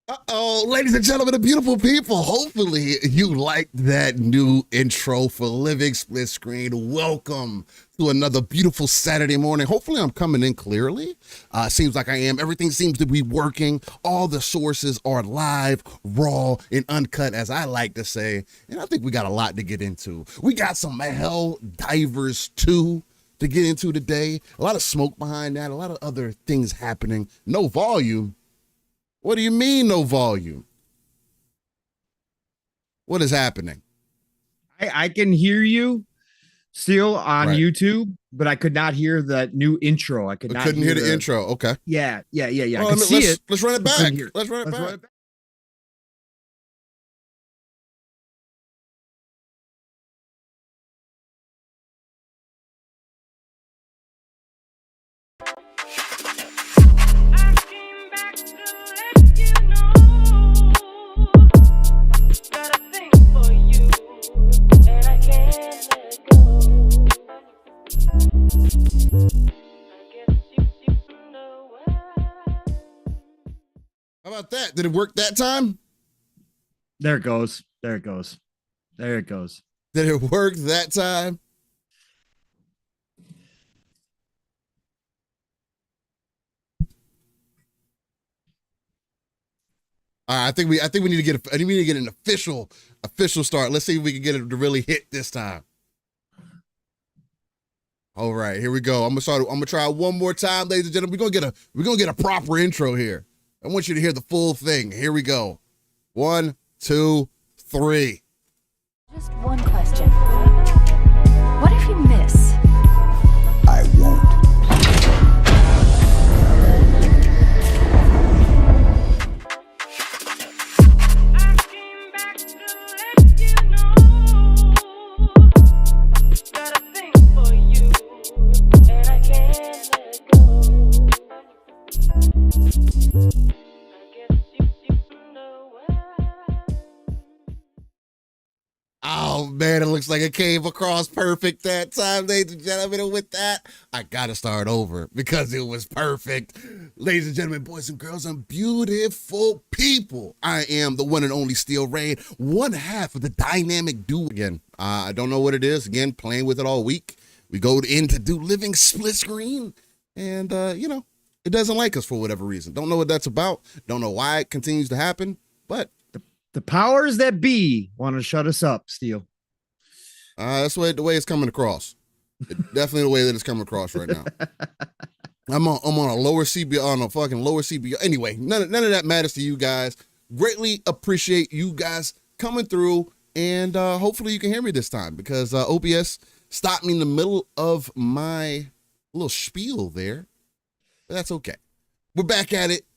Uh-oh, ladies and gentlemen, the beautiful people. Hopefully you liked that new intro for Living Split Screen. Welcome to another beautiful Saturday morning. Hopefully I'm coming in clearly. Seems like I am. Everything seems to be working. All the sources are live, raw, and uncut, as I like to say. And I think we got a lot to get into. We got some Hell Divers 2 to get into today. A lot of smoke behind that. A lot of other things happening. No volume. What do you mean no volume? What is happening? I can hear you still on Right. YouTube, but I could not hear the new intro. I Couldn't hear the intro. Okay. Yeah. Well, I could see it. Let's run it but couldn't back. hear it. Let's run it Let's back. run it back. How about that? Did it work that time? There it goes. There it goes. There it goes. Did it work that time? I think we need to get an official start. Let's see if we can get it to really hit this time. All right, here we go. I'm gonna try one more time, ladies and gentlemen. We're gonna get a proper intro here. I want you to hear the full thing. Here we go. 1, 2, 3. Just one question. What if you miss? I won't. Oh man, it looks like it came across perfect that time, ladies and gentlemen. And with that, I gotta start over because it was perfect. Ladies and gentlemen, boys and girls, and beautiful people, I am the one and only Steel Rain, one half of the dynamic duo. Again, I don't know what it is. Again, playing with it all week. We go in to do Living Split Screen, and it doesn't like us for whatever reason. Don't know what that's about. Don't know why it continues to happen, but The powers that be want to shut us up, Steel. that's the way it's coming across. Definitely the way that it's coming across right now. I'm on a lower CBO, on a fucking lower CBO. Anyway, none of that matters to you guys. Greatly appreciate you guys coming through, and hopefully you can hear me this time because OBS stopped me in the middle of my little spiel there. But that's okay. We're back at it.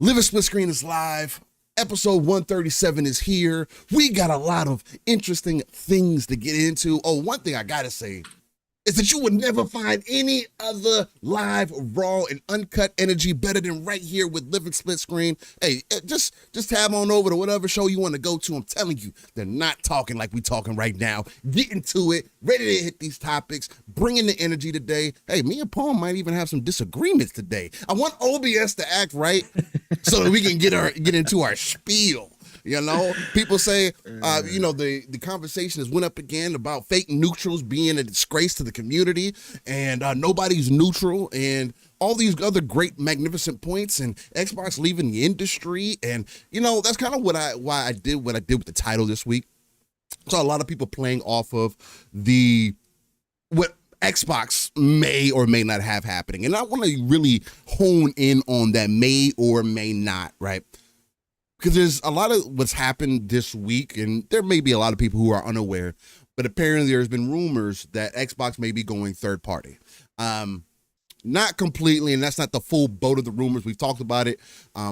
Living Split Screen is live. Episode 137 is here. We got a lot of interesting things to get into. Oh, one thing I gotta say is that you would never find any other live, raw, and uncut energy better than right here with Living Split Screen. Hey, just tab on over to whatever show you want to go to. I'm telling you, they're not talking like we talking right now. Get into it, ready to hit these topics, bringing the energy today. Hey, me and Paul might even have some disagreements today. I want OBS to act right so that we can get into our spiel. You know, people say, the conversation has went up again about fake neutrals being a disgrace to the community, and nobody's neutral, and all these other great, magnificent points, and Xbox leaving the industry, and that's kind of why I did what I did with the title this week. Saw a lot of people playing off of what Xbox may or may not have happening, and I want to really hone in on that may or may not, right? Because there's a lot of what's happened this week, and there may be a lot of people who are unaware, but apparently there's been rumors that Xbox may be going third party. Not completely, and that's not the full boat of the rumors. We've talked about it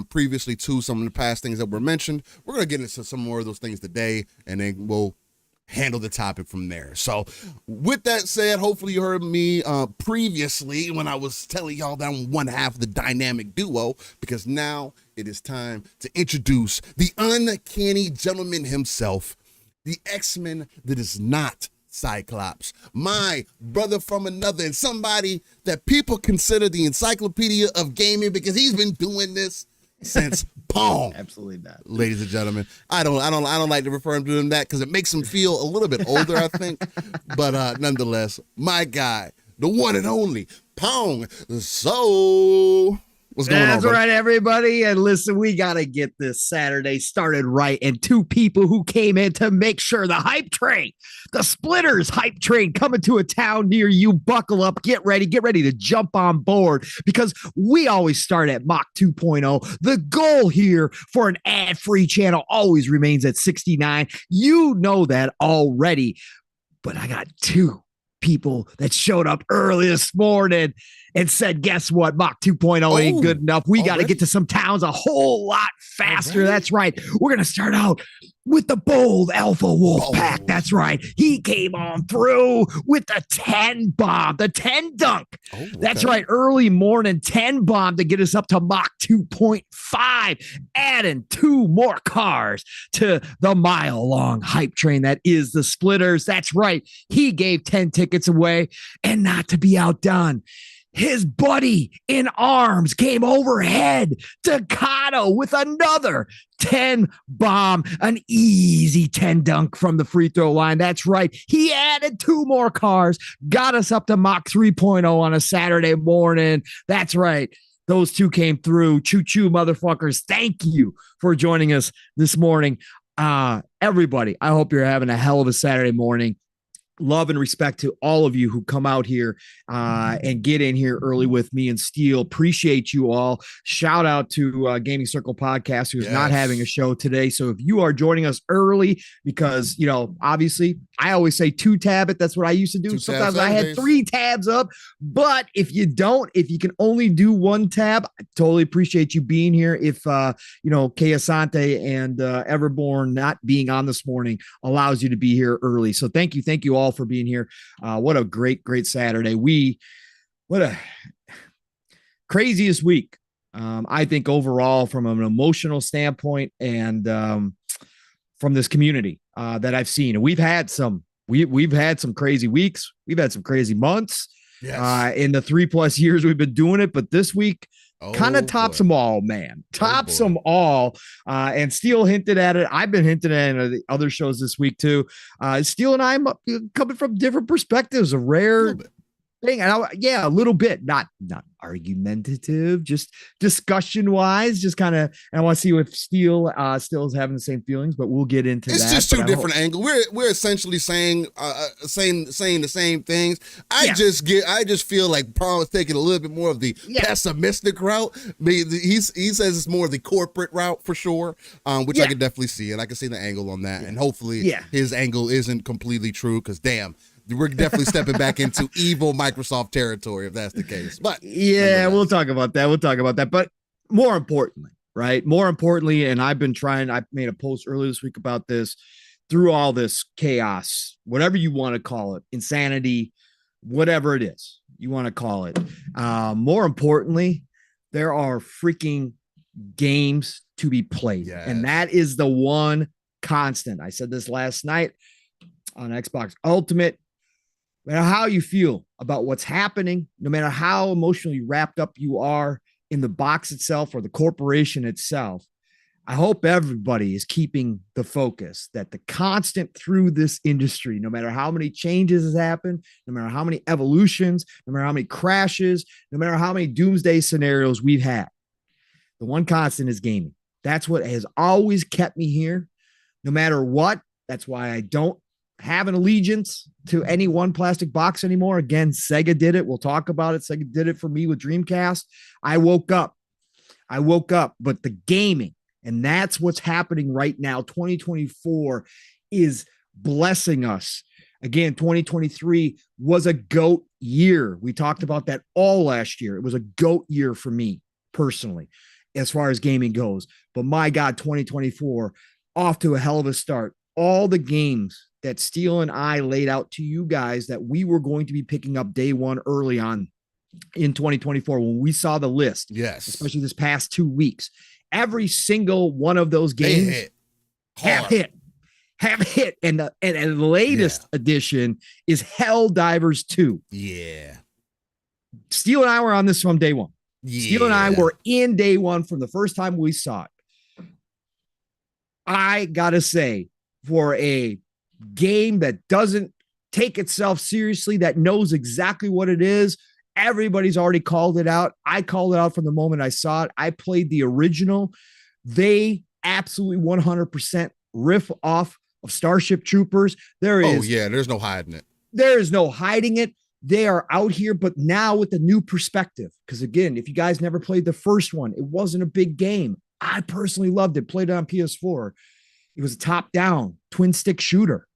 previously too, some of the past things that were mentioned. We're going to get into some more of those things today, and then we'll handle the topic from there. So with that said, hopefully you heard me previously when I was telling y'all that I'm one half of the dynamic duo, because now it is time to introduce the uncanny gentleman himself, the X-Men that is not Cyclops, my brother from another, and somebody that people consider the encyclopedia of gaming because he's been doing this since Pong. Absolutely not. Ladies and gentlemen, I don't like to refer to him that because it makes him feel a little bit older, I think. But nonetheless, my guy, the one and only Pong. So what's going on? That's brother? right, everybody. And listen, we got to get this Saturday started right. And two people who came in to make sure the hype train, the Splitters hype train coming to a town near you. Buckle up, get ready to jump on board because we always start at Mach 2.0. The goal here for an ad-free channel always remains at 69. You know that already. But I got two people that showed up early this morning and said, guess what? Mach 2.0 ain't good enough. We got to get to some towns a whole lot faster. That's right. We're going to start out with the bold Alpha Wolf Pack. That's right. He came on through with the 10 bomb, the 10 dunk. That's right. Early morning 10 bomb to get us up to Mach 2.5, adding two more cars to the mile-long hype train that is the Splitters. That's right. He gave 10 tickets away, and not to be outdone, his buddy in arms came overhead to Kato with another 10 bomb, an easy 10 dunk from the free throw line. That's right. He added two more cars, got us up to Mach 3.0 on a Saturday morning. That's right. Those two came through. Choo-choo, motherfuckers. Thank you for joining us this morning. Everybody, I hope you're having a hell of a Saturday morning. Love and respect to all of you who come out here and get in here early with me and Steele. Appreciate you all. Shout out to Gaming Circle Podcast, who's not having a show today. So if you are joining us early, because, you know, obviously I always say 2-tab it. That's what I used to do. Sometimes I had 3 tabs up, but if you can only do 1 tab, I totally appreciate you being here. If, you know, Kay Asante and Everborn not being on this morning allows you to be here early. So thank you all for being here. What a great Saturday. What a craziest week. I think overall from an emotional standpoint and from this community that I've seen. And we've had some crazy weeks. We've had some crazy months in the 3+ years we've been doing it. But this week kind of tops them all, man. Tops them all. And Steele hinted at it. I've been hinting at it in the other shows this week too. Steele and I am coming from different perspectives, a rare thing. And a little bit, not argumentative, just discussion wise, just kind of, and I want to see if Steele still is having the same feelings, but we'll get into that. It's just two different angles. We're essentially saying the same things. I just feel like Paul is taking a little bit more of the pessimistic route. He says it's more of the corporate route for sure, which I can definitely see, and I can see the angle on that, and hopefully his angle isn't completely true, because damn, we're definitely stepping back into evil Microsoft territory if that's the case. But we'll talk about that. But more importantly, and I made a post earlier this week about this, through all this chaos, whatever you want to call it, insanity, whatever it is you want to call it. More importantly, there are freaking games to be played. And that is the one constant. I said this last night on Xbox Ultimate. No matter how you feel about what's happening, no matter how emotionally wrapped up you are in the box itself or the corporation itself, I hope everybody is keeping the focus that the constant through this industry, no matter how many changes has happened, no matter how many evolutions, no matter how many crashes, no matter how many doomsday scenarios we've had, the one constant is gaming. That's what has always kept me here, no matter what. That's why I don't have an allegiance to any one plastic box anymore. Again, Sega did it. We'll talk about it. Sega did it for me with Dreamcast. I woke up, but the gaming, and that's what's happening right now. 2024 is blessing us. Again, 2023 was a GOAT year. We talked about that all last year. It was a GOAT year for me personally, as far as gaming goes. But my God, 2024 off to a hell of a start. All the games that Steele and I laid out to you guys that we were going to be picking up day one early on in 2024, when we saw the list, especially this past 2 weeks, every single one of those games have hit. And the latest edition is Helldivers 2. Yeah. Steele and I were on this from day one. Steele and I were in day one from the first time we saw it. I gotta say, for a game that doesn't take itself seriously, that knows exactly what it is, everybody's already called it out. I called it out from the moment I saw it. I played the original. They absolutely 100% riff off of Starship Troopers. There's no hiding it. There is no hiding it. They are out here, but now with the new perspective. Because again, if you guys never played the first one, it wasn't a big game. I personally loved it. Played it on PS4. It was a top-down twin stick shooter.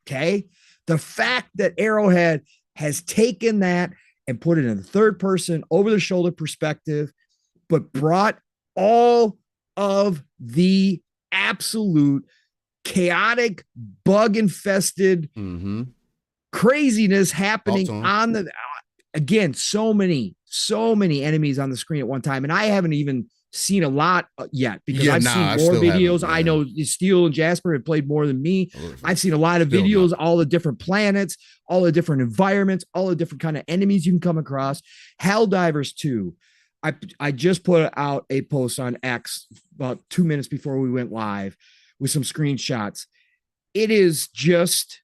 Okay. The fact that Arrowhead has taken that and put it in the third person over the shoulder perspective, but brought all of the absolute chaotic, bug infested craziness happening on the, again, so many enemies on the screen at one time. And I haven't even seen a lot yet because I've seen more videos. I know Steele and Jasper have played more than me. I've seen a lot of videos, all the different planets, all the different environments, all the different kind of enemies you can come across. Helldivers 2. I just put out a post on X about 2 minutes before we went live with some screenshots. It is just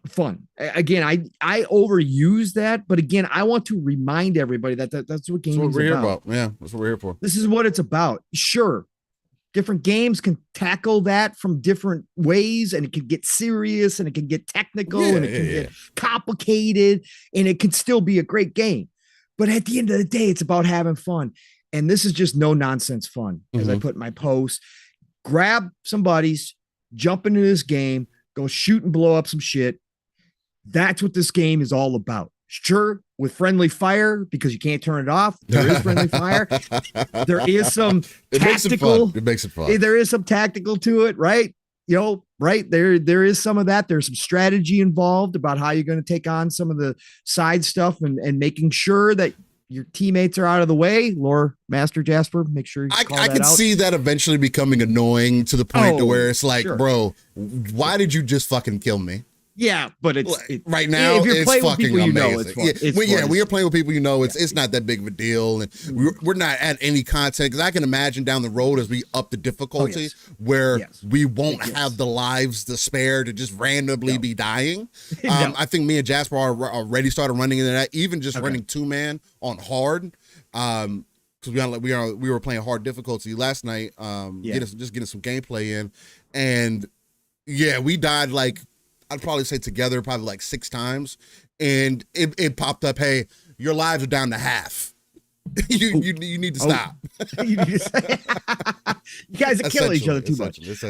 fun. Again, I overuse that, but again, I want to remind everybody that's what gaming is about. Yeah, that's what we're here for. This is what it's about. Sure, different games can tackle that from different ways, and it can get serious, and it can get technical, and it can get complicated, and it can still be a great game. But at the end of the day, it's about having fun. And this is just no nonsense fun. As I put in my post, grab some buddies, jump into this game, go shoot and blow up some shit. That's what this game is all about. Sure, with friendly fire, because you can't turn it off. There is friendly fire. There is some tactical. It makes it fun. There is some tactical to it, right? Right there is some of that. There's some strategy involved about how you're going to take on some of the side stuff and making sure that your teammates are out of the way. Lore Master Jasper, make sure you call I that could out. see that eventually becoming annoying to the point to where it's like, bro, why did you just fucking kill me? Yeah, but it's right now. If you're it's playing with fucking people, amazing. you know it's fun. When you're playing with people, you know it's not that big of a deal, and we're not at any content because I can imagine down the road as we up the difficulty where we won't have the lives to spare to just randomly be dying. I think me and Jasper already started running into that, even just running 2-man on hard. Because we were playing hard difficulty last night, getting some gameplay in, and we died like. I'd probably say together probably like 6 times, and it popped up, hey, your lives are down to half. you need to stop. You guys are killing each other too much. So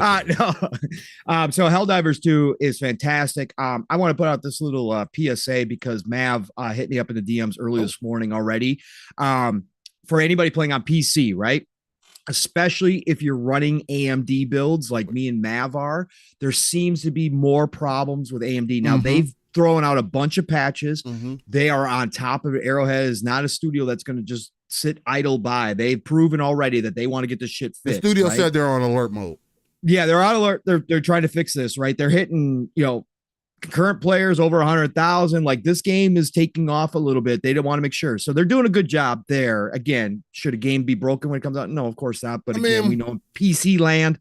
Helldivers 2 is fantastic. I want to put out this little PSA because Mav hit me up in the DMs early this morning already. For anybody playing on PC, right? Especially if you're running AMD builds like me and Mav are, there seems to be more problems with AMD. Now, they've thrown out a bunch of patches. They are on top of it. Arrowhead is not a studio that's going to just sit idle by. They've proven already that they want to get this shit fixed. The studio said they're on alert mode. Yeah, they're on alert. They're trying to fix this, right? They're hitting, concurrent players over 100,000. Like, this game is taking off a little bit. They don't want to make sure. So they're doing a good job there. Again, should a game be broken when it comes out? No, of course not. But again, we know PC land.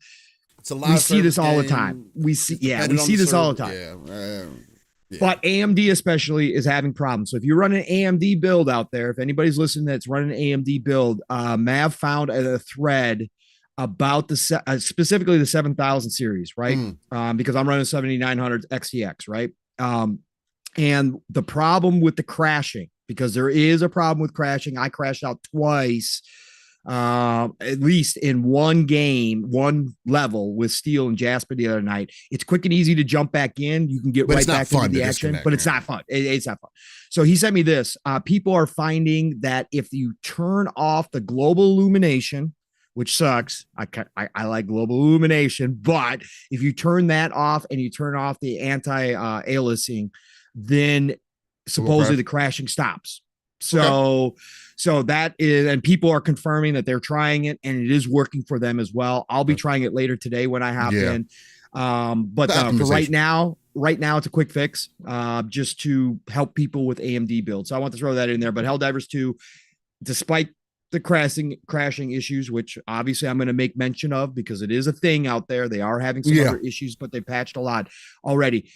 It's a lot. We see this all the time. We see this all the time. But AMD especially is having problems. So if you run an AMD build out there, if anybody's listening that's running an AMD build, Mav found a thread about the specifically the 7000 series, right? Because I'm running 7900 XTX, right? And the problem with the crashing, because there is a problem with crashing. I crashed out twice, at least in one level with Steele and Jasper the other night. It's quick and easy to jump back in. You can get right back into the action, but it's not fun. It's not fun. So he sent me this. People are finding that if you turn off the global illumination, which sucks. I like global illumination, but if you turn that off and you turn off the anti-aliasing, then supposedly the crashing stops. So that is, and people are confirming that they're trying it and it is working for them as well. I'll be trying it later today when I hop in. But for right now, it's a quick fix, just to help people with AMD builds. So I want to throw that in there, but Helldivers 2, despite the crashing issues, which obviously I'm going to make mention of because it is a thing out there. They are having some other issues, but they patched a lot already.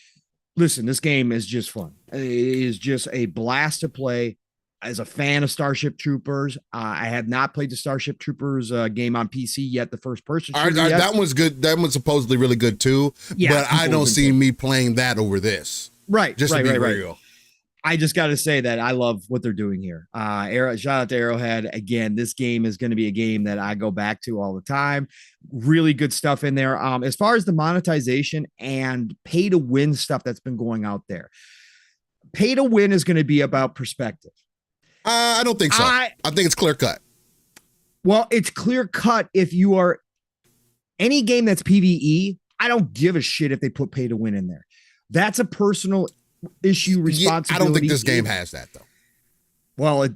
Listen, this game is just fun. It is just a blast to play. As a fan of Starship Troopers, I have not played the Starship Troopers game on PC yet. The first person shooter yet. That one's good. That one's supposedly really good too. Yeah, but I don't see me playing that over this. Right. Just to be real. I just got to say that I love what they're doing here. Shout out to Arrowhead. Again, this game is going to be a game that I go back to all the time. Really good stuff in there. As far as the monetization and pay to win stuff that's been going out there, pay to win is going to be about perspective. I don't think so. I think it's clear cut. Well, it's clear cut if you are any game that's PvE. I don't give a shit if they put pay to win in there. That's a personal issue responsibility. I don't think this game has that though. Well,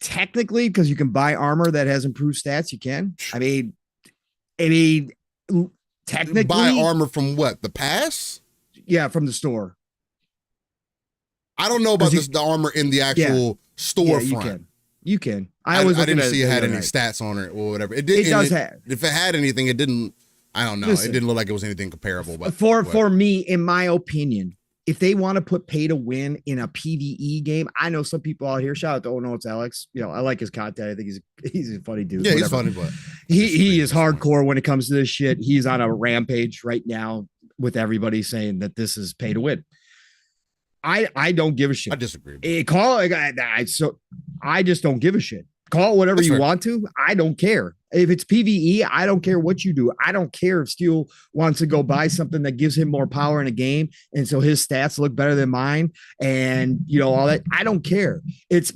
technically, because you can buy armor that has improved stats, you can. I mean, technically, buy armor from what? The pass? Yeah, from the store. I don't know about the armor in the actual storefront. You can. I didn't see it had any stats on it or whatever. It does have. If it had anything, it didn't. I don't know. Listen, it didn't look like it was anything comparable. But for me, in my opinion, if they want to put pay to win in a PvE game, I know some people out here. Shout out to it's Alex. You know, I like his content. I think he's a funny dude. Yeah, he's funny, but he is hardcore when it comes to this shit. He's on a rampage right now with everybody saying that this is pay to win. I don't give a shit. I disagree. I just don't give a shit. Call it whatever you want to. I don't care. If it's PvE, I don't care what you do. I don't care if Steel wants to go buy something that gives him more power in a game. And so his stats look better than mine. And all that. I don't care. It's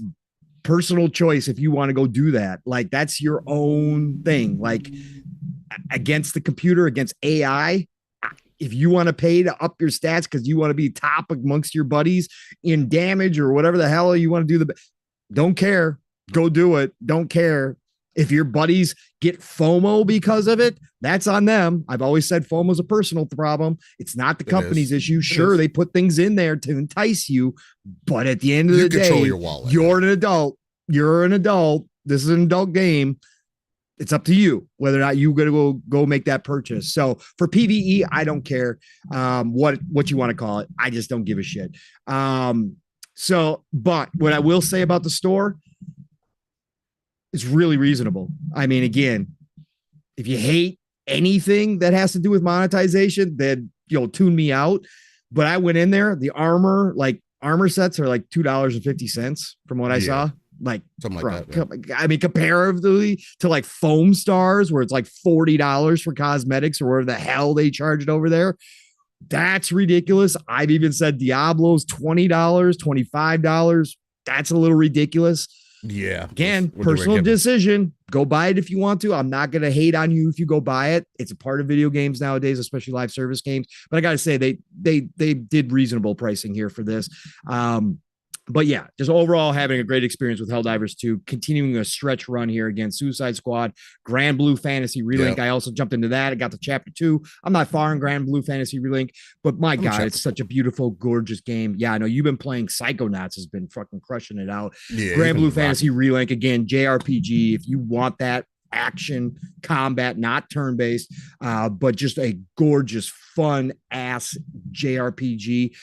personal choice. If you want to go do that, like that's your own thing, like against the computer, against AI. If you want to pay to up your stats because you want to be top amongst your buddies in damage or whatever the hell you want to do, don't care. Go do it. Don't care. If your buddies get FOMO because of it, that's on them. I've always said FOMO is a personal problem. It's not the company's issue. Sure, they put things in there to entice you, but at the end of the day, your wallet. You're an adult. You're an adult. This is an adult game. It's up to you whether or not you're going to go make that purchase. So for PvE, I don't care what you want to call it. I just don't give a shit. But what I will say about the store, it's really reasonable. I mean, again, if you hate anything that has to do with monetization, then tune me out. But I went in there, the armor sets are like $2.50 from what I saw. Like something like that. I mean, comparatively to like Foam Stars, where it's like $40 for cosmetics or whatever the hell they charged over there. That's ridiculous. I've even said Diablo's $20, $25. That's a little ridiculous. Yeah. Again, personal decision. Go buy it if you want to. I'm not going to hate on you if you go buy it. It's a part of video games nowadays, especially live service games. But I got to say, they did reasonable pricing here for this. But yeah, just overall having a great experience with Helldivers 2, continuing a stretch run here against Suicide Squad, Grand Blue Fantasy Relink. Yep. I also jumped into that. I got to Chapter 2. I'm not far in Grand Blue Fantasy Relink, but my God, it's such a beautiful, gorgeous game. Yeah, I know you've been playing Psychonauts, has been fucking crushing it out. Yeah, Grand Blue Fantasy Relink, again, JRPG. If you want that action combat, not turn-based, but just a gorgeous, fun-ass JRPG.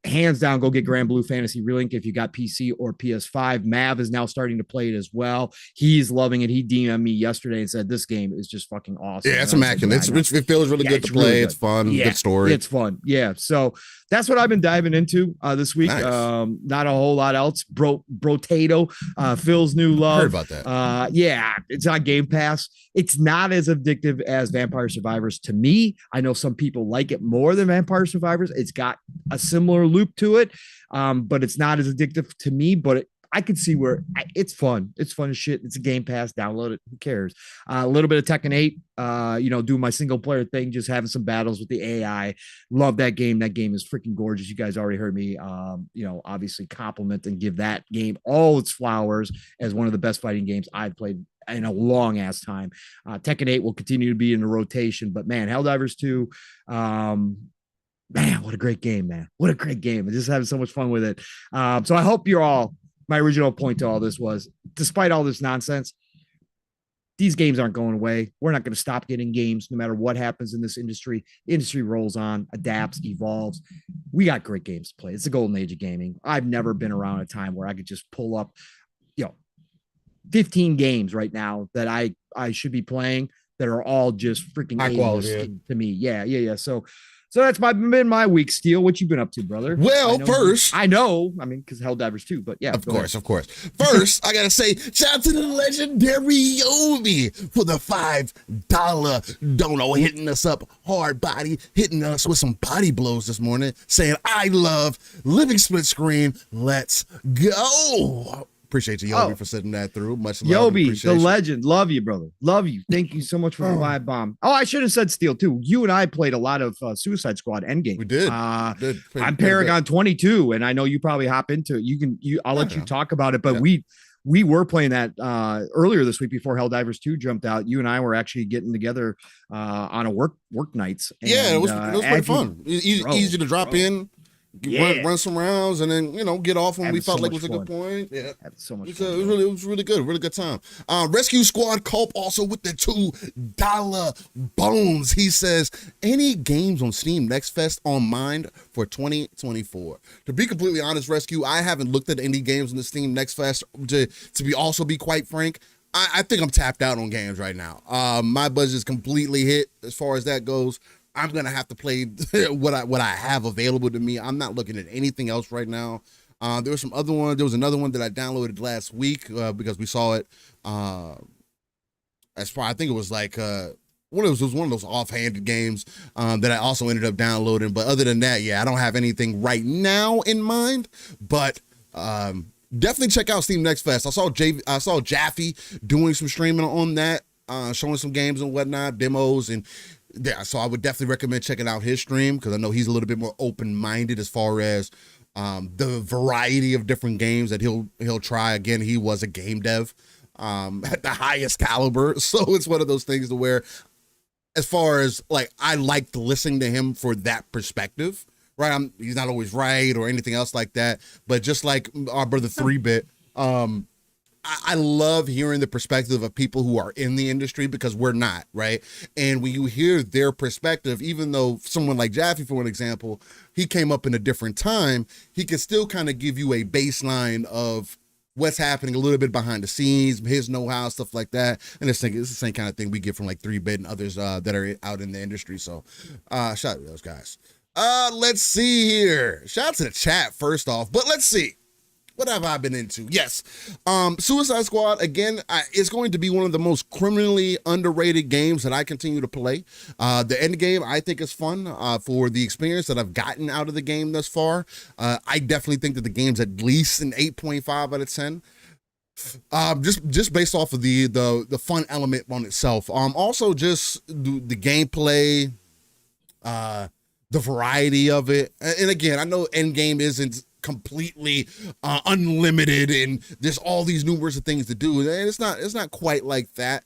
Hands down, go get Grand Blue Fantasy Relink if you got PC or PS5. Mav is now starting to play it as well. He's loving it. He DM'd me yesterday and said, this game is just fucking awesome. Yeah, it's immaculate. It feels really good to play. Really good. It's fun. Yeah, good story. It's fun. Yeah. So that's what I've been diving into this week. Nice. Not a whole lot else. Brotato, Phil's new love. I heard about that. Yeah, it's on Game Pass. It's not as addictive as Vampire Survivors to me. I know some people like it more than Vampire Survivors. It's got a similar loop to it, but it's not as addictive to me. But I could see where it's fun. It's fun as shit. It's a Game Pass. Download it. Who cares? A little bit of Tekken 8. Do my single player thing, just having some battles with the AI. Love that game. That game is freaking gorgeous. You guys already heard me, obviously compliment and give that game all its flowers as one of the best fighting games I've played in a long ass time. Tekken 8 will continue to be in the rotation, but man, Helldivers 2, man, what a great game, man. What a great game. I'm just having so much fun with it. So I hope you're all, my original point to all this was, despite all this nonsense, these games aren't going away. We're not going to stop getting games no matter what happens in this industry. The industry rolls on, adapts, evolves. We got great games to play. It's the golden age of gaming. I've never been around a time where I could just pull up, 15 games right now that I should be playing that are all just freaking high quality to me. Yeah. So that's been my week, Steel. What you been up to, brother? Well, first, I know. I mean, because Helldivers too, but yeah. Of course. First, I gotta say, shout out to the legendary Yobi for the $5 dono, hitting us up hard body, hitting us with some body blows this morning, saying, I love living split screen. Let's go. Appreciate you, Yobi, for sitting that through. Much love. Yobi, the legend. Love you, brother. Love you. Thank you so much for the vibe bomb. Oh, I should have said Steel too. You and I played a lot of Suicide Squad Endgame. We did. I'm Paragon 22, and I know you probably hop into it. I'll let you talk about it, but we were playing that earlier this week before Helldivers 2 jumped out. You and I were actually getting together on a work nights. And, it was pretty fun. Easy to drop in. Run some rounds and then get off when we felt like it was a good point. Yeah, had so much. It was really good time. Rescue Squad Culp also with the $2 bones. He says, any games on Steam Next Fest on mind for 2024? To be completely honest, Rescue, I haven't looked at any games on the Steam Next Fest. To be quite frank, I think I'm tapped out on games right now. My budget is completely hit as far as that goes. I'm gonna have to play what I have available to me. I'm not looking at anything else right now. There was another one that I downloaded last week because we saw it. As far I think it was like one of those offhanded games that I also ended up downloading. But other than that, I don't have anything right now in mind. But definitely check out Steam Next Fest. I saw Jaffe doing some streaming on that, showing some games and whatnot, demos and. Yeah, so I would definitely recommend checking out his stream because I know he's a little bit more open-minded as far as the variety of different games that he'll try. Again, he was a game dev at the highest caliber, so it's one of those things to where, as far as I liked listening to him for that perspective. Right, he's not always right or anything else like that, but just like our brother 3-Bit. I love hearing the perspective of people who are in the industry because we're not, right? And when you hear their perspective, even though someone like Jaffe, for an example, he came up in a different time, he can still kind of give you a baseline of what's happening a little bit behind the scenes, his know-how, stuff like that. And it's the same kind of thing we get from 3-Bit and others that are out in the industry. So shout out to those guys. Let's see here. Shout out to the chat first off, but let's see. What have I been into? Yes. Suicide Squad, again, is going to be one of the most criminally underrated games that I continue to play. The end game, I think, is fun for the experience that I've gotten out of the game thus far. I definitely think that the game's at least an 8.5 out of 10. Just based off of the fun element on itself. Also, just the gameplay, the variety of it. And again, I know Endgame isn't completely unlimited and there's all these numerous of things to do, and it's not quite like that,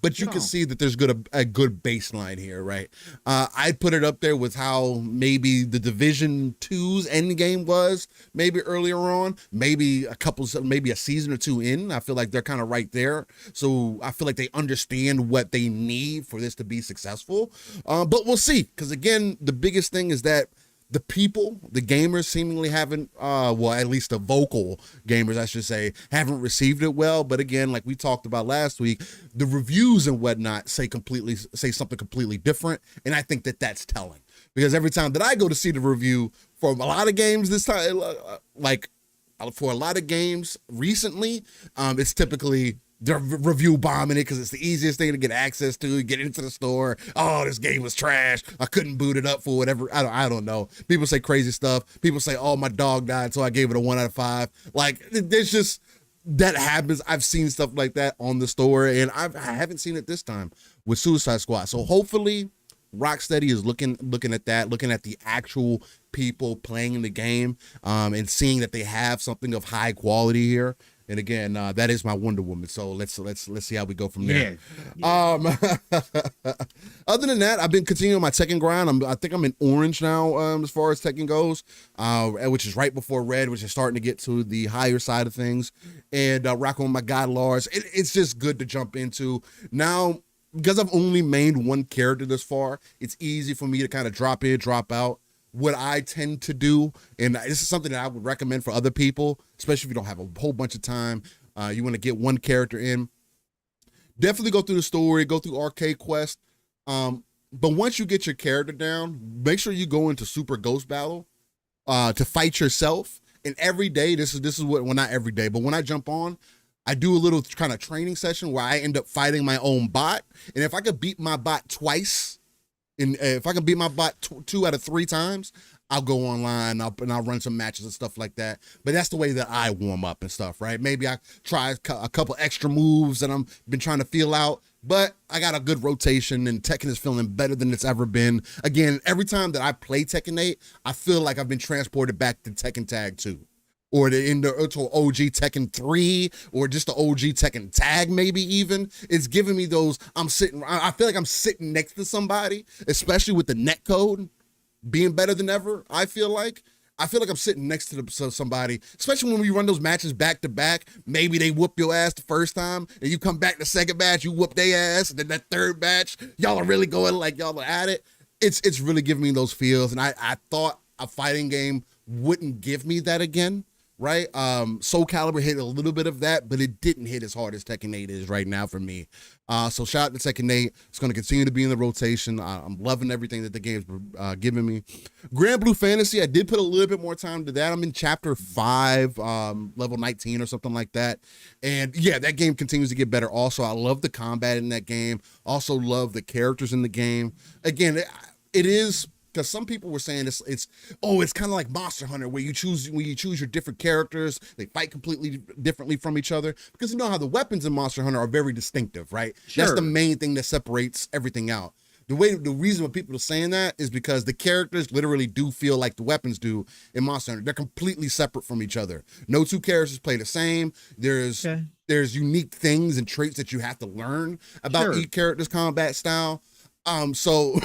but you can see that there's a good baseline here, right? I'd put it up there with how maybe the Division 2's Endgame was maybe earlier on, maybe a season or two in. I feel like they're kind of right there, so I feel like they understand what they need for this to be successful, but we'll see, because again, the biggest thing is that the gamers seemingly haven't, at least the vocal gamers, I should say, haven't received it well. But again, like we talked about last week, the reviews and whatnot say something completely different. And I think that that's telling, because every time that I go to see the review for a lot of games this time, for a lot of games recently, it's typically they're review bombing it because it's the easiest thing to get access to. Get into the store. Oh, this game was trash. I couldn't boot it up for whatever. I don't know. People say crazy stuff. People say, oh, my dog died, so I gave it a 1 out of 5. There's just, that happens. I've seen stuff like that on the store, and I haven't seen it this time with Suicide Squad. So hopefully Rocksteady is looking at that, looking at the actual people playing the game, and seeing that they have something of high quality here. And again, that is my Wonder Woman. So let's see how we go from there. Other than that, I've been continuing my Tekken grind. I think I'm in orange now, as far as Tekken goes, which is right before red, which is starting to get to the higher side of things. And rocking with my god Lars. It's just good to jump into now. Because I've only mained one character this far, it's easy for me to kind of drop in, drop out. What I tend to do, and this is something that I would recommend for other people, especially if you don't have a whole bunch of time, you want to get one character in, definitely go through the story, go through arcade quest. But once you get your character down, make sure you go into Super Ghost Battle to fight yourself. And every day, this is what, well, not every day, but when I jump on, I do a little kind of training session where I end up fighting my own bot. And if I could beat my bot twice, and if I can beat my bot 2 out of 3 times, I'll go online and I'll run some matches and stuff like that. But that's the way that I warm up and stuff, right? Maybe I try a couple extra moves that I've been trying to feel out, but I got a good rotation and Tekken is feeling better than it's ever been. Again, every time that I play Tekken 8, I feel like I've been transported back to Tekken Tag 2. Or to OG Tekken 3, or just the OG Tekken Tag, maybe even. It's giving me those, I feel like I'm sitting next to somebody, especially with the netcode being better than ever, I feel like I'm sitting next to somebody, especially when we run those matches back to back. Maybe they whoop your ass the first time, and you come back the second match, you whoop their ass, and then that third match, y'all are really going like y'all are at it. It's really giving me those feels, and I thought a fighting game wouldn't give me that again. Right? Soul Calibur hit a little bit of that, but it didn't hit as hard as Tekken 8 is right now for me. So shout out to Tekken 8. It's going to continue to be in the rotation. I'm loving everything that the game's giving me. Grand Blue Fantasy, I did put a little bit more time to that. I'm in chapter 5, level 19 or something like that. And yeah, that game continues to get better also. I love the combat in that game. Also love the characters in the game. Again, it is... Because some people were saying it's kind of like Monster Hunter, where you choose your different characters, they fight completely differently from each other. Because you know how the weapons in Monster Hunter are very distinctive, right? Sure. That's the main thing that separates everything out. The reason why people are saying that is because the characters literally do feel like the weapons do in Monster Hunter. They're completely separate from each other. No two characters play the same. There's unique things and traits that you have to learn about each character's combat style. So.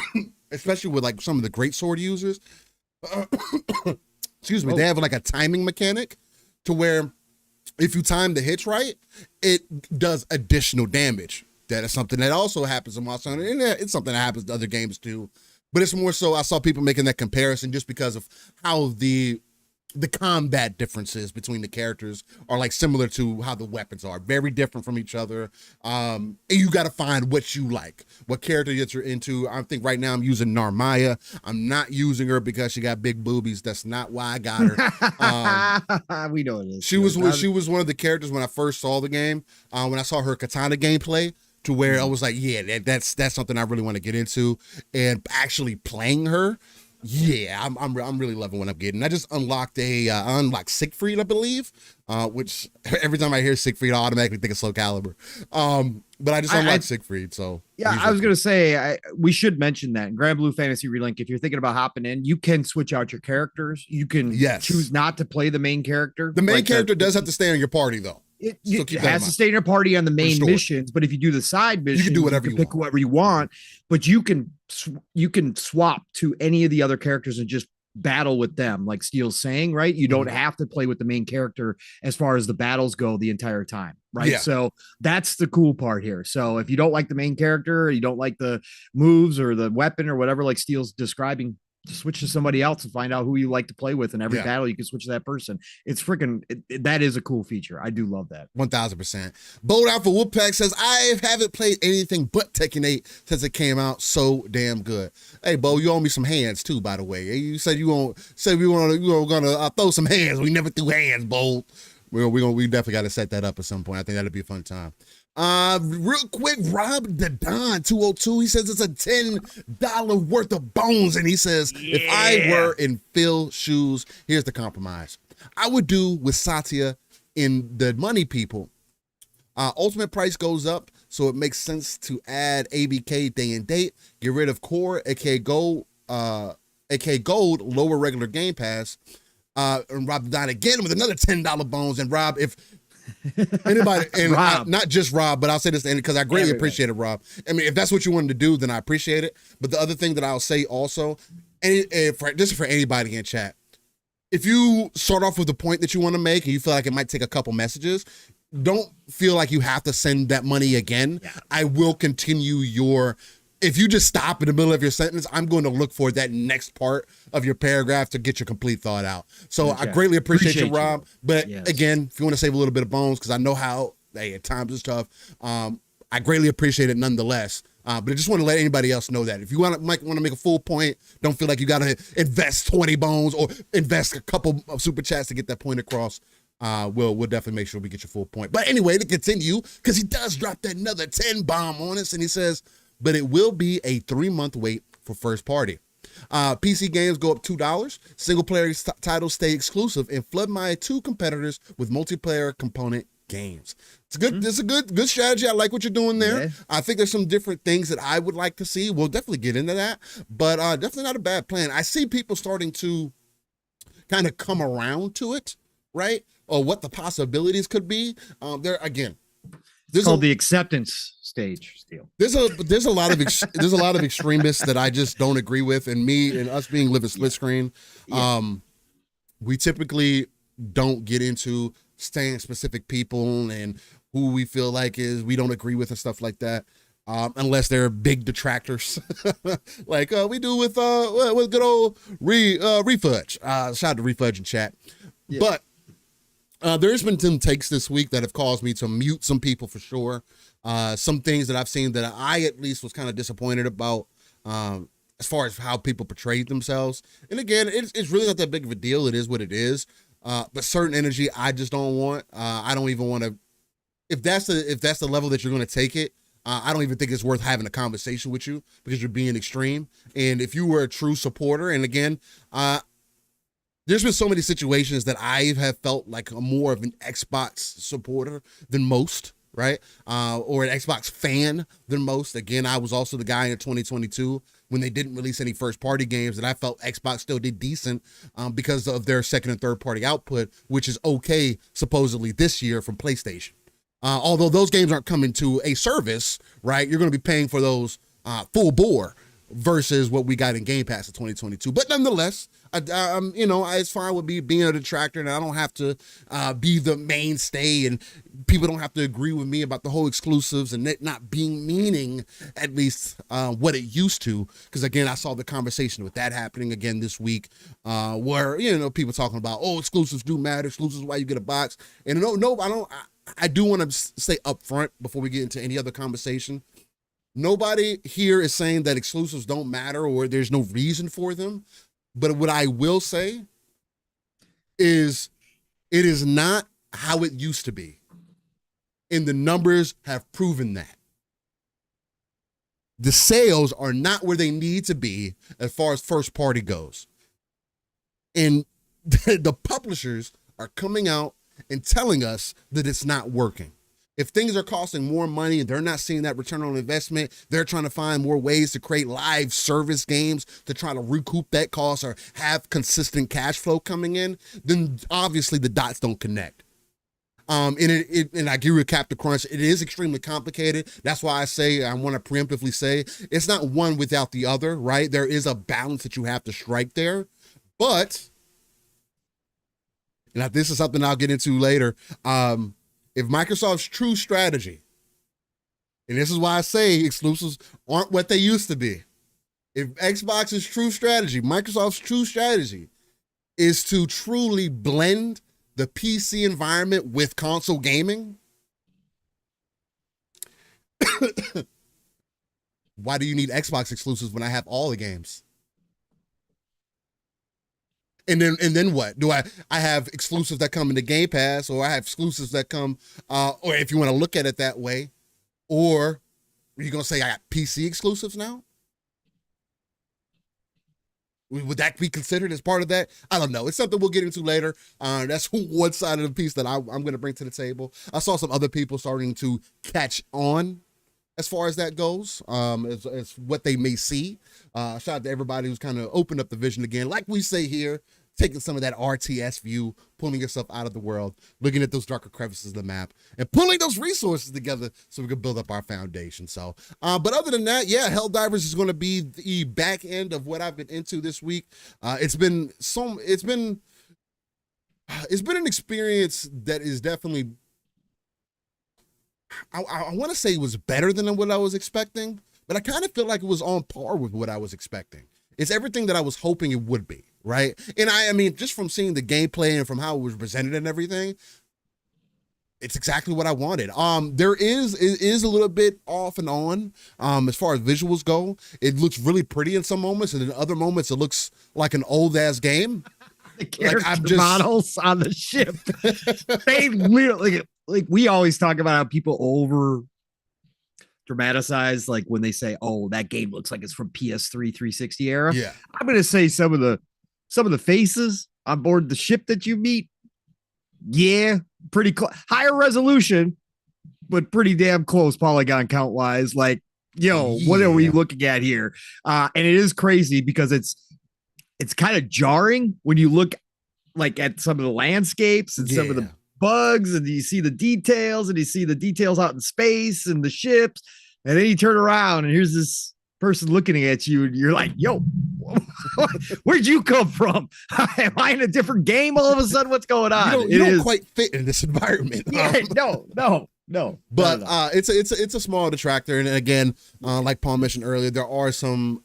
Especially with like some of the great sword users, excuse me, they have like a timing mechanic to where if you time the hits right, it does additional damage. That is something that also happens in Monster Hunter, and it's something that happens to other games too. But it's more so I saw people making that comparison just because of how the combat differences between the characters are like similar to how the weapons are, very different from each other. And you got to find what you like, what character you're into. I think right now I'm using Narmaya. I'm not using her because she got big boobies. That's not why I got her. We know it is. She was one of the characters when I first saw the game. When I saw her katana gameplay, to where I was like, yeah, that's something I really want to get into, and actually playing her. Yeah, I'm really loving what I'm getting. I just unlocked Siegfried, I believe, which every time I hear Siegfried, I automatically think of Soul Calibur. But I just unlocked Siegfried, so. Yeah, I was going to say, we should mention that in Grand Blue Fantasy Relink, if you're thinking about hopping in, you can switch out your characters. You can choose not to play the main character. The main character does have to stay on your party, though. It has to stay in your party on the main missions, but if you do the side missions, you can do whatever you pick whoever you want, but you can swap to any of the other characters and just battle with them, like Steele's saying, right? You don't have to play with the main character as far as the battles go the entire time, right? Yeah. So that's the cool part here. So if you don't like the main character, or you don't like the moves or the weapon or whatever, like Steele's describing, switch to somebody else and find out who you like to play with. In every battle, you can switch to that person. It's freaking, that is a cool feature. I do love that. 1000%. Bold Out for Wolfpack says, I haven't played anything but Tekken 8 since it came out. So damn good. Hey, Bo, you owe me some hands too, by the way. You said we were gonna throw some hands. We never threw hands, Bo. We definitely got to set that up at some point. I think that'll be a fun time. Real quick, Rob the Don 202, he says it's a $10 worth of bones, and he says, if I were in Phil's shoes, here's the compromise. I would do with Satya in the Money People. Ultimate price goes up, so it makes sense to add ABK day and date, get rid of core, aka gold, lower regular game pass, and Rob the Don again with another $10 bones. And Rob, if Anybody, and Rob. not just Rob, but I'll say this because I greatly Everybody. appreciate it, Rob. I mean, if that's what you wanted to do, then I appreciate it. But the other thing that I'll say also, just for anybody in chat, if you start off with a point that you want to make and you feel like it might take a couple messages, don't feel like you have to send that money again. Yeah. I will continue if you just stop in the middle of your sentence, I'm going to look for that next part of your paragraph to get your complete thought out. So Okay. I greatly appreciate you, Rob. But Yes. again, if you want to save a little bit of bones, because I know how, at times it's tough, I greatly appreciate it nonetheless. But I just want to let anybody else know that if you want to make a full point, don't feel like you got to invest 20 bones or invest a couple of super chats to get that point across. We'll definitely make sure we get your full point. But anyway, to continue, because he does drop that another 10 bomb on us, and he says, but it will be a 3-month wait for first party. PC games go up $2. Single player titles stay exclusive and flood my 2 competitors with multiplayer component games. It's good. It's a good strategy. I like what you're doing there. Yeah. I think there's some different things that I would like to see. We'll definitely get into that, but definitely not a bad plan. I see people starting to kind of come around to it, right? Or what the possibilities could be. It's called the acceptance stage, Steele. There's a lot of extremists that I just don't agree with, and us being live a split screen, we typically don't get into saying specific people and who we feel like we don't agree with and stuff like that, unless they're big detractors, like we do with good old Refudge. Shout out to Refudge in chat, but. There's been some takes this week that have caused me to mute some people for sure. Some things that I've seen that I at least was kind of disappointed about as far as how people portrayed themselves. And again, it's really not that big of a deal. It is what it is. But certain energy I just don't want. I don't even want to. If that's the level that you're going to take it, I don't even think it's worth having a conversation with you because you're being extreme. And if you were a true supporter, and again, there's been so many situations that I have felt like more of an Xbox supporter than most, right? Or an Xbox fan than most. Again, I was also the guy in 2022 when they didn't release any first-party games, and I felt Xbox still did decent because of their second and third-party output, which is okay, supposedly, this year from PlayStation. Although those games aren't coming to a service, right? You're going to be paying for those full bore versus what we got in Game Pass in 2022. But nonetheless, it's fine with me being a detractor, and I don't have to be the mainstay, and people don't have to agree with me about the whole exclusives and it not being meaning at least what it used to. Because again, I saw the conversation with that happening again this week, where people talking about exclusives do matter, exclusives why you get a box, and I do want to say up front before we get into any other conversation. Nobody here is saying that exclusives don't matter or there's no reason for them. But what I will say is it is not how it used to be. And the numbers have proven that. The sales are not where they need to be as far as first party goes. And the publishers are coming out and telling us that it's not working. If things are costing more money and they're not seeing that return on investment, they're trying to find more ways to create live service games to try to recoup that cost or have consistent cash flow coming in, then obviously the dots don't connect. And I agree with Captain Crunch. It is extremely complicated. That's why I want to preemptively say it's not one without the other, right? There is a balance that you have to strike there. But, and this is something I'll get into later, if Microsoft's true strategy, and this is why I say exclusives aren't what they used to be. If Xbox's true strategy, Microsoft's true strategy is to truly blend the PC environment with console gaming, why do you need Xbox exclusives when I have all the games? And then what? Do I have exclusives that come into Game Pass, or I have exclusives that come, or if you want to look at it that way, or are you going to say I got PC exclusives now? Would that be considered as part of that? I don't know. It's something we'll get into later. That's one side of the piece that I'm going to bring to the table. I saw some other people starting to catch on as far as that goes, as what they may see. Shout out to everybody who's kind of opened up the vision again. Like we say here, taking some of that RTS view, pulling yourself out of the world, looking at those darker crevices of the map, and pulling those resources together so we can build up our foundation. So, but other than that, yeah, Helldivers is going to be the back end of what I've been into this week. It's been an experience that is definitely, I want to say it was better than what I was expecting, but I kind of feel like it was on par with what I was expecting. It's everything that I was hoping it would be, right? And I mean, just from seeing the gameplay and from how it was presented and everything, it's exactly what I wanted. It is a little bit off and on as far as visuals go. It looks really pretty in some moments, and in other moments, it looks like an old ass game. The character models on the ship, they literally, like we always talk about how people over dramatize, like when they say, "Oh, that game looks like it's from PS3 360 era." Yeah, I'm gonna say some of the faces on board the ship that you meet, yeah, pretty close, higher resolution, but pretty damn close polygon count wise. Like, yo, what are we looking at here? And it is crazy because it's kind of jarring when you look like at some of the landscapes and some of the bugs, and you see the details, and you see the details out in space and the ships, and then you turn around and here's this person looking at you, and you're like, yo, where'd you come from? Am I in a different game all of a sudden? What's going on? You don't quite fit in this environment. Yeah, no. But it's a small detractor, and again, like Paul mentioned earlier, there are some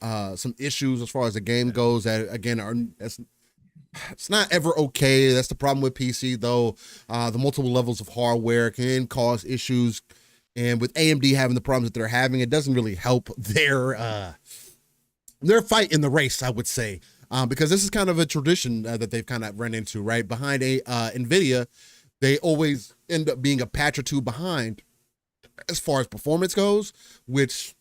issues as far as the game goes that again it's not ever okay. That's the problem with PC, though. The multiple levels of hardware can cause issues, and with AMD having the problems that they're having, it doesn't really help their fight in the race, I would say, because this is kind of a tradition that they've kind of run into, right? Behind NVIDIA, they always end up being a patch or two behind as far as performance goes, which,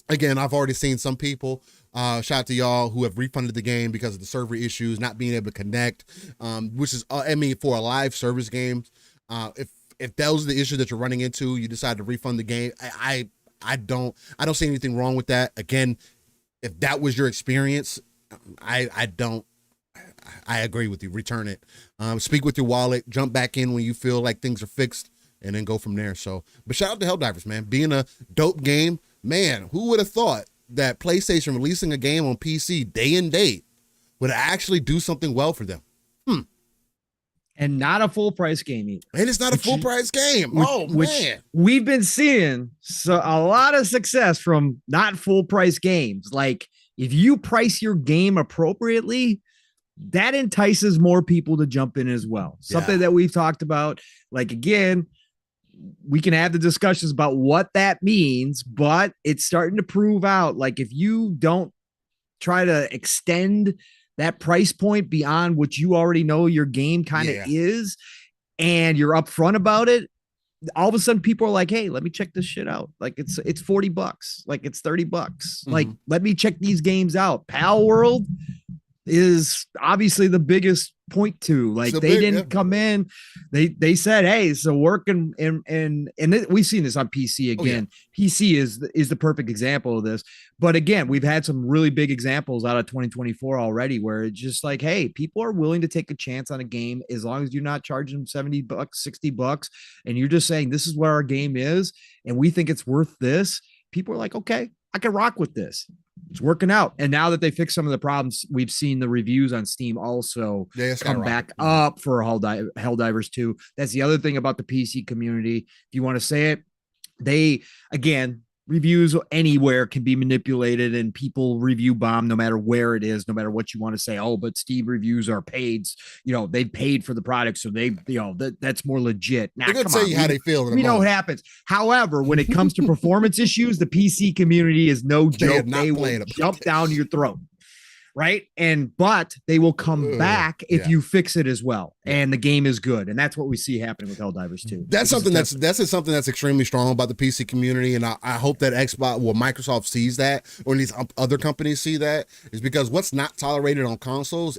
again, I've already seen some people, shout out to y'all, who have refunded the game because of the server issues, not being able to connect, which is, I mean, for a live service game, if that was the issue that you're running into, you decide to refund the game, I don't see anything wrong with that. Again, if that was your experience, I agree with you. Return it. Speak with your wallet. Jump back in when you feel like things are fixed, and then go from there. So, but shout out to Helldivers, man. Being a dope game, man. Who would have thought that PlayStation releasing a game on PC day and date would actually do something well for them? And not a full price game either. And it's not a full price game. Man. We've been seeing a lot of success from not full price games. Like, if you price your game appropriately, that entices more people to jump in as well. Something that we've talked about. Like, again, we can have the discussions about what that means, but it's starting to prove out. Like, if you don't try to extend that price point beyond what you already know your game kind of is, and you're upfront about it, all of a sudden people are like, hey, let me check this shit out. Like, it's $40, like it's $30. Like, let me check these games out. Pal World is obviously the biggest point to, like, they didn't come in. They said, hey, so working and we've seen this on PC again. PC is the perfect example of this. But again, we've had some really big examples out of 2024 already, where it's just like, hey, people are willing to take a chance on a game as long as you're not charging them $70, $60, and you're just saying, this is what our game is, and we think it's worth this. People are like, okay, I can rock with this. It's working out. And now that they fixed some of the problems, we've seen the reviews on Steam also come back up for Helldivers 2. That's the other thing about the PC community. If you want to say it, they, again, reviews anywhere can be manipulated, and people review bomb no matter where it is, no matter what you want to say. Oh, but Steam reviews are paid. They paid for the product, so they, that's more legit. Now, they're gonna tell you how they feel. We know what happens. However, when it comes to performance issues, the PC community is no joke. They will jump down your throat. Right. But they will come back if you fix it as well. And the game is good. And that's what we see happening with Helldivers 2. That's something that's extremely strong about the PC community. And I hope that Microsoft sees that, or these other companies see that, is because what's not tolerated on consoles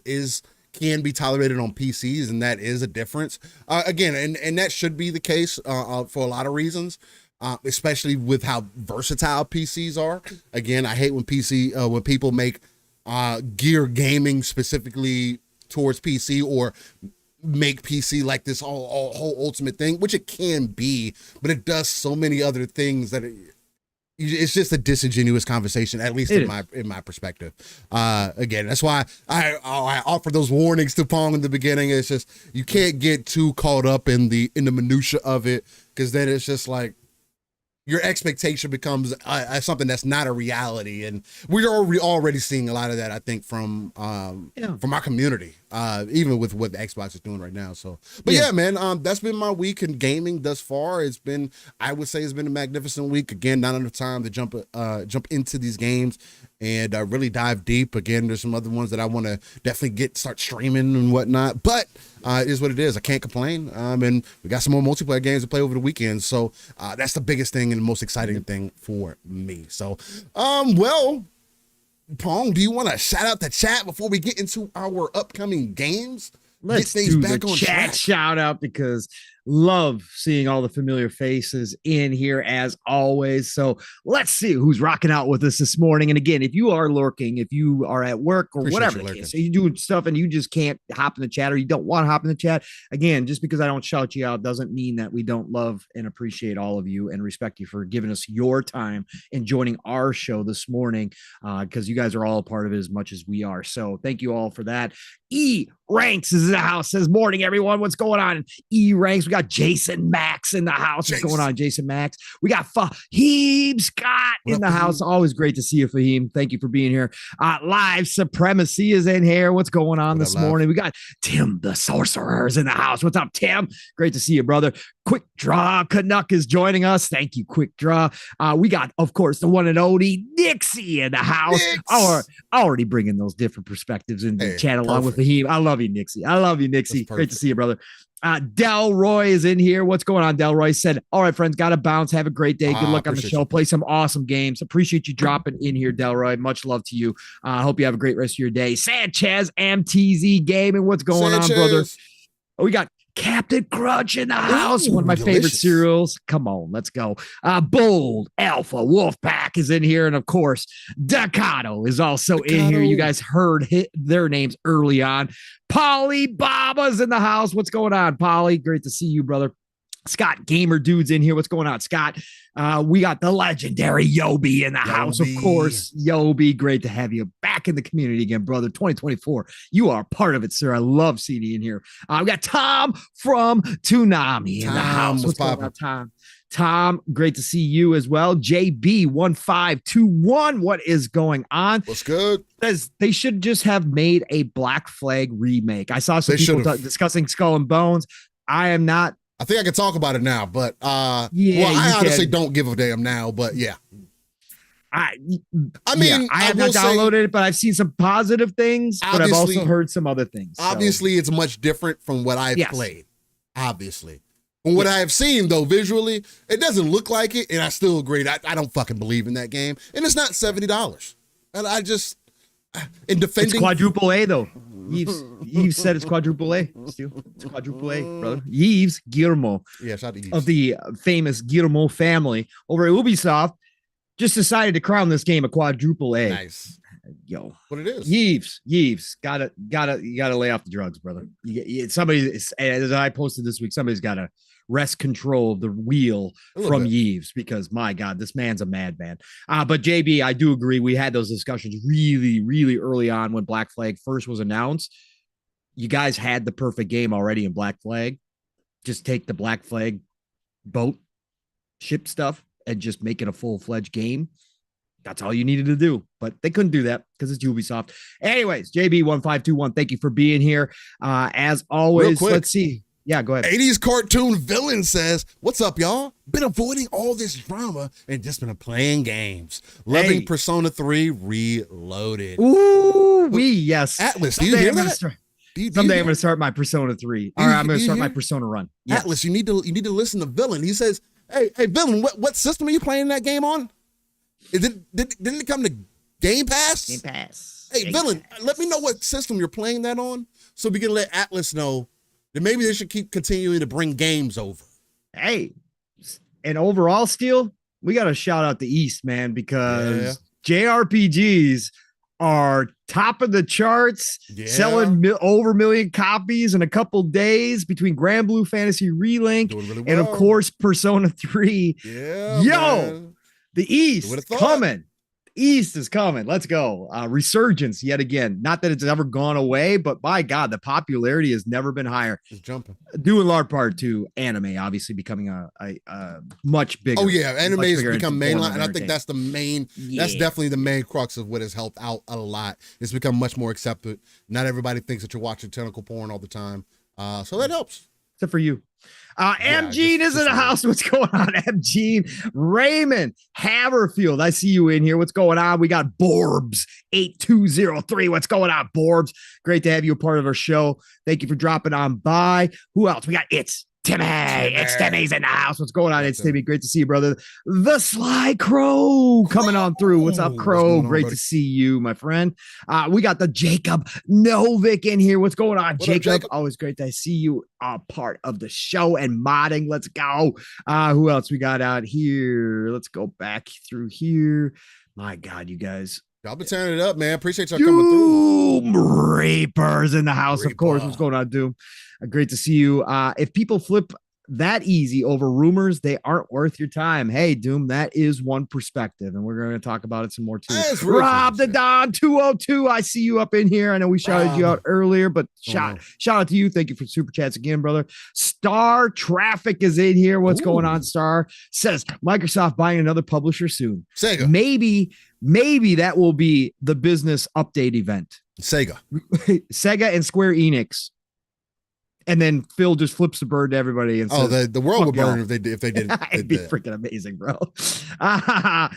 can be tolerated on PCs. And that is a difference. Again, and that should be the case for a lot of reasons. Especially with how versatile PCs are. Again, I hate when people make gear gaming specifically towards PC or make PC like this whole ultimate thing, which it can be, but it does so many other things that it's just a disingenuous conversation, at least in my perspective. Again, that's why I offer those warnings to Pong in the beginning. It's just you can't get too caught up in the minutia of it, because then it's just like your expectation becomes something that's not a reality, and we're already seeing a lot of that, I think, from our community, even with what the Xbox is doing right now. So, but yeah, man, that's been my week in gaming thus far. I would say it's been a magnificent week. Again, not enough time to jump into these games and really dive deep. Again, there's some other ones that I want to definitely start streaming and whatnot, but it is what it is. I can't complain. And we got some more multiplayer games to play over the weekend. So that's the biggest thing and the most exciting thing for me. So, well, Pong, do you want to shout out the chat before we get into our upcoming games? Let's do the chat shout out, because love seeing all the familiar faces in here as always. So let's see who's rocking out with us this morning. And again, if you are lurking, if you are at work or whatever the case, so you're doing stuff and you just can't hop in the chat, or you don't want to hop in the chat, again, just because I don't shout you out doesn't mean that we don't love and appreciate all of you and respect you for giving us your time and joining our show this morning, because you guys are all a part of it as much as we are. So thank you all for that. E Ranks is in the house, says morning everyone, what's going on? E Ranks, we got Jason Max in the house. What's going on, Jason Max? We got Fahim Scott in the house. Always great to see you, Fahim. Thank you for being here. Live Supremacy is in here. What's going on this morning? We got Tim the Sorcerer is in the house. What's up, Tim? Great to see you, brother. Quick Draw Canuck is joining us. Thank you, Quick Draw. We got, of course, the one and only Nixie in the house. Already bringing those different perspectives into the chat along with Fahim. I love you, Nixie. I love you, Nixie. Great to see you, brother. Delroy is in here. What's going on, Delroy? Said, all right, friends, got to bounce. Have a great day. Good luck on the show. Play some awesome games. Appreciate you dropping in here, Delroy. Much love to you. I hope you have a great rest of your day. Sanchez, MTZ Gaming. What's going on, brother? We got Captain Crunch in the house. One of my favorite cereals. Come on, let's go. Bold Alpha Wolfpack is in here. And of course, Decado is also in here. You guys heard their names early on. Polly Baba's in the house. What's going on, Polly? Great to see you, brother. Scott Gamer Dude's in here. What's going on, Scott? We got the legendary Yobi in the house, of course. Yobi, great to have you back in the community again, brother. 2024, you are part of it, sir. I love seeing you in here. We got Tom from Toonami in the house. What's going on, Tom? Tom, great to see you as well. JB1521, what is going on? What's good? They should just have made a Black Flag remake. I saw some people discussing Skull and Bones. I think I can talk about it now, but I honestly don't give a damn now, but yeah. I have not downloaded it, but I've seen some positive things, but I've also heard some other things. Obviously, it's much different from what I've played. Obviously. From what I have seen, though, visually, it doesn't look like it, and I still agree. I don't fucking believe in that game, and it's not $70. And I just, in defending... It's quadruple A, though. Yves said it's quadruple A. Still, it's quadruple A, brother. Yves Guillermo, shout out to Yves, of the famous Guillermo family over at Ubisoft, just decided to crown this game a quadruple A. Nice. Yo, what it is? Yves, gotta lay off the drugs, brother. Somebody, as I posted this week, somebody's got to wrest control of the wheel from Yves, because my God, this man's a madman. But JB, I do agree. We had those discussions really, really early on when Black Flag first was announced. You guys had the perfect game already in Black Flag. Just take the Black Flag boat ship stuff and just make it a full-fledged game. That's all you needed to do, but they couldn't do that because it's Ubisoft. Anyways, JB1521, thank you for being here. As always, let's see. Yeah, go ahead. 80s cartoon villain says, what's up, y'all? Been avoiding all this drama and just been playing games. Loving Persona 3 Reloaded. Ooh, yes. Atlas, do you hear that? Someday I'm going to start my Persona 3. All right, I'm going to start my Persona run. Yes. Atlas, you need to listen to Villain. He says, hey, Villain, what system are you playing that game on? Didn't it come to Game Pass? Game Pass. Hey, Villain, let me know what system you're playing that on so we can let Atlas know that maybe they should keep continuing to bring games over. Hey, and overall, Steel, we got to shout out the East, man, because JRPGs are top of the charts, Yeah. selling over 1 million copies in a couple days between Grand Blue Fantasy Relink Doing really and, of well. course, Persona 3. Yeah, Yo, man. the East would've thought. coming. East is coming. Let's go. Resurgence yet again. Not that it's ever gone away, but my God, the popularity has never been higher. It's jumping. Due in large part to anime, obviously becoming a much bigger. Oh yeah, anime has bigger become form mainline, of and I think that's the main. That's Yeah. definitely the main crux of what has helped out a lot. It's become much more accepted. Not everybody thinks that you're watching tentacle porn all the time, so that helps. Except for you. M. Yeah, Gene is in the me. house. What's going on, M. Gene? Raymond Haverfield, I see you in here. What's going on? We got Borbs8203. What's going on, Borbs? Great to have you a part of our show. Thank you for dropping on by. Who else? We got It's Timmy. It's Timmy's in the house. What's going on? It's Timmy. Great to see you, brother. The Sly Crow coming on through. What's up, Crow? Great to see you, my friend. We got the Jacob Novick in here. What's going on, Jacob? Always great to see you part of the show and modding. Let's go. Who else we got out here? Let's go back through here. My God, you guys. Y'all been tearing it up, man. Appreciate y'all coming through. Doom Reapers in the house, of course. What's going on, Doom? Great to see you. If people flip that easy over rumors, they aren't worth your time. Hey, Doom, that is one perspective, and we're going to talk about it some more too. Rob the Don 202, I see you up in here. I know we shouted you out earlier, but shout out to you. Thank you for super chats again, brother. Star Traffic is in here. What's going on, Star? Says Microsoft buying another publisher soon. Sega. Maybe that will be the business update event. Sega and Square Enix. And then Phil just flips the bird to everybody and says, the world would burn if they didn't. It'd be freaking amazing, bro. Yeah,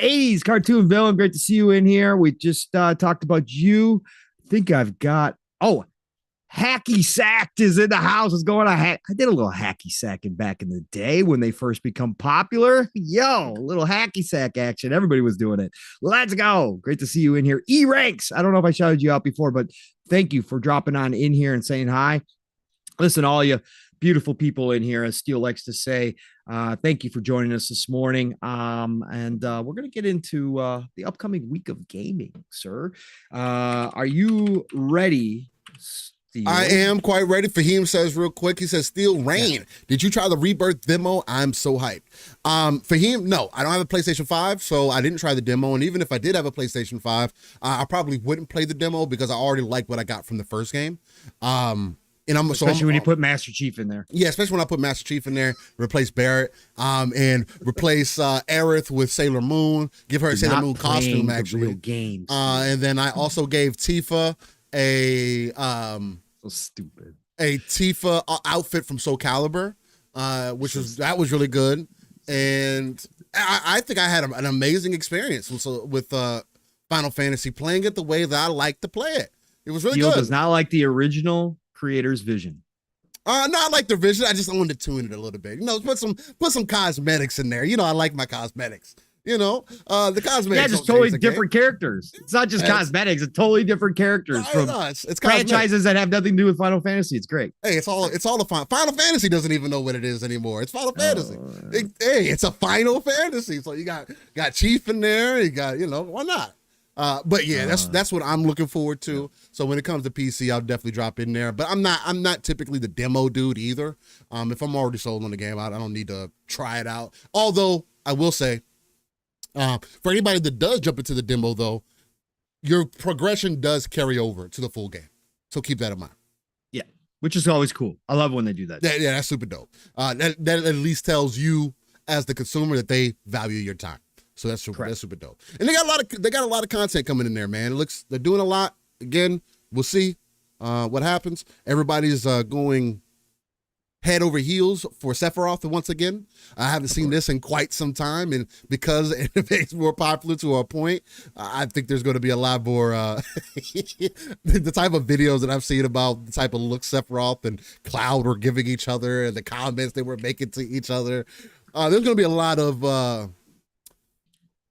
80s cartoon villain. Great to see you in here. We just talked about you. I think I've got Hacky Sacked is in the house. What's going on? I did a little hacky sacking back in the day when they first become popular. Yo, a little hacky sack action. Everybody was doing it. Let's go. Great to see you in here. E-Ranks. I don't know if I shouted you out before, but thank you for dropping on in here and saying hi. Listen, all you beautiful people in here, as Steele likes to say, thank you for joining us this morning. And we're going to get into the upcoming week of gaming, sir. Are you ready, Steele? I am quite ready. Fahim says real quick, he says, Steel Rain. Yeah. Did you try the Rebirth demo? I'm so hyped. Fahim, no, I don't have a PlayStation 5, so I didn't try the demo. And even if I did have a PlayStation 5, I probably wouldn't play the demo because I already like what I got from the first game. Especially when you put Master Chief in there. Yeah, especially when I put Master Chief in there, replace Barrett, and replace Aerith with Sailor Moon, give her a Sailor Moon costume, actually. Real games. And then I also gave Tifa so stupid. A Tifa outfit from Soul Calibur, which was really good. And I think I had an amazing experience with Final Fantasy, playing it the way that I like to play it. It was really good. Does not like the original creator's vision. Not like the vision. I just wanted to tune it a little bit. Put some cosmetics in there. I like my cosmetics. The cosmetics. Yeah, just totally different characters. It's not just cosmetics. It's totally different characters from it's franchises that have nothing to do with Final Fantasy. It's great. Hey, it's all the Final Fantasy doesn't even know what it is anymore. It's Final Fantasy. It's a Final Fantasy. So you got Chief in there. You got why not? But yeah, that's what I'm looking forward to. So when it comes to PC, I'll definitely drop in there. But I'm not typically the demo dude either. If I'm already sold on the game, I don't need to try it out. Although I will say, for anybody that does jump into the demo, though, your progression does carry over to the full game. So keep that in mind. Yeah, which is always cool. I love when they do that. Yeah, that's super dope. That at least tells you as the consumer that they value your time. So that's super dope. And they got a lot of content coming in there, man. They're doing a lot. Again, we'll see what happens. Everybody's going head over heels for Sephiroth once again. I haven't seen this in quite some time, and because it's more popular to a point, I think there's going to be a lot more the type of videos that I've seen about the type of look Sephiroth and Cloud were giving each other and the comments they were making to each other. There's going to be a lot of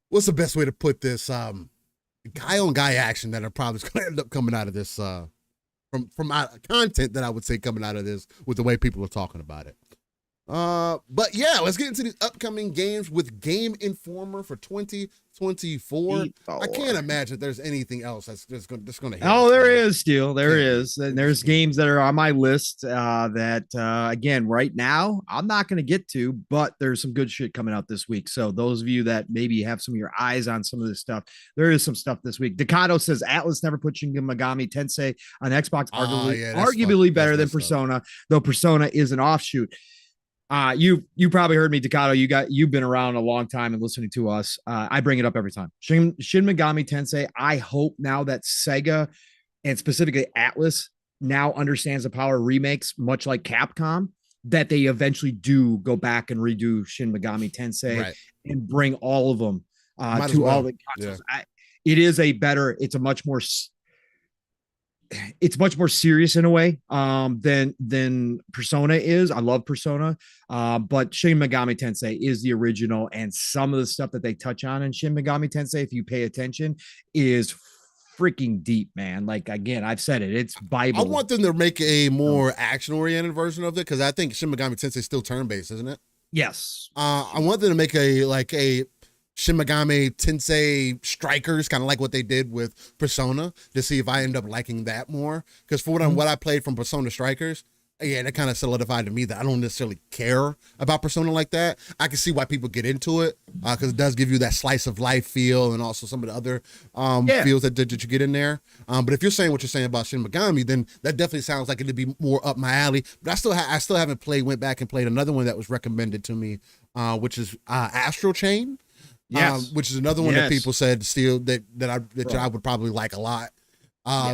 what's the best way to put this? Guy on guy action that are probably going to end up coming out of this from content that I would say coming out of this with the way people are talking about it. But yeah, let's get into these upcoming games with Game Informer for 2024. I can't imagine there's anything else that's just going to hit. Oh, there is still. There is. And there's games that are on my list that, again, right now, I'm not going to get to, but there's some good shit coming out this week. So those of you that maybe have some of your eyes on some of this stuff, there is some stuff this week. Decado says Atlas never put Shin Megami Tensei on Xbox, arguably better than Persona, though Persona is an offshoot. You probably heard me, Decado. You've been around a long time and listening to us. I bring it up every time. Shin Megami Tensei. I hope now that Sega and specifically Atlas now understands the power of remakes, much like Capcom, that they eventually do go back and redo Shin Megami Tensei and bring all of them to all the consoles. Yeah. It's much more serious in a way than Persona is. I love Persona, but Shin Megami Tensei is the original, and some of the stuff that they touch on in Shin Megami Tensei, if you pay attention, is freaking deep, man. Like, again, I've said it, it's Bible. I want them to make a more action-oriented version of it, because I think Shin Megami Tensei is still turn-based, isn't it? Yes. I want them to make a Shin Megami Tensei Strikers, kind of like what they did with Persona, to see if I end up liking that more. Because for what I played from Persona Strikers, again, it kind of solidified to me that I don't necessarily care about Persona like that. I can see why people get into it, because it does give you that slice of life feel, and also some of the other feels that you get in there. But if you're saying what you're saying about Shin Megami, then that definitely sounds like it'd be more up my alley. But I still haven't went back and played another one that was recommended to me, which is Astral Chain. Yes. Which is another one that people said still that I would probably like a lot.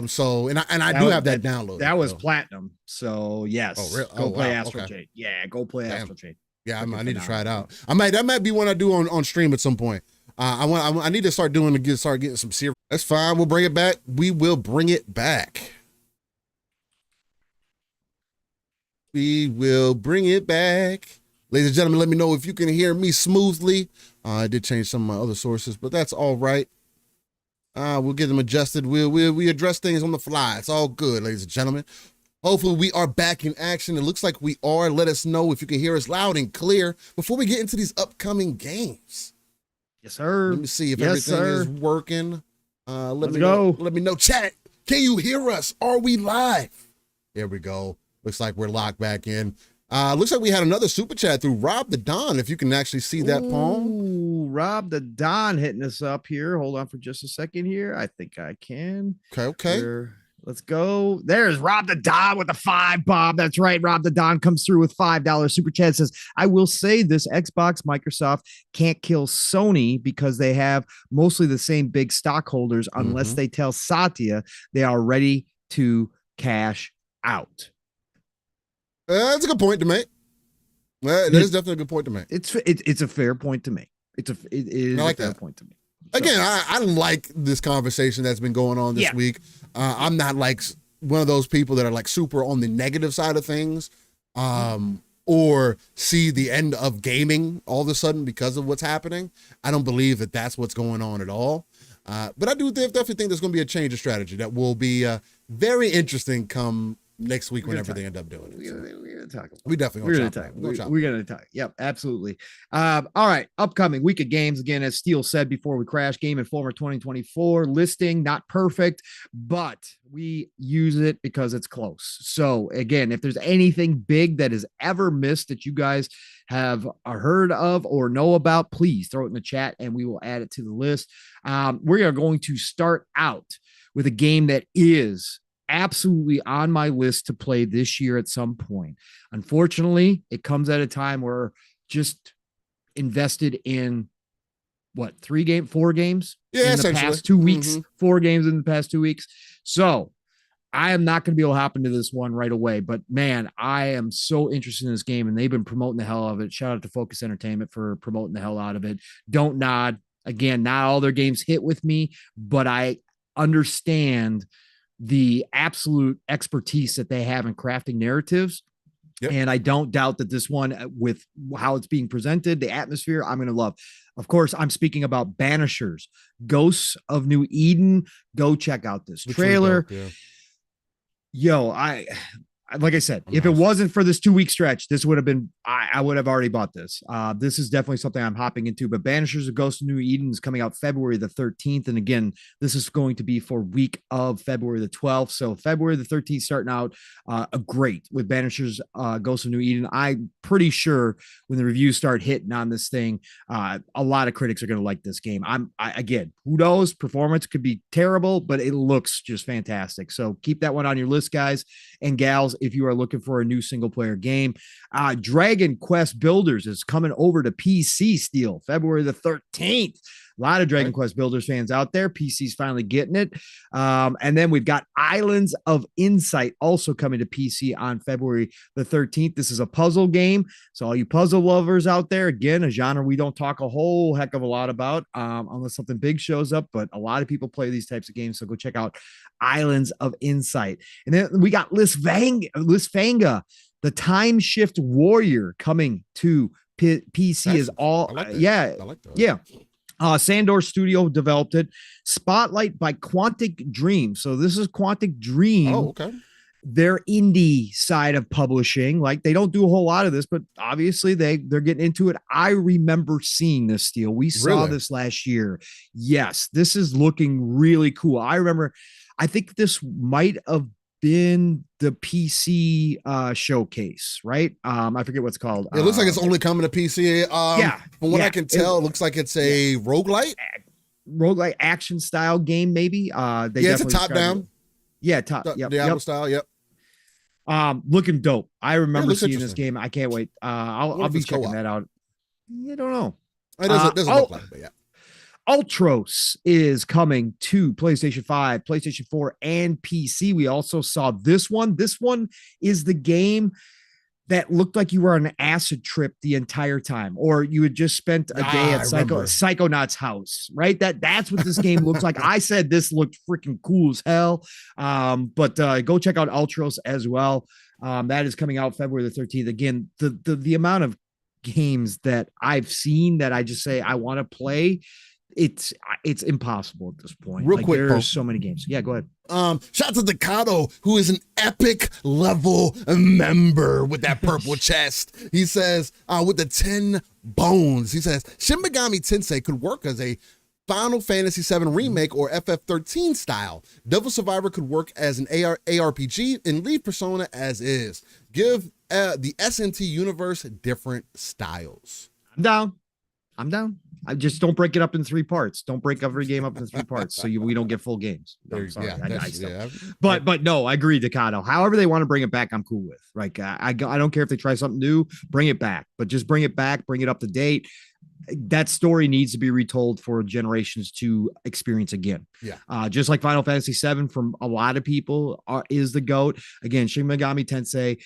So I do have that download. That was platinum. So yes. Oh, really? Go play Astral Chain. Yeah, go play Astral Chain. Yeah, I need to try it out. That might be one I do on stream at some point. I need to start getting some serious. That's fine. We'll bring it back. We will bring it back. We will bring it back. Ladies and gentlemen, let me know if you can hear me smoothly. I did change some of my other sources, but that's all right. We'll get them adjusted. We address things on the fly. It's all good, ladies and gentlemen. Hopefully we are back in action. It looks like we are. Let us know if you can hear us loud and clear before we get into these upcoming games. Yes, sir. Let me see if everything is working. Let me know. Chat, can you hear us? Are we live? There we go. Looks like we're locked back in. Looks like we had another super chat through Rob the Don, if you can actually see that, Paul. Rob the Don hitting us up here. Hold on for just a second here. I think I can. Okay. Let's go. There's Rob the Don with the $5 bomb. That's right. Rob the Don comes through with $5 super chat. Says, I will say this: Xbox, Microsoft can't kill Sony because they have mostly the same big stockholders unless they tell Satya they are ready to cash out. That's a good point to make. That is definitely a good point to make. It's a fair point to make. It is a fair point to make. So, again, I like this conversation that's been going on this week. I'm not like one of those people that are like super on the negative side of things, or see the end of gaming all of a sudden because of what's happening. I don't believe that that's what's going on at all. But I do definitely think there's going to be a change of strategy that will be very interesting come next week whenever they end up doing it. We're gonna talk. We definitely we're gonna talk. Yep, absolutely. All right, upcoming week of games again, as Steele said before we crash. Game Informer 2024 listing, not perfect, but we use it because it's close. So again, if there's anything big that is ever missed that you guys have heard of or know about, please throw it in the chat and we will add it to the list. We are going to start out with a game that is absolutely on my list to play this year at some point. Unfortunately, it comes at a time where just invested in what, 4 games in the past 2 weeks, 4 games in the past 2 weeks. So I am not going to be able to hop into this one right away, but man, I am so interested in this game and they've been promoting the hell out of it. Shout out to Focus Entertainment for promoting the hell out of it. Don't Nod. Again, not all their games hit with me, but I understand the absolute expertise that they have in crafting narratives. Yep. And I don't doubt that this one, with how it's being presented, the atmosphere, I'm going to love. Of course, I'm speaking about Vanishers, Ghosts of New Eden. Go check out this trailer. Yo, like I said, if it wasn't for this 2-week stretch, this would have been, I would have already bought this. This is definitely something I'm hopping into, but Banishers of Ghost of New Eden is coming out February the 13th. And again, this is going to be for week of February the 12th. So February the 13th, starting out great with Banishers Ghost of New Eden. I'm pretty sure when the reviews start hitting on this thing, a lot of critics are going to like this game. Again, who knows? Performance could be terrible, but it looks just fantastic. So keep that one on your list, guys and gals, if you are looking for a new single player game. Dragon Quest Builders is coming over to PC Steel February the 13th. A lot of Dragon Quest Builders fans out there. PC's finally getting it. And then we've got Islands of Insight also coming to PC on February the 13th. This is a puzzle game. So all you puzzle lovers out there, again, a genre we don't talk a whole heck of a lot about unless something big shows up, but a lot of people play these types of games. So go check out Islands of Insight. And then we got Lisfanga, the Time Shift Warrior, coming to PC. Is all. I like that. Yeah. Sandor Studio developed it. Spotlight by Quantic Dream. So this is Quantic Dream. Oh, okay. Their indie side of publishing. Like, they don't do a whole lot of this, but obviously they're getting into it. I remember seeing this deal. We saw this last year. Yes, this is looking really cool. I remember, I think this might have been the PC showcase, right? I forget what's called. It looks like it's only coming to PC. From what I can tell, it looks like it's a roguelite action style game, maybe. It's a top down. Diablo style. Yep. Looking dope. I remember seeing this game. I can't wait. I'll be checking that out. I don't know. It doesn't look like it, but yeah. Ultros is coming to PlayStation 5, PlayStation 4, and PC. We also saw this one. This one is the game that looked like you were on an acid trip the entire time, or you had just spent a day at Psychonaut's house, right? That's what this game looks like. I said this looked freaking cool as hell. But go check out Ultros as well. That is coming out February the 13th. Again, the amount of games that I've seen that I just say I want to play, it's impossible at this point. Real quick, there's so many games. Yeah, go ahead. Shout out to Decado, who is an epic level member with that purple chest. He says, with the 10 bones, he says, Shin Megami Tensei could work as a Final Fantasy VII Remake or FF13 style. Devil Survivor could work as an ARPG, and leave Persona as is. Give the SNT universe different styles. I'm down. I just don't break it up in 3 parts. Don't break every game up in 3 parts so we don't get full games. I'm sorry. But no, I agree, Decado. However they want to bring it back, I'm cool with. Like, I don't care if they try something new, bring it back. But just bring it back, bring it up to date. That story needs to be retold for generations to experience again. Yeah. Just like Final Fantasy VII from a lot of people is the GOAT. Again, Shin Megami Tensei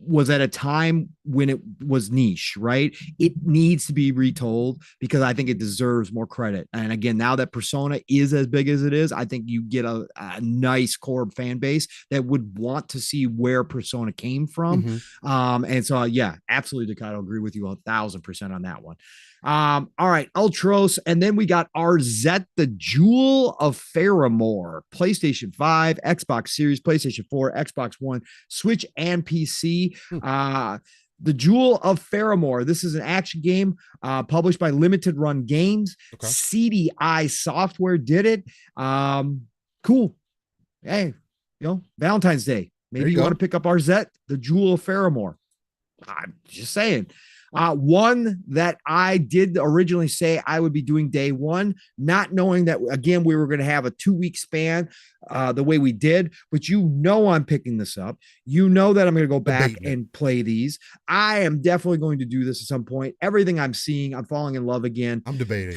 was at a time when it was niche, right? It needs to be retold because I think it deserves more credit. And again, now that Persona is as big as it is, I think you get a nice core fan base that would want to see where Persona came from. And so, yeah, absolutely, Decado, agree with you 1,000% on that one. All right, Ultros, and then we got Arzette, the Jewel of Faramore, PlayStation 5, Xbox Series, PlayStation 4, Xbox One, Switch, and PC. The Jewel of Faramore. This is an action game published by Limited Run Games. Okay. CDI Software did it. Cool. Hey, Valentine's Day. Maybe you want to pick up Arzette, the Jewel of Faramore. I'm just saying. One that I did originally say I would be doing day one, not knowing that, again, we were going to have a 2-week span the way we did, but I'm picking this up. That I'm going to go back and play these. I am definitely going to do this at some point. Everything I'm seeing, I'm falling in love again. I'm debating.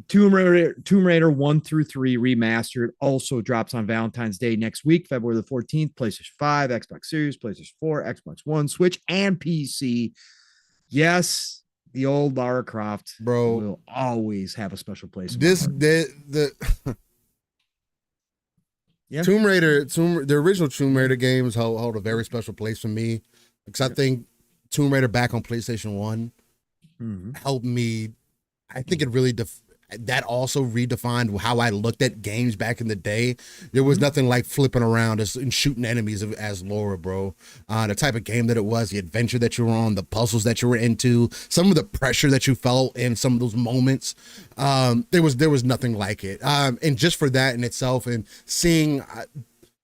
Tomb Raider 1 through 3 remastered also drops on Valentine's Day next week, February the 14th, PlayStation 5, Xbox Series, PlayStation 4, Xbox One, Switch, and PC. Yes, the old Lara Croft, bro, will always have a special place. Tomb Raider, the original Tomb Raider games hold a very special place for me because I think Tomb Raider back on PlayStation 1 helped me. I think it really that also redefined how I looked at games back in the day. There was nothing like flipping around and shooting enemies as Laura, bro. The type of game that it was, the adventure that you were on, the puzzles that you were into, some of the pressure that you felt in some of those moments. There was nothing like it. And just for that in itself, and seeing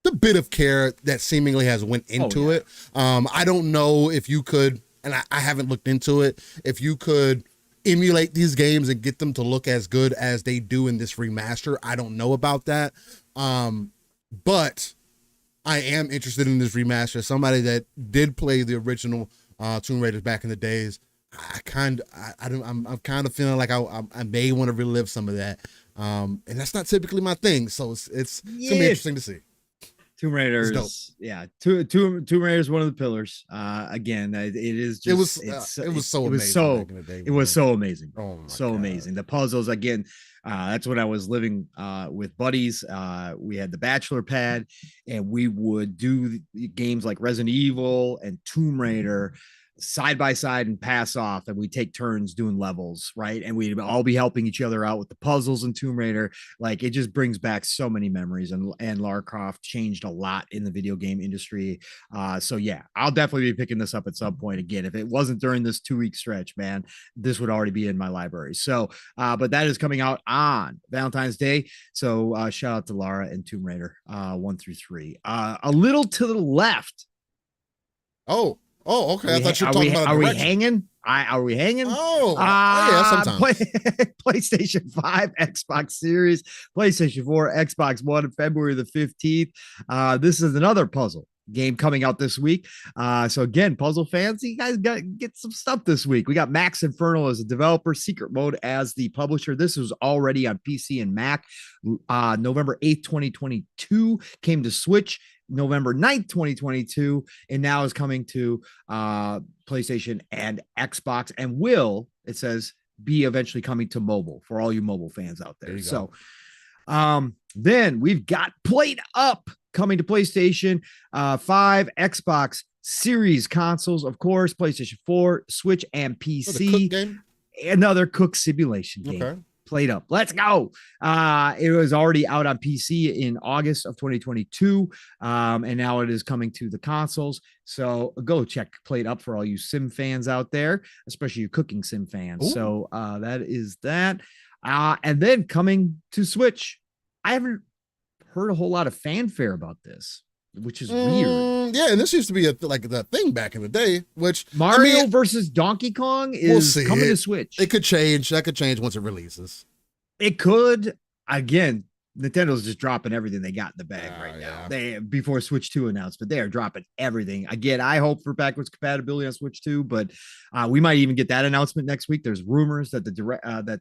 the bit of care that seemingly has went into it. I don't know if you could, and I haven't looked into it, if you could emulate these games and get them to look as good as they do in this remaster. I don't know about that. But I am interested in this remaster. Somebody that did play the original Tomb Raiders back in the days. I'm kind of feeling like I may want to relive some of that. And that's not typically my thing. So it's gonna be interesting to see. Tomb Raiders, yeah. Tomb Raiders is one of the pillars. Again, it is just it was so amazing back in the day. It was so amazing. Oh my so God. amazing. The puzzles again. That's when I was living with buddies. We had the bachelor pad, and we would do games like Resident Evil and Tomb Raider side by side and pass off, and we take turns doing levels, right? And we'd all be helping each other out with the puzzles in Tomb Raider. Like, it just brings back so many memories, and Lara Croft changed a lot in the video game industry. So yeah, I'll definitely be picking this up at some point again. If it wasn't during this 2-week stretch, man, this would already be in my library. So but that is coming out on Valentine's Day. So shout out to Lara and Tomb Raider 1 through 3. A little to the left. Oh, okay. I thought you were talking about Are we hanging? Are we hanging? Yeah, sometimes. PlayStation 5, Xbox Series, PlayStation 4, Xbox One, on February the 15th. This is another puzzle game coming out this week. So again, puzzle fans, you guys got to get some stuff this week. We got Max Infernal as a developer, Secret Mode as the publisher. This was already on PC and Mac. November 8th, 2022, came to Switch November 9th, 2022, and now is coming to PlayStation and Xbox, and will, it says, be eventually coming to mobile for all you mobile fans out there. So then we've got Played Up coming to PlayStation 5, Xbox Series consoles, of course, PlayStation 4, Switch, and PC. Another cook simulation game. Okay. Played Up. Let's go. It was already out on PC in August of 2022. And now it is coming to the consoles. So go check Played Up for all you sim fans out there, especially you cooking sim fans. Ooh. So that is that. And then coming to Switch, I haven't heard a whole lot of fanfare about this, which is weird. Yeah, and this used to be the thing back in the day, which Mario versus Donkey Kong is coming to Switch. It could change. That could change once it releases. It could. Again, Nintendo's just dropping everything they got in the bag right now. They, before Switch 2 announcement, they are dropping everything. Again, I hope for backwards compatibility on Switch 2, but we might even get that announcement next week. There's rumors that the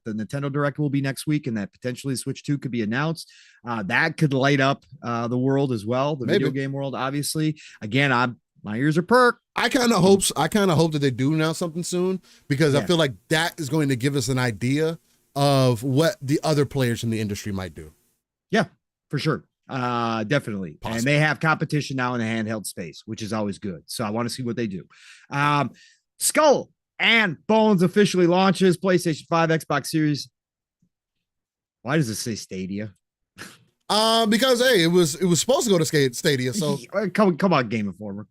Nintendo Direct will be next week, and that potentially Switch 2 could be announced. That could light up the world as well, the video game world, obviously. Again, my ears are perked. I kind of hope that they do announce something soon, because I feel like that is going to give us an idea of what the other players in the industry might do. Yeah, for sure. Definitely. Possible. And they have competition now in the handheld space, which is always good. So I want to see what they do. Skull and Bones officially launches PlayStation 5, Xbox Series. Why does it say Stadia? Because it was supposed to go to Stadia. So come on, Game Informer.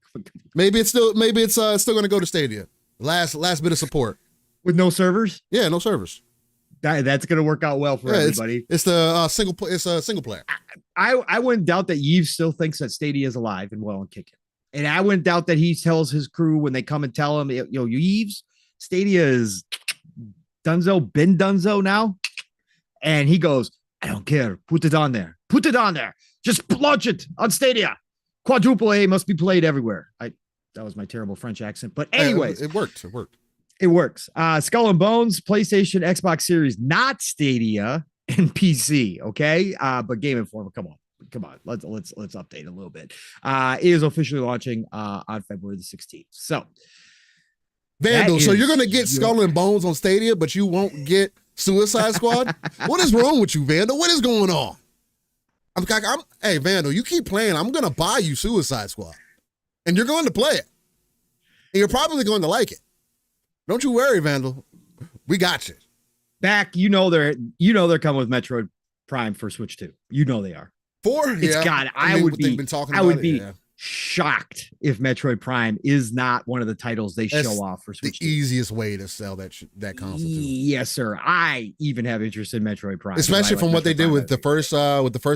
maybe it's still going to go to Stadia. Last bit of support with no servers. Yeah, no servers. That's going to work out well for everybody. It's the single player. I wouldn't doubt that Yves still thinks that Stadia is alive and well and kicking. And I wouldn't doubt that he tells his crew when they come and tell him, yo, Yves, Stadia is Dunzo, been Dunzo now. And he goes, I don't care. Put it on there. Put it on there. Just launch it on Stadia. Quadruple A must be played everywhere. That was my terrible French accent. But anyways. It worked. It works. Skull and Bones, PlayStation, Xbox Series, not Stadia, and PC. Okay. But Game Informer, come on. Let's update a little bit. It is officially launching on February the 16th. So Vandal, so you're gonna get Skull and Bones on Stadia, but you won't get Suicide Squad? What is wrong with you, Vandal? What is going on? Hey, Vandal, you keep playing. I'm gonna buy you Suicide Squad. And you're going to play it. And you're probably going to like it. Don't you worry, Vandal. We got you. back, they're coming with Metroid Prime for Switch 2. You know they are. It's got. I would be shocked if Metroid Prime is not one of the titles they show off for Switch 2. The easiest way to sell that console. Yes, sir. I even have interest in Metroid Prime, especially from what they did with the first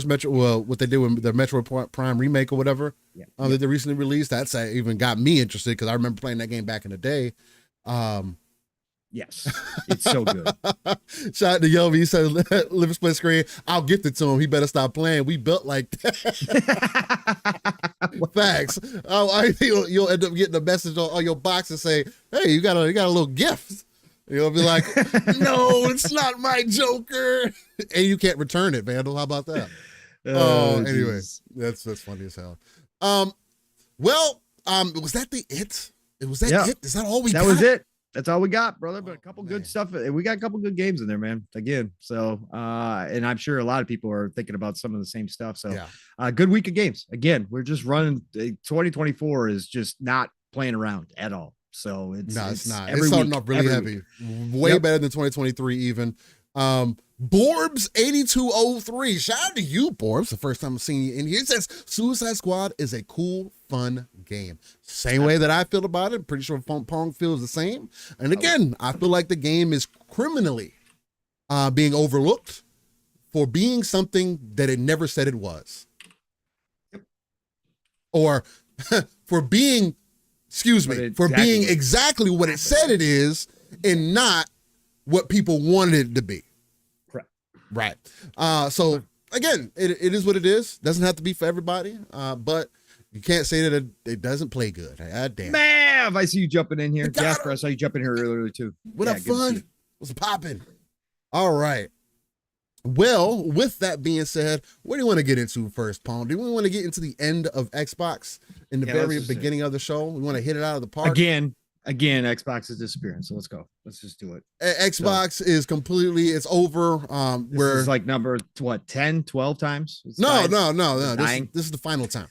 Metro. Well, what they did with the Metroid Prime remake or whatever that they recently released. That's even got me interested because I remember playing that game back in the day. Yes, it's so good. Shout out to Yovi. He said, "Live split screen. I'll gift it to him. He better stop playing. We built like that." Facts. Oh, I think you'll end up getting a message on your box and say, "Hey, you got a little gift." You'll be like, "No, it's not my Joker," and you can't return it, Vandal. How about that? Anyway, that's funny as hell. Was that it? Was that it? Is that all we got? That was it. That's all we got, brother. But a couple good stuff. We got a couple good games in there, man. Again, so and I'm sure a lot of people are thinking about some of the same stuff. So, good week of games. Again, we're just running. 2024 is just not playing around at all. So it's not. It's starting off really heavy. Way better than 2023 even. Borbs 8203. Shout out to you, Borbs. The first time I've seen you in here. It says Suicide Squad is a cool, fun game. Same way that I feel about it. Pretty sure Pong feels the same. And again, I feel like the game is criminally being overlooked for being something that it never said it was. Or for being, being exactly what it said it is and not what people wanted it to be. Right. So again, it is what it is. Doesn't have to be for everybody. But you can't say that it doesn't play good. Damn. Mav, I see you jumping in here. Jasper, I saw you jumping here earlier too. What up, fun? What's popping? All right. Well, with that being said, what do you want to get into first, Paul? Do we want to get into the end of Xbox in the very beginning of the show? We want to hit it out of the park? Again, Xbox is disappearing. So let's go. Let's just do it. Xbox is completely, it's over. This is like number, 10, 12 times? No. This is the final time.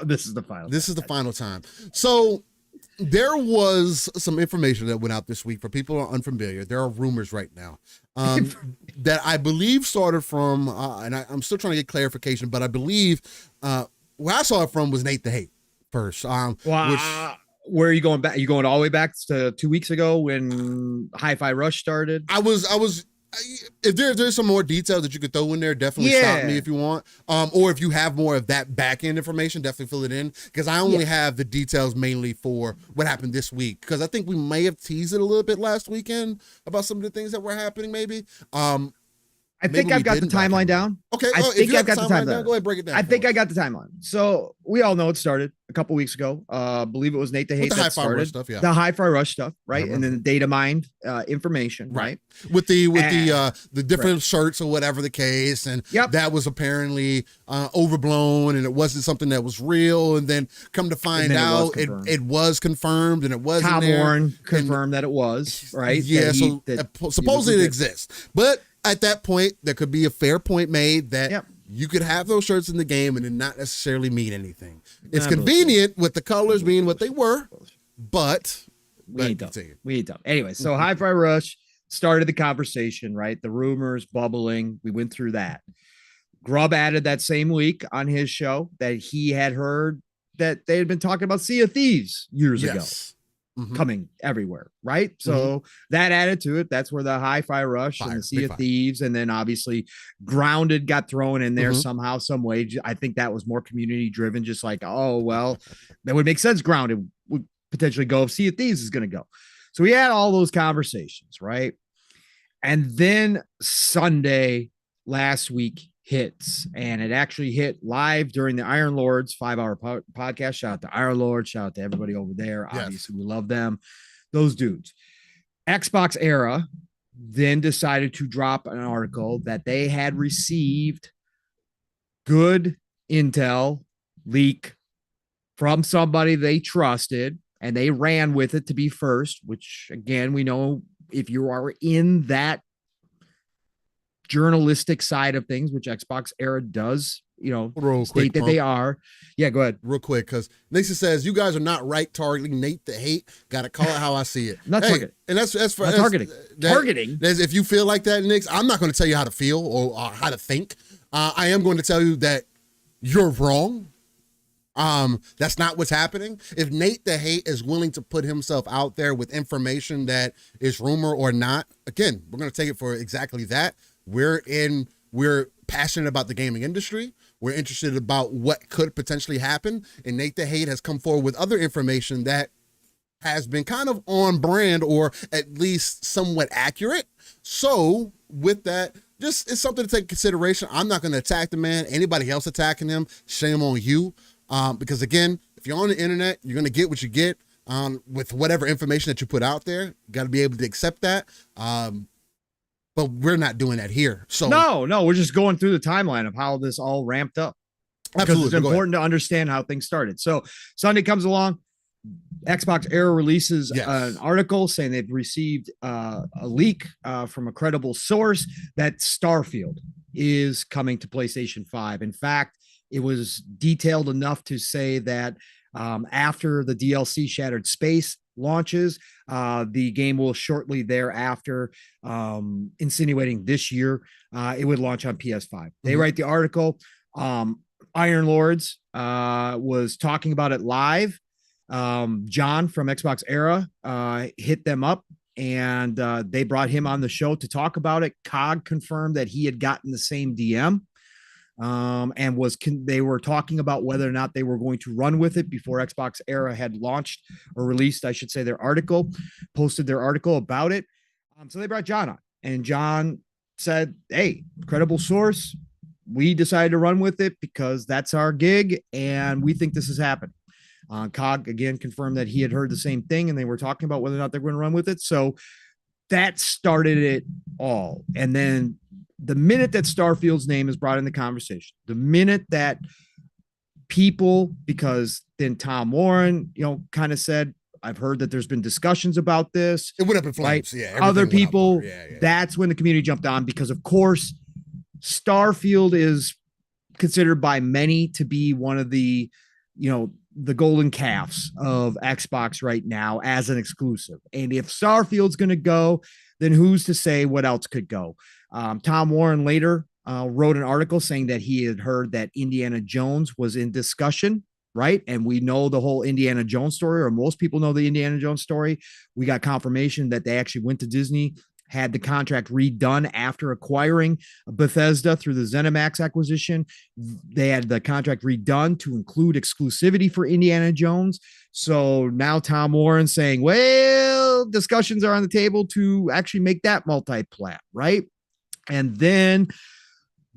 This is the final time. So there was some information that went out this week for people who are unfamiliar. There are rumors right now that I believe started from, and I'm still trying to get clarification, but I believe where I saw it from was Nate the Hate first. Where are you going back? Are you going all the way back to 2 weeks ago when Hi-Fi Rush started? I was. If there's some more details that you could throw in there, definitely stop me if you want. Or if you have more of that back end information, definitely fill it in because I only have the details mainly for what happened this week. Because I think we may have teased it a little bit last weekend about some of the things that were happening. Maybe. I think I've got the timeline down. Okay. I think I've got the timeline down. Go ahead, break it down. I think I got the timeline. So we all know it started a couple weeks ago. Believe it was Nate the Hate that started stuff, the Hi-Fi Rush stuff, right? And then the data mined information, right? With the different shirts or whatever the case, and that was apparently overblown, and it wasn't something that was real. And then come to find out, it was confirmed, and it wasn't. Tom Warren confirmed that it was right. Yeah, supposedly it exists, but at that point, there could be a fair point made that you could have those shirts in the game and it not necessarily mean anything. It's convenient with the colors being what they were, but we ain't done. Anyway, so Hi-Fi Rush started the conversation, right? The rumors bubbling. We went through that. Grubb added that same week on his show that he had heard that they had been talking about Sea of Thieves years ago. Coming everywhere, right? So that added to it. That's where the Hi-Fi Rush and the Sea of Thieves, and then obviously Grounded got thrown in there somehow, some way. I think that was more community driven, just like, oh, well, that would make sense. Grounded would potentially go if Sea of Thieves is going to go. So we had all those conversations, right? And then Sunday last week hits, and it actually hit live during the Iron Lords 5-hour podcast. Shout out to Iron Lords, shout out to everybody over there. Obviously we love them, those dudes. Xbox Era then decided to drop an article that they had received good intel leak from somebody they trusted, and they ran with it to be first, which again, we know if you are in that journalistic side of things, which Xbox Era does Real state quick, that they are. Yeah, go ahead. real quick, because Nixon says you guys are not right targeting Nate the hate. Got to call it how I see it. I'm not targeting. And that's for Not targeting. Targeting. If you feel like that, Nix, I'm not going to tell you how to feel or how to think. I am going to tell you that you're wrong. That's not what's happening. If Nate the hate is willing to put himself out there with information that is rumor or not, again, we're going to take it for exactly that. We're passionate about the gaming industry. We're interested about what could potentially happen. And Nate the hate has come forward with other information that has been kind of on brand or at least somewhat accurate. So with that, just it's something to take consideration. I'm not going to attack the man. Anybody else attacking him, shame on you. Because again, if you're on the internet, you're going to get what you get with whatever information that you put out there. You got to be able to accept that. But we're not doing that here. So no, we're just going through the timeline of how this all ramped up. Because absolutely, it's important to understand how things started. So Sunday comes along, Xbox Era releases an article saying they've received a leak from a credible source that Starfield is coming to PlayStation 5. In fact, it was detailed enough to say that after the DLC Shattered Space launches, the game will shortly thereafter, insinuating this year, it would launch on PS5. They write the article. Iron Lords was talking about it live. John from Xbox Era hit them up and they brought him on the show to talk about it. COG confirmed that he had gotten the same DM. And they were talking about whether or not they were going to run with it before Xbox Era had launched or released, I should say, posted their article about it. So they brought John on, and John said, hey, credible source, we decided to run with it because that's our gig, and we think this is happening. COG, again, confirmed that he had heard the same thing, and they were talking about whether or not they're going to run with it. So that started it all. And then the minute that Starfield's name is brought in the conversation, the minute that people, because then Tom Warren, kind of said, I've heard that there's been discussions about this. It went up in flames. Right? Yeah. Other people, that's when the community jumped on, because of course, Starfield is considered by many to be one of the, the golden calves of Xbox right now as an exclusive. And if Starfield's going to go, then who's to say what else could go? Tom Warren later wrote an article saying that he had heard that Indiana Jones was in discussion, right? And we know the whole Indiana Jones story, or most people know the Indiana Jones story. We got confirmation that they actually went to Disney, had the contract redone after acquiring Bethesda through the ZeniMax acquisition. They had the contract redone to include exclusivity for Indiana Jones. So now Tom Warren saying, well, discussions are on the table to actually make that multi-plat, right? And then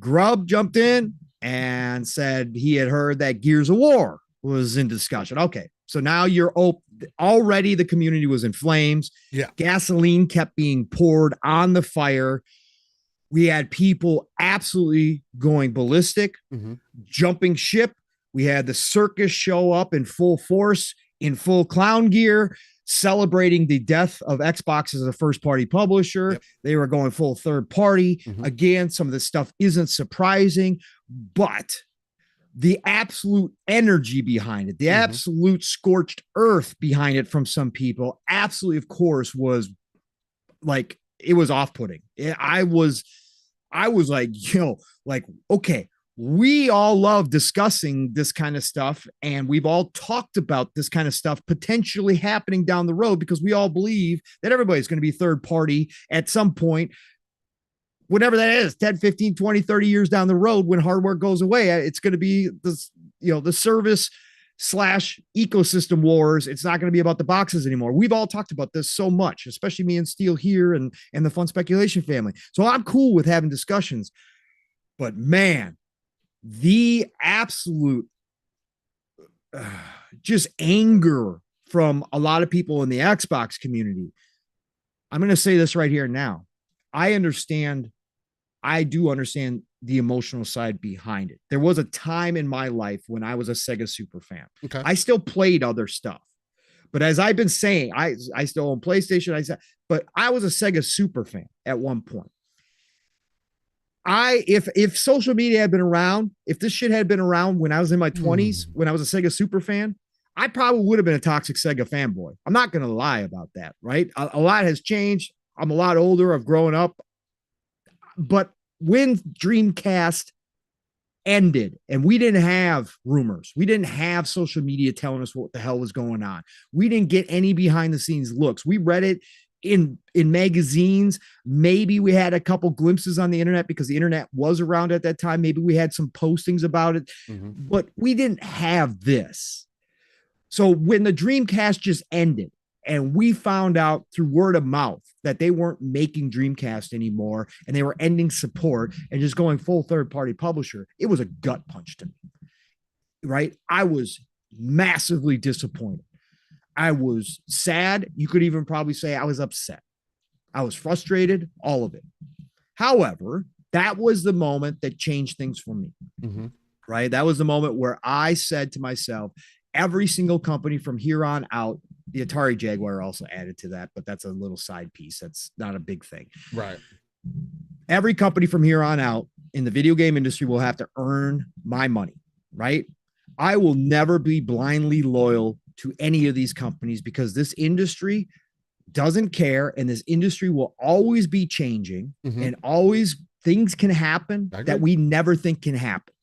Grubb jumped in and said he had heard that Gears of War was in discussion. Okay, so now you're already the community was in flames. Yeah. Gasoline kept being poured on the fire. We had people absolutely going ballistic, jumping ship. We had the circus show up in full force, in full clown gear, celebrating the death of Xbox as a first-party publisher. Yep. They were going full third party. Again, some of this stuff isn't surprising, but the absolute energy behind it, the absolute scorched earth behind it from some people, absolutely, of course, was like, it was off-putting. I was like, okay, we all love discussing this kind of stuff, and we've all talked about this kind of stuff potentially happening down the road because we all believe that everybody's going to be third party at some point, whatever that is, 10, 15, 20, 30 years down the road when hardware goes away. It's going to be this, the service / ecosystem wars. It's not going to be about the boxes anymore. We've all talked about this so much, especially me and Steele here and the Fun Speculation family. So I'm cool with having discussions, but man, the absolute just anger from a lot of people in the Xbox community. I'm going to say this right here now. I do understand the emotional side behind it. There was a time in my life when I was a Sega super fan. Okay. I still played other stuff, but as I've been saying, I still own PlayStation. But I was a Sega super fan at one point. If social media had been around, if this shit had been around when I was in my 20s, when I was a Sega super fan, I probably would have been a toxic Sega fanboy. I'm not going to lie about that, right? A lot has changed. I'm a lot older. I've grown up. But when Dreamcast ended and we didn't have rumors, we didn't have social media telling us what the hell was going on. We didn't get any behind the scenes looks. We read it in magazines. Maybe we had a couple glimpses on the internet because the internet was around at that time. Maybe we had some postings about it, but we didn't have this. So when the Dreamcast just ended and we found out through word of mouth that they weren't making Dreamcast anymore and they were ending support and just going full third-party publisher, it was a gut punch to me, right? I was massively disappointed. I was sad. You could even probably say I was upset. I was frustrated, all of it. However, that was the moment that changed things for me, right? That was the moment where I said to myself, every single company from here on out, the Atari Jaguar also added to that, but that's a little side piece. That's not a big thing. Right. Every company from here on out in the video game industry will have to earn my money, right? I will never be blindly loyal to any of these companies because this industry doesn't care. And this industry will always be changing and always things can happen that we never think can happen.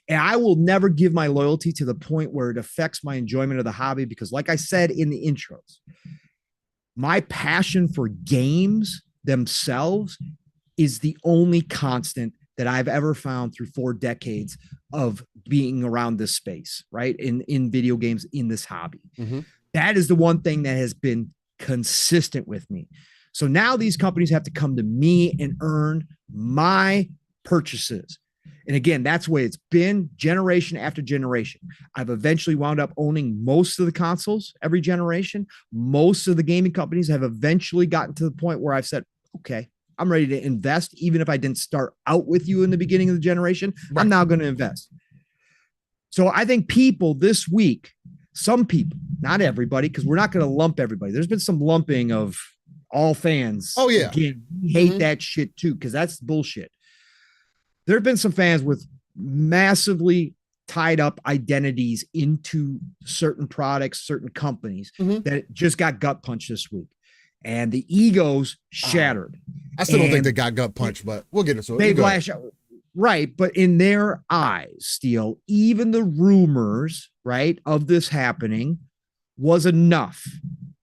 And I will never give my loyalty to the point where it affects my enjoyment of the hobby because, like I said in the intros, my passion for games themselves is the only constant that I've ever found through 4 decades of being around this space, right? In video games, in this hobby. That is the one thing that has been consistent with me. So now these companies have to come to me and earn my purchases. And again, that's the way it's been generation after generation. I've eventually wound up owning most of the consoles every generation. Most of the gaming companies have eventually gotten to the point where I've said, okay, I'm ready to invest. Even if I didn't start out with you in the beginning of the generation, I'm now going to invest. So I think people this week, some people, not everybody, because we're not going to lump everybody. There's been some lumping of all fans. Oh, yeah. Again, we hate that shit too, because that's bullshit. There have been some fans with massively tied up identities into certain products, certain companies that just got gut punched this week. And the egos shattered. I still don't think they got gut punched, but we'll get it. So they lash out. Right. But in their eyes, Steele, even the rumors, right, of this happening was enough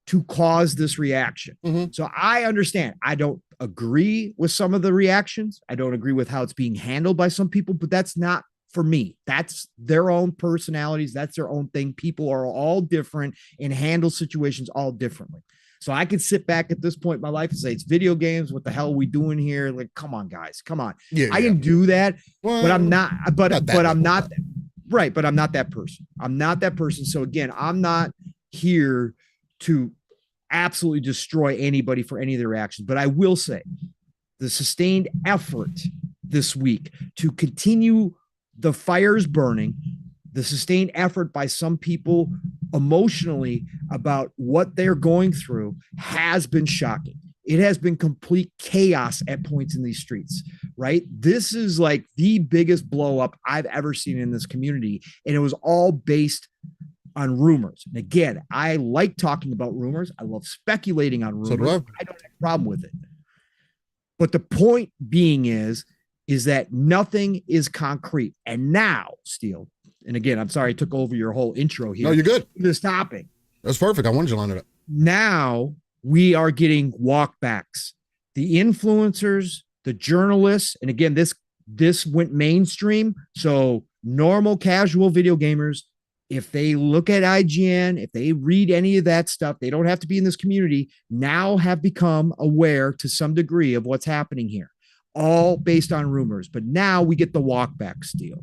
to cause this reaction. So I understand. I don't agree with some of the reactions. I don't agree with how it's being handled by some people, but that's not for me. That's their own personalities. That's their own thing. People are all different and handle situations all differently. So I could sit back at this point in my life and say, it's video games. What the hell are we doing here? Like, come on, guys, come on. I can do that, but I'm not, but I'm not right. But I'm not that person. I'm not that person. So again, I'm not here to absolutely destroy anybody for any of their reactions. But I will say the sustained effort this week to continue the fires burning, the sustained effort by some people emotionally about what they're going through has been shocking. It has been complete chaos at points in these streets, right? This is like the biggest blow up I've ever seen in this community. And it was all based on rumors. And again, I like talking about rumors. I love speculating on rumors. So do I. I don't have a problem with it. But the point being is that nothing is concrete. And now, Steele, and again, I'm sorry I took over your whole intro here. No, you're good. This topic. That's perfect. I wanted you to line it up. Now we are getting walkbacks. The influencers, the journalists, and again, this went mainstream. So normal, casual video gamers, if they look at IGN, if they read any of that stuff, they don't have to be in this community, now have become aware to some degree of what's happening here, all based on rumors. But now we get the walkback Steele.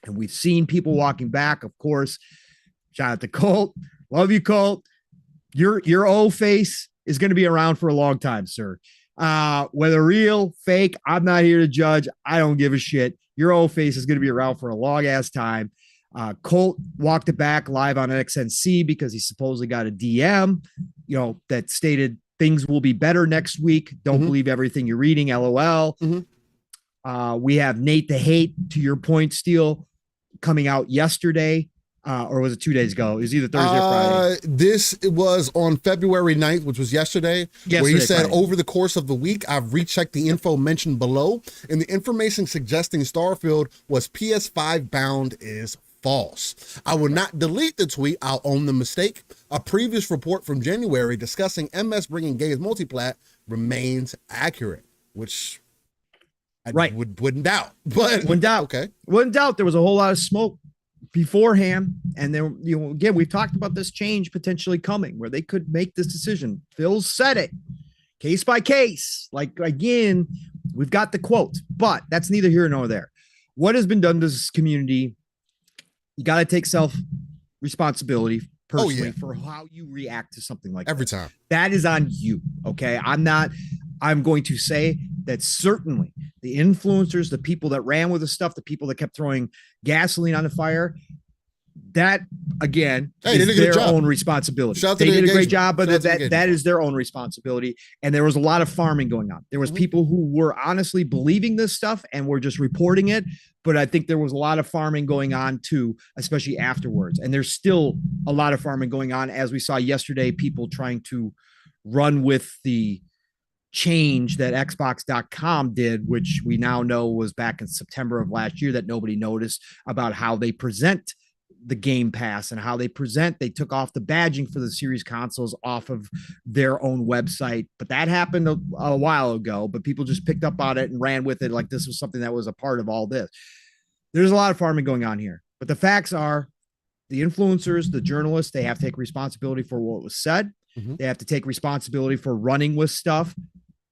And we've seen people walking back, of course. Shout out to Colt. Love you, Colt. Your old face is going to be around for a long time, sir. Whether real, fake, I'm not here to judge. I don't give a shit. Your old face is going to be around for a long ass time. Colt walked it back live on XNC because he supposedly got a DM, that stated things will be better next week. Don't believe everything you're reading. LOL. We have Nate the Hate, to your point, Steele, coming out yesterday. Or was it 2 days ago? It was either Thursday or Friday. This was on February 9th, which was yesterday where he said, Friday. over the course of the week, I've rechecked the info mentioned below, and the information suggesting Starfield was PS5 bound is false. I will not delete the tweet. I'll own the mistake. A previous report from January discussing MS bringing games multiplat remains accurate, which I wouldn't doubt. But wouldn't doubt. Okay. Wouldn't doubt there was a whole lot of smoke beforehand. And then, again, we've talked about this change potentially coming where they could make this decision. Phil said it case by case. Like, again, we've got the quotes, but that's neither here nor there. What has been done to this community? You got to take self responsibility personally for how you react to something like every this. time. That is on you. Okay. I'm going to say that certainly the influencers, the people that ran with the stuff, the people that kept throwing gasoline on the fire, that again is their own responsibility. They did a great job, but that is their own responsibility. And there was a lot of farming going on. There was people who were honestly believing this stuff and were just reporting it. But I think there was a lot of farming going on too, especially afterwards. And there's still a lot of farming going on, as we saw yesterday, people trying to run with the change that Xbox.com did, which we now know was back in September of last year, that nobody noticed, about how they present the Game Pass and how they took off the badging for the series consoles off of their own website. But that happened a while ago, but people just picked up on it and ran with it like this was something that was a part of all this. There's a lot of farming going on here, but the facts are the influencers, the journalists, they have to take responsibility for what was said. They have to take responsibility for running with stuff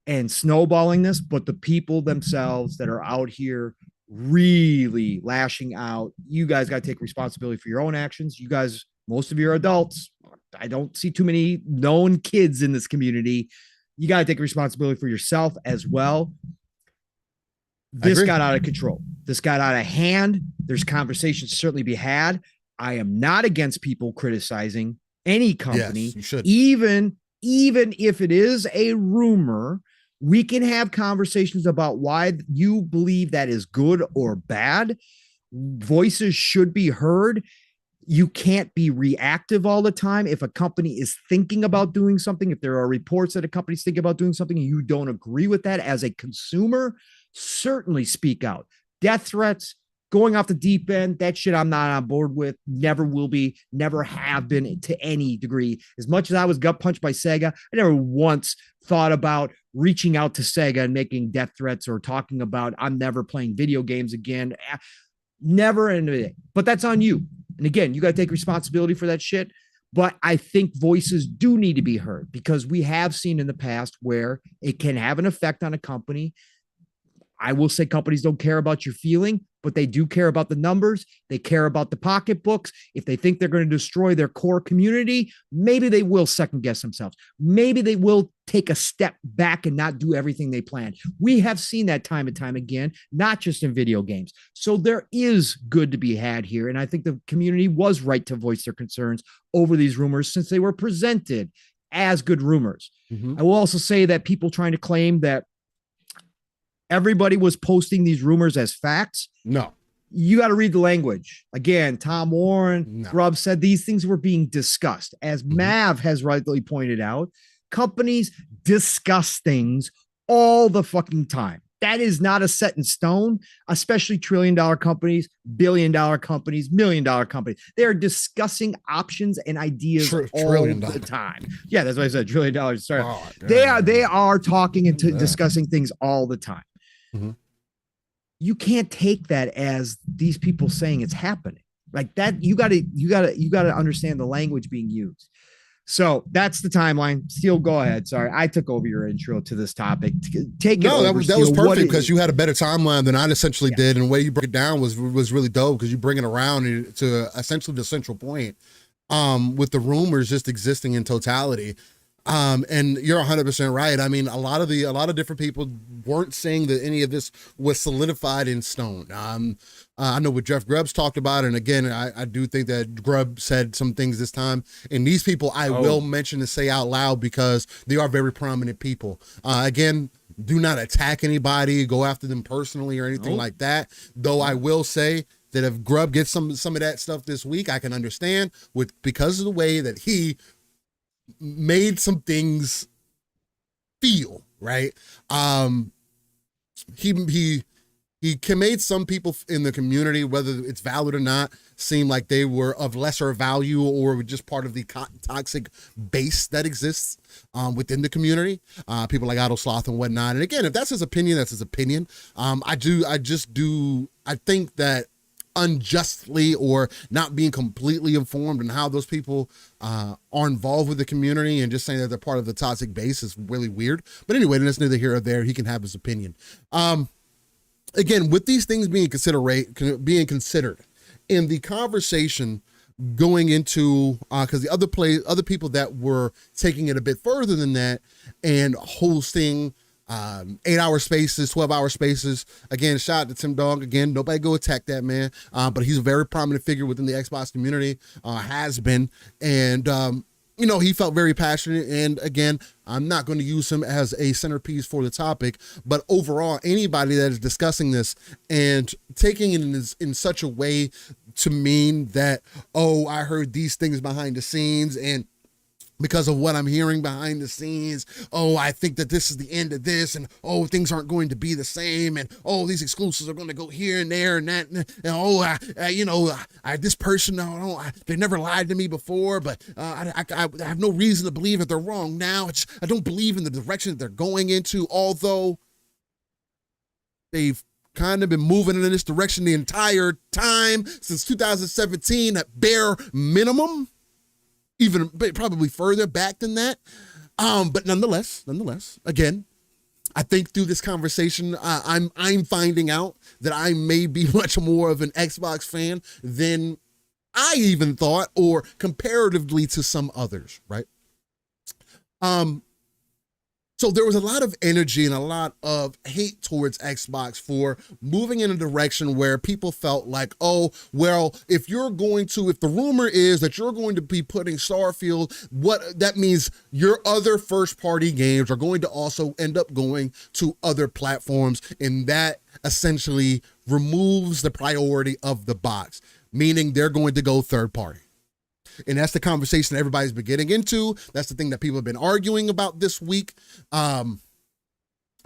and snowballing this, but the people themselves that are out here really lashing out, you guys got to take responsibility for your own actions. You guys, most of you are adults. I don't see too many known kids in this community. You got to take responsibility for yourself as well. This got out of control. This got out of hand. There's conversations to certainly be had. I am not against people criticizing any company, even if it is a rumor. We can have conversations about why you believe that is good or bad. Voices should be heard. You can't be reactive all the time. If a company is thinking about doing something, if there are reports that a company's thinking about doing something and you don't agree with that as a consumer, certainly speak out. Death threats, going off the deep end, that shit I'm not on board with, never will be, never have been to any degree. As much as I was gut punched by Sega, I never once thought about reaching out to Sega and making death threats or talking about I'm never playing video games again. Never. But that's on you. And again, you got to take responsibility for that shit. But I think voices do need to be heard, because we have seen in the past where it can have an effect on a company. I will say companies don't care about your feeling, but they do care about the numbers. They care about the pocketbooks. If they think they're going to destroy their core community, maybe they will second guess themselves. Maybe they will take a step back and not do everything they planned. We have seen that time and time again, not just in video games. So there is good to be had here. And I think the community was right to voice their concerns over these rumors since they were presented as good rumors. I will also say that people trying to claim that everybody was posting these rumors as facts. No. You got to read the language. Again, Tom Warren, Grubb said these things were being discussed. As Mav has rightly pointed out, companies discuss things all the fucking time. That is not a set in stone, especially trillion-dollar companies, billion-dollar companies, million-dollar companies. They are discussing options and ideas all the time. Yeah, that's what I said, $1 trillion. Sorry. Oh, they are talking and discussing things all the time. You can't take that as these people saying it's happening like that. You got to understand the language being used. So that's the timeline. Steele, go ahead. Sorry, I took over your intro to this topic. Take it. No, that was perfect, because you had a better timeline than I essentially did, and the way you broke it down was really dope, because you bring it around to essentially the central point, with the rumors just existing in totality. And you're 100% right. I mean, a lot of different people weren't saying that any of this was solidified in stone. I know what Jeff Grubb's talked about, and again, I do think that Grubb said some things this time. And these people I will mention and say out loud, because they are very prominent people. Again, do not attack anybody, go after them personally or anything like that. Though I will say that if Grub gets some of that stuff this week, I can understand because of the way that he made some things feel, right? He made some people in the community, whether it's valid or not, seem like they were of lesser value or just part of the toxic base that exists within the community. People like Otto Sloth and whatnot. And again, if that's his opinion, that's his opinion. I think that unjustly or not being completely informed on how those people are involved with the community and just saying that they're part of the toxic base is really weird. But anyway, that's neither here or there. He can have his opinion. Again, with these things being considered in the conversation going into, because the other people that were taking it a bit further than that and hosting 8-hour spaces, 12-hour spaces. Again, shout out to Tim Dog. Again, nobody go attack that man, but he's a very prominent figure within the Xbox community, has been, and he felt very passionate. And again, I'm not going to use him as a centerpiece for the topic, but overall, anybody that is discussing this and taking it in such a way to mean that, oh, I heard these things behind the scenes, and because of what I'm hearing behind the scenes, oh, I think that this is the end of this, and oh, things aren't going to be the same, and oh, these exclusives are going to go here and there and that, and oh, this person, they never lied to me before, but I have no reason to believe that they're wrong now. I don't believe in the direction that they're going into, although they've kind of been moving in this direction the entire time since 2017 at bare minimum. Even probably further back than that. But nonetheless, again, I think through this conversation, I'm finding out that I may be much more of an Xbox fan than I even thought, or comparatively to some others, right? So there was a lot of energy and a lot of hate towards Xbox for moving in a direction where people felt like, oh, well, if the rumor is that you're going to be putting Starfield, what that means your other first party games are going to also end up going to other platforms. And that essentially removes the priority of the box, meaning they're going to go third party. And that's the conversation everybody's been getting into. That's the thing that people have been arguing about this week. Bold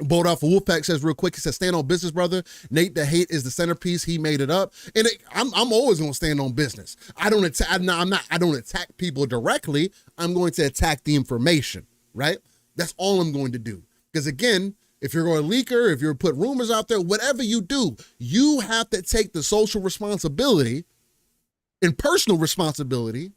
off of Wolfpack says real quick, he says, stand on business, brother. Nate, the hate is the centerpiece. He made it up. And I'm always going to stand on business. I don't attack people directly. I'm going to attack the information, right? That's all I'm going to do. Because again, if you're going to leaker, if you're put rumors out there, whatever you do, you have to take the social responsibility and personal responsibility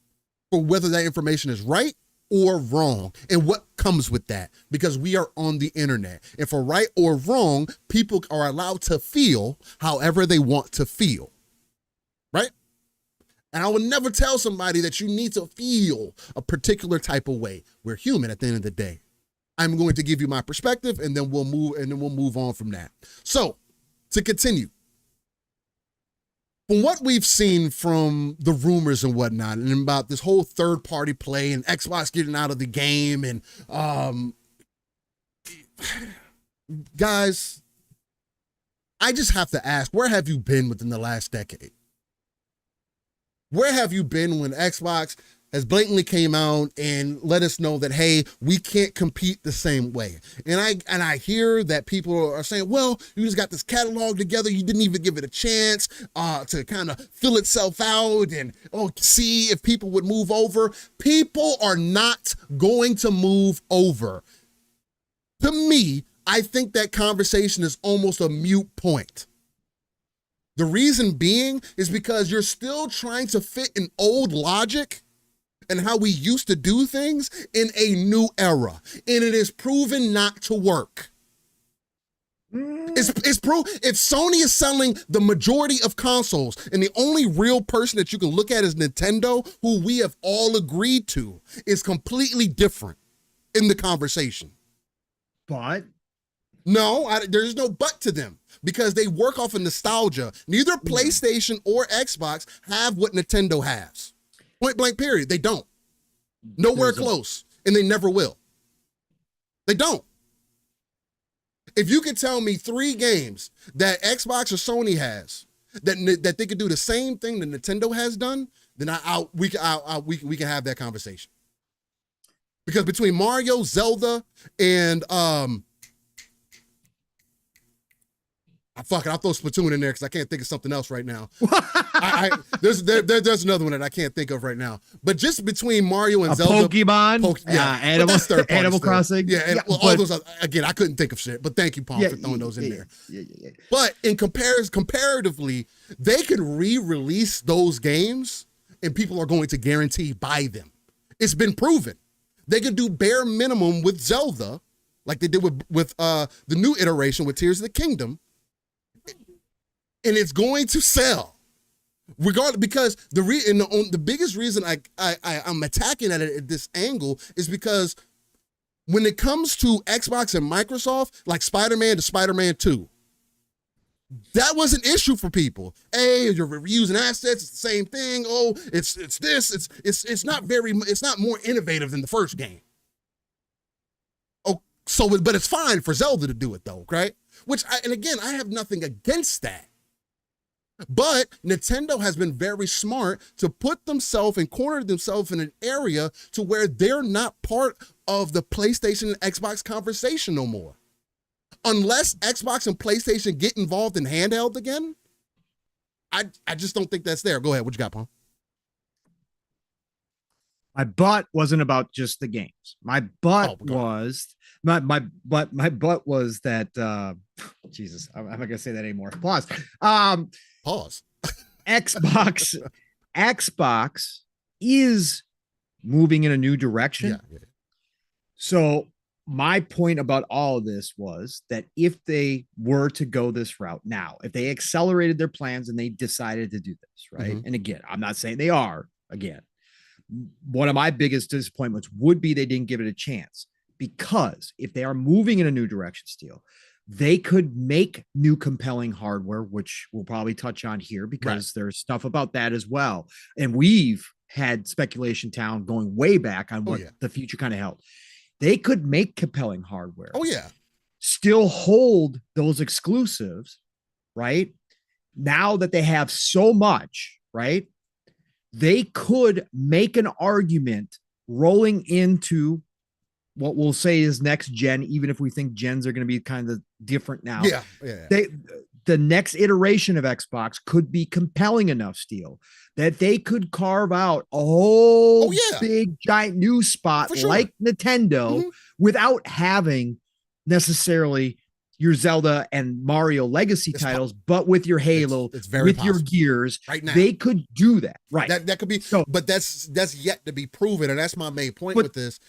for whether that information is right or wrong and what comes with that, because we are on the internet. And for right or wrong, people are allowed to feel however they want to feel, right? And I would never tell somebody that you need to feel a particular type of way. We're human at the end of the day. I'm going to give you my perspective, and then we'll move on from that. So to continue, from what we've seen from the rumors and whatnot, and about this whole third-party play and Xbox getting out of the game, and guys, I just have to ask, where have you been within the last decade? Where have you been when Xbox has blatantly came out and let us know that, hey, we can't compete the same way? And I hear that people are saying, well, you just got this catalog together, you didn't even give it a chance to kind of fill itself out and see if people would move over. People are not going to move over. To me, I think that conversation is almost a moot point. The reason being is because you're still trying to fit an old logic and how we used to do things in a new era. And it is proven not to work. It's if Sony is selling the majority of consoles and the only real person that you can look at is Nintendo, who we have all agreed to, is completely different in the conversation. But no, there's no but to them, because they work off of nostalgia. Neither PlayStation or Xbox have what Nintendo has. Point blank period. They don't. Nowhere close. And they never will. They don't. If you could tell me 3 games that Xbox or Sony has that they could do the same thing that Nintendo has done, then we can have that conversation. Because between Mario, Zelda, and fuck it, I'll throw Splatoon in there because I can't think of something else right now. There's another one that I can't think of right now. But just between Mario and Zelda, Pokemon, Animal Crossing, all those. Again, I couldn't think of shit. But thank you, Paul, for throwing those in there. But in comparatively, they could re-release those games, and people are going to guarantee buy them. It's been proven. They could do bare minimum with Zelda, like they did with the new iteration with Tears of the Kingdom. And it's going to sell, regardless. Because the biggest reason I'm attacking at it at this angle is because when it comes to Xbox and Microsoft, like Spider-Man to Spider-Man 2, that was an issue for people. Hey, you're reusing assets. It's the same thing. Oh, it's this. It's not more innovative than the first game. Oh, but it's fine for Zelda to do it though, right? And again, I have nothing against that. But Nintendo has been very smart to put themselves and corner themselves in an area to where they're not part of the PlayStation and Xbox conversation no more. Unless Xbox and PlayStation get involved in handheld again, I just don't think that's there. Go ahead. What you got, Paul? My butt wasn't about just the games. My butt was my butt was that Jesus, I'm not gonna say that anymore. Pause. Pause. Xbox is moving in a new direction. Yeah. So my point about all of this was that if they were to go this route now, if they accelerated their plans and they decided to do this, right? Mm-hmm. And again, I'm not saying they are. Again, one of my biggest disappointments would be they didn't give it a chance, because if they are moving in a new direction, Steele, they could make new compelling hardware, which we'll probably touch on here because there's stuff about that as well. And we've had Speculation Town going way back on what the future kind of held. They could make compelling hardware. Oh, yeah. Still hold those exclusives, right? Now that they have so much, right? They could make an argument rolling into what we'll say is next gen, even if we think gens are going to be kind of different now. Yeah. The next iteration of Xbox could be compelling enough, Steele, that they could carve out a whole big giant new spot like Nintendo without having necessarily your Zelda and Mario legacy titles, but with your Halo, it's very with your Gears, right now. They could do that. Right. That could be, but that's yet to be proven. And that's my main point with this.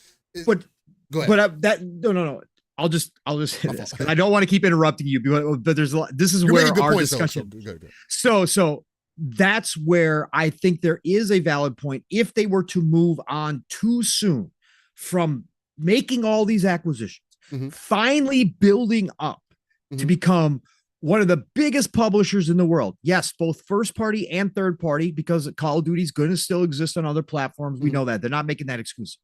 But go ahead. But no. I'll just hit this because I don't want to keep interrupting you. But there's a lot. This is You're where making our good points, discussion. Good. So that's where I think there is a valid point. If they were to move on too soon from making all these acquisitions, finally building up to become one of the biggest publishers in the world. Yes, both first party and third party, because Call of Duty is going to still exist on other platforms. We know that they're not making that exclusive,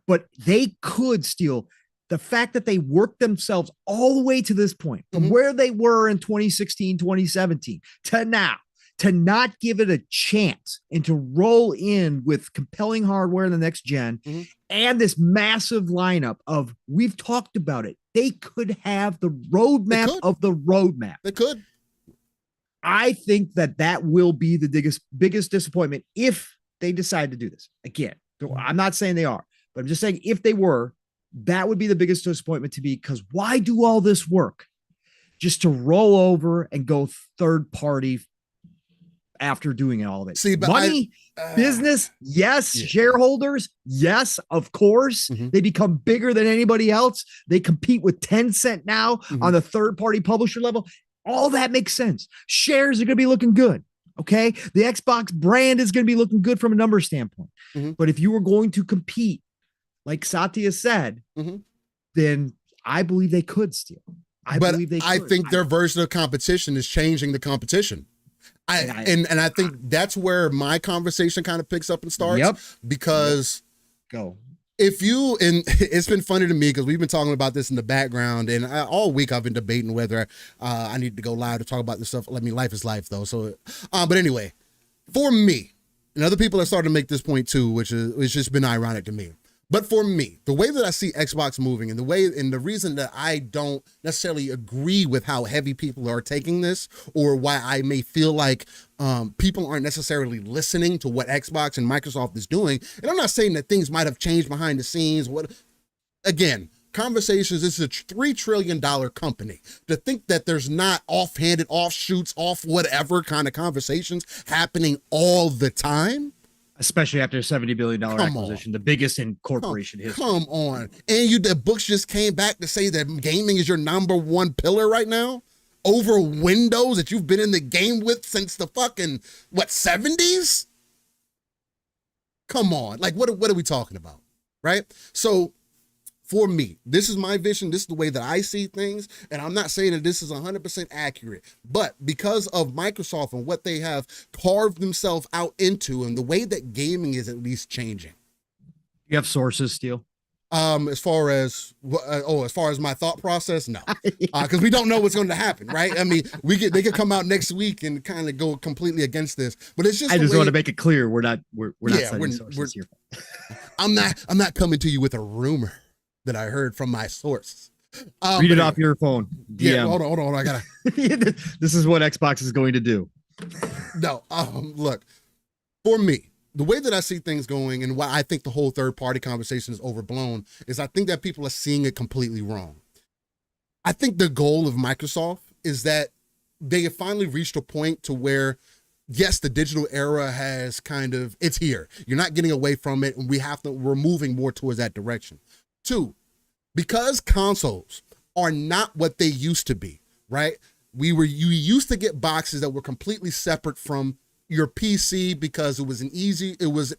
but they could steal. The fact that they worked themselves all the way to this point, from where they were in 2016, 2017 to now, to not give it a chance and to roll in with compelling hardware in the next gen and this massive lineup of, we've talked about it. They could have the roadmap of the roadmap. They could. I think that will be the biggest disappointment if they decide to do this. Again, I'm not saying they are, but I'm just saying if they were, that would be the biggest disappointment to me, because why do all this work just to roll over and go third party after doing all of it? See, but money, business, shareholders, yes, of course. They become bigger than anybody else. They compete with Tencent now on the third party publisher level. All that makes sense. Shares are going to be looking good. Okay. The Xbox brand is going to be looking good from a number standpoint. But if you were going to compete, like Satya said, then I believe they could steal. I think their version of competition is changing the competition. And I think that's where my conversation kind of picks up and starts. Because and it's been funny to me because we've been talking about this in the background, and all week I've been debating whether I need to go live to talk about this stuff. Life is life though. So, but anyway, for me, and other people are starting to make this point too, which is it's just been ironic to me. But for me, the way that I see Xbox moving and the reason that I don't necessarily agree with how heavy people are taking this, or why I may feel like people aren't necessarily listening to what Xbox and Microsoft is doing. And I'm not saying that things might have changed behind the scenes. Again, conversations, this is a $3 trillion company. To think that there's not offhanded, offshoots, off whatever kind of conversations happening all the time. Especially after a $70 billion acquisition, the biggest in corporation history. Come on. And the books just came back to say that gaming is your number one pillar right now over Windows that you've been in the game with since the fucking, 70s? Come on. Like, what are we talking about? Right? So, for me, this is my vision. This is the way that I see things. And I'm not saying that this is 100% accurate, but because of Microsoft and what they have carved themselves out into and the way that gaming is at least changing. You have sources, Steele? As far as my thought process, no, because we don't know what's going to happen, right? I mean, they could come out next week and kind of go completely against this, but it's just. I just want to make it clear we're not citing sources here. I'm not coming to you with a rumor that I heard from my source. Read it off your phone. DM. Yeah, hold on. I gotta. This is what Xbox is going to do. No, look, for me, the way that I see things going and why I think the whole third party conversation is overblown is I think that people are seeing it completely wrong. I think the goal of Microsoft is that they have finally reached a point to where, yes, the digital era has it's here. You're not getting away from it, and we're moving more towards that direction. 2, because consoles are not what they used to be, right? You used to get boxes that were completely separate from your PC because it was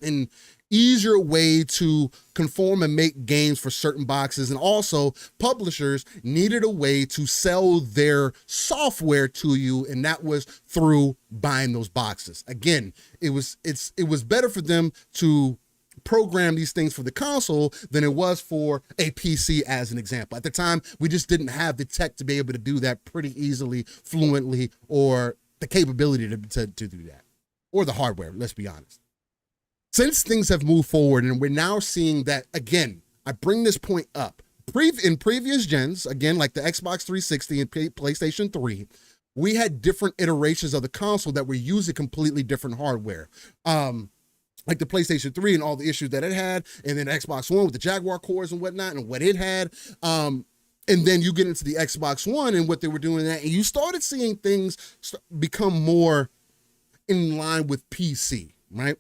an easier way to conform and make games for certain boxes. And also publishers needed a way to sell their software to you. And that was through buying those boxes. Again, it was better for them to program these things for the console than it was for a PC, as an example. At the time, we just didn't have the tech to be able to do that pretty easily, fluently, or the capability to do that, or the hardware, let's be honest. Since things have moved forward and we're now seeing that, again, I bring this point up, in previous gens, again, like the Xbox 360 and PlayStation 3, we had different iterations of the console that were using completely different hardware. Like the PlayStation 3 and all the issues that it had, and then Xbox One with the Jaguar cores and whatnot and what it had. And then you get into the Xbox One and what they were doing that, and you started seeing things become more in line with PC, right?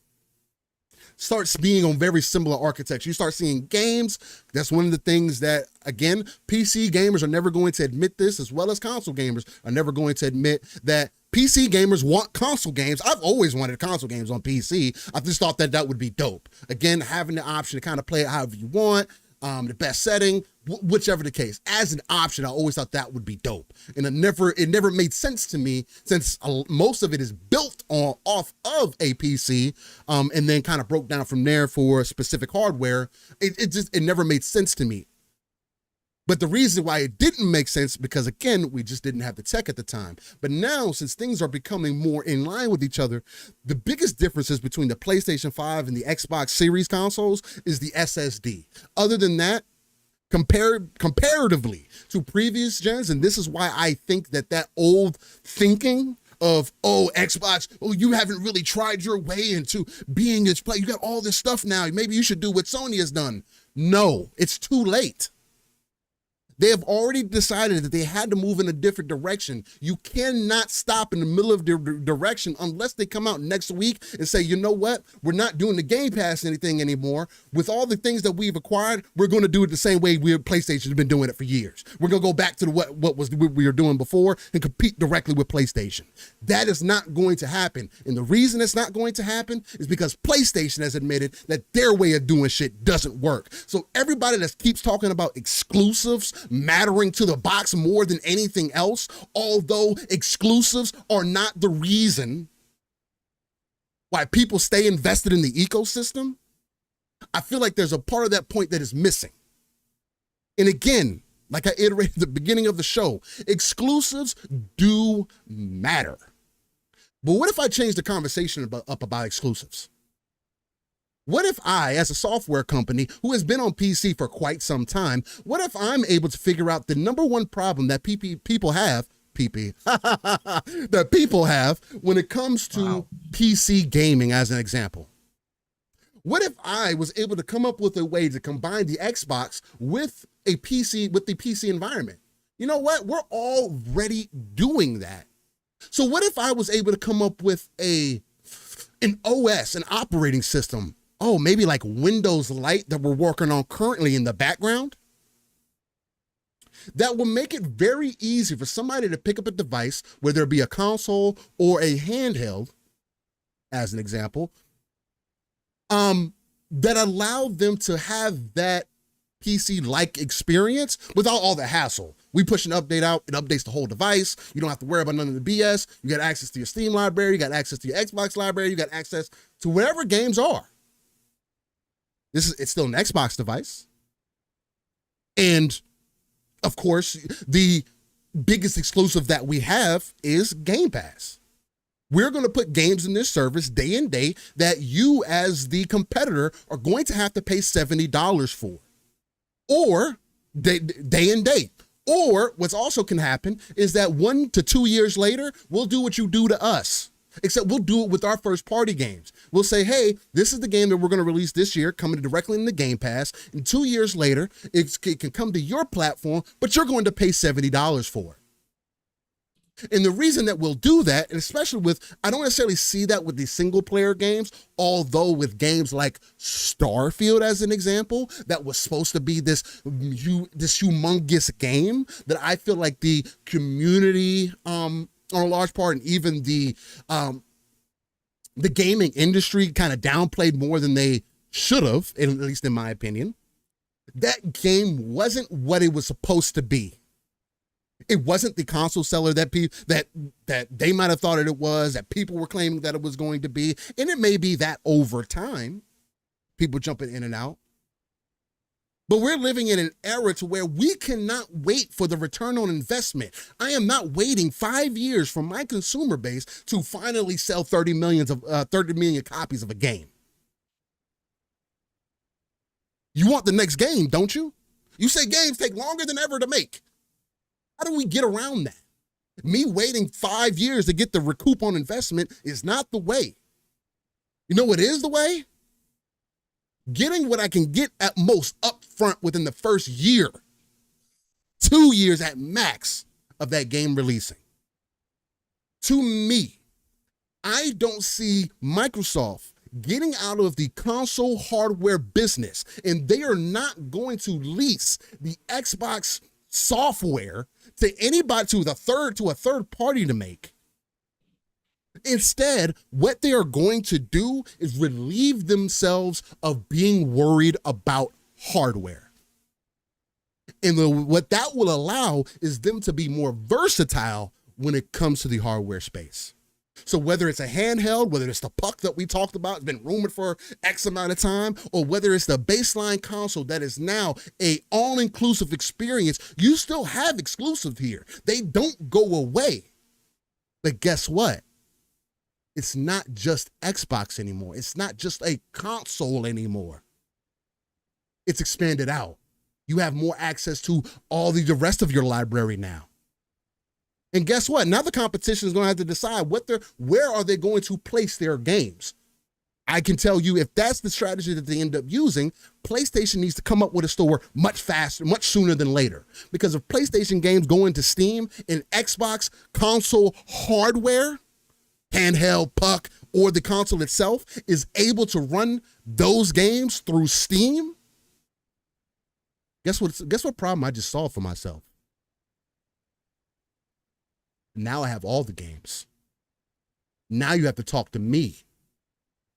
Starts being on very similar architecture. You start seeing games. That's one of the things that, again, PC gamers are never going to admit this, as well as console gamers are never going to admit that PC gamers want console games. I've always wanted console games on PC. I just thought that would be dope. Again, having the option to kind of play it however you want, the best setting, whichever the case. As an option, I always thought that would be dope. And it never made sense to me, since most of it is built off of a PC, and then kind of broke down from there for specific hardware. It never made sense to me. But the reason why it didn't make sense, because again, we just didn't have the tech at the time. But now, since things are becoming more in line with each other, the biggest differences between the PlayStation 5 and the Xbox Series consoles is the SSD. Other than that, comparatively to previous gens, and this is why I think that old thinking of, Xbox, you haven't really tried your way into being its play. You got all this stuff now. Maybe you should do what Sony has done. No, it's too late. They have already decided that they had to move in a different direction. You cannot stop in the middle of the direction unless they come out next week and say, you know what? We're not doing the Game Pass anything anymore. With all the things that we've acquired, we're going to do it the same way PlayStation has been doing it for years. We're going to go back to what we were doing before and compete directly with PlayStation. That is not going to happen. And the reason it's not going to happen is because PlayStation has admitted that their way of doing shit doesn't work. So everybody that keeps talking about exclusives mattering to the box more than anything else, although exclusives are not the reason why people stay invested in the ecosystem, I feel like there's a part of that point that is missing. And again, like I iterated at the beginning of the show, exclusives do matter. But what if I change the conversation up about exclusives? What if I, as a software company who has been on PC for quite some time, what if I'm able to figure out the number one problem that people have that people have when it comes to PC gaming, as an example? What if I was able to come up with a way to combine the Xbox with a PC, with the PC environment? You know what? We're already doing that. So what if I was able to come up with an OS, an operating system, maybe like Windows Lite that we're working on currently in the background, that will make it very easy for somebody to pick up a device, whether it be a console or a handheld, as an example, that allow them to have that PC-like experience without all the hassle. We push an update out, it updates the whole device. You don't have to worry about none of the BS. You got access to your Steam library, you got access to your Xbox library, you got access to whatever games are. It's still an Xbox device. And of course, the biggest exclusive that we have is Game Pass. We're going to put games in this service day and day that you as the competitor are going to have to pay $70 for. Or day and date. Or what's also can happen is that 1 to 2 years later, we'll do what you do to us. Except we'll do it with our first party games. We'll say, hey, this is the game that we're going to release this year, coming directly in the Game Pass. And 2 years later, it can come to your platform, but you're going to pay $70 for it. And the reason that we'll do that, and especially with, I don't necessarily see that with the single player games, although with games like Starfield, as an example, that was supposed to be this humongous game that I feel like the community, on a large part, and even the gaming industry kind of downplayed more than they should have, at least in my opinion. That game wasn't what it was supposed to be. It wasn't the console seller that they might have thought it was, that people were claiming that it was going to be. And it may be that over time, people jumping in and out. But we're living in an era to where we cannot wait for the return on investment. I am not waiting 5 years for my consumer base to finally sell 30 million copies of a game. You want the next game, don't you? You say games take longer than ever to make. How do we get around that? Me waiting 5 years to get the recoup on investment is not the way. You know what is the way? Getting what I can get at most up front within the first year, 2 years at max of that game releasing. To me, I don't see Microsoft getting out of the console hardware business, and they are not going to lease the Xbox software to anybody, to a third party to make. Instead, what they are going to do is relieve themselves of being worried about hardware. And what that will allow is them to be more versatile when it comes to the hardware space. So whether it's a handheld, whether it's the puck that we talked about, it's been rumored for X amount of time, or whether it's the baseline console that is now a all-inclusive experience, you still have exclusive here. They don't go away. But guess what? It's not just Xbox anymore. It's not just a console anymore. It's expanded out. You have more access to all the rest of your library now. And guess what? Now the competition is going to have to decide where are they going to place their games. I can tell you, if that's the strategy that they end up using, PlayStation needs to come up with a store much faster, much sooner than later. Because if PlayStation games go into Steam and Xbox console hardware, handheld, puck, or the console itself is able to run those games through Steam, guess what problem I just solved for myself? Now I have all the games. Now you have to talk to me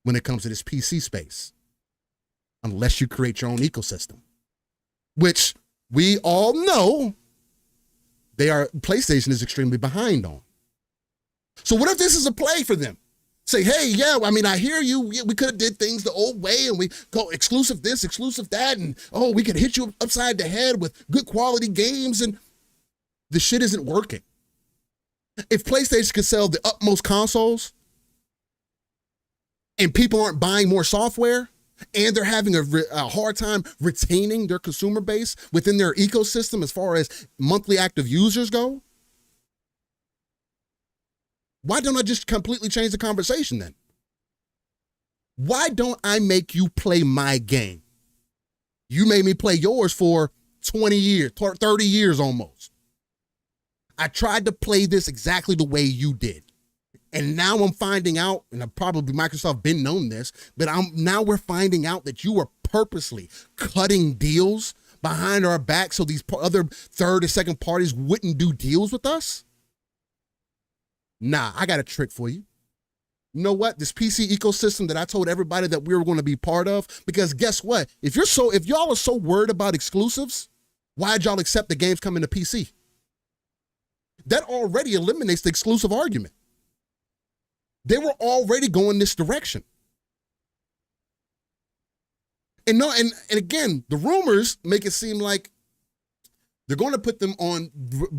when it comes to this PC space, unless you create your own ecosystem, which we all know PlayStation is extremely behind on. So what if this is a play for them? Say, hey, yeah, I mean, I hear you. Yeah, we could have did things the old way and we go exclusive this, exclusive that. And, oh, we could hit you upside the head with good quality games. And the shit isn't working. If PlayStation could sell the utmost consoles and people aren't buying more software and they're having a hard time retaining their consumer base within their ecosystem as far as monthly active users go, why don't I just completely change the conversation then? Why don't I make you play my game? You made me play yours for 20 years, 30 years almost. I tried to play this exactly the way you did. And now I'm finding out, and probably Microsoft been known this, but now we're finding out that you are purposely cutting deals behind our back so these other third or second parties wouldn't do deals with us. Nah, I got a trick for you. You know what? This PC ecosystem that I told everybody that we were going to be part of, because guess what? If y'all are so worried about exclusives, why'd y'all accept the games coming to PC? That already eliminates the exclusive argument. They were already going this direction. And again, the rumors make it seem like they're going to put them on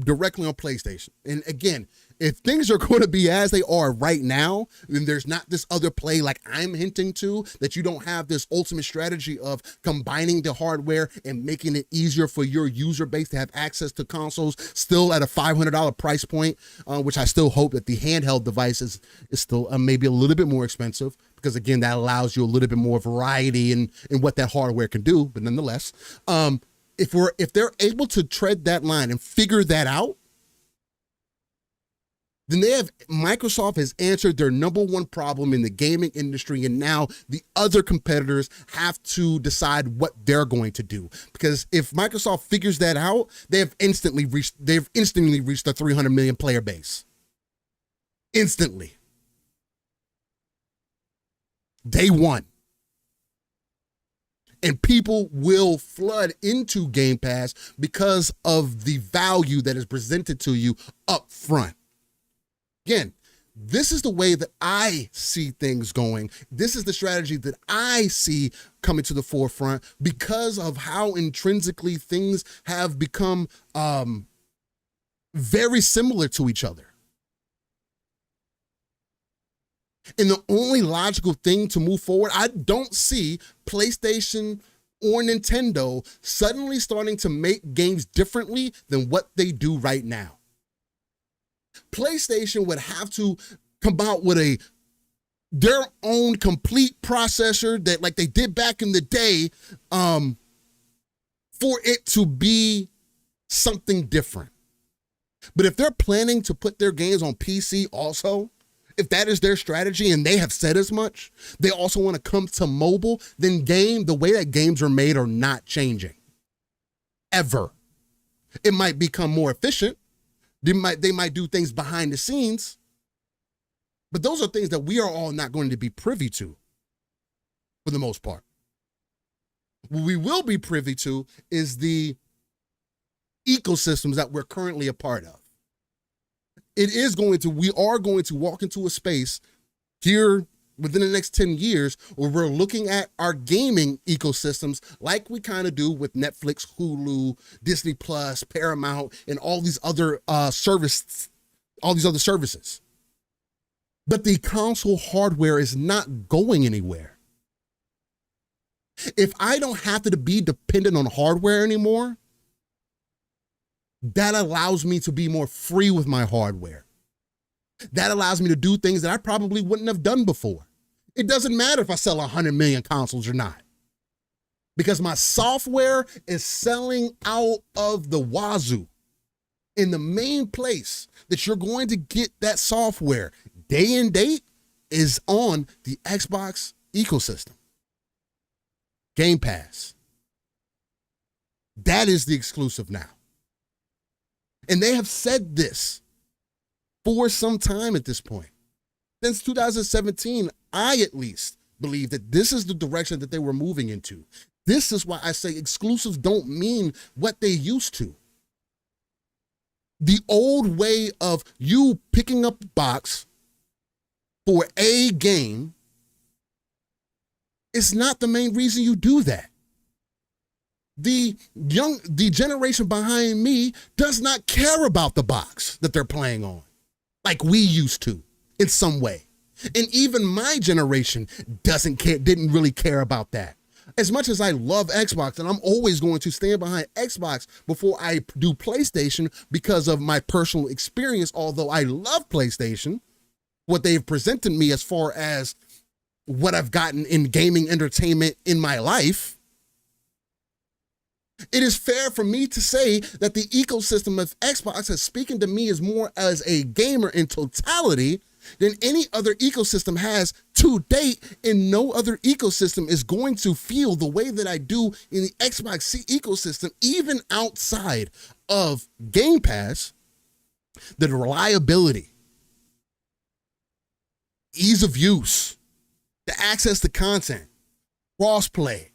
directly on PlayStation. And again, if things are going to be as they are right now, then there's not this other play like I'm hinting to, that you don't have this ultimate strategy of combining the hardware and making it easier for your user base to have access to consoles still at a $500 price point, which I still hope that the handheld device is still maybe a little bit more expensive, because again, that allows you a little bit more variety in what that hardware can do. But nonetheless, if they're able to tread that line and figure that out, then Microsoft has answered their number one problem in the gaming industry, and now the other competitors have to decide what they're going to do. Because if Microsoft figures that out, they've instantly reached a 300 million player base. Instantly. Day one. And people will flood into Game Pass because of the value that is presented to you up front. Again, this is the way that I see things going. This is the strategy that I see coming to the forefront because of how intrinsically things have become very similar to each other. And the only logical thing to move forward, I don't see PlayStation or Nintendo suddenly starting to make games differently than what they do right now. PlayStation would have to come out with their own complete processor that, like they did back in the day, for it to be something different. But if they're planning to put their games on PC also, if that is their strategy and they have said as much, they also want to come to mobile, then the way that games are made are not changing. Ever. It might become more efficient. They might do things behind the scenes, but those are things that we are all not going to be privy to for the most part. What we will be privy to is the ecosystems that we're currently a part of. We are going to walk into a space here within the next 10 years where we're looking at our gaming ecosystems like we kind of do with Netflix, Hulu, Disney Plus, Paramount, and all these other services. But the console hardware is not going anywhere. If I don't have to be dependent on hardware anymore, that allows me to be more free with my hardware. That allows me to do things that I probably wouldn't have done before. It doesn't matter if I sell 100 million consoles or not, because my software is selling out of the wazoo. And the main place that you're going to get that software day and date is on the Xbox ecosystem. Game Pass. That is the exclusive now. And they have said this for some time at this point. Since 2017, I at least believe that this is the direction that they were moving into. This is why I say exclusives don't mean what they used to. The old way of you picking up a box, for a game is not the main reason you do that. The generation behind me does not care about the box that they're playing on like we used to in some way. And even my generation didn't really care about that. As much as I love Xbox, and I'm always going to stand behind Xbox before I do PlayStation because of my personal experience, although I love PlayStation, what they've presented me as far as what I've gotten in gaming entertainment in my life, it is fair for me to say that the ecosystem of Xbox is speaking to me as more as a gamer in totality than any other ecosystem has to date, and no other ecosystem is going to feel the way that I do in the Xbox ecosystem, even outside of Game Pass. The reliability, ease of use, the access to content, crossplay,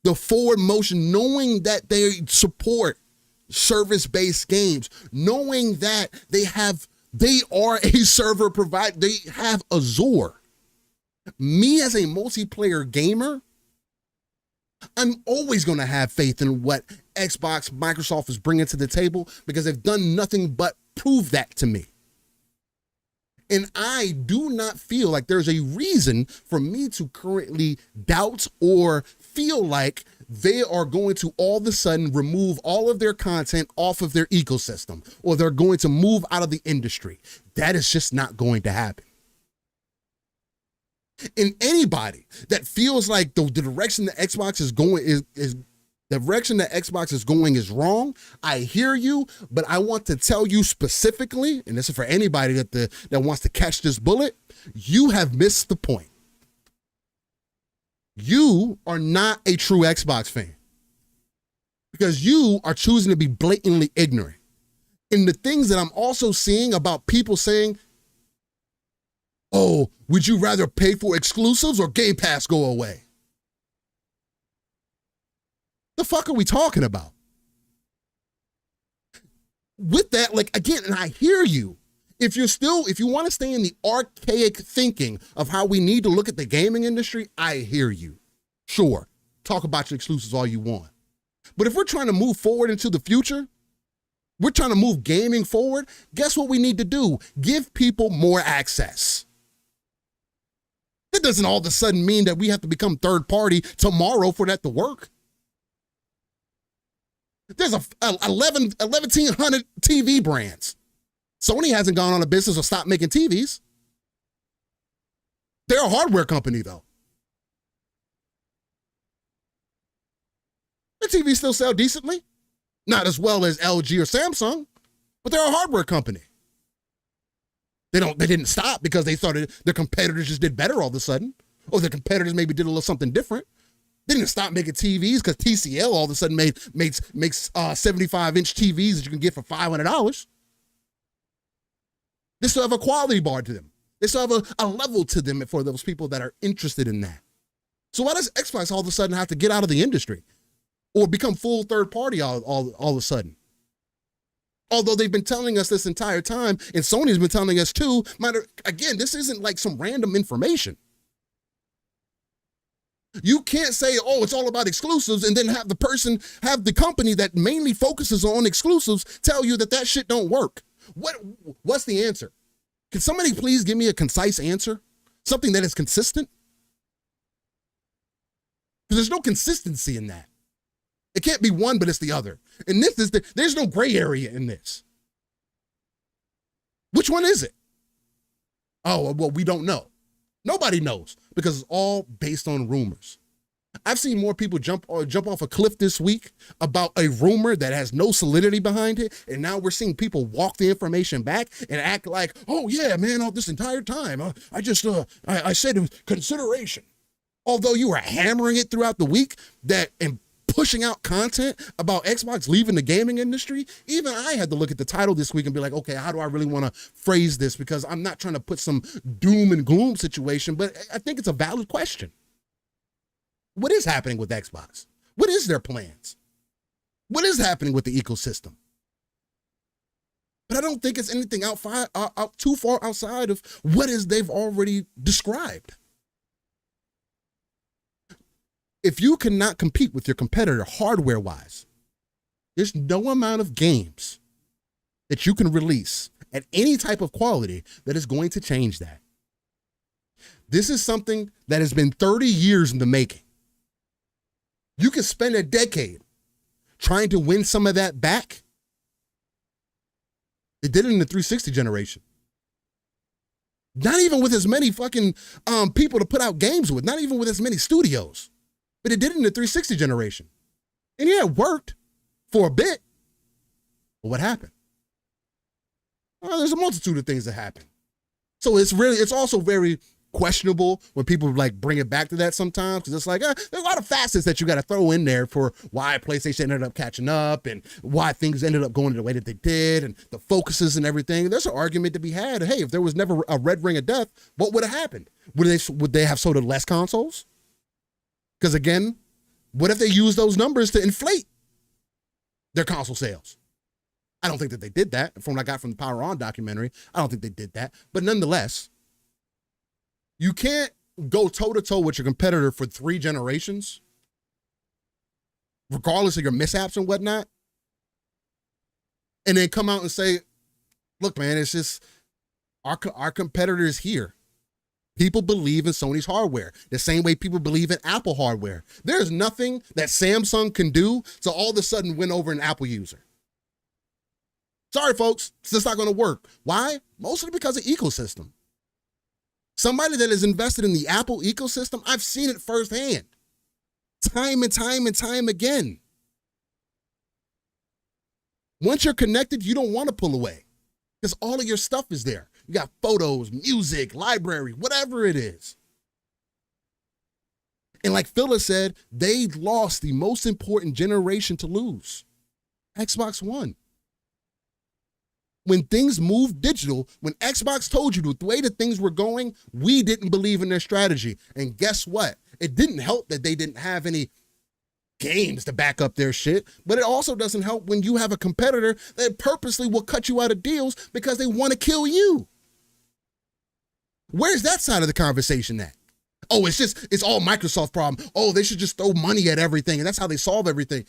the forward motion, knowing that they support service-based games, knowing that they are a server provider, they have Azure. Me as a multiplayer gamer, I'm always going to have faith in what Xbox, Microsoft is bringing to the table because they've done nothing but prove that to me. And I do not feel like there's a reason for me to currently doubt or feel like they are going to all of a sudden remove all of their content off of their ecosystem, or they're going to move out of the industry. That is just not going to happen. And anybody that feels like the direction that Xbox is going is the direction that Xbox is going is wrong, I hear you, but I want to tell you specifically, and this is for anybody that wants to catch this bullet, you have missed the point. You are not a true Xbox fan because you are choosing to be blatantly ignorant. And the things that I'm also seeing about people saying, oh, would you rather pay for exclusives or Game Pass go away? The fuck are we talking about? With that, like, again, and I hear you. If you want to stay in the archaic thinking of how we need to look at the gaming industry, I hear you. Sure, talk about your exclusives all you want. But if we're trying to move forward into the future, we're trying to move gaming forward, guess what we need to do? Give people more access. That doesn't all of a sudden mean that we have to become third party tomorrow for that to work. There's 1,100 TV brands. Sony hasn't gone on a business or stopped making TVs. They're a hardware company, though. The TVs still sell decently. Not as well as LG or Samsung, but they're a hardware company. They didn't stop because they thought their competitors just did better all of a sudden, or their competitors maybe did a little something different. They didn't stop making TVs because TCL all of a sudden makes 75-inch TVs that you can get for $500. They still have a quality bar to them. They still have a level to them for those people that are interested in that. So why does Xbox all of a sudden have to get out of the industry or become full third party all of a sudden? Although they've been telling us this entire time, and Sony's been telling us too, again, this isn't like some random information. You can't say, oh, it's all about exclusives, and then have the company that mainly focuses on exclusives tell you that shit don't work. What's the answer? Can somebody please give me a concise answer? Something that is consistent? Because there's no consistency in that. It can't be one, but it's the other. And there's no gray area in this. Which one is it? Oh, well, we don't know. Nobody knows because it's all based on rumors. I've seen more people jump off a cliff this week about a rumor that has no solidity behind it, and now we're seeing people walk the information back and act like, oh yeah, man, all this entire time, I said it was consideration. Although you were hammering it throughout the week and pushing out content about Xbox leaving the gaming industry, even I had to look at the title this week and be like, okay, how do I really want to phrase this? Because I'm not trying to put some doom and gloom situation, but I think it's a valid question. What is happening with Xbox? What is their plans? What is happening with the ecosystem? But I don't think it's anything out too far outside of what is they've already described. If you cannot compete with your competitor hardware-wise, there's no amount of games that you can release at any type of quality that is going to change that. This is something that has been 30 years in the making. You can spend a decade trying to win some of that back. They did it in the 360 generation. Not even with as many fucking people to put out games with, not even with as many studios. But it did it in the 360 generation. And yeah, it worked for a bit. But what happened? Well, there's a multitude of things that happen. So it's also very questionable when people like bring it back to that sometimes, because it's like there's a lot of facets that you got to throw in there for why PlayStation ended up catching up and why things ended up going the way that they did and the focuses and everything. There's an argument to be had. Hey, if there was never a red ring of death, what would have happened? Would they have sold less consoles? Because again, what if they use those numbers to inflate their console sales? I don't think that they did that. From what I got from the Power On documentary, I don't think they did that. But nonetheless, you can't go toe-to-toe with your competitor for 3 generations, regardless of your mishaps and whatnot, and then come out and say, look, man, it's just our competitor is here. People believe in Sony's hardware the same way people believe in Apple hardware. There's nothing that Samsung can do to all of a sudden win over an Apple user. Sorry, folks, it's just not going to work. Why? Mostly because of ecosystem. Somebody that is invested in the Apple ecosystem, I've seen it firsthand. Time and time and time again. Once you're connected, you don't want to pull away because all of your stuff is there. You got photos, music, library, whatever it is. And like Phyllis said, they lost the most important generation to lose. Xbox One. When things moved digital, when Xbox told you the way that things were going, we didn't believe in their strategy. And guess what? It didn't help that they didn't have any games to back up their shit, but it also doesn't help when you have a competitor that purposely will cut you out of deals because they want to kill you. Where's that side of the conversation at? Oh, it's all Microsoft problem. Oh, they should just throw money at everything and that's how they solve everything.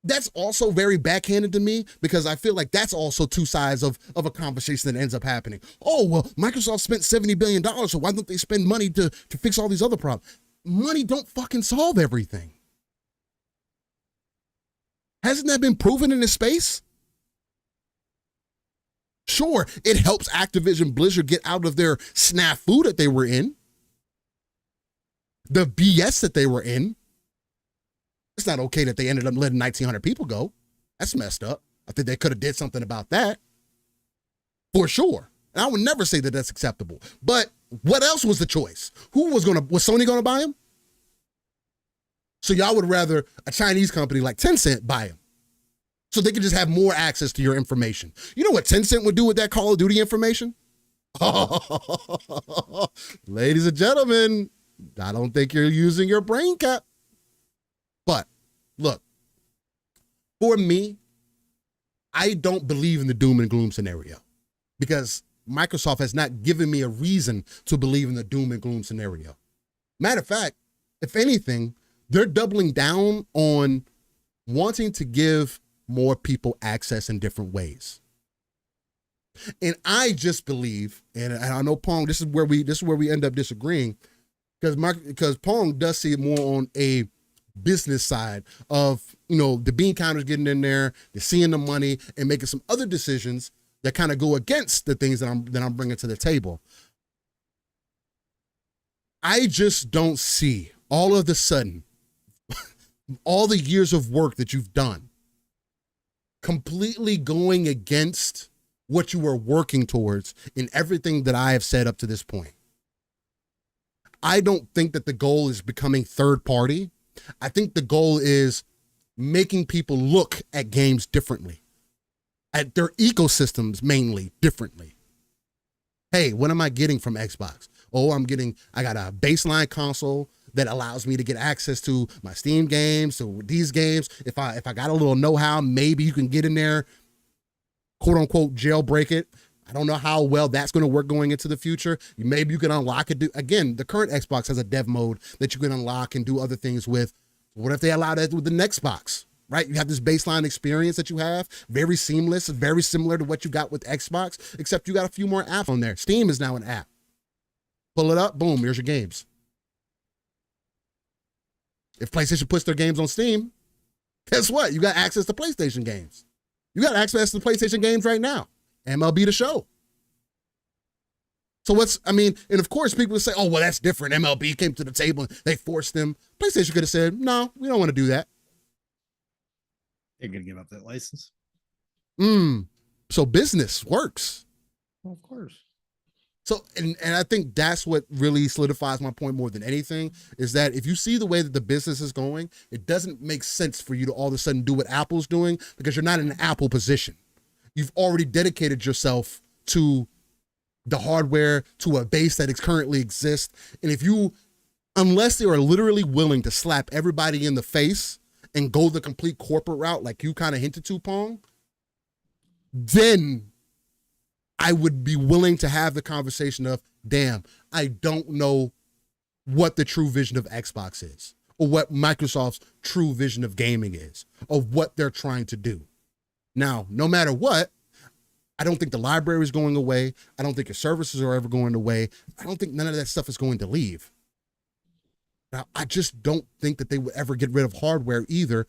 That's also very backhanded to me because I feel like that's also two sides of a conversation that ends up happening. Oh, well, Microsoft spent $70 billion, so why don't they spend money to fix all these other problems? Money don't fucking solve everything. Hasn't that been proven in this space? Sure, it helps Activision Blizzard get out of their snafu that they were in. The BS that they were in. It's not okay that they ended up letting 1,900 people go. That's messed up. I think they could have did something about that. For sure. And I would never say that that's acceptable. But what else was the choice? Was Sony gonna buy him? So y'all would rather a Chinese company like Tencent buy him so they could just have more access to your information. You know what Tencent would do with that Call of Duty information? Ladies and gentlemen, I don't think you're using your brain cap. But look, for me, I don't believe in the doom and gloom scenario because Microsoft has not given me a reason to believe in the doom and gloom scenario. Matter of fact, if anything, they're doubling down on wanting to give more people access in different ways. And I just believe, and I know Pong, this is where we end up disagreeing, because Pong does see it more on a business side of, the bean counters getting in there, they're seeing the money and making some other decisions that kind of go against the things that I'm bringing to the table. I just don't see all of a sudden all the years of work that you've done completely going against what you were working towards in everything that I have said up to this point. I don't think that the goal is becoming third party. I think the goal is making people look at games differently, at their ecosystems mainly differently. Hey, what am I getting from Xbox? Oh, I got a baseline console that allows me to get access to my Steam games, so these games, if I got a little know-how, maybe you can get in there. quote unquote jailbreak it. I don't know how well that's going to work going into the future. Maybe you can unlock it. Again, the current Xbox has a dev mode that you can unlock and do other things with. What if they allow that with the next box, right? You have this baseline experience that you have, very seamless, very similar to what you got with Xbox, except you got a few more apps on there. Steam is now an app. Pull it up, boom, here's your games. If PlayStation puts their games on Steam, guess what? You got access to PlayStation games. You got access to PlayStation games right now. MLB The Show. So and of course people say, oh, well, that's different. MLB came to the table and they forced them. PlayStation could have said, no, we don't want to do that. They're going to give up that license. So business works. Well, of course. So, and I think that's what really solidifies my point more than anything, is that if you see the way that the business is going, it doesn't make sense for you to all of a sudden do what Apple's doing, because you're not in an Apple position. You've already dedicated yourself to the hardware, to a base that currently exists. And unless they are literally willing to slap everybody in the face and go the complete corporate route, like you kind of hinted to, Pong, then I would be willing to have the conversation of, damn, I don't know what the true vision of Xbox is, or what Microsoft's true vision of gaming is, or what they're trying to do. Now, no matter what, I don't think the library is going away. I don't think your services are ever going away. I don't think none of that stuff is going to leave. Now, I just don't think that they would ever get rid of hardware either,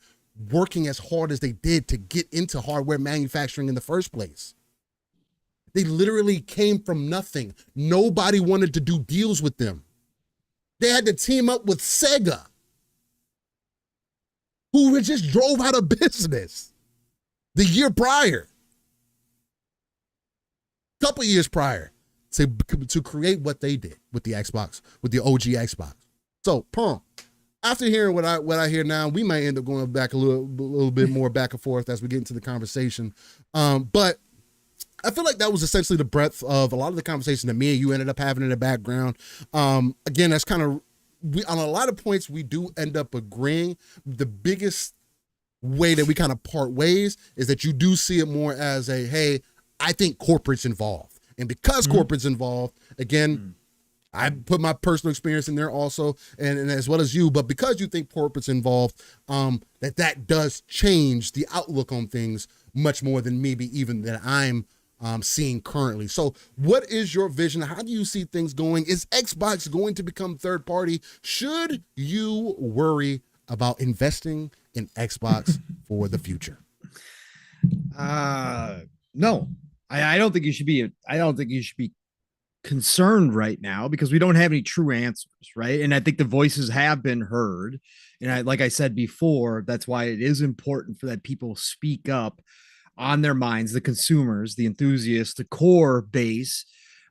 working as hard as they did to get into hardware manufacturing in the first place. They literally came from nothing. Nobody wanted to do deals with them. They had to team up with Sega, who had just drove out of business the year prior, couple years prior, to create what they did with the Xbox, with the OG Xbox. So, Pong, after hearing what I hear now, we might end up going back a little bit more back and forth as we get into the conversation. But I feel like that was essentially the breadth of a lot of the conversation that me and you ended up having in the background. Again, that's kind of, on a lot of points, we do end up agreeing. The biggest way that we kind of part ways is that you do see it more as a, hey, I think corporate's involved. And because corporate's involved, again, I put my personal experience in there also, and as well as you, but because you think corporate's involved, that does change the outlook on things much more than maybe even that I'm seeing currently. So what is your vision? How do you see things going? Is Xbox going to become third party? Should you worry about investing in Xbox for the future? No, I don't think you should be. I don't think you should be concerned right now, because we don't have any true answers, right? And I think the voices have been heard. And like I said before, that's why it is important for that people speak up on their minds, the consumers, the enthusiasts, the core base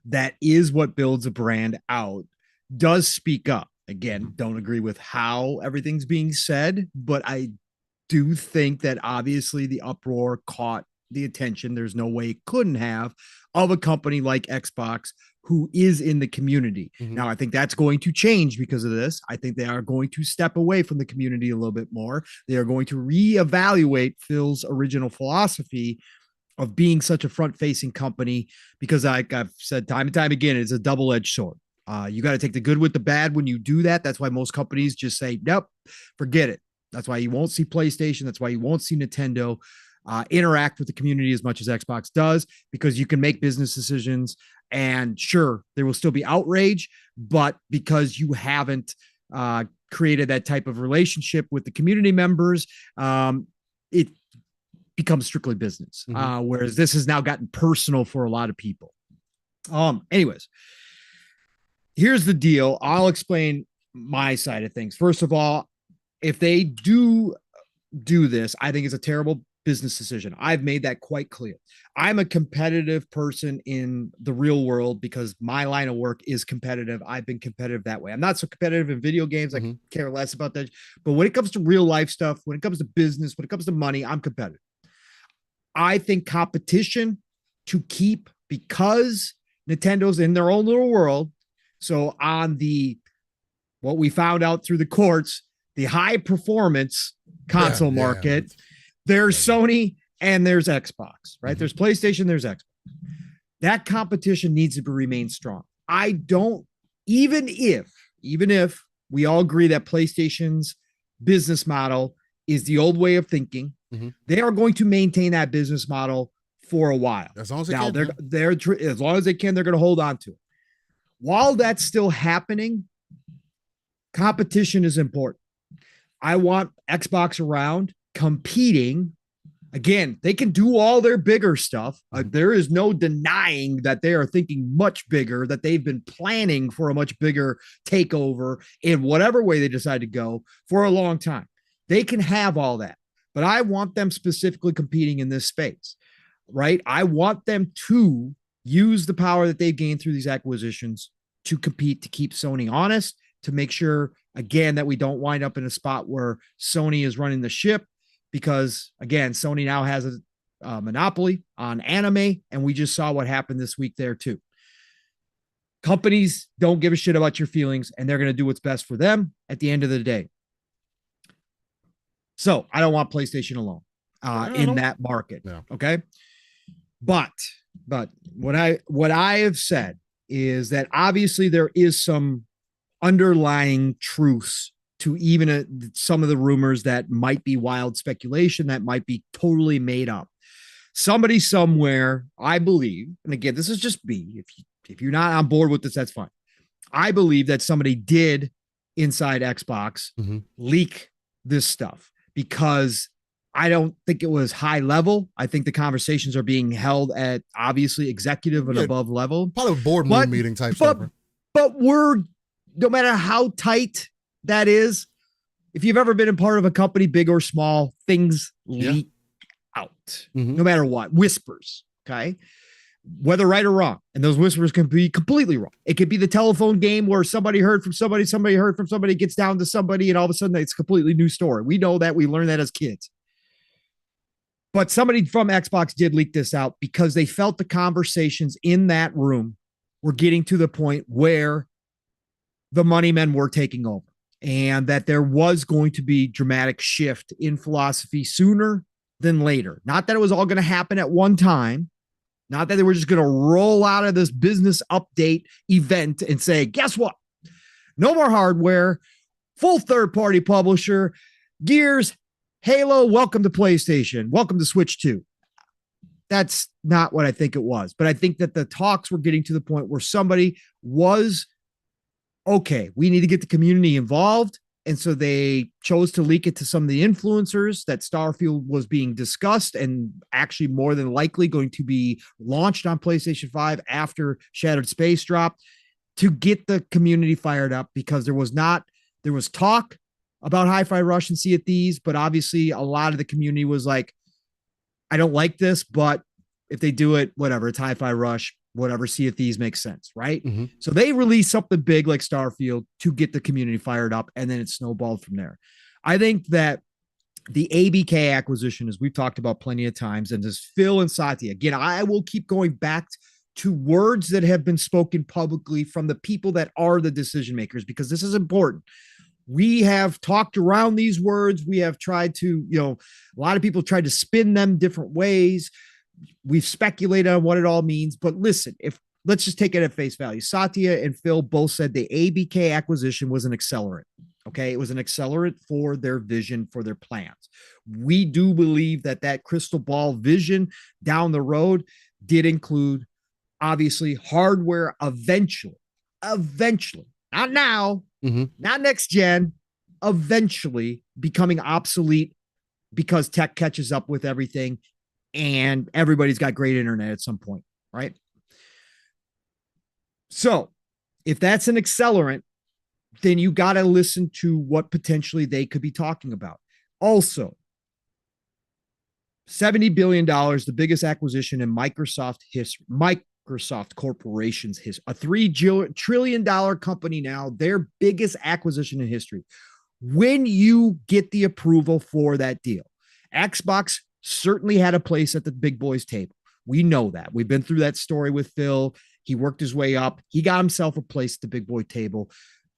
that is what builds a brand out, does speak up. Again, don't agree with how everything's being said, but I do think that obviously the uproar caught the attention, there's no way it couldn't have, of a company like Xbox who is in the community. Now, I think that's going to change because of this. I think they are going to step away from the community a little bit more. They are going to reevaluate Phil's original philosophy of being such a front-facing company, because like I've said time and time again, it's a double-edged sword. You got to take the good with the bad when you do that. That's why most companies just say, nope, forget it. That's why you won't see PlayStation. That's why you won't see Nintendo interact with the community as much as Xbox does, because you can make business decisions, and sure, there will still be outrage, but because you haven't created that type of relationship with the community members, it becomes strictly business. Whereas this has now gotten personal for a lot of people. Anyways, here's the deal. I'll explain my side of things. First of all, if they do this, I think it's a terrible business decision. I've made that quite clear. I'm a competitive person in the real world because my line of work is competitive. I've been competitive that way. I'm not so competitive in video games. I care less about that. But when it comes to real life stuff, when it comes to business, when it comes to money, I'm competitive. I think competition to keep, because Nintendo's in their own little world. So on what we found out through the courts, the high performance console market, there's Sony, and there's Xbox, right? There's PlayStation, there's Xbox. That competition needs to remain strong. I don't, even if we all agree that PlayStation's business model is the old way of thinking, they are going to maintain that business model for a while. As long as they now, can. they're as long as they can, they're going to hold on to it. While that's still happening, competition is important. I want Xbox around competing. Again, they can do all their bigger stuff. There is no denying that they are thinking much bigger, that they've been planning for a much bigger takeover in whatever way they decide to go for a long time. They can have all that, but I want them specifically competing in this space, right? I want them to use the power that they've gained through these acquisitions to compete, to keep Sony honest, to make sure, again, that we don't wind up in a spot where Sony is running the ship. Because again, Sony now has a monopoly on anime, and we just saw what happened this week there too. Companies don't give a shit about your feelings, and they're going to do what's best for them at the end of the day. So I don't want PlayStation alone in that market. Yeah. Okay. But what I have said is that obviously there is some underlying truths to even some of the rumors that might be wild speculation, that might be totally made up. Somebody somewhere, I believe, and again, this is just me. If you're not on board with this, that's fine. I believe that somebody did inside Xbox leak this stuff, because I don't think it was high level. I think the conversations are being held at obviously executive and above level. Probably a boardroom meeting type stuff. But no matter how tight that is, if you've ever been a part of a company, big or small, things leak out, no matter what, whispers. Okay. Whether right or wrong. And those whispers can be completely wrong. It could be the telephone game where somebody heard from somebody heard from somebody, gets down to somebody, and all of a sudden it's a completely new story. We know that. We learned that as kids. But somebody from Xbox did leak this out because they felt the conversations in that room were getting to the point where the money men were taking over, and that there was going to be dramatic shift in philosophy sooner than later. Not that it was all going to happen at one time. Not that they were just going to roll out of this business update event and say, guess what? No more hardware, full third-party publisher, Gears, Halo, welcome to PlayStation, welcome to Switch 2. That's not what I think it was. But I think that the talks were getting to the point where somebody was, okay, we need to get the community involved. And so they chose to leak it to some of the influencers that Starfield was being discussed and actually more than likely going to be launched on PlayStation 5 after Shattered Space dropped, to get the community fired up, because there was talk about Hi-Fi Rush and Sea of Thieves, but obviously a lot of the community was like, I don't like this, but if they do it, whatever, it's Hi-Fi Rush, whatever, Sea of Thieves makes sense, right? So they released something big like Starfield to get the community fired up, and then it snowballed from there. I think that the ABK acquisition, as we've talked about plenty of times, and this Phil and Satya, again, I will keep going back to words that have been spoken publicly from the people that are the decision makers, because this is important. We have talked around these words. We have tried to, a lot of people tried to spin them different ways. We've speculated on what it all means, but listen, let's just take it at face value. Satya and Phil both said the ABK acquisition was an accelerant. Okay. It was an accelerant for their vision, for their plans. We do believe that crystal ball vision down the road did include obviously hardware eventually, not now, not next gen, eventually becoming obsolete because tech catches up with everything. And everybody's got great internet at some point, right? So if that's an accelerant, then you got to listen to what potentially they could be talking about. Also, $70 billion, the biggest acquisition in Microsoft history, Microsoft Corporation's history, a $3 trillion company now, their biggest acquisition in history. When you get the approval for that deal, Xbox certainly had a place at the big boys table. We know that. We've been through that story with Phil. He worked his way up. He got himself a place at the big boy table.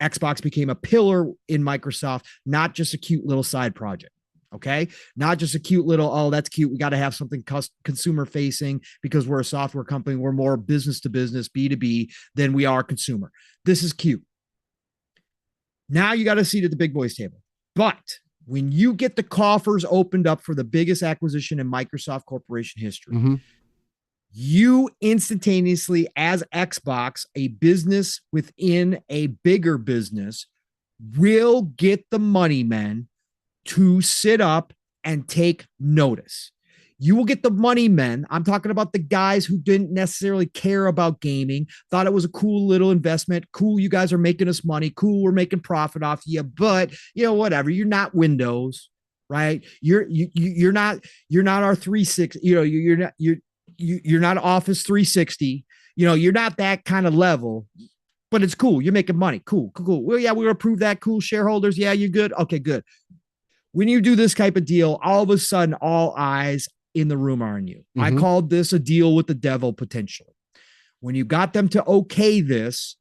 Xbox became a pillar in Microsoft, not just a cute little side project. Okay. Not just a cute little, oh, that's cute. We got to have something consumer facing because we're a software company. We're more business to business, B2B than we are consumer. This is cute. Now you got a seat at the big boys table. But when you get the coffers opened up for the biggest acquisition in Microsoft Corporation history, you instantaneously, as Xbox, a business within a bigger business, will get the money men to sit up and take notice. You will get the money men. I'm talking about the guys who didn't necessarily care about gaming, thought it was a cool little investment. Cool, you guys are making us money. Cool, we're making profit off you. But whatever. You're not Windows, right? You're not our 360. You're not Office 360. You're not that kind of level. But it's cool. You're making money. Cool. Well, yeah, we'll approve that. Cool. Shareholders. Yeah, you're good. Okay, good. When you do this type of deal, all of a sudden, all eyes in the room are on you. I called this a deal with the devil potentially. When you got them to okay this,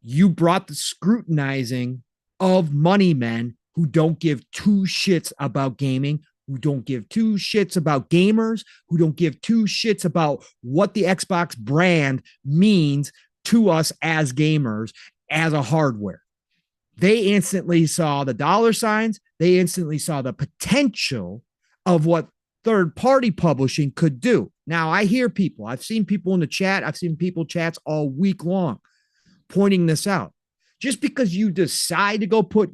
you brought the scrutinizing of money men who don't give two shits about gaming, who don't give two shits about gamers, who don't give two shits about what the Xbox brand means to us as gamers, as a hardware. They instantly saw the dollar signs. They instantly saw the potential of what third-party publishing could do. Now, I hear people. I've seen people in the chat. I've seen people chats all week long pointing this out. Just because you decide to go put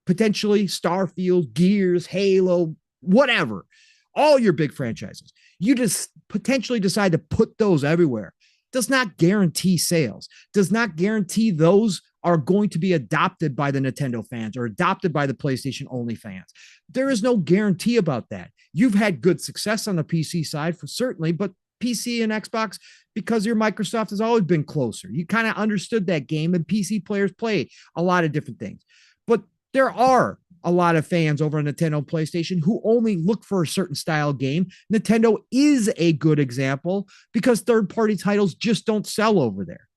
potentially Starfield, Gears, Halo, whatever, all your big franchises, you just potentially decide to put those everywhere, does not guarantee sales, does not guarantee those are going to be adopted by the Nintendo fans or adopted by the PlayStation only fans. There is no guarantee about that. You've had good success on the PC side for certainly, but PC and Xbox, because your Microsoft has always been closer. You kind of understood that game, and PC players play a lot of different things. But there are a lot of fans over on Nintendo and PlayStation who only look for a certain style game. Nintendo is a good example because third-party titles just don't sell over there.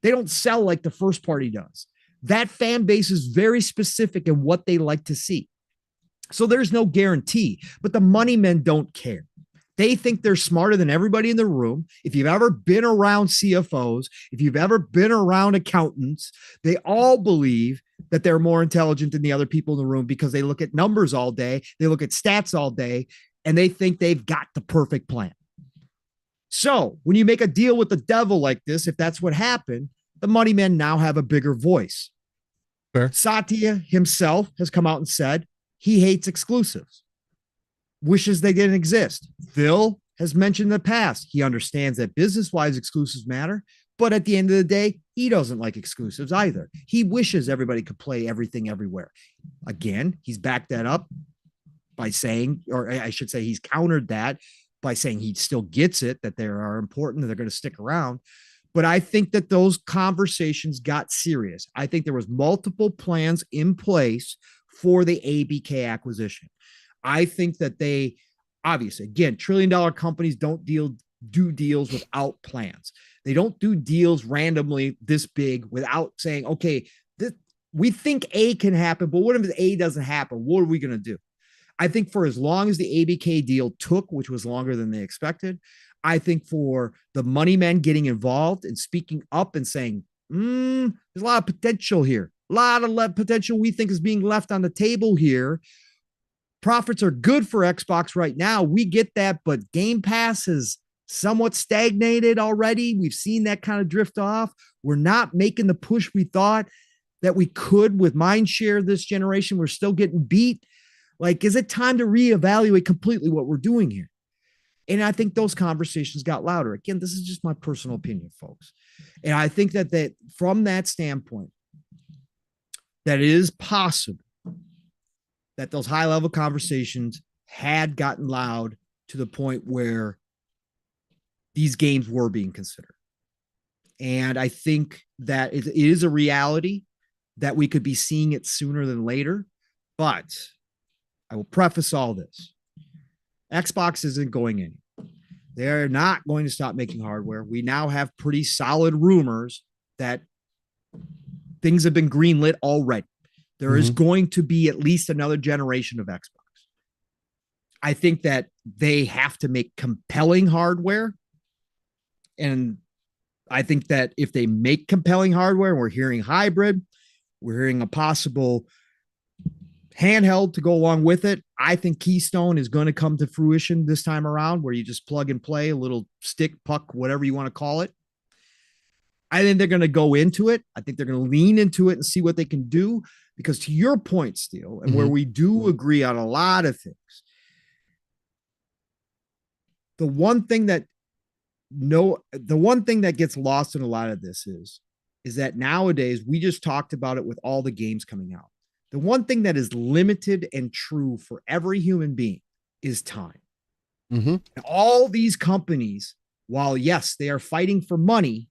They don't sell like the first party does. That fan base is very specific in what they like to see. So there's no guarantee, but the money men don't care. They think they're smarter than everybody in the room. If you've ever been around CFOs, if you've ever been around accountants, they all believe that they're more intelligent than the other people in the room because they look at numbers all day, they look at stats all day, and they think they've got the perfect plan. So when you make a deal with the devil like this, if that's what happened, the money men now have a bigger voice. Fair. Satya himself has come out and said he hates exclusives, wishes they didn't exist. Phil has mentioned in the past, he understands that business-wise exclusives matter, but at the end of the day, he doesn't like exclusives either. He wishes everybody could play everything everywhere. Again, he's backed that up by saying, or I should say he's countered that by saying he still gets it, that they are important, that they're going to stick around. But I think that those conversations got serious. I think there was multiple plans in place for the ABK acquisition. I think that they, obviously, again, trillion-dollar companies don't do deals without plans. They don't do deals randomly this big without saying, okay, we think A can happen, but what if A doesn't happen? What are we going to do? I think for as long as the ABK deal took, which was longer than they expected, I think for the money men getting involved and speaking up and saying, there's a lot of potential here, a lot of potential we think is being left on the table here. Profits are good for Xbox right now. We get that, but Game Pass is somewhat stagnated already. We've seen that kind of drift off. We're not making the push we thought that we could with Mindshare this generation. We're still getting beat. Like, is it time to reevaluate completely what we're doing here? And I think those conversations got louder. Again, this is just my personal opinion, folks. And I think that from that standpoint, that it is possible that those high-level conversations had gotten loud to the point where these games were being considered. And I think that it is a reality that we could be seeing it sooner than later. But I will preface all this. Xbox isn't going anywhere. They're not going to stop making hardware. We now have pretty solid rumors that things have been greenlit already. There is going to be at least another generation of Xbox. I think that they have to make compelling hardware. And I think that if they make compelling hardware, and we're hearing hybrid, we're hearing a possible handheld to go along with it. I think Keystone is going to come to fruition this time around, where you just plug and play a little stick, puck, whatever you want to call it. I think they're going to go into it. I think they're going to lean into it and see what they can do. Because to your point, Steele, and where we do agree on a lot of things, the one thing that gets lost in a lot of this is that nowadays, we just talked about it with all the games coming out. The one thing that is limited and true for every human being is time. Mm-hmm. And all these companies, while yes, they are fighting for money,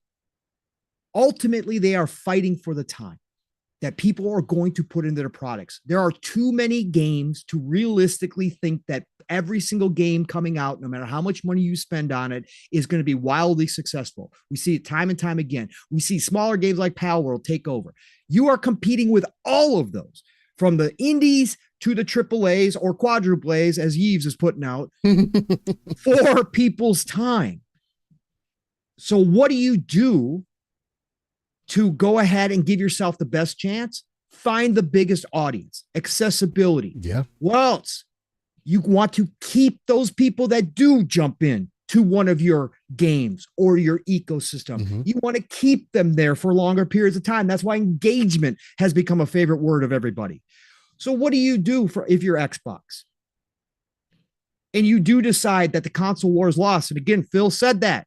ultimately they are fighting for the time that people are going to put into their products. There are too many games to realistically think that every single game coming out, no matter how much money you spend on it, is going to be wildly successful. We see it time and time again. We see smaller games like Pal World take over. You are competing with all of those, from the indies to the triple A's or quadruple A's, as Yves is putting out, for people's time. So what do you do to go ahead and give yourself the best chance? Find the biggest audience, accessibility. Yeah. What else? You want to keep those people that do jump in to one of your games or your ecosystem. Mm-hmm. You want to keep them there for longer periods of time. That's why engagement has become a favorite word of everybody. So what do you do if you're Xbox? And you do decide that the console war is lost. And again, Phil said that.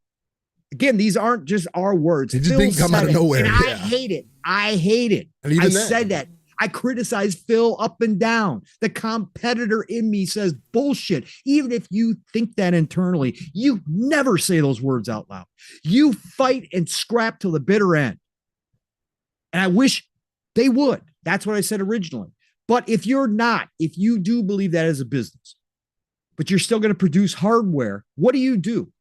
Again, these aren't just our words. It just didn't come out of nowhere. And I hate it. I hate it. I said that. I criticize Phil up and down. The competitor in me says bullshit. Even if you think that internally, you never say those words out loud. You fight and scrap till the bitter end. And I wish they would. That's what I said originally. But if you do believe that as a business, but you're still going to produce hardware, what do?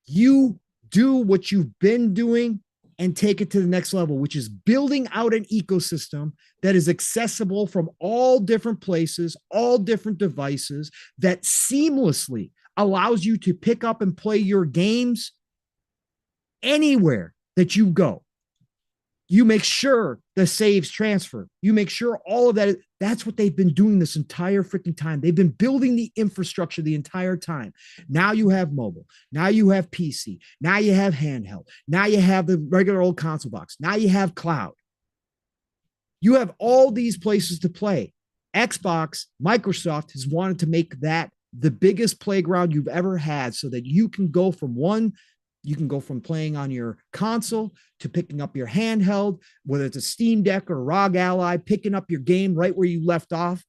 You do what you've been doing and take it to the next level, which is building out an ecosystem that is accessible from all different places, all different devices, that seamlessly allows you to pick up and play your games anywhere that you go. You make sure the saves transfer. You make sure all of that. That's what they've been doing this entire freaking time. They've been building the infrastructure the entire time. Now you have mobile. Now you have PC. Now you have handheld. Now you have the regular old console box. Now you have cloud. You have all these places to play. Xbox, Microsoft has wanted to make that the biggest playground you've ever had, so that you can go from playing on your console to picking up your handheld, whether it's a Steam Deck or ROG Ally, picking up your game right where you left off,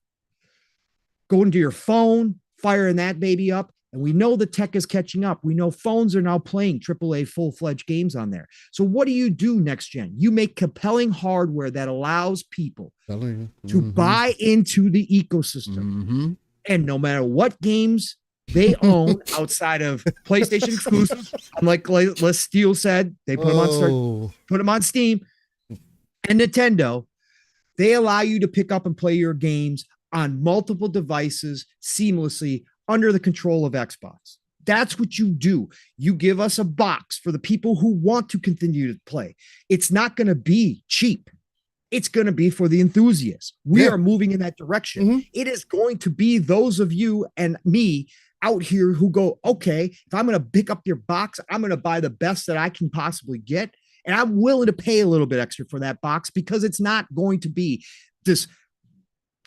going to your phone, firing that baby up. And we know the tech is catching up. We know phones are now playing AAA full-fledged games on there. So what do you do next gen? You make compelling hardware that allows people to buy into the ecosystem. Mm-hmm. And no matter what games they own outside of PlayStation exclusives, unlike Les Steele said, they put them on Steam and Nintendo. They allow you to pick up and play your games on multiple devices seamlessly under the control of Xbox. That's what you do. You give us a box for the people who want to continue to play. It's not going to be cheap. It's going to be for the enthusiasts. We are moving in that direction. Mm-hmm. It is going to be those of you and me out here who go, okay, if I'm going to pick up your box, I'm going to buy the best that I can possibly get. And I'm willing to pay a little bit extra for that box, because it's not going to be this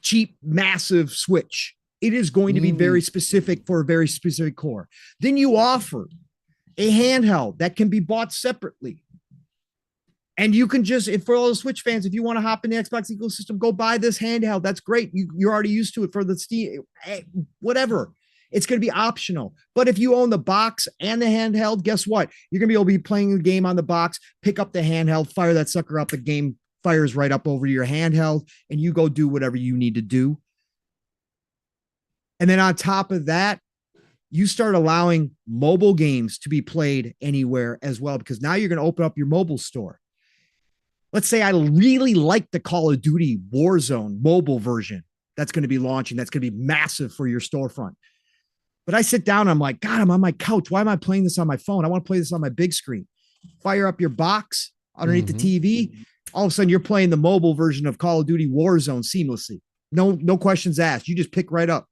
cheap, massive Switch. It is going to be very specific for a very specific core. Then you offer a handheld that can be bought separately. And you can just, if for all the Switch fans, if you want to hop in the Xbox ecosystem, go buy this handheld. That's great. You're already used to it for the Steam, whatever. It's going to be optional. But if you own the box and the handheld, guess what? You're going to be able to be playing the game on the box, pick up the handheld, fire that sucker up. The game fires right up over your handheld, and you go do whatever you need to do. And then on top of that, you start allowing mobile games to be played anywhere as well, because now you're going to open up your mobile store. Let's say I really like the Call of Duty Warzone mobile version. that's going to be launching. That's going to be massive for your storefront. But I sit down, I'm like, God, I'm on my couch. Why am I playing this on my phone? I want to play this on my big screen. Fire up your box underneath the TV. All of a sudden, you're playing the mobile version of Call of Duty Warzone seamlessly. No questions asked. You just pick right up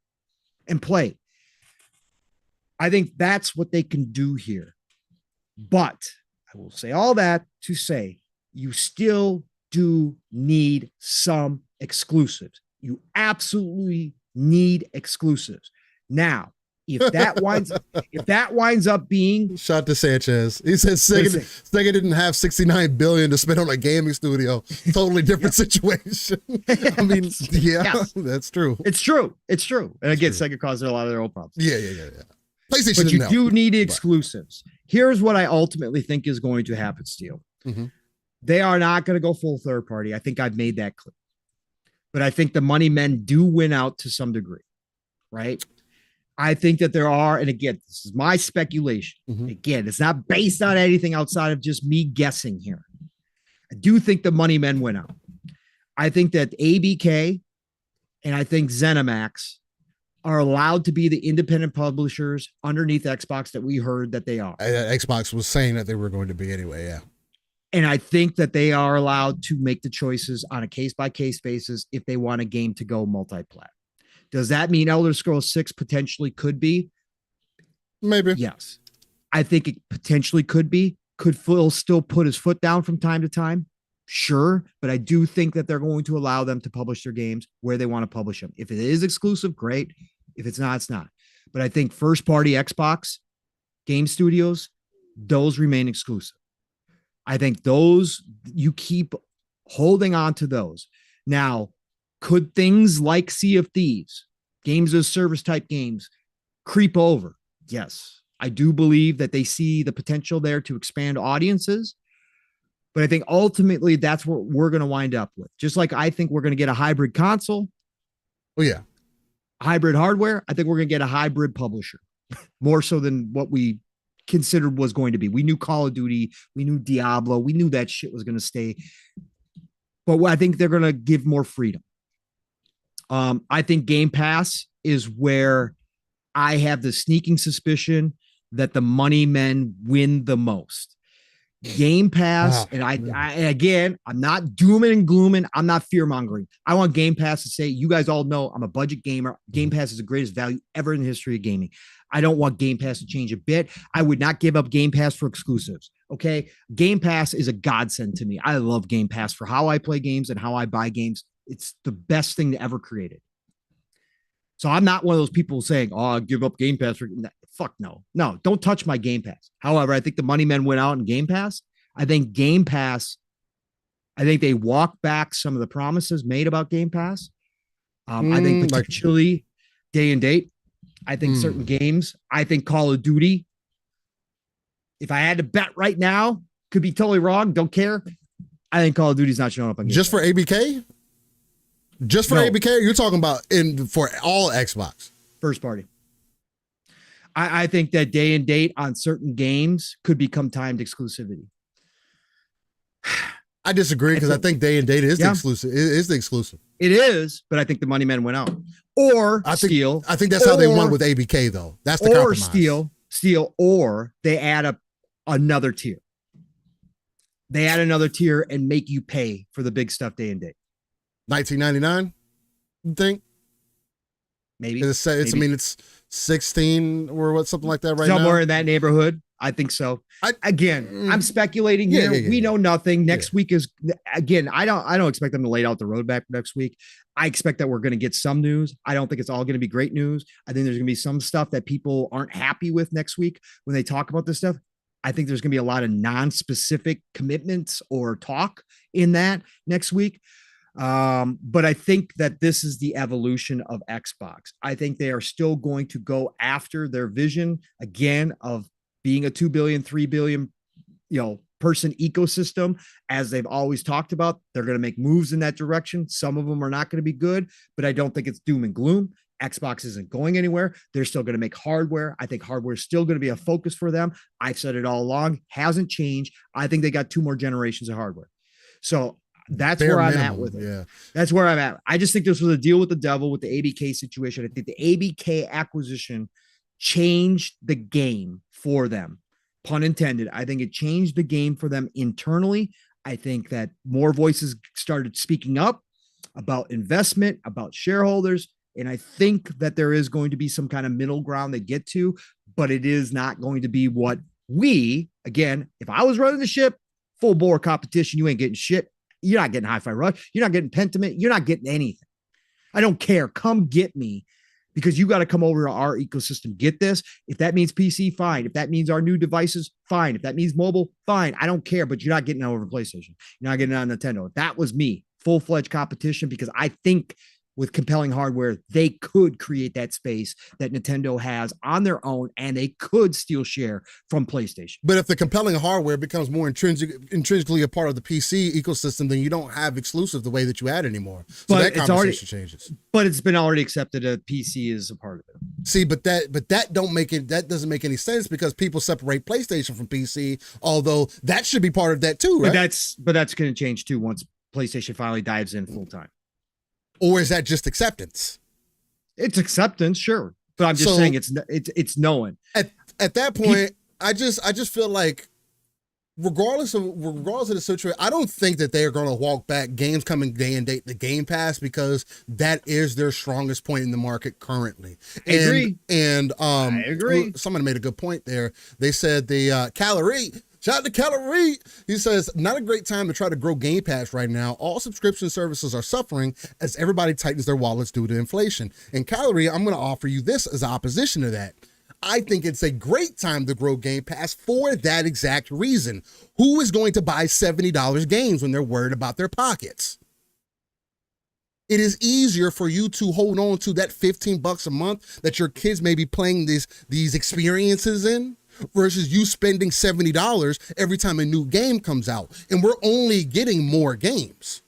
and play. I think that's what they can do here. But I will say all that to say you still do need some exclusives. You absolutely need exclusives. Now, if that winds up being, shout to Sanchez. He said Sega didn't have $69 billion to spend on a gaming studio. Totally different situation. I mean, yes. That's true. It's true. And again, Sega caused a lot of their own problems. Yeah. PlayStation, but you do need exclusives. Here's what I ultimately think is going to happen, Steele. They are not going to go full third party. I think I've made that clear. But I think the money men do win out to some degree, right? I think that there are, and again, this is my speculation. Again, it's not based on anything outside of just me guessing here. I do think the money men win out. I think that ABK and I think ZeniMax are allowed to be the independent publishers underneath Xbox that we heard that they are. Xbox was saying that they were going to be anyway, yeah. And I think that they are allowed to make the choices on a case-by-case basis if they want a game to go multi-plat. Does that mean Elder Scrolls 6 potentially could be? Maybe. Yes. I think it potentially could be. Could Phil still put his foot down from time to time? Sure. But I do think that they're going to allow them to publish their games where they want to publish them. If it is exclusive, great. If it's not, it's not. But I think first-party Xbox game studios, those remain exclusive. I think those, you keep holding on to those. Now, could things like Sea of Thieves, games as service type games, creep over? Yes. I do believe that they see the potential there to expand audiences. But I think ultimately that's what we're going to wind up with. Just like I think we're going to get a hybrid console. Oh, yeah. Hybrid hardware. I think we're going to get a hybrid publisher more so than what we considered was going to be. We knew Call of Duty. We knew Diablo. We knew that shit was going to stay. But I think they're going to give more freedom. I think Game Pass is where I have the sneaking suspicion that the money men win the most. Game Pass, and I again, I'm not dooming and glooming. I'm not fear mongering. I want Game Pass to say, you guys all know I'm a budget gamer. Game Pass is the greatest value ever in the history of gaming. I don't want Game Pass to change a bit. I would not give up Game Pass for exclusives. Okay. Game Pass is a godsend to me. I love Game Pass for how I play games and how I buy games. It's the best thing to ever created. So I'm not one of those people saying, oh, I'll give up Game Pass. Fuck no. No, don't touch my Game Pass. However, I think the money men went out in Game Pass. I think Game Pass, I think they walk back some of the promises made about Game Pass. I think potentially day and date. I think certain games. I think Call of Duty. If I had to bet right now, could be totally wrong. Don't care. I think Call of Duty's not showing up on Game Just Pass. for ABK? Just for ABK? You're talking about for all Xbox? First party. I think that day and date on certain games could become timed exclusivity. I disagree because I think day and date is the exclusive. It is the exclusive. It is, but I think the money men went out. Or I steal. I think that's how they won with ABK though. That's the compromise. Or steal, or they add another tier. They add another tier and make you pay for the big stuff day and date. $19.99, you think? Maybe. I mean, it's 16 or what, something like that right Somewhere now. in that neighborhood. I think so. I'm speculating here. Yeah. We know nothing. Next week is, again, I don't expect them to lay out the roadmap next week. I expect that we're going to get some news. I don't think it's all going to be great news. I think there's going to be some stuff that people aren't happy with next week when they talk about this stuff. I think there's going to be a lot of non-specific commitments or talk in that next week. But I think that this is the evolution of Xbox. I think they are still going to go after their vision again of being a 2 billion, 3 billion, person ecosystem, as they've always talked about. They're going to make moves in that direction. Some of them are not going to be good, but I don't think it's doom and gloom. Xbox isn't going anywhere. They're still going to make hardware. I think hardware is still going to be a focus for them. I've said it all along, hasn't changed. I think they got 2 more generations of hardware. So That's Bare where I'm minimum, at with it. yeah. That's where I'm at. I just think this was a deal with the devil with the ABK situation. I think the ABK acquisition changed the game for them. Pun intended. I think it changed the game for them internally. I think that more voices started speaking up about investment, about shareholders. And I think that there is going to be some kind of middle ground they get to, but it is not going to be what we, again, if I was running the ship, full bore competition, you ain't getting shit. You're not getting Hi-Fi Rush. You're not getting Pentiment. You're not getting anything. I don't care. Come get me because you got to come over to our ecosystem. Get this. If that means PC, fine. If that means our new devices, fine. If that means mobile, fine. I don't care, but you're not getting it over PlayStation. You're not getting it on Nintendo. That was me. Full-fledged competition because I think with compelling hardware, they could create that space that Nintendo has on their own, and they could steal share from PlayStation. But if the compelling hardware becomes more intrinsically a part of the PC ecosystem, then you don't have exclusive the way that you had anymore. So but that conversation changes. But it's been already accepted that PC is a part of it. See, but that doesn't make any sense because people separate PlayStation from PC, although that should be part of that too, right? But that's going to change too once PlayStation finally dives in full time. Or is that just acceptance? It's acceptance, sure. But I'm just saying it's knowing. At that point, I just feel like regardless of the situation, I don't think that they are going to walk back games coming day and date the Game Pass because that is their strongest point in the market currently. I agree. I agree. Somebody made a good point there. They said the Calorie. Shout out to Calorie. He says, not a great time to try to grow Game Pass right now. All subscription services are suffering as everybody tightens their wallets due to inflation. And Calorie, I'm going to offer you this as opposition to that. I think it's a great time to grow Game Pass for that exact reason. Who is going to buy $70 games when they're worried about their pockets? It is easier for you to hold on to that $15 a month that your kids may be playing these experiences in versus you spending $70 every time a new game comes out. And we're only getting more games.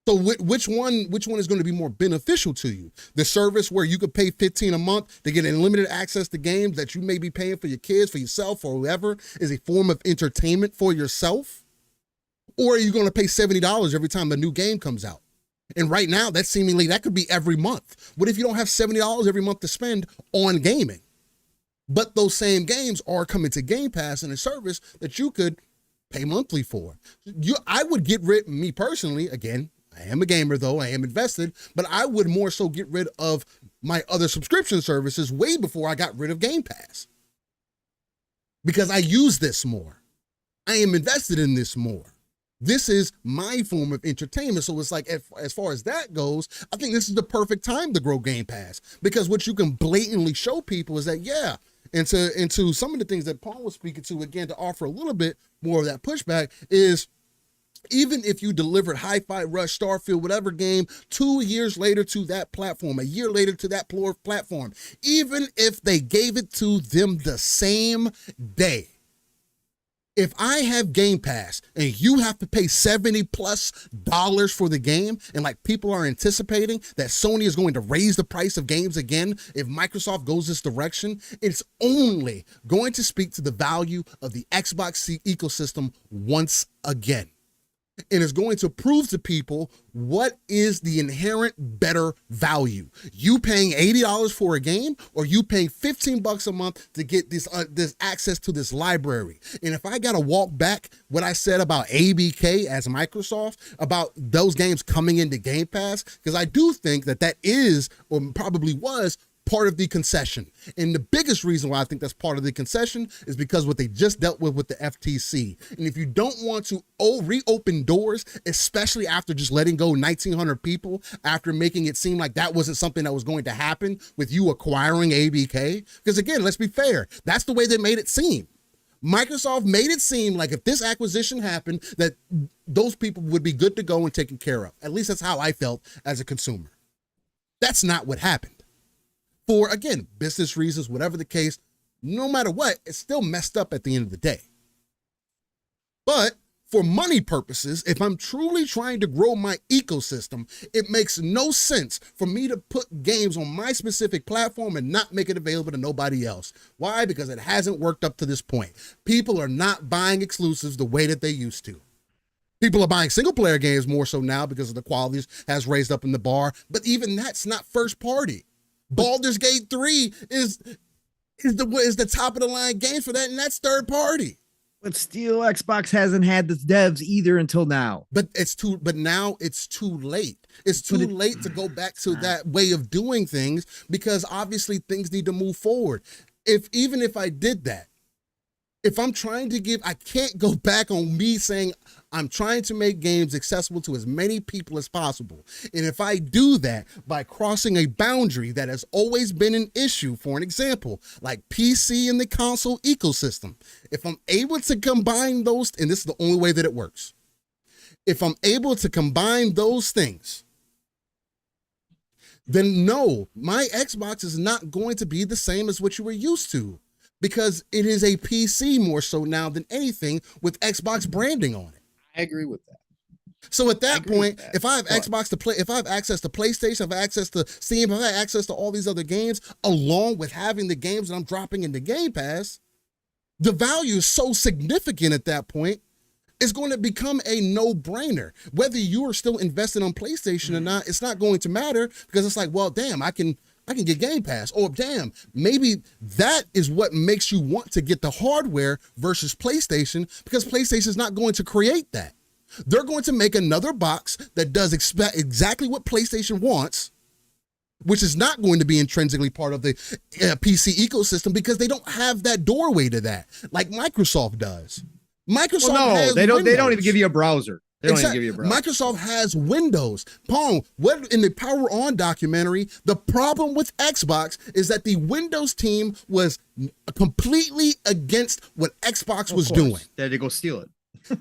So which one is going to be more beneficial to you? The service where you could pay $15 a month to get unlimited access to games that you may be paying for your kids, for yourself, or whoever is a form of entertainment for yourself? Or are you going to pay $70 every time a new game comes out? And right now, that could be every month. What if you don't have $70 every month to spend on gaming? But those same games are coming to Game Pass in a service that you could pay monthly for. I would get rid, me personally, again, I am a gamer though, I am invested, but I would more so get rid of my other subscription services way before I got rid of Game Pass. Because I use this more. I am invested in this more. This is my form of entertainment. So it's like, as far as that goes, I think this is the perfect time to grow Game Pass. Because what you can blatantly show people is that, yeah, into some of the things that Paul was speaking to, again, to offer a little bit more of that pushback is, even if you delivered Hi-Fi Rush, Starfield, whatever game, 2 years later to that platform, a year later to that platform, even if they gave it to them the same day, if I have Game Pass and you have to pay $70+ for the game, and like people are anticipating that Sony is going to raise the price of games again if Microsoft goes this direction, it's only going to speak to the value of the Xbox ecosystem once again. And it's going to prove to people what is the inherent better value. You paying $80 for a game, or you paying $15 a month to get this access to this library. And if I got to walk back what I said about ABK as Microsoft, about those games coming into Game Pass, because I do think that is, or probably was, part of the concession. And the biggest reason why I think that's part of the concession is because what they just dealt with the FTC. And if you don't want to reopen doors, especially after just letting go 1,900 people, after making it seem like that wasn't something that was going to happen with you acquiring ABK, because again, let's be fair, that's the way they made it seem. Microsoft made it seem like if this acquisition happened, that those people would be good to go and taken care of. At least that's how I felt as a consumer. That's not what happened. For, again, business reasons, whatever the case, no matter what, it's still messed up at the end of the day. But for money purposes, if I'm truly trying to grow my ecosystem, it makes no sense for me to put games on my specific platform and not make it available to nobody else. Why? Because it hasn't worked up to this point. People are not buying exclusives the way that they used to. People are buying single player games more so now because of the quality has raised up in the bar. But even that's not first party. Baldur's Gate 3 is the top of the line game for that, and that's third party. But still, Xbox hasn't had the devs either until now. But now it's too late. It's too late to go back to that way of doing things because obviously things need to move forward. Even if I did that, if I'm trying to I can't go back on me saying I'm trying to make games accessible to as many people as possible. And if I do that by crossing a boundary that has always been an issue, for an example, like PC and the console ecosystem, if I'm able to combine those, and this is the only way that it works, if I'm able to combine those things, then no, my Xbox is not going to be the same as what you were used to because it is a PC more so now than anything with Xbox branding on it. I agree with that. So at that point, if I have Xbox to play, if I have access to PlayStation, if I have access to Steam, if I have access to all these other games, along with having the games that I'm dropping into Game Pass, the value is so significant at that point, it's going to become a no-brainer. Whether you are still invested on PlayStation or not, it's not going to matter because it's like, well, damn, I can get Game Pass. Or damn, maybe that is what makes you want to get the hardware versus PlayStation because PlayStation is not going to create that. They're going to make another box that does exactly what PlayStation wants, which is not going to be intrinsically part of the PC ecosystem because they don't have that doorway to that like Microsoft does. Microsoft has they don't Windows. Even give you a browser. They don't even give you a browser. Microsoft has Windows. Pong, what in the Power On documentary, the problem with Xbox is that the Windows team was completely against what Xbox was doing. They had to go steal it.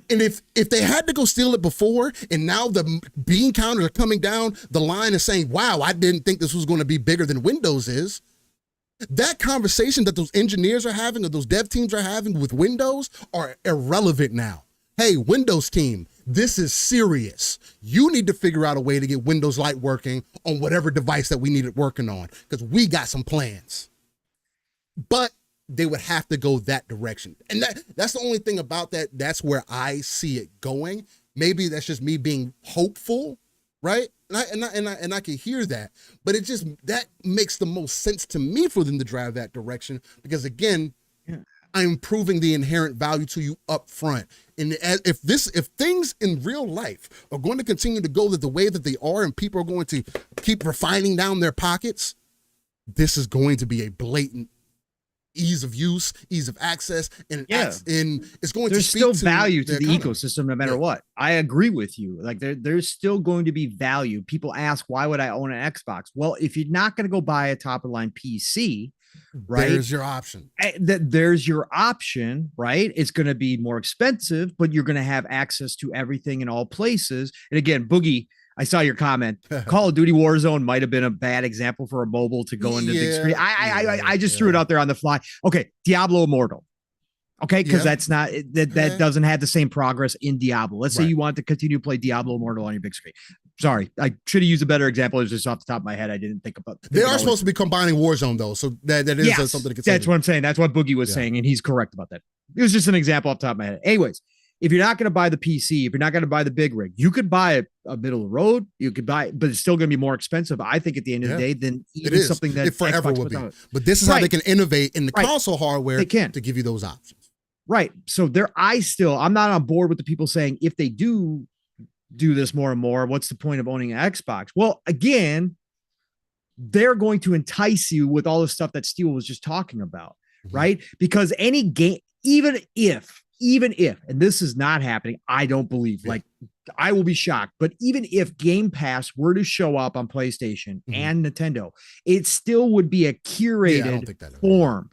And if they had to go steal it before, and now the bean counters are coming down the line and saying, wow, I didn't think this was going to be bigger than Windows is, that conversation that those engineers are having or those dev teams are having with Windows are irrelevant now. Hey, Windows team, this is serious. You need to figure out a way to get Windows Lite working on whatever device that we need it working on because we got some plans. But they would have to go that direction. And that's the only thing about that. That's where I see it going. Maybe that's just me being hopeful, right? And I can hear that, but that makes the most sense to me for them to drive that direction because again, I'm proving the inherent value to you up front. And if things in real life are going to continue to go the way that they are and people are going to keep refining down their pockets, this is going to be a blatant ease of use, ease of access, and it's going there's to speak still to value to the economy. Ecosystem no matter what. I agree with you. Like there's still going to be value. People ask, why would I own an Xbox? Well, if you're not going to go buy a top of the line PC, right? There's your option. There's your option, right? It's going to be more expensive, but you're going to have access to everything in all places. And again, Boogie, I saw your comment. Call of Duty Warzone might have been a bad example for a mobile to go into big screen. I just threw it out there on the fly. Okay, Diablo Immortal. Okay, because that's not that doesn't have the same progress in Diablo. Let's say you want to continue to play Diablo Immortal on your big screen. Sorry, I should have used a better example. It was just off the top of my head. I didn't think about. They are supposed to be combining Warzone though, so that is something to consider. That's what I'm saying. That's what Boogie was saying, and he's correct about that. It was just an example off the top of my head. Anyways, if you're not going to buy the PC, if you're not going to buy the big rig, you could buy a middle of the road. You could buy, but it's still going to be more expensive, I think, at the end of the day than even something that it forever Xbox will be. out. But this is how they can innovate in the console hardware to give you those options. Right. So I'm not on board with the people saying if they do this more and more, what's the point of owning an Xbox? Well, again, they're going to entice you with all the stuff that Steele was just talking about, right? Because any game, even if, and this is not happening, I don't believe, like I will be shocked, but even if Game Pass were to show up on PlayStation and Nintendo, it still would be a curated form.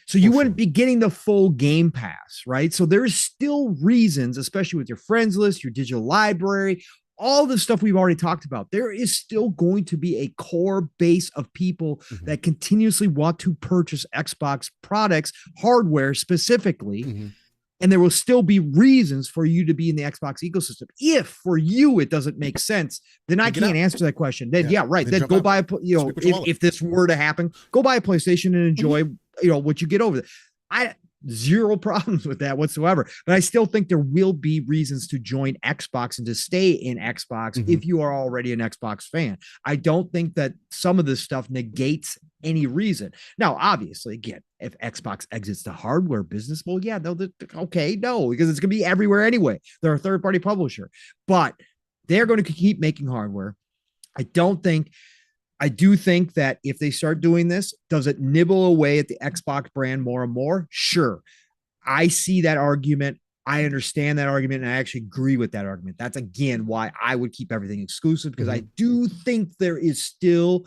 So you wouldn't be getting the full Game Pass, right? So there's still reasons, especially with your friends list, your digital library, all the stuff we've already talked about. There is still going to be a core base of people that continuously want to purchase Xbox products, hardware specifically. And there will still be reasons for you to be in the Xbox ecosystem. If for you it doesn't make sense, then I can't answer that question. Then then go buy if this were to happen, go buy a PlayStation and enjoy what you get over there. zero problems with that whatsoever. But I still think there will be reasons to join Xbox and to stay in Xbox if you are already an Xbox fan. I don't think that some of this stuff negates any reason. Now, obviously, again, if Xbox exits the hardware business, well, yeah, no, okay, no, because it's going to be everywhere anyway. They're a third-party publisher, but they're going to keep making hardware. I do think that if they start doing this, does it nibble away at the Xbox brand more and more? Sure. I see that argument. I understand that argument, and I actually agree with that argument. That's, again, why I would keep everything exclusive, because I do think there is still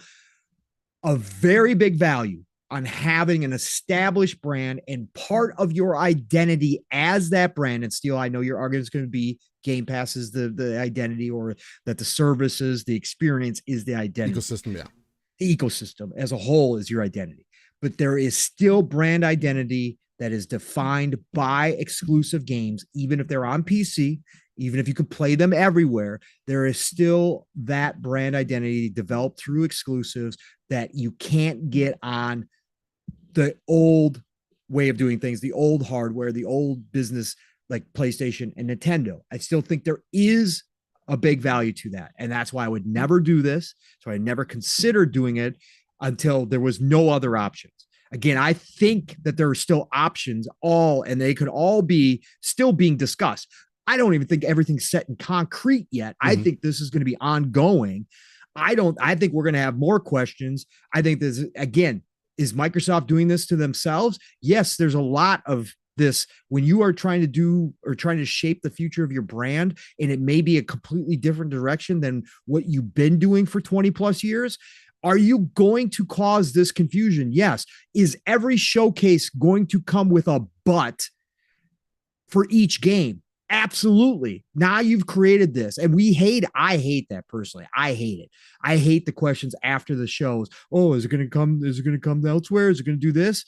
a very big value on having an established brand and part of your identity as that brand. And Steel, I know your argument is going to be Game Pass is the identity, or that the services, the experience is the identity. Ecosystem, yeah. The ecosystem as a whole is your identity. But there is still brand identity that is defined by exclusive games, even if they're on PC, even if you could play them everywhere, there is still that brand identity developed through exclusives that you can't get on the old way of doing things, the old hardware, the old business like PlayStation and Nintendo. I still think there is a big value to that. And that's why I would never do this. So I never considered doing it until there was no other options. Again, I think that there are still options and they could all be still being discussed. I don't even think everything's set in concrete yet. I think this is going to be ongoing. I think we're going to have more questions. I think this, again, is Microsoft doing this to themselves? Yes, there's a lot of this when you are trying to do or trying to shape the future of your brand, and it may be a completely different direction than what you've been doing for 20 plus years. Are you going to cause this confusion? Yes. Is every showcase going to come with a but for each game? Absolutely. Now you've created this, and I hate that personally. I hate it. I hate the questions after the shows. Oh, is it going to come? Is it going to come elsewhere? Is it going to do this?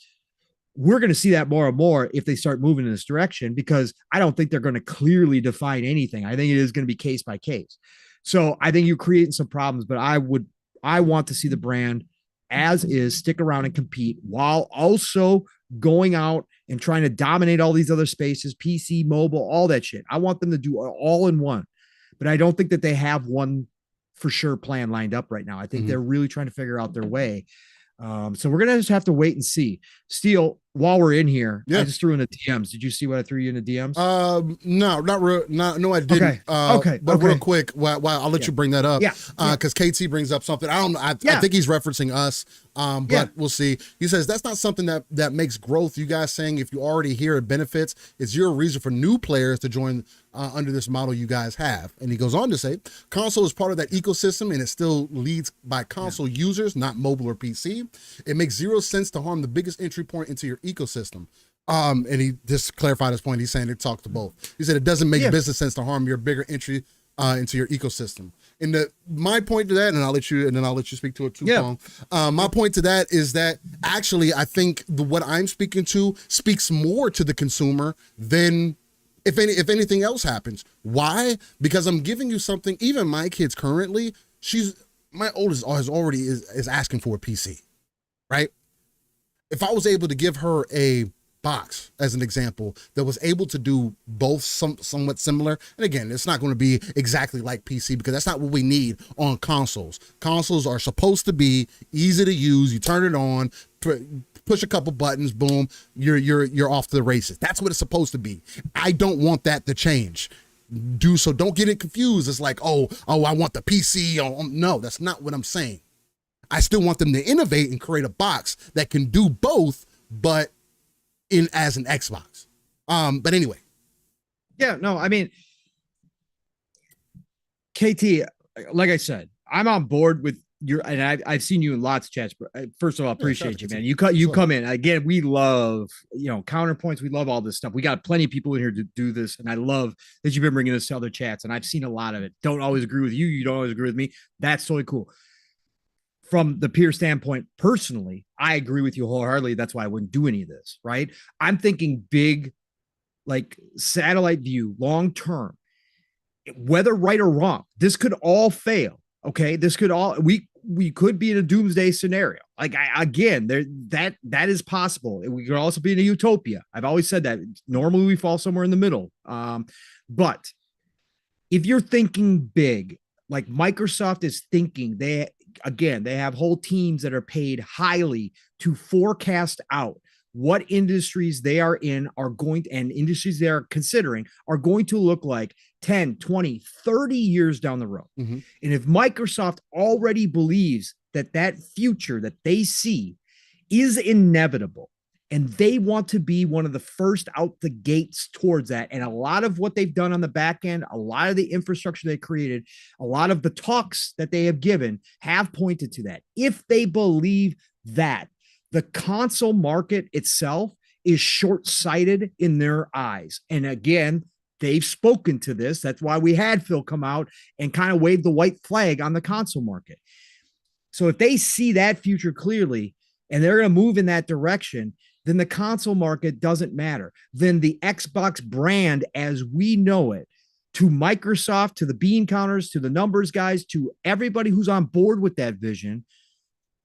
We're going to see that more and more if they start moving in this direction, because I don't think they're going to clearly define anything. I think it is going to be case by case. So I think you're creating some problems, but I want to see the brand as is, stick around and compete while also going out and trying to dominate all these other spaces, PC, mobile, all that shit. I want them to do all in one, but I don't think that they have one for sure plan lined up right now. I think they're really trying to figure out their way. So we're going to just have to wait and see. Steel, while we're in here, I just threw in the DMs. Did you see what I threw you in the DMs? No, not real. No, I didn't. Okay. But real quick, I'll let you bring that up. Because KT brings up something. I don't know. I think he's referencing us. But we'll see. He says that's not something that makes growth. You guys saying if you already hear it benefits, is your reason for new players to join under this model you guys have. And he goes on to say, console is part of that ecosystem, and it still leads by console users, not mobile or PC. It makes zero sense to harm the biggest entry point into your ecosystem. And he just clarified his point. He's saying it talks to both. He said it doesn't make business sense to harm your bigger entry into your ecosystem. And my point to that, and I'll let you speak to it too, Pong. My point to that is that actually I think what I'm speaking to speaks more to the consumer than if anything else happens. Why? Because I'm giving you something. Even my kids currently, my oldest is asking for a PC, right? If I was able to give her a box as an example that was able to do both somewhat similar, and again, it's not going to be exactly like PC because that's not what we need on consoles. Consoles are supposed to be easy to use. You turn it on, push a couple buttons, boom, you're off to the races. That's what it's supposed to be. I don't want that to change. Don't get it confused. It's like, oh, I want the PC. No, that's not what I'm saying. I still want them to innovate and create a box that can do both, but as an Xbox. But anyway. Yeah, no, I mean, KT, like I said, I'm on board with and I've seen you in lots of chats. First of all, appreciate you, man. You come in again. We love, counterpoints. We love all this stuff. We got plenty of people in here to do this. And I love that you've been bringing this to other chats. And I've seen a lot of it. Don't always agree with you. You don't always agree with me. That's totally cool. From the peer standpoint, personally, I agree with you wholeheartedly. That's why I wouldn't do any of this, right? I'm thinking big, like satellite view, long term, whether right or wrong. This could all fail. Okay, this could all we could be in a doomsday scenario. Like again, that is possible. We could also be in a utopia. I've always said that. Normally we fall somewhere in the middle. But if you're thinking big, like Microsoft is thinking, they have whole teams that are paid highly to forecast out what industries they are in are going to, and industries they are considering are going to look like 10, 20, 30 years down the road. Mm-hmm. And if Microsoft already believes that future that they see is inevitable, and they want to be one of the first out the gates towards that. And a lot of what they've done on the back end, a lot of the infrastructure they created, a lot of the talks that they have given have pointed to that. If they believe that, the console market itself is short-sighted in their eyes. And again, they've spoken to this. That's why we had Phil come out and kind of wave the white flag on the console market. So if they see that future clearly and they're going to move in that direction, then the console market doesn't matter. Then the Xbox brand as we know it, to Microsoft, to the bean counters, to the numbers guys, to everybody who's on board with that vision,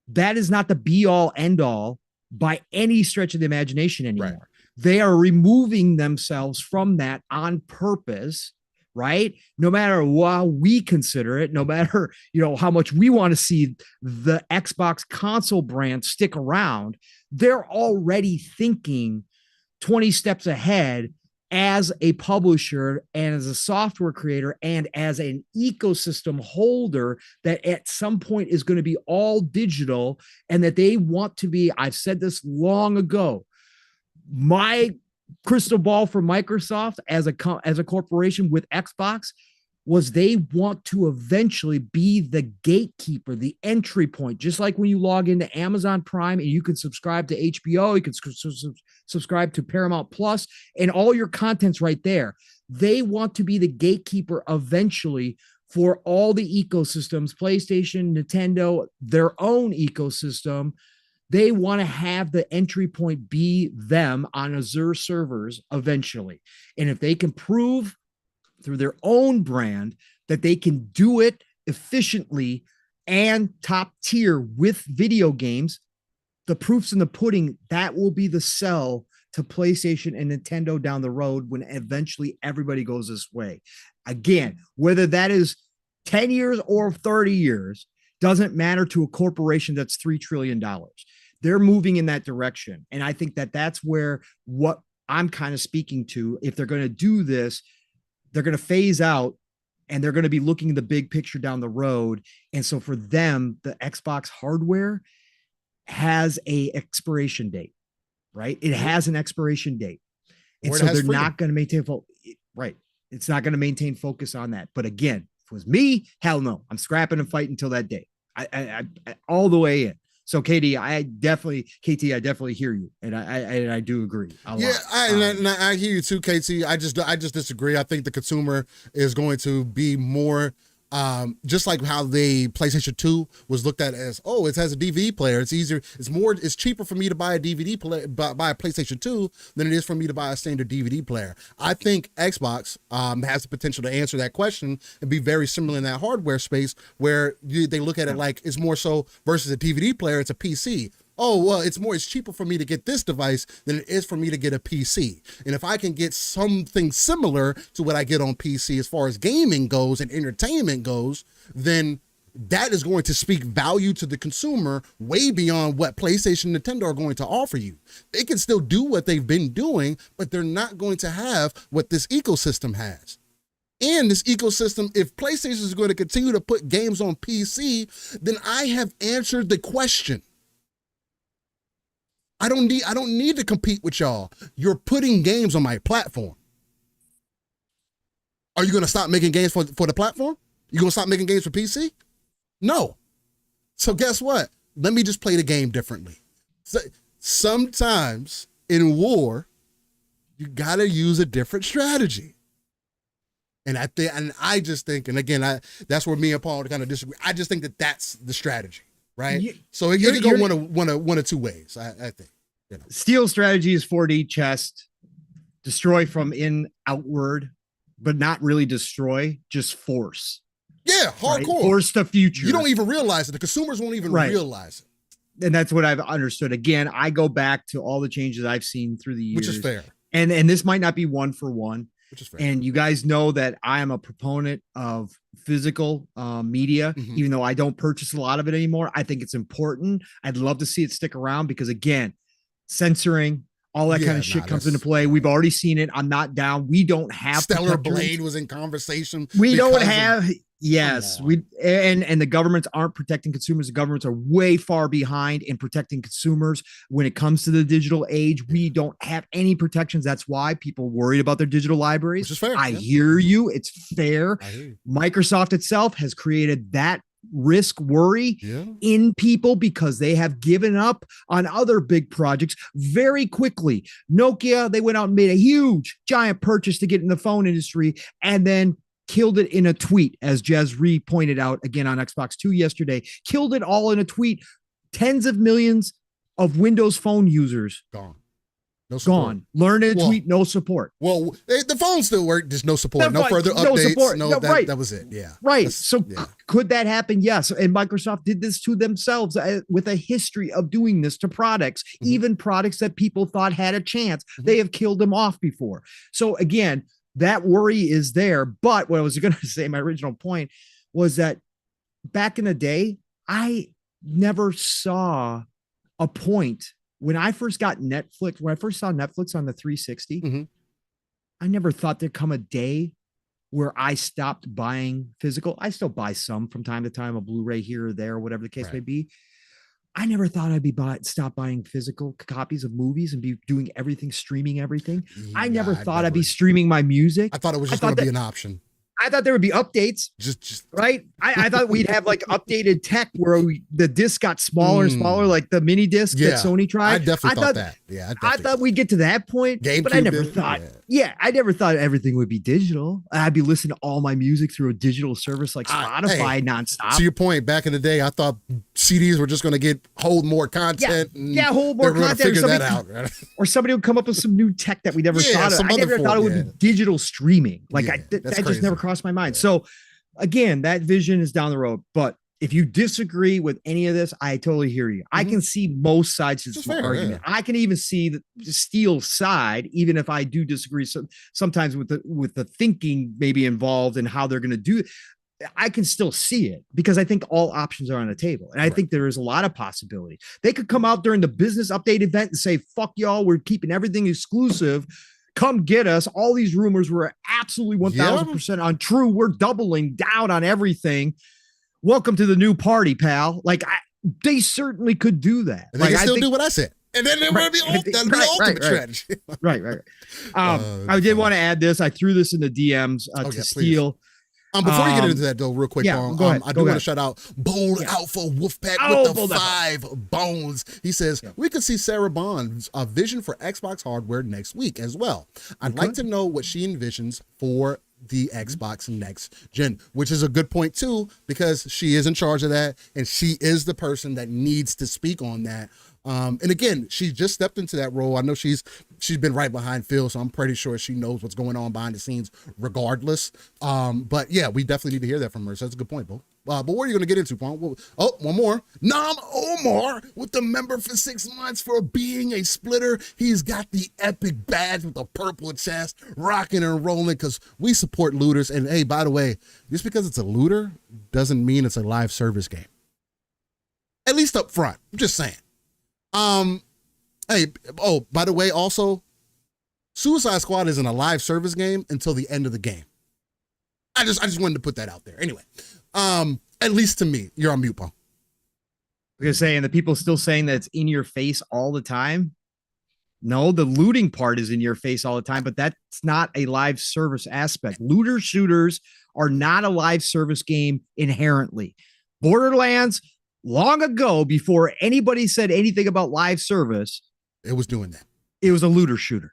that is not the be all end all by any stretch of the imagination anymore. Right. They are removing themselves from that on purpose, right? No matter what we consider it, no matter, how much we want to see the Xbox console brand stick around, they're already thinking 20 steps ahead as a publisher and as a software creator and as an ecosystem holder that at some point is going to be all digital, and that they want to be, I've said this long ago, my crystal ball for Microsoft as a corporation with Xbox was they want to eventually be the gatekeeper, the entry point, just like when you log into Amazon Prime and you can subscribe to HBO, you can subscribe to Paramount Plus, and all your content's right there. They want to be the gatekeeper eventually for all the ecosystems, PlayStation, Nintendo, their own ecosystem. They want to have the entry point be them on Azure servers eventually. And if they can prove through their own brand that they can do it efficiently and top tier with video games, the proof's in the pudding. That will be the sell to PlayStation and Nintendo down the road when eventually everybody goes this way. Again, whether that is 10 years or 30 years, doesn't matter to a corporation that's $3 trillion. They're moving in that direction. And I think that that's where what I'm kind of speaking to, if they're going to do this, they're going to phase out and they're going to be looking at the big picture down the road. And so for them, the Xbox hardware has a expiration date, right? It has an expiration date. And so they're not going to maintain, right. It's not going to maintain focus on that. But again, if it was me, hell no, I'm scrapping and fighting until that day. I all the way in. So KT, I definitely hear you, and I do agree. I hear you too, KT. I just disagree. I think the consumer is going to be more just like how the PlayStation 2 was looked at as, oh, it has a DVD player. It's easier. It's cheaper for me to buy a DVD player, buy a PlayStation 2 than it is for me to buy a standard DVD player. I think Xbox has the potential to answer that question and be very similar in that hardware space where they look at it like it's more so versus a DVD player, it's a PC. Oh, well, it's cheaper for me to get this device than it is for me to get a PC. And if I can get something similar to what I get on PC as far as gaming goes and entertainment goes, then that is going to speak value to the consumer way beyond what PlayStation and Nintendo are going to offer you. They can still do what they've been doing, but they're not going to have what this ecosystem has. And this ecosystem, if PlayStation is going to continue to put games on PC, then I have answered the question. I don't need to compete with y'all. You're putting games on my platform. Are you going to stop making games for the platform? You going to stop making games for PC? No. So guess what? Let me just play the game differently. So, sometimes in war, you got to use a different strategy. And I just think, and again, that's where me and Paul kind of disagree. I just think that that's the strategy. Right. So it can go one of two ways, I think. Steel strategy is 4D chess, destroy from in outward, but not really destroy, just force. Yeah, hardcore. Right? Force the future. You don't even realize it. The consumers won't even realize it. And that's what I've understood. Again, I go back to all the changes I've seen through the years. Which is fair. And this might not be one for one. Which is fair. And you guys know that I am a proponent of physical media, even though I don't purchase a lot of it anymore. I think it's important. I'd love to see it stick around because, again, censoring, all that kind of shit comes into play. We've already seen it. I'm not down. We don't have Stellar Blade was in conversation. We don't have. Yes, and the governments aren't protecting consumers. The governments are way far behind in protecting consumers when it comes to the digital age. We don't have any protections. That's why people worried about their digital libraries. Which is fair. I hear you. It's fair. Microsoft itself has created that risk worry in people because they have given up on other big projects very quickly. Nokia, they went out and made a huge giant purchase to get in the phone industry and then killed it in a tweet, as Jez Ree pointed out again on Xbox 2 yesterday, killed it all in a tweet. Tens of millions of Windows Phone users gone. No support. Gone. Learn in a tweet, no support. Well, the phone still worked. There's no support. No further updates. Support. No, that was it. Yeah. Right. So could that happen? Yes. And Microsoft did this to themselves with a history of doing this to products, even products that people thought had a chance. They have killed them off before. So again, that worry is there. But what I was going to say, my original point was that back in the day, I never saw a point when I first got Netflix, when I first saw Netflix on the 360, I never thought there'd come a day where I stopped buying physical. I still buy some from time to time, a Blu-ray here or there, whatever the case may be. I never thought I'd be stop buying physical copies of movies and be doing everything, streaming everything. I never thought I'd be streaming my music. I thought it was just going to be an option. I thought there would be updates. Just right. I thought we'd have like updated tech where the disc got smaller and smaller, like the mini disc that Sony tried. I definitely thought that. Yeah, I thought we'd get to that point, but I never thought. I never thought everything would be digital. I'd be listening to all my music through a digital service like Spotify nonstop. To your point, back in the day, I thought CDs were just going to hold more content. Hold more content. Figure that out, right? Or somebody would come up with some new tech that we never thought of. I never thought it would be digital streaming. Like that just never crossed my mind. So again, that vision is down the road. But if you disagree with any of this, I totally hear you. I can see most sides of this argument. I can even see the Steel side, even if I do disagree sometimes with the thinking maybe involved and how they're going to do it. I can still see it because I think all options are on the table. And I think there is a lot of possibility. They could come out during the business update event and say, fuck y'all, we're keeping everything exclusive. Come get us. All these rumors were absolutely 1000% untrue. We're doubling down on everything. Welcome to the new party, pal. Like they certainly could do that. And they can still do what I said. And then that'll be the ultimate strategy. Right. I did want to add this. I threw this in the DMs to Steel. Before you get into that, though, real quick, Paul, I do want to shout out Bold Alpha Wolfpack with the 5 bones. He says, we could see Sarah Bond's vision for Xbox hardware next week as well. I'd like to know what she envisions for the Xbox next gen, which is a good point, too, because she is in charge of that, and she is the person that needs to speak on that. And again, she just stepped into that role. I know she's been right behind Phil, so I'm pretty sure she knows what's going on behind the scenes regardless. But yeah, we definitely need to hear that from her. So that's a good point, Bo. But what are you going to get into, Paul? Oh, one more. Nam Omar with the member for 6 months for being a splitter. He's got the epic badge with the purple chest, rocking and rolling because we support looters. And hey, by the way, just because it's a looter doesn't mean it's a live service game. At least up front. I'm just saying. Hey, by the way, also, Suicide Squad isn't a live service game until the end of the game. I just wanted to put that out there. Anyway, at least to me, you're on mute, Paul. You're saying the people still saying that it's in your face all the time. No, the looting part is in your face all the time, but that's not a live service aspect. Looter shooters are not a live service game inherently. Borderlands, long ago, before anybody said anything about live service, it was doing that. It was a looter shooter.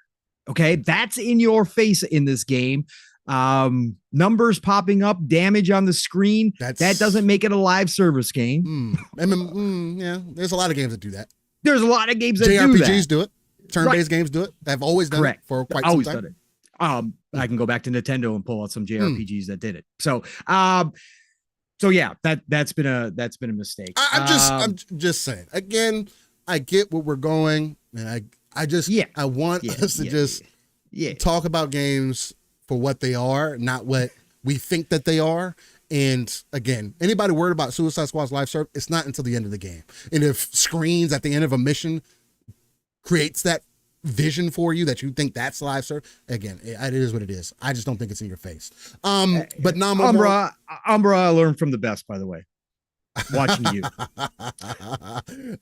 Okay. That's in your face in this game. Numbers popping up, damage on the screen. That doesn't make it a live service game. Yeah. There's a lot of games that do that. There's a lot of games that JRPGs do it. Turn-based games do it. I've always done it for quite some time. Done it. I can go back to Nintendo and pull out some JRPGs that did it. So, So yeah, that's been a mistake. I'm just saying. Again, I get where we're going, and I want us to talk about games for what they are, not what we think that they are. And again, anybody worried about Suicide Squad's live serve, it's not until the end of the game. And if screens at the end of a mission creates that vision for you that you think that's live serve, again, it is what it is. I just don't think it's in your face. But Umbra, I learned from the best, by the way. Watching you.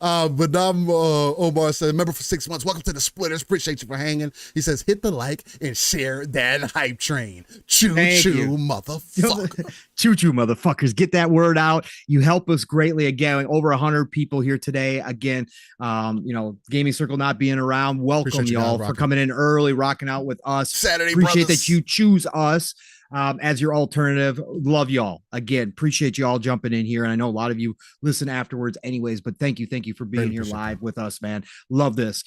But Omar said, member for 6 months. Welcome to the Splitters. Appreciate you for hanging. He says, hit the like and share that hype train. Choo choo, motherfucker. Choo choo, motherfuckers. Get that word out. You help us greatly. Again, over 100 people here today. Again, Gaming Circle not being around. Welcome y'all for coming in early, rocking out with us. Saturday, appreciate brothers. that you choose us as your alternative. Love y'all. Again, appreciate you all jumping in here. And I know a lot of you listen afterwards anyways, but thank you for being here live with us, man. Love this.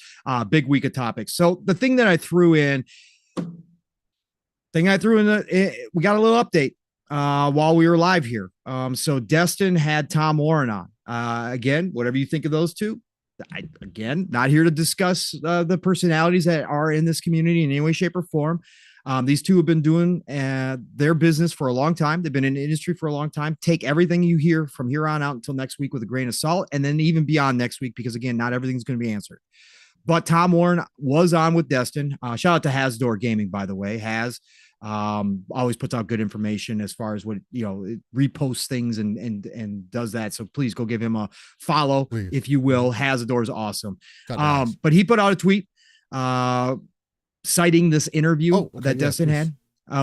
Big week of topics. So the thing that I threw in, we got a little update while we were live here. So Destin had Tom Warren on. Again, whatever you think of those two. Again, not here to discuss the personalities that are in this community in any way, shape, or form. These two have been doing their business for a long time. They've been in the industry for a long time. Take everything you hear from here on out until next week with a grain of salt, and then even beyond next week, because again, not everything's going to be answered. But Tom Warren was on with Destin. Shout out to Hasdor Gaming, by the way. Has always puts out good information as far as what, reposts things and does that. So please go give him a follow, if you will. Hasdor is awesome. But he put out a tweet citing this interview that Destin had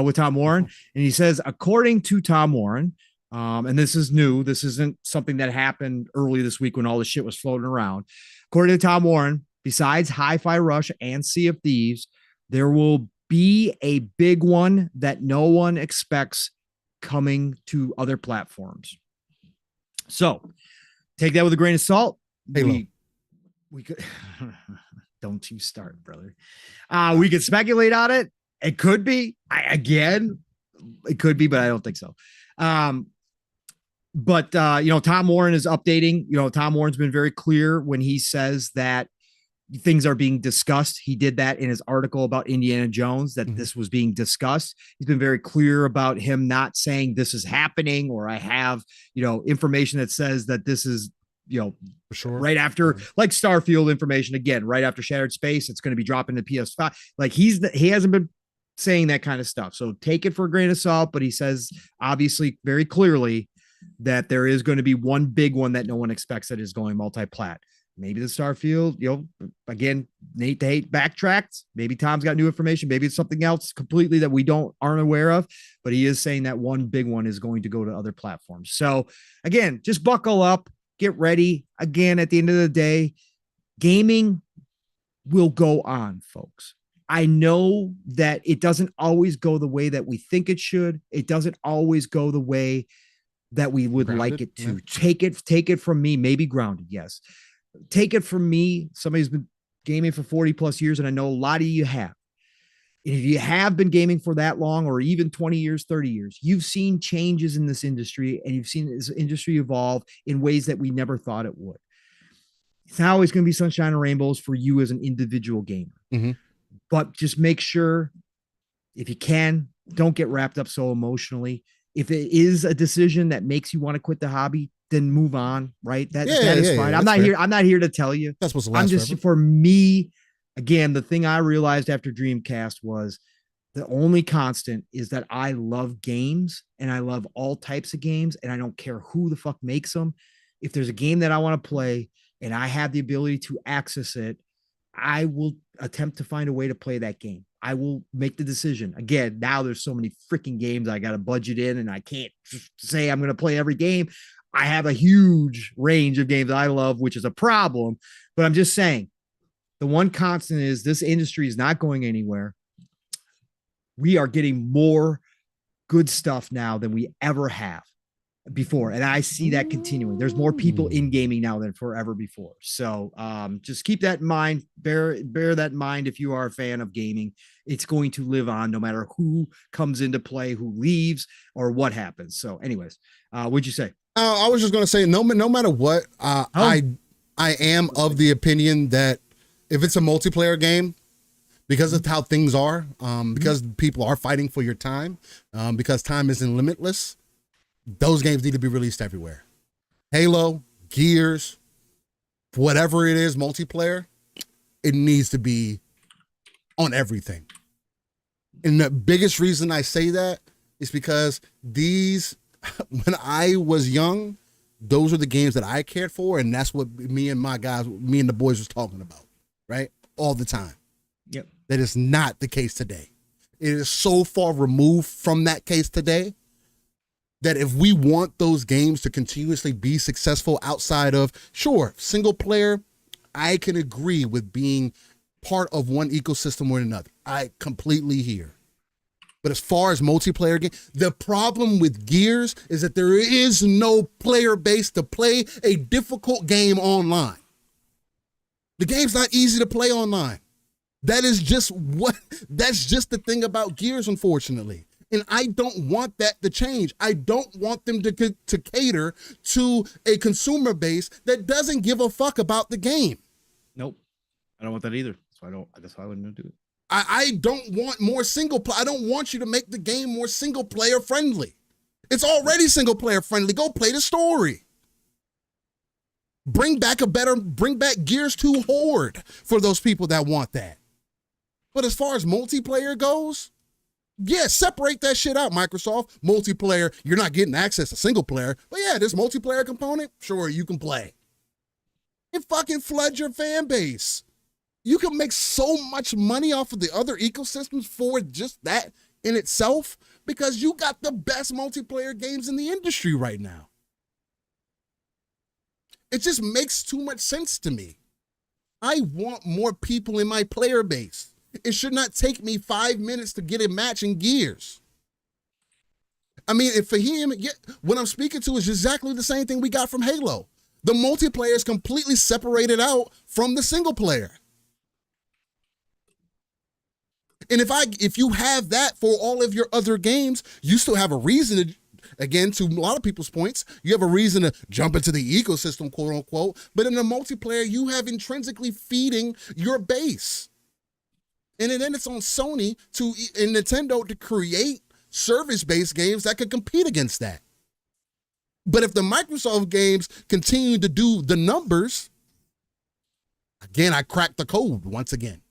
with Tom Warren. And he says, according to Tom Warren, and this is new, this isn't something that happened early this week when all the shit was floating around. According to Tom Warren, besides Hi-Fi Rush and Sea of Thieves, there will be a big one that no one expects coming to other platforms. So take that with a grain of salt. We could don't you start, brother. We could speculate on it. It could be. It could be, but I don't think so. But Tom Warren is updating. Tom Warren's been very clear when he says that things are being discussed. He did that in his article about Indiana Jones, that this was being discussed. He's been very clear about him not saying this is happening, or I have, information that says that this is, for sure, right after, like Starfield information, again, right after Shattered Space, it's going to be dropping to PS5. Like he hasn't been saying that kind of stuff. So take it for a grain of salt, but he says obviously very clearly that there is going to be one big one that no one expects that is going multi-plat. Maybe the Starfield, again, Nate the Hate backtracked. Maybe Tom's got new information. Maybe it's something else completely that we aren't aware of, but he is saying that one big one is going to go to other platforms. So again, just buckle up, get ready. Again, at the end of the day, gaming will go on, folks. I know that it doesn't always go the way that we think it should. It doesn't always go the way that we would like it to. Yeah. Take it from me, maybe grounded. Yes. Take it from me, somebody who's been gaming for 40 plus years, and I know a lot of you have. And if you have been gaming for that long, or even 20 years, 30 years, you've seen changes in this industry, and you've seen this industry evolve in ways that we never thought it would. It's not always going to be sunshine and rainbows for you as an individual gamer. Mm-hmm. But just make sure, if you can, don't get wrapped up so emotionally. If it is a decision that makes you want to quit the hobby, then move on, right? That is fine. I'm not here to tell you. That's what's the last. I'm just forever. For me, again, the thing I realized after Dreamcast was the only constant is that I love games, and I love all types of games, and I don't care who the fuck makes them. If there's a game that I want to play and I have the ability to access it, I will attempt to find a way to play that game. I will make the decision. Again, now there's so many freaking games I got to budget in, and I can't just say I'm going to play every game. I have a huge range of games that I love, which is a problem. But I'm just saying, the one constant is this industry is not going anywhere. We are getting more good stuff now than we ever have. before, and I see that continuing. There's more people in gaming now than forever before. So just keep that in mind. Bear that in mind. If you are a fan of gaming, it's going to live on no matter who comes into play, who leaves, or what happens. So anyways, what'd you say? I was just going to say, no matter what, I am of the opinion that if it's a multiplayer game, because of how things are, because people are fighting for your time, because time isn't limitless, those games need to be released everywhere. Halo, Gears, whatever it is, multiplayer, it needs to be on everything. And the biggest reason I say that is because when I was young, those are the games that I cared for, and that's what me and the boys was talking about, right? All the time. Yep. That is not the case today. It is so far removed from that case today that if we want those games to continuously be successful outside of, sure, single player, I can agree with being part of one ecosystem or another. I completely hear. But as far as multiplayer game, the problem with Gears is that there is no player base to play a difficult game online. The game's not easy to play online. That's just the thing about Gears, unfortunately. And I don't want that to change. I don't want them to cater to a consumer base that doesn't give a fuck about the game. Nope. I don't want that either. That's why I wouldn't do it. I don't want more single player. I don't want you to make the game more single player friendly. It's already single player friendly. Go play the story. Bring back Gears 2 Horde for those people that want that. But as far as multiplayer goes, yeah, separate that shit out, Microsoft. Multiplayer, you're not getting access to single player. But yeah, this multiplayer component, sure, you can play. It fucking floods your fan base. You can make so much money off of the other ecosystems for just that in itself because you got the best multiplayer games in the industry right now. It just makes too much sense to me. I want more people in my player base. It should not take me 5 minutes to get a match in Gears. I mean, if for him, what I'm speaking to is exactly the same thing we got from Halo. The multiplayer is completely separated out from the single player. And if you have that for all of your other games, you still have a reason to, again, to a lot of people's points, you have a reason to jump into the ecosystem, quote unquote. But in the multiplayer, you have intrinsically feeding your base. And then it's on Sony and Nintendo to create service-based games that could compete against that. But if the Microsoft games continue to do the numbers, again, I cracked the code once again.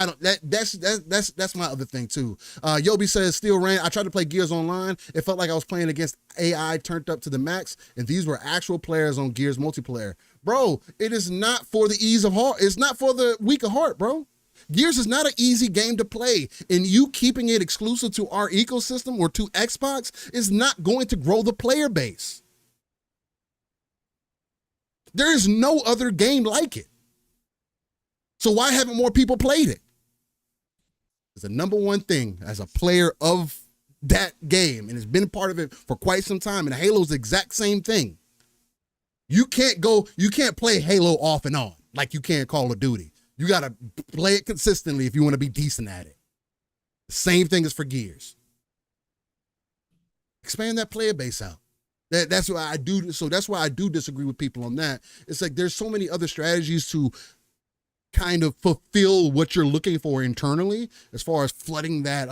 That's my other thing too. Yobi says, still ran. I tried to play Gears Online. It felt like I was playing against AI turned up to the max, and these were actual players on Gears multiplayer. Bro, it is not for the ease of heart. It's not for the weak of heart, bro. Gears is not an easy game to play, and you keeping it exclusive to our ecosystem or to Xbox is not going to grow the player base. There is no other game like it. So why haven't more people played it? It's the number one thing as a player of that game, and has been part of it for quite some time, and Halo's the exact same thing. You can't play Halo off and on like you can Call of Duty. You got to play it consistently if you want to be decent at it. The same thing is for Gears. Expand that player base out. That's why I do. So that's why I do disagree with people on that. It's like there's so many other strategies to kind of fulfill what you're looking for internally as far as flooding that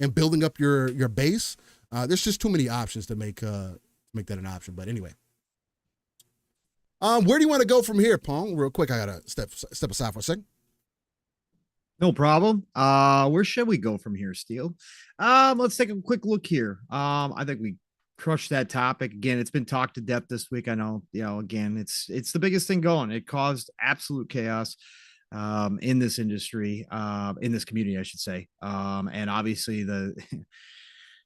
and building up your base. There's just too many options to make that an option. But anyway. Where do you want to go from here, Pong? Real quick, I gotta step aside for a second. No problem. Where should we go from here, Steele? Let's take a quick look here. I think we crushed that topic. Again, it's been talked to death this week. I know, again, it's the biggest thing going. It caused absolute chaos in this industry, in this community, I should say. And obviously the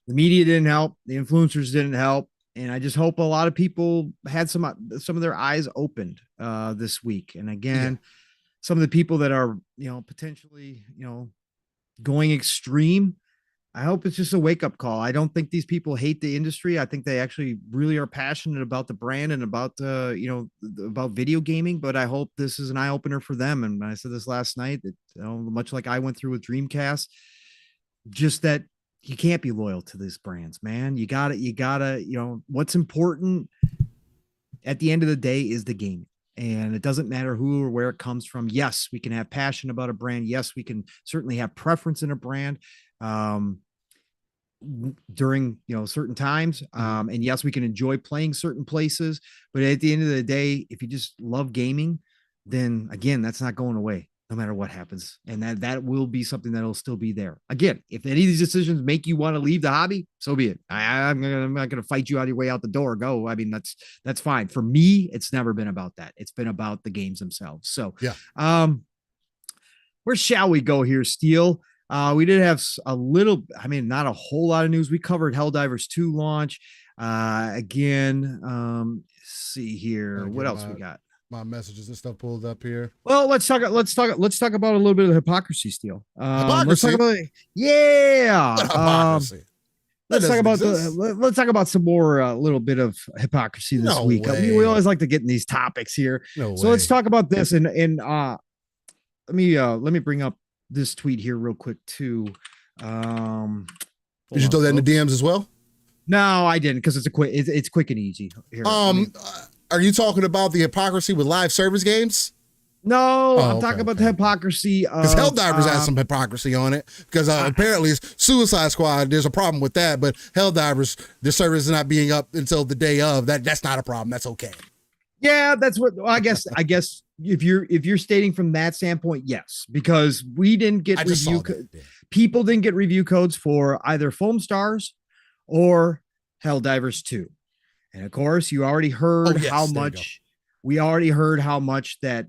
media didn't help, the influencers didn't help. And I just hope a lot of people had some of their eyes opened this week. And again, some of the people that are, potentially, going extreme, I hope it's just a wake up call. I don't think these people hate the industry. I think they actually really are passionate about the brand and about about video gaming. But I hope this is an eye opener for them. And I said this last night that much like I went through with Dreamcast, just that you can't be loyal to these brands, man. You gotta, what's important at the end of the day is the game. And it doesn't matter who or where it comes from. Yes, we can have passion about a brand. Yes, we can certainly have preference in a brand during certain times. And yes, we can enjoy playing certain places. But at the end of the day, if you just love gaming, then again, that's not going away no matter what happens. And that will be something that'll still be there. Again, if any of these decisions make you want to leave the hobby, so be it. I'm not going to fight you out of your way out the door. Go. I mean, that's fine. For me, it's never been about that. It's been about the games themselves. So, where shall we go here, Steele? We did have a little, not a whole lot of news. We covered Helldivers 2 launch. Let's see here. What else we got? My messages and stuff pulled up here. Well, let's talk about a little bit of hypocrisy, Steele. Hypocrisy? Hypocrisy. Let's talk about some more little bit of hypocrisy this week. We always like to get in these topics here. Let's talk about this. And let me bring up this tweet here real quick too. Did you throw that in the DMs as well? No, I didn't, because it's quick and easy. Here, are you talking about the hypocrisy with live service games? No, I'm talking about the hypocrisy. Because Helldivers has some hypocrisy on it. Because apparently Suicide Squad, there's a problem with that. But Helldivers, the service is not being up until the day of. That's not a problem. That's okay. Yeah, that's what I guess. If you're stating from that standpoint, yes, because we didn't get people didn't get review codes for either Foam Stars or Helldivers 2. And of course, you already heard we already heard how much that,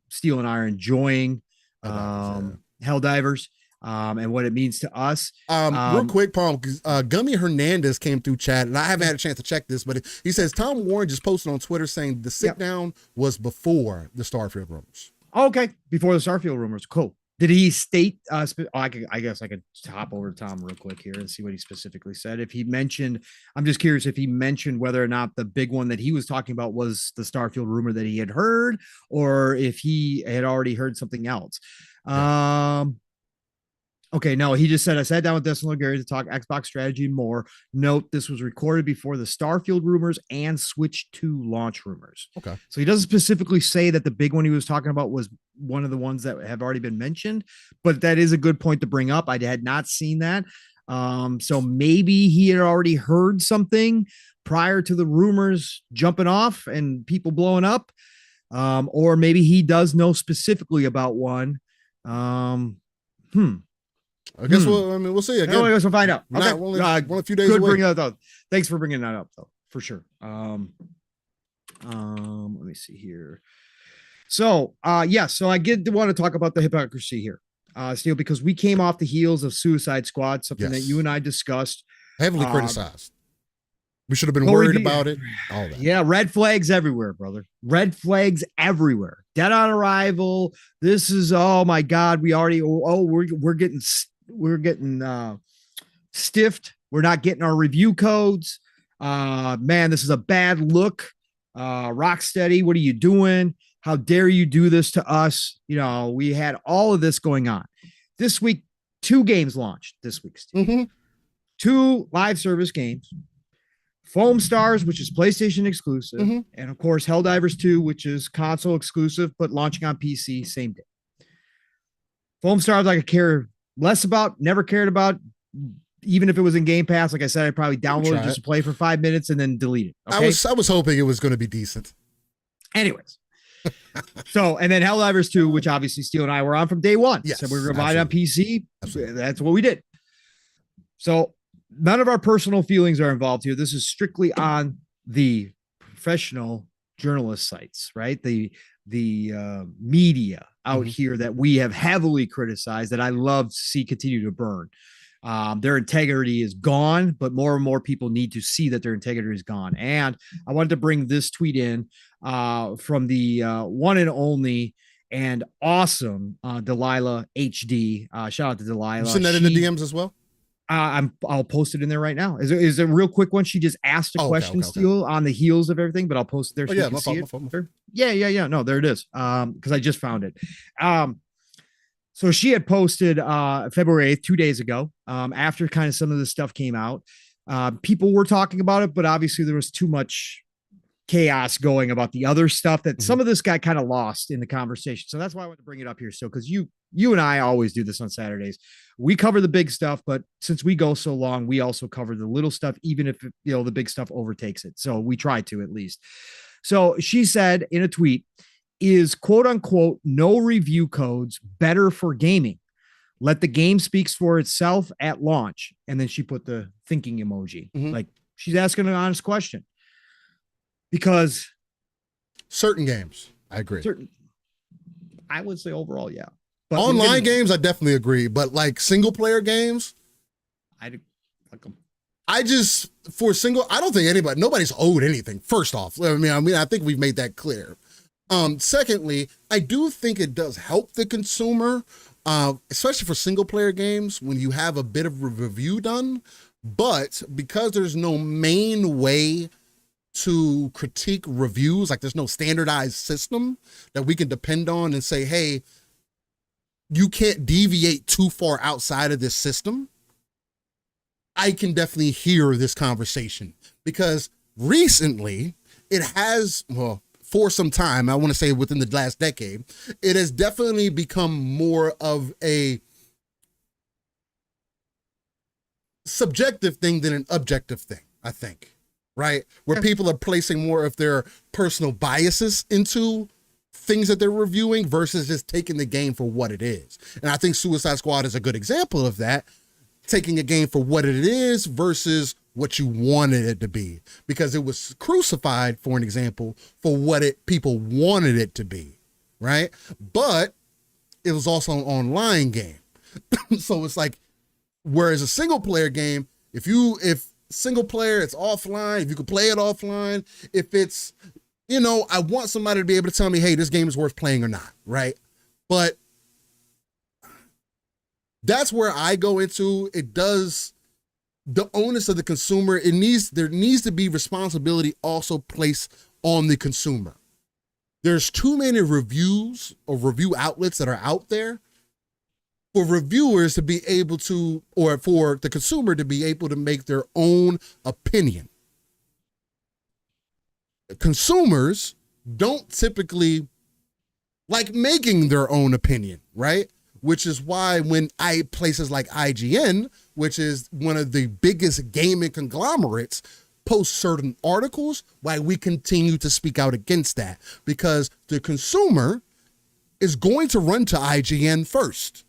Steele and I are enjoying Helldivers and what it means to us. Real quick, Paul, Gummy Hernandez came through chat, and I haven't had a chance to check this, but he says Tom Warren just posted on Twitter saying the sit down was before the Starfield rumors. Okay, before the Starfield rumors. Cool. Did he state? I guess I could hop over to Tom real quick here and see what he specifically said. If he mentioned, I'm just curious if he mentioned whether or not the big one that he was talking about was the Starfield rumor that he had heard, or if he had already heard something else. Yeah. Okay, no, he just said, I sat down with Destin Gary to talk Xbox strategy and more. Note, this was recorded before the Starfield rumors and Switch 2 launch rumors. Okay. So he doesn't specifically say that the big one he was talking about was one of the ones that have already been mentioned, but that is a good point to bring up. I had not seen that. So maybe he had already heard something prior to the rumors jumping off and people blowing up. Or maybe he does know specifically about one. I guess we'll see. Again, I guess we'll find out. Okay. Only a few days away. Bring that up. Thanks for bringing that up, though, for sure. Let me see here. So, so I did want to talk about the hypocrisy here, Steele, because we came off the heels of Suicide Squad, something that you and I discussed. Heavily criticized. We should have been worried about it. All that. Yeah, red flags everywhere, brother. Red flags everywhere. Dead on arrival. This is, oh my God, we're getting stiffed. We're not getting our review codes. Man, this is a bad look. Rocksteady, what are you doing? How dare you do this to us? We had all of this going on. This week, 2 games launched this week. Mm-hmm. 2 live service games. Foam Stars, which is PlayStation exclusive, and of course Helldivers 2, which is console exclusive, but launching on PC same day. Foam Stars I could care less about, never cared about, even if it was in Game Pass. Like I said, I'd probably download it just to play for 5 minutes and then delete it. Okay? I was hoping it was going to be decent. Anyways. And then Helldivers 2, which obviously Steele and I were on from day one. Yes, so we were going to buy it on PC. Absolutely. That's what we did. So none of our personal feelings are involved here. This is strictly on the professional journalist sites, right? The media out here that we have heavily criticized, that I love to see continue to burn. Their integrity is gone, but more and more people need to see that their integrity is gone. And I wanted to bring this tweet in from the one and only and awesome Delilah HD. Shout out to Delilah. You seen that in the DMs as well? I'll post it in there right now. Is a real quick one. She just asked a question, Steele, on the heels of everything, but I'll post it there. Oh, So yeah, you can my see fault. it. Yeah. No, there it is. Because I just found it. So she had posted February 8th, 2 days ago, after kind of some of this stuff came out. People were talking about it, but obviously there was too much chaos going about the other stuff that some of this got kind of lost in the conversation. So that's why I want to bring it up here. So, because you and I always do this on Saturdays. We cover the big stuff, but since we go so long, we also cover the little stuff, even if the big stuff overtakes it. So we try to at least. So she said in a tweet, is quote unquote no review codes better for gaming? Let the game speaks for itself at launch. And then she put the thinking emoji. Like she's asking an honest question. Because certain games, I agree. I would say overall, yeah. But online games, I definitely agree. But like single player games, I like them. I don't think nobody's owed anything. First off, I mean, I think we've made that clear. Secondly, I do think it does help the consumer, especially for single player games when you have a bit of a review done. But because there's no main way to critique reviews, like there's no standardized system that we can depend on and say, hey, you can't deviate too far outside of this system. I can definitely hear this conversation because recently it has, for some time, I want to say within the last decade, it has definitely become more of a subjective thing than an objective thing, I think. Right? Where people are placing more of their personal biases into things that they're reviewing versus just taking the game for what it is. And I think Suicide Squad is a good example of that, taking a game for what it is versus what you wanted it to be, because it was crucified, for an example, for what people wanted it to be, right? But it was also an online game. So it's like, whereas a single player game, if single player, it's offline, if you can play it offline, if it's, I want somebody to be able to tell me, hey, this game is worth playing or not, right? But that's where I go into, it does, the onus of the consumer, there needs to be responsibility also placed on the consumer. There's too many reviews or review outlets that are out there for reviewers to be able to, or for the consumer to be able to make their own opinion. Consumers don't typically like making their own opinion, right? Which is why when places like IGN, which is one of the biggest gaming conglomerates, post certain articles, why we continue to speak out against that, because the consumer is going to run to IGN first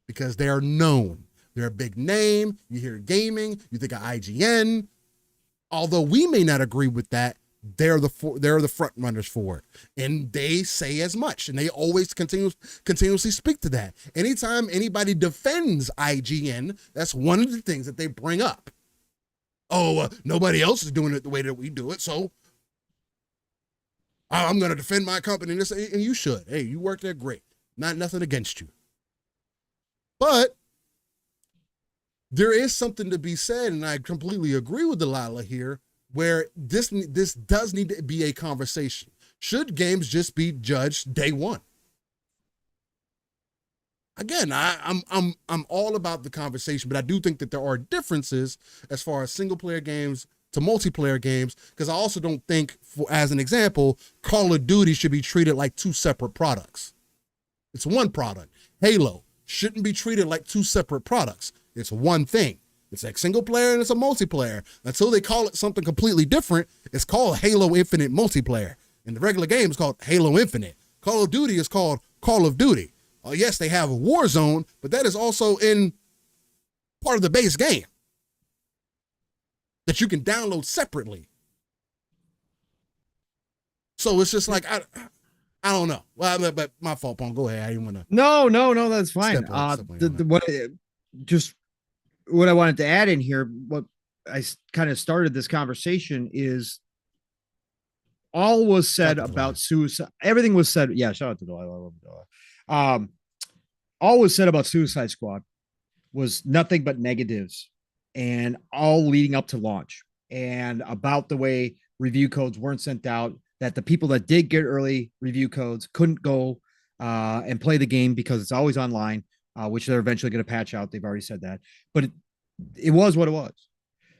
because they are known. They're a big name. You hear gaming, you think of IGN. Although we may not agree with that, they're the front runners for it, and they say as much, and they always continuously speak to that. Anytime anybody defends IGN, that's one of the things that they bring up. Nobody else is doing it the way that we do it, so I'm going to defend my company, and you should. Hey, you work there, great. Nothing against you. But there is something to be said, and I completely agree with Delilah here, where this does need to be a conversation. Should games just be judged day one? Again, I'm all about the conversation, but I do think that there are differences as far as single player games to multiplayer games, because I also don't think, as an example, Call of Duty should be treated like two separate products. It's one product. Halo shouldn't be treated like two separate products. It's one thing. It's like single player and it's a multiplayer. Until they call it something completely different, it's called Halo Infinite Multiplayer. And the regular game is called Halo Infinite. Call of Duty is called Call of Duty. Yes, they have a Warzone, but that is also in part of the base game that you can download separately. So it's just like, I don't know. Well, but my fault, Paul. Go ahead. I didn't want to. No, that's fine. What I wanted to add in here, what I kind of started this conversation is all was said about suicide. Everything was said. Yeah, shout out to Delilah. I love Delilah. All was said about Suicide Squad was nothing but negatives, and all leading up to launch, and about the way review codes weren't sent out, that the people that did get early review codes couldn't go and play the game because it's always online, which they're eventually going to patch out. They've already said that, but it was what it was.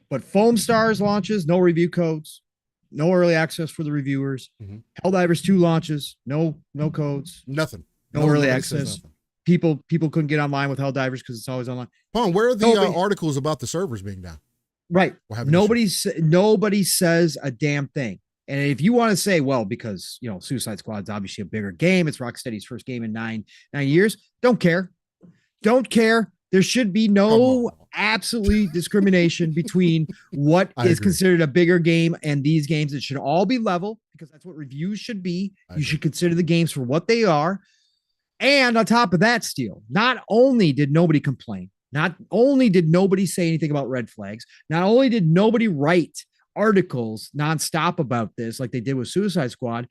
But Foam Stars launches, no review codes, no early access for the reviewers. Helldivers 2 launches, no codes, Nothing. no early access. People couldn't get online with Helldivers because it's always online. Hold on, where are the articles about the servers being down? Right. Nobody says a damn thing. And if you want to say, well, because Suicide Squad's obviously a bigger game, it's Rocksteady's first game in nine years. Don't care. There should be no absolutely discrimination between what is considered a bigger game and these games. It should all be level because that's what reviews should be. You should consider the games for what they are. And on top of that, Steel, not only did nobody complain, not only did nobody say anything about red flags, not only did nobody write articles nonstop about this like they did with Suicide Squad,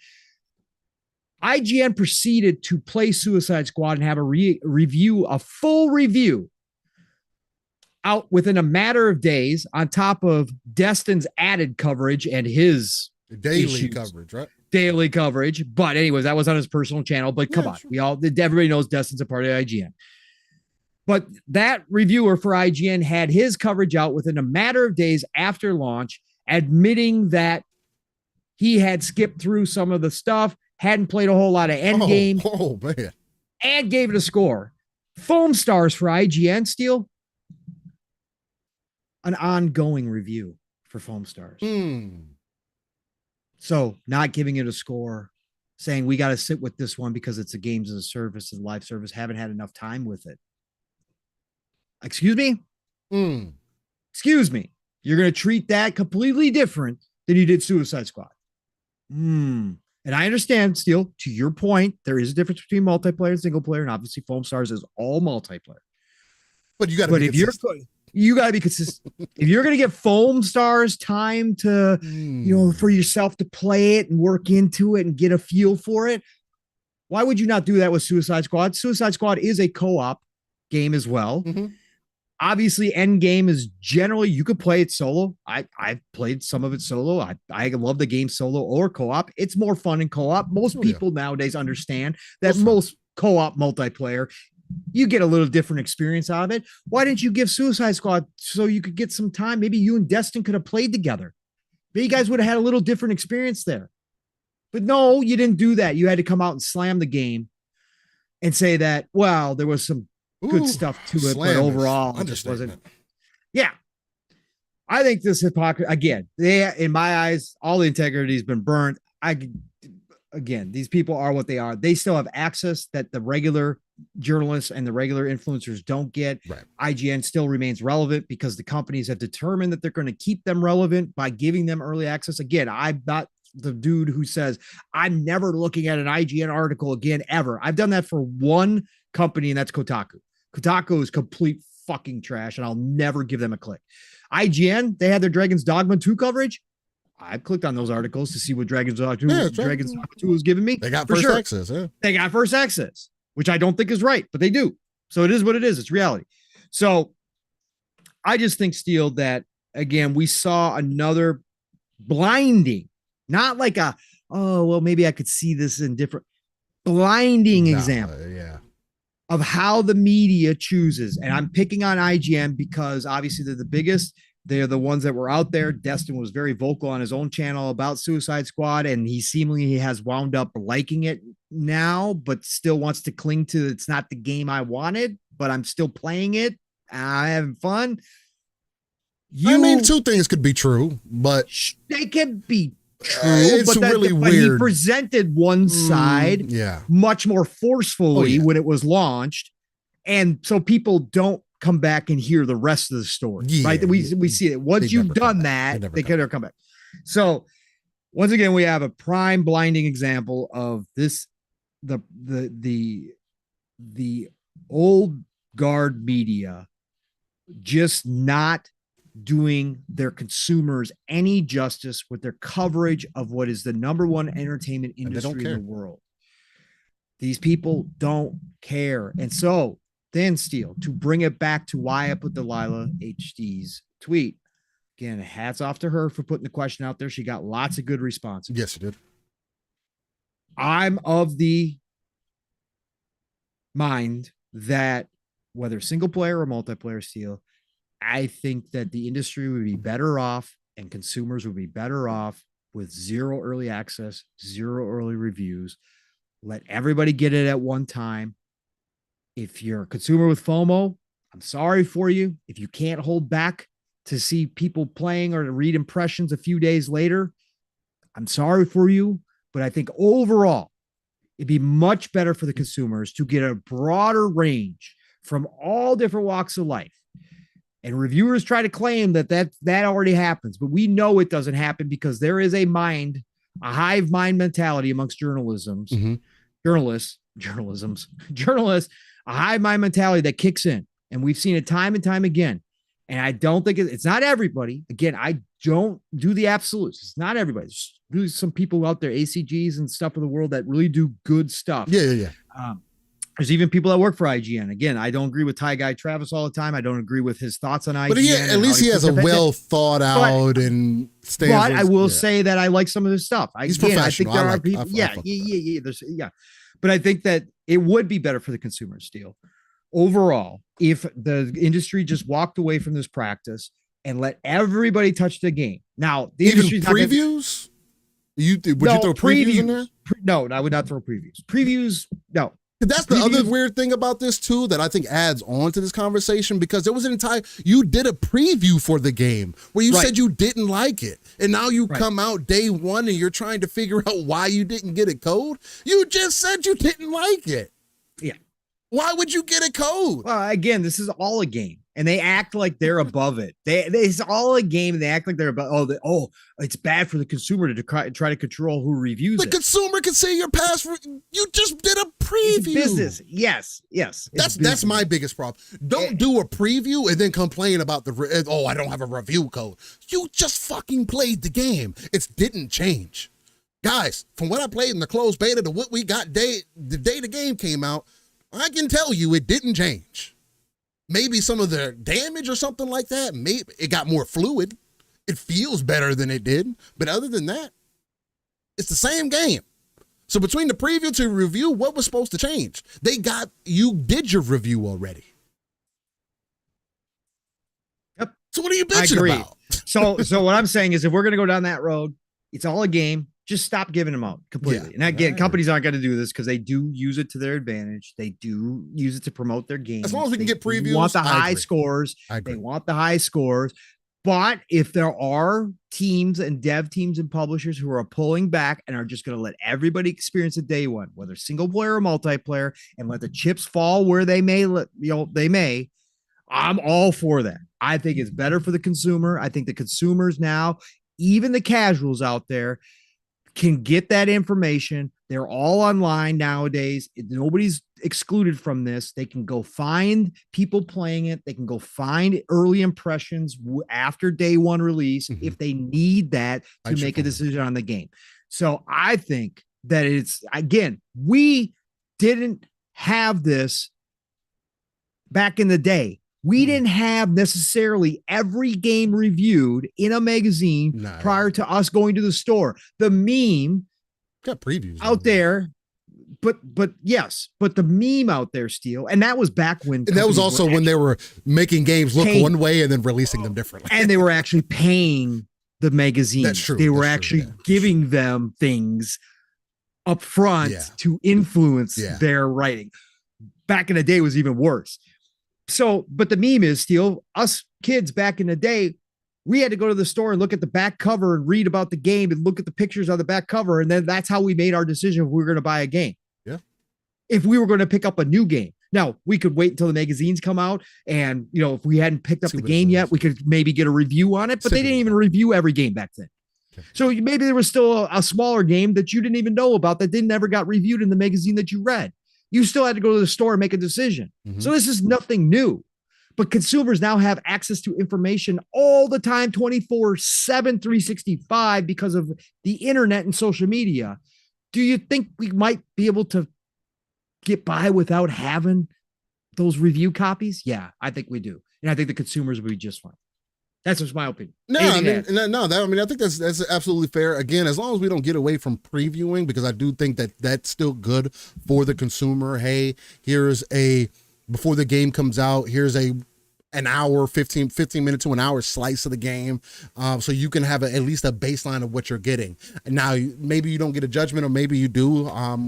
IGN proceeded to play Suicide Squad and have a full review out within a matter of days, on top of Destin's added coverage and his daily coverage, right? Daily coverage. But anyways, that was on his personal channel. But come on, sure. Everybody knows Destin's a part of IGN. But that reviewer for IGN had his coverage out within a matter of days after launch, admitting that he had skipped through some of the stuff, hadn't played a whole lot of Endgame, man, and gave it a score. Foam Stars for IGN, Steel. An ongoing review for Foam Stars. So not giving it a score, saying we got to sit with this one because it's a games as a service and live service, haven't had enough time with it. Excuse me? Excuse me. You're going to treat that completely different than you did Suicide Squad. And I understand, Steel, to your point, there is a difference between multiplayer and single player, and obviously Foam Stars is all multiplayer. But you got to be consistent. You got to be consistent. If you're going to give Foam Stars time to, for yourself to play it and work into it and get a feel for it, why would you not do that with Suicide Squad? Suicide Squad is a co-op game as well. Obviously, Endgame is generally, you could play it solo. I've played some of it solo. I love the game solo or co-op. It's more fun in co-op. Most people nowadays understand that most co-op multiplayer, you get a little different experience out of it. Why didn't you give Suicide Squad so you could get some time? Maybe you and Destin could have played together. Maybe you guys would have had a little different experience there. But no, you didn't do that. You had to come out and slam the game and say that, well, there was some good stuff to it, but overall, it just wasn't. Yeah. I think this hypocrisy, again, in my eyes, all the integrity has been burned. Again, these people are what they are. They still have access that the regular journalists and the regular influencers don't get. Right. IGN still remains relevant because the companies have determined that they're going to keep them relevant by giving them early access. Again, I'm not the dude who says I'm never looking at an IGN article again, ever. I've done that for one company, and that's Kotaku. Kotaku is complete fucking trash, and I'll never give them a click. IGN, they had their Dragon's Dogma 2 coverage. I've clicked on those articles to see what Dragon's Dogma 2 was giving me. They got first access. Yeah. They got first access, which I don't think is right, but they do. So it is what it is. It's reality. So I just think, Steel, that, again, we saw another blinding, not like maybe I could see this in different, blinding example of how the media chooses. And I'm picking on IGN because obviously they're the biggest. They're the ones that were out there. Destin was very vocal on his own channel about Suicide Squad, and he seemingly has wound up liking it now, but still wants to cling to, it's not the game I wanted, but I'm still playing it. I'm having fun. I mean, two things could be true, but they could be true. It's really weird. He presented one side much more forcefully when it was launched. And so people don't come back and hear the rest of the story, right? We see it. Once you've done that, they can never come back. So once again, we have a prime blinding example of this, the old guard media just not doing their consumers any justice with their coverage of what is the number one entertainment industry in the world. These people don't care. And so then Steele, to bring it back to why I put Delilah HD's tweet. Again, hats off to her for putting the question out there. She got lots of good responses. Yes, she did. I'm of the mind that whether single player or multiplayer Steele, I think that the industry would be better off and consumers would be better off with zero early access, zero early reviews. Let everybody get it at one time. If you're a consumer with FOMO, I'm sorry for you. If you can't hold back to see people playing or to read impressions a few days later, I'm sorry for you. But I think overall, it'd be much better for the consumers to get a broader range from all different walks of life. And reviewers try to claim that already happens, but we know it doesn't happen because there is a hive mind mentality amongst journalists, a hive mind mentality that kicks in. And we've seen it time and time again. And I don't think it's not everybody. Again, I don't do the absolutes. It's not everybody. There's really some people out there, ACGs and stuff in the world that really do good stuff. Yeah. There's even people that work for IGN. Again, I don't agree with Ty Guy Travis all the time. I don't agree with his thoughts on IGN. But at least he has a well thought out and stands. But I will say that I like some of his stuff. He's professional. I think there are people. Yeah. But I think that it would be better for the consumer, Steele, overall, if the industry just walked away from this practice and let everybody touch the game. Now, the industry previews. Would you throw previews in there? No, I would not throw previews. Previews, no. That's the other weird thing about this too that I think adds on to this conversation, because there was you did a preview for the game where you said you didn't like it, and now you come out day one and you're trying to figure out why you didn't get a code. You just said you didn't like it. Yeah. Why would you get a code? Well, again, this is all a game, and they act like they're above it. It's all a game, and they act like they're above. It's bad for the consumer to try to control who reviews it. The consumer can say your password. You just did a preview. It's business, yes. That's my biggest problem. Don't do a preview and then complain about I don't have a review code. You just fucking played the game. It didn't change, guys. From what I played in the closed beta to what we got the day the game came out, I can tell you it didn't change. Maybe some of the damage or something like that. Maybe it got more fluid. It feels better than it did. But other than that, it's the same game. So between the preview to review, what was supposed to change? You did your review already. Yep. So what are you bitching about? So what I'm saying is, if we're going to go down that road, it's all a game. Just stop giving them out completely. Yeah, and again, companies aren't going to do this because they do use it to their advantage. They do use it to promote their games. As long as we can get previews. They want the high scores. They want the high scores. But if there are teams and dev teams and publishers who are pulling back and are just going to let everybody experience it day one, whether single player or multiplayer, and let the chips fall where they may, I'm all for that. I think it's better for the consumer. I think the consumers now, even the casuals out there, can get that information. They're all online nowadays. Nobody's excluded from this. They can go find people playing it. They can go find early impressions after day one release if they need that to make a decision on the game. So I think that we didn't have this back in the day. We didn't have necessarily every game reviewed in a magazine prior to us going to the store. The meme got previews out there, but the meme out there, Steele, and that was back when. And that was also when they were making games look one way and then releasing them differently. And they were actually paying the magazines. That's true. They were giving them things up front to influence their writing. Back in the day, it was even worse. So, but the meme is, Steele, us kids back in the day, we had to go to the store and look at the back cover and read about the game and look at the pictures on the back cover. And then that's how we made our decision if we were going to buy a game. Yeah. If we were going to pick up a new game. Now, we could wait until the magazines come out. And, if we hadn't picked up the game yet, we could maybe get a review on it. But they didn't even review every game back then. Okay. So maybe there was still a smaller game that you didn't even know about that never got reviewed in the magazine that you read. You still had to go to the store and make a decision. So this is nothing new, but consumers now have access to information all the time, 24/7, 365 because of the internet and social media. Do you think we might be able to get by without having those review copies, yeah, I think we do. And I think the consumers will be just fine. That's just my opinion. No, I mean, I think that's absolutely fair. Again, as long as we don't get away from previewing, because I do think that that's still good for the consumer. Hey, before the game comes out, here's an hour, 15 minutes to an hour slice of the game. So you can have at least a baseline of what you're getting. And now, maybe you don't get a judgment, or maybe you do,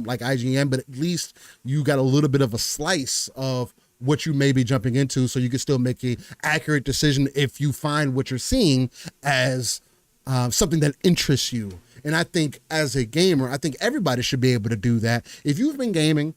like IGN, but at least you got a little bit of a slice of what you may be jumping into, so you can still make an accurate decision if you find what you're seeing as something that interests you. And I think as a gamer, I think everybody should be able to do that. If you've been gaming,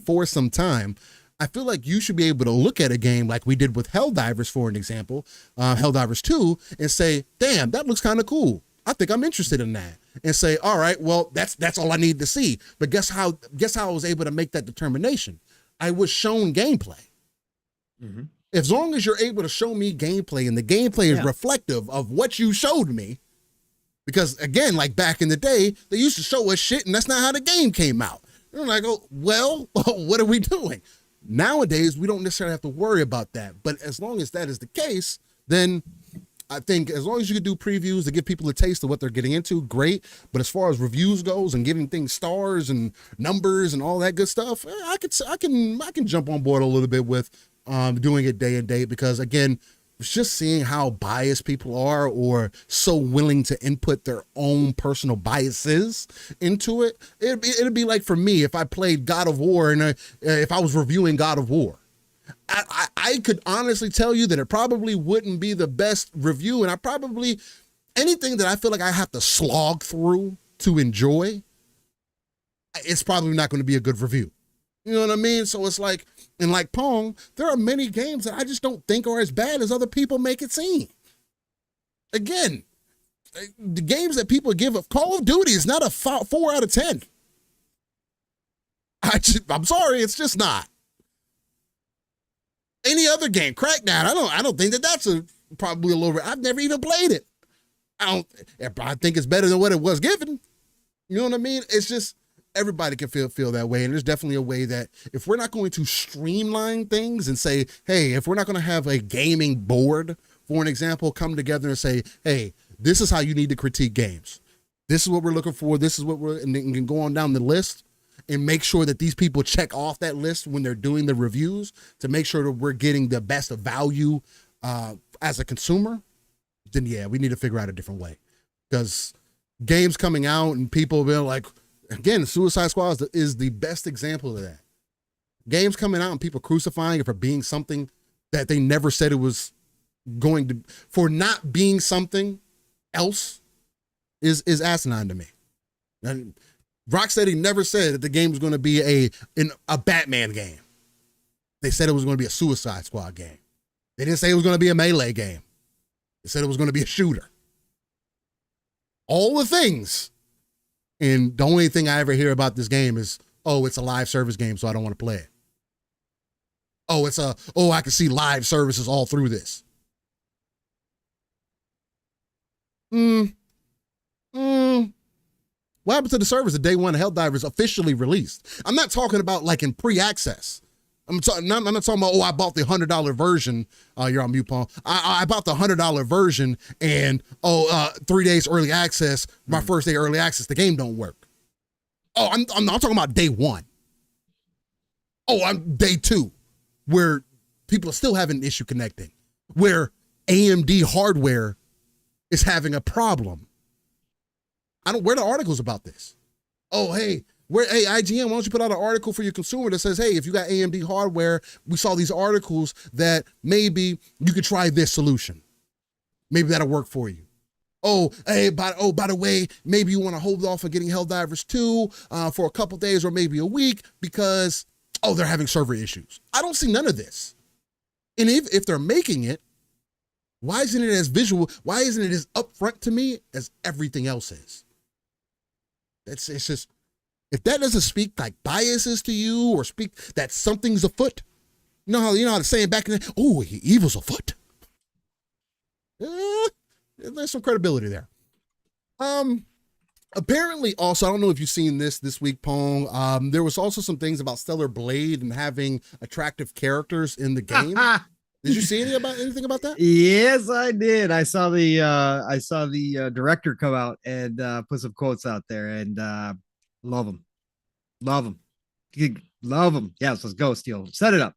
for some time, I feel like you should be able to look at a game like we did with Helldivers, for an example, Helldivers 2, and say, damn, that looks kind of cool. I think I'm interested in that. And say, all right, well, that's all I need to see. But guess how I was able to make that determination? I was shown gameplay. Mm-hmm. As long as you're able to show me gameplay, and the gameplay is reflective of what you showed me, because again, like back in the day, they used to show us shit, and that's not how the game came out. They're like, oh, well, what are we doing? Nowadays, we don't necessarily have to worry about that. But as long as that is the case, then I think as long as you can do previews to give people a taste of what they're getting into, great. But as far as reviews goes and giving things stars and numbers and all that good stuff, I can jump on board a little bit with doing it day and date, because again, just seeing how biased people are, or so willing to input their own personal biases into it. It'd be like, for me, if I played God of War and if I was reviewing God of War, I could honestly tell you that it probably wouldn't be the best review, and anything that I feel like I have to slog through to enjoy, it's probably not going to be a good review. You know what I mean? So it's like, and like Pong, there are many games that I just don't think are as bad as other people make it seem. Again, the games that people give up, Call of Duty is not a 4 out of 10. I'm sorry, it's just not. Any other game, Crackdown, I don't think that's probably a little. I've never even played it. I think it's better than what it was given. You know what I mean? It's just, everybody can feel that way. And there's definitely a way that if we're not going to streamline things and say, hey, if we're not going to have a gaming board, for an example, come together and say, hey, this is how you need to critique games. This is what we're looking for. This is what and then can go on down the list and make sure that these people check off that list when they're doing the reviews, to make sure that we're getting the best of value as a consumer. Then yeah, we need to figure out a different way, because games coming out and people being like, again, Suicide Squad is the best example of that. Games coming out and people crucifying it for being something that they never said it was going to, for not being something else, is asinine to me. And Rocksteady never said that the game was going to be a Batman game. They said it was going to be a Suicide Squad game. They didn't say it was going to be a Melee game. They said it was going to be a shooter. All the things. And the only thing I ever hear about this game is, oh, it's a live service game, so I don't want to play it. I can see live services all through this. What happened to the service the day one Helldivers officially released? I'm not talking about like in pre-access. I'm not talking about, I bought the $100 version. You're on mute, Paul. I bought the $100 version and 3 days early access. My first day early access, the game don't work. I'm talking about day one. I'm day two, where people are still having an issue connecting, where AMD hardware is having a problem. Where are the articles about this? Hey, IGN, why don't you put out an article for your consumer that says, hey, if you got AMD hardware, we saw these articles that maybe you could try this solution. Maybe that'll work for you. By the way, maybe you want to hold off on getting Helldivers 2 for a couple days or maybe a week because, they're having server issues. I don't see none of this. And if they're making it, why isn't it as visual? Why isn't it as upfront to me as everything else is? It's just, if that doesn't speak like biases to you or speak that something's afoot, you know how the saying back in the, evil's afoot. There's some credibility there. All Apparently, also, I don't know if you've seen this week, Pong. There was also some things about Stellar Blade and having attractive characters in the game. Did you see anything about that? Yes, I did. I saw the director come out and put some quotes out there, and love them, love them, love them. Yes, let's go, Steel. Set it up.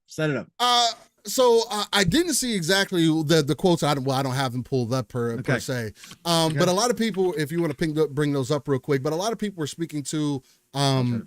So I didn't see exactly the quotes. I don't have them pulled up per se. But a lot of people, if you want to bring those up real quick, but a lot of people were speaking to on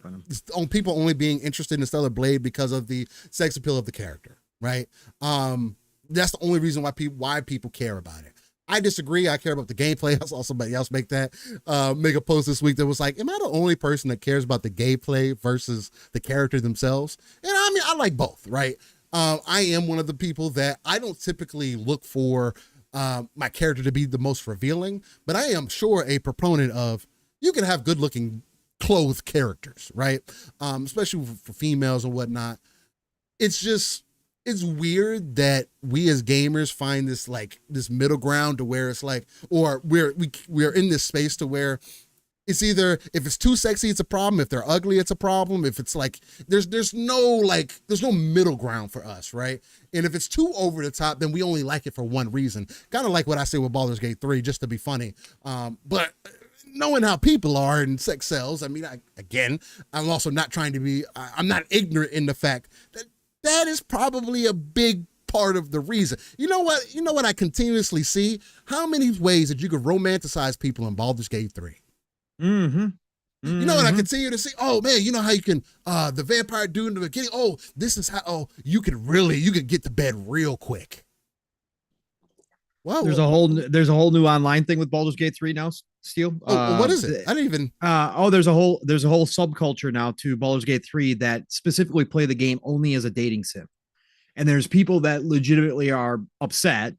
people only being interested in Stellar Blade because of the sex appeal of the character, right? That's the only reason why people care about it. I disagree. I care about the gameplay. I saw somebody else make a post this week that was like, am I the only person that cares about the gameplay versus the character themselves? And I mean, I like both, right? I am one of the people that I don't typically look for my character to be the most revealing, but I am sure a proponent of you can have good looking clothed characters, right? Especially for females and whatnot. It's weird that we as gamers find this middle ground to where it's like, or we're in this space to where it's either if it's too sexy, it's a problem. If they're ugly, it's a problem. If it's like there's no middle ground for us, right? And if it's too over the top, then we only like it for one reason. Kind of like what I say with Baldur's Gate 3, just to be funny. But knowing how people are and sex sells, I mean, I'm also not trying to be. I'm not ignorant in the fact that is probably a big part of the reason. You know what I continuously see? How many ways that you could romanticize people in Baldur's Gate 3? Mm-hmm. You know what I continue to see? Oh man, you know how you can the vampire dude in the beginning. Oh, this is how you could get to bed real quick. Wow. There's a whole new online thing with Baldur's Gate 3 now, Steel. What is it? I didn't even there's a whole subculture now to Baldur's Gate 3 that specifically play the game only as a dating sim. And there's people that legitimately are upset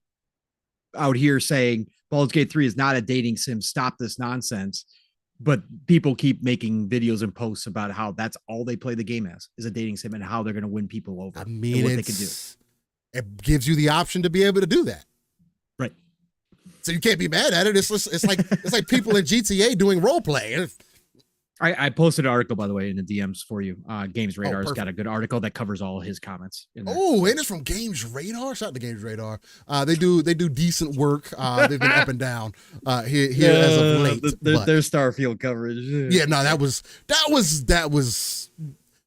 out here saying Baldur's Gate 3 is not a dating sim. Stop this nonsense. But people keep making videos and posts about how that's all they play the game as is a dating sim and how they're going to win people over. I mean, and what they can do. It gives you the option to be able to do that. Right. So you can't be mad at it. It's like people in GTA doing role play. I posted an article, by the way, in the DMs for you. Games Radar's perfect. got a good article that covers all his comments. Oh, and it's from Games Radar. Shout out to Games Radar. They do decent work. They've been up and down here as of late. Their Starfield coverage. Yeah, no, that was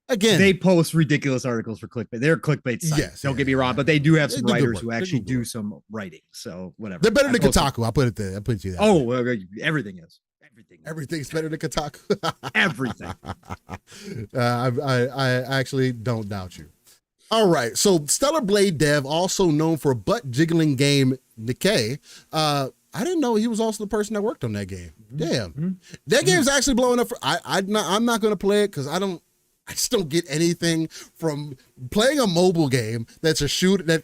again. They post ridiculous articles for clickbait. They're clickbait sites. Yes, don't get me wrong, but they do have some writers who actually do work. some writing. So whatever. They're better than Kotaku. I'll put it there. I'll put it to you that. Oh, everything is. Everything's better than Kotaku. Everything. I actually don't doubt you. All right. So Stellar Blade dev, also known for butt jiggling game Nikkei. I didn't know he was also the person that worked on that game. Damn. That game's actually blowing up. I'm not going to play it because I just don't get anything from playing a mobile game that's a shooter.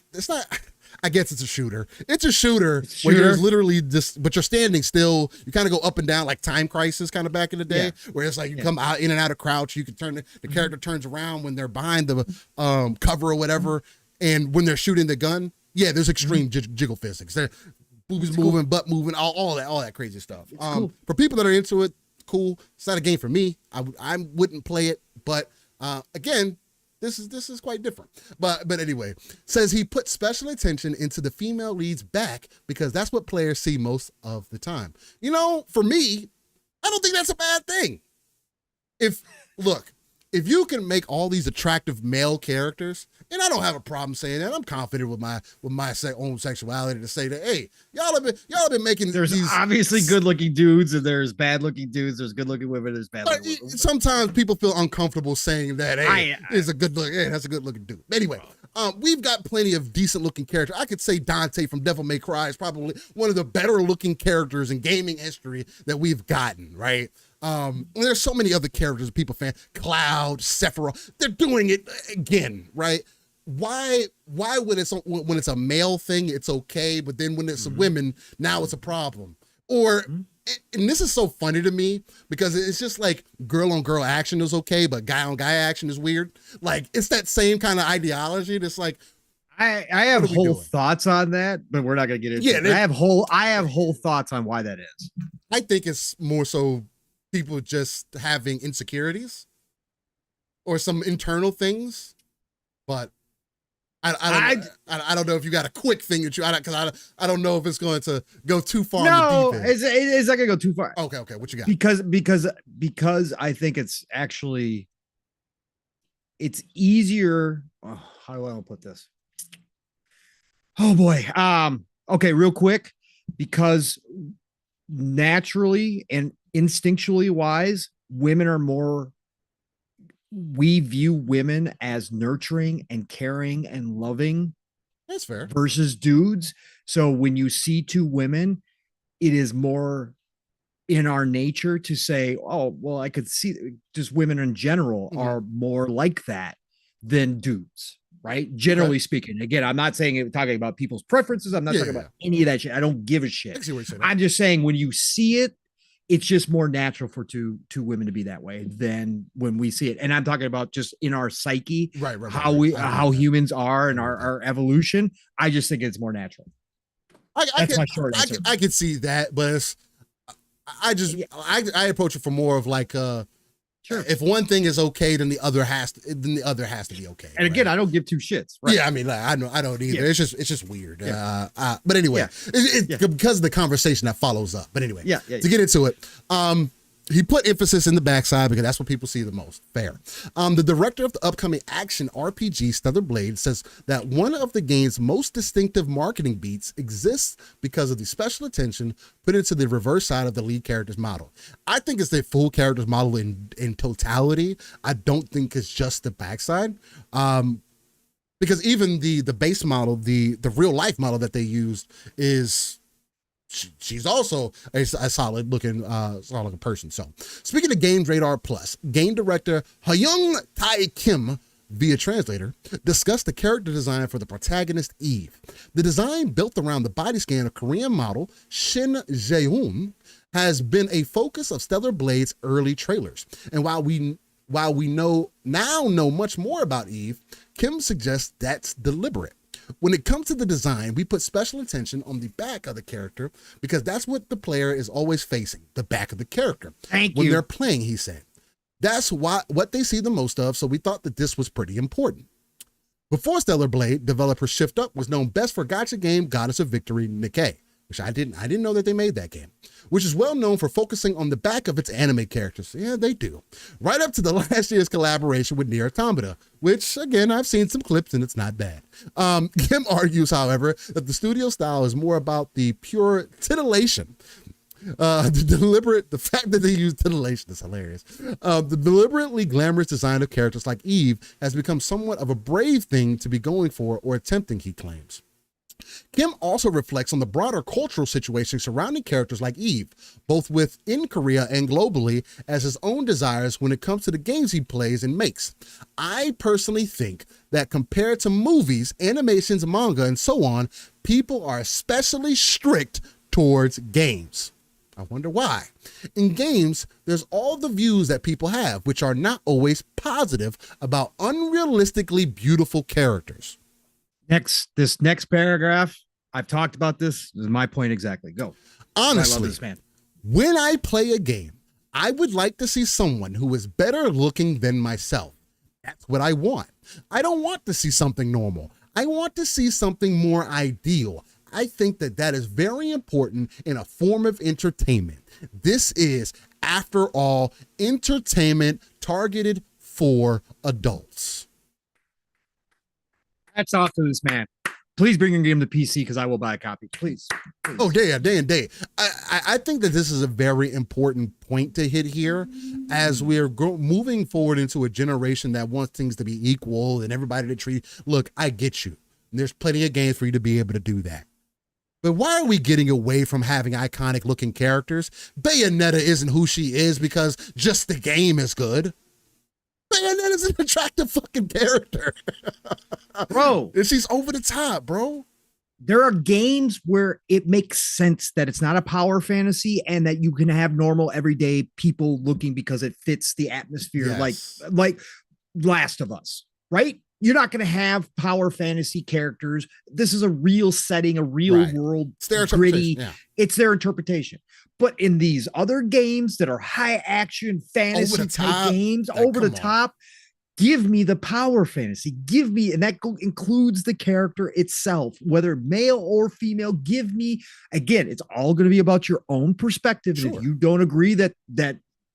I guess it's a shooter. It's a shooter where you're literally but you're standing still. You kind of go up and down like Time Crisis kind of back in the day, where it's like you come out in and out of crouch. You can turn the character turns around when they're behind the cover or whatever, and when they're shooting the gun, there's extreme jiggle physics. They're boobs moving, butt moving, all that crazy stuff. Cool. For people that are into it, cool. It's not a game for me. I wouldn't play it, but again. This is quite different. But anyway, says he put special attention into the female lead's back because that's what players see most of the time. You know, for me, I don't think that's a bad thing. If you can make all these attractive male characters, and I don't have a problem saying that. I'm confident with my own sexuality to say that, hey, y'all have been making there's obviously good looking dudes and there's bad looking dudes. There's good looking women. There's bad looking women. Sometimes people feel uncomfortable saying that, hey, that's a good looking dude. Anyway, we've got plenty of decent looking characters. I could say Dante from Devil May Cry is probably one of the better looking characters in gaming history that we've gotten, right? There's so many other characters people fan. Cloud, Sephiroth, they're doing it again, right? Why when it's a male thing, it's okay, but then when it's women, now it's a problem? Or and this is so funny to me because it's just like girl on girl action is okay, but guy on guy action is weird. Like it's that same kind of ideology that's like I have whole thoughts on that, but we're not gonna get into it. I have whole thoughts on why that is. I think it's more so people just having insecurities or some internal things, but I don't know if you got a quick thing that I don't know if it's going to go too far. No, in the deep end. it's not gonna go too far. Okay, what you got? Because I think it's actually easier. Oh, how do I want to put this? Oh boy. Okay, real quick, because naturally and instinctually wise, we view women as nurturing and caring and loving. That's fair. Versus dudes. So when you see two women, it is more in our nature to say, oh, well, I could see just women in general are more like that than dudes, right? Generally speaking. Again, I'm not talking about people's preferences. I'm not talking about any of that shit. I don't give a shit. I'm just saying when you see it, it's just more natural for two women to be that way than when we see it. And I'm talking about just in our psyche, how humans are and our evolution. I just think it's more natural. That's my short answer. I could see that, but I approach it from more of like sure. If one thing is okay, then the other has to be okay. And again, I don't give two shits. Right? Yeah, I mean, I don't either. Yeah. It's just weird. Yeah. But anyway, because of the conversation that follows up. But anyway, to get into it, he put emphasis in the backside because that's what people see the most. Fair. The director of the upcoming action RPG Stellar Blade says that one of the game's most distinctive marketing beats exists because of the special attention put into the reverse side of the lead character's model. I think it's the full character's model in totality. I don't think it's just the backside. Because even the base model, the real life model that they used is... She's also a solid looking person. So speaking of Games Radar Plus, game director Hyung Tae Kim via translator discussed the character design for the protagonist Eve. The design, built around the body scan of Korean model Shin Jae-hoon, has been a focus of Stellar Blade's early trailers. And while we know much more about Eve, Kim suggests that's deliberate. When it comes to the design, we put special attention on the back of the character because that's what the player is always facing, the back of the character. When they're playing, he said. That's what they see the most of, so we thought that this was pretty important. Before Stellar Blade, developer Shift Up was known best for gacha game Goddess of Victory Nikkei, which I didn't know that they made that game, which is well known for focusing on the back of its anime characters. Yeah, they do. Right up to the last year's collaboration with Nier Automata, which, again, I've seen some clips and it's not bad. Kim argues, however, that the studio style is more about the pure titillation. The fact that they use titillation is hilarious. The deliberately glamorous design of characters like Eve has become somewhat of a brave thing to be going for or attempting, he claims. Kim also reflects on the broader cultural situation surrounding characters like Eve, both within Korea and globally, as his own desires when it comes to the games he plays and makes. I personally think that compared to movies, animations, manga, and so on, people are especially strict towards games. I wonder why. In games, there's all the views that people have, which are not always positive about unrealistically beautiful characters. This next paragraph, I've talked about this. This is my point exactly. Go. Honestly, I love this man. When I play a game, I would like to see someone who is better looking than myself. That's what I want. I don't want to see something normal. I want to see something more ideal. I think that is very important in a form of entertainment. This is, after all, entertainment targeted for adults. Hats off to this man. Please bring your game to PC because I will buy a copy. Please. Oh, day and day. I think that this is a very important point to hit here as we're moving forward into a generation that wants things to be equal and everybody to treat. Look, I get you. There's plenty of games for you to be able to do that. But why are we getting away from having iconic looking characters? Bayonetta isn't who she is because just the game is good. Bayonetta's an attractive fucking character. Bro. And she's over the top, bro. There are games where it makes sense that it's not a power fantasy and that you can have normal everyday people looking because it fits the atmosphere, yes. like Last of Us, right? you're not going to have power fantasy characters. This is a real setting, a real world, it's their gritty. Yeah. It's their interpretation. But in these other games that are high action fantasy type games, over the top, give me the power fantasy. Give me, and that includes the character itself, whether male or female. Give me, again, it's all going to be about your own perspective. And if you don't agree that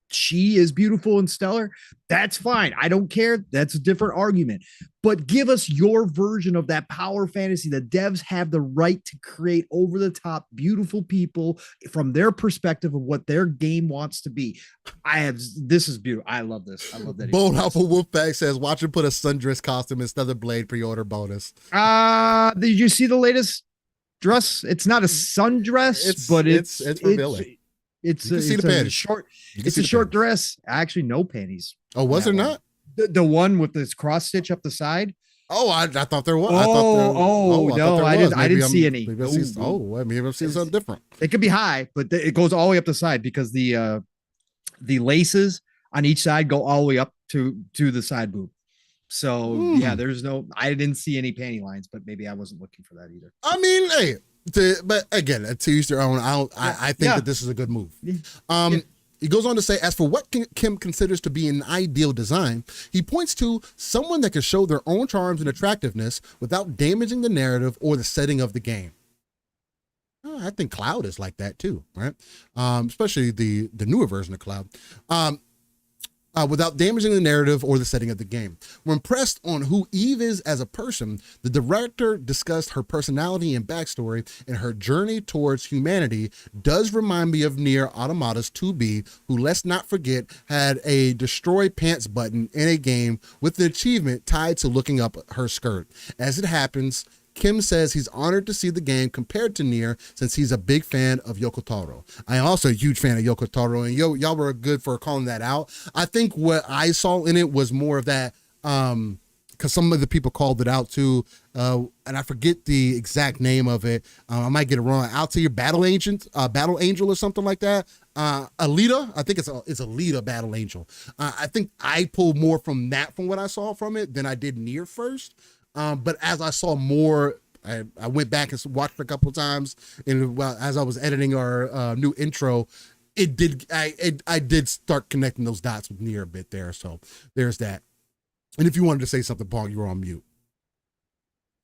she is beautiful and stellar, that's fine. I don't care. That's a different argument. But give us your version of that power fantasy. The devs have the right to create over the top, beautiful people from their perspective of what their game wants to be. This is beautiful. I love this. I love that. Bold Alpha Wolfpack says, watch him put a sundress costume instead of Blade pre-order bonus. Did you see the latest dress? It's not a sundress, but it's revealing. It's a short dress. Actually, no panties. Oh, was there not? The one with this cross stitch up the side. Oh, I thought there was. I didn't see any. Maybe I'm seeing something different. It could be high, but it goes all the way up the side because the laces on each side go all the way up to the side boob. So there's no. I didn't see any panty lines, but maybe I wasn't looking for that either. I mean, hey. But again, to each their own. I think that this is a good move. He goes on to say, as for what Kim considers to be an ideal design, he points to someone that can show their own charms and attractiveness without damaging the narrative or the setting of the game. I think Cloud is like that too, right? Especially the newer version of Cloud. Without damaging the narrative or the setting of the game. We're impressed on who Eve is as a person. The director discussed her personality and backstory, and her journey towards humanity does remind me of Nier Automata's 2B, who, let's not forget, had a destroy pants button in a game with the achievement tied to looking up her skirt. As it happens, Kim says he's honored to see the game compared to Nier since he's a big fan of Yoko Taro. I am also a huge fan of Yoko Taro, and y'all were good for calling that out. I think what I saw in it was more of that, because some of the people called it out too, and I forget the exact name of it. I might get it wrong. Altair Battle Angel or something like that. Alita, I think it's Alita Battle Angel. I think I pulled more from what I saw from it than I did Nier first. But as I saw more, I went back and watched it a couple of times, and as I was editing our new intro, I did start connecting those dots with Nier a bit there. So there's that. And if you wanted to say something, Paul, you were on mute.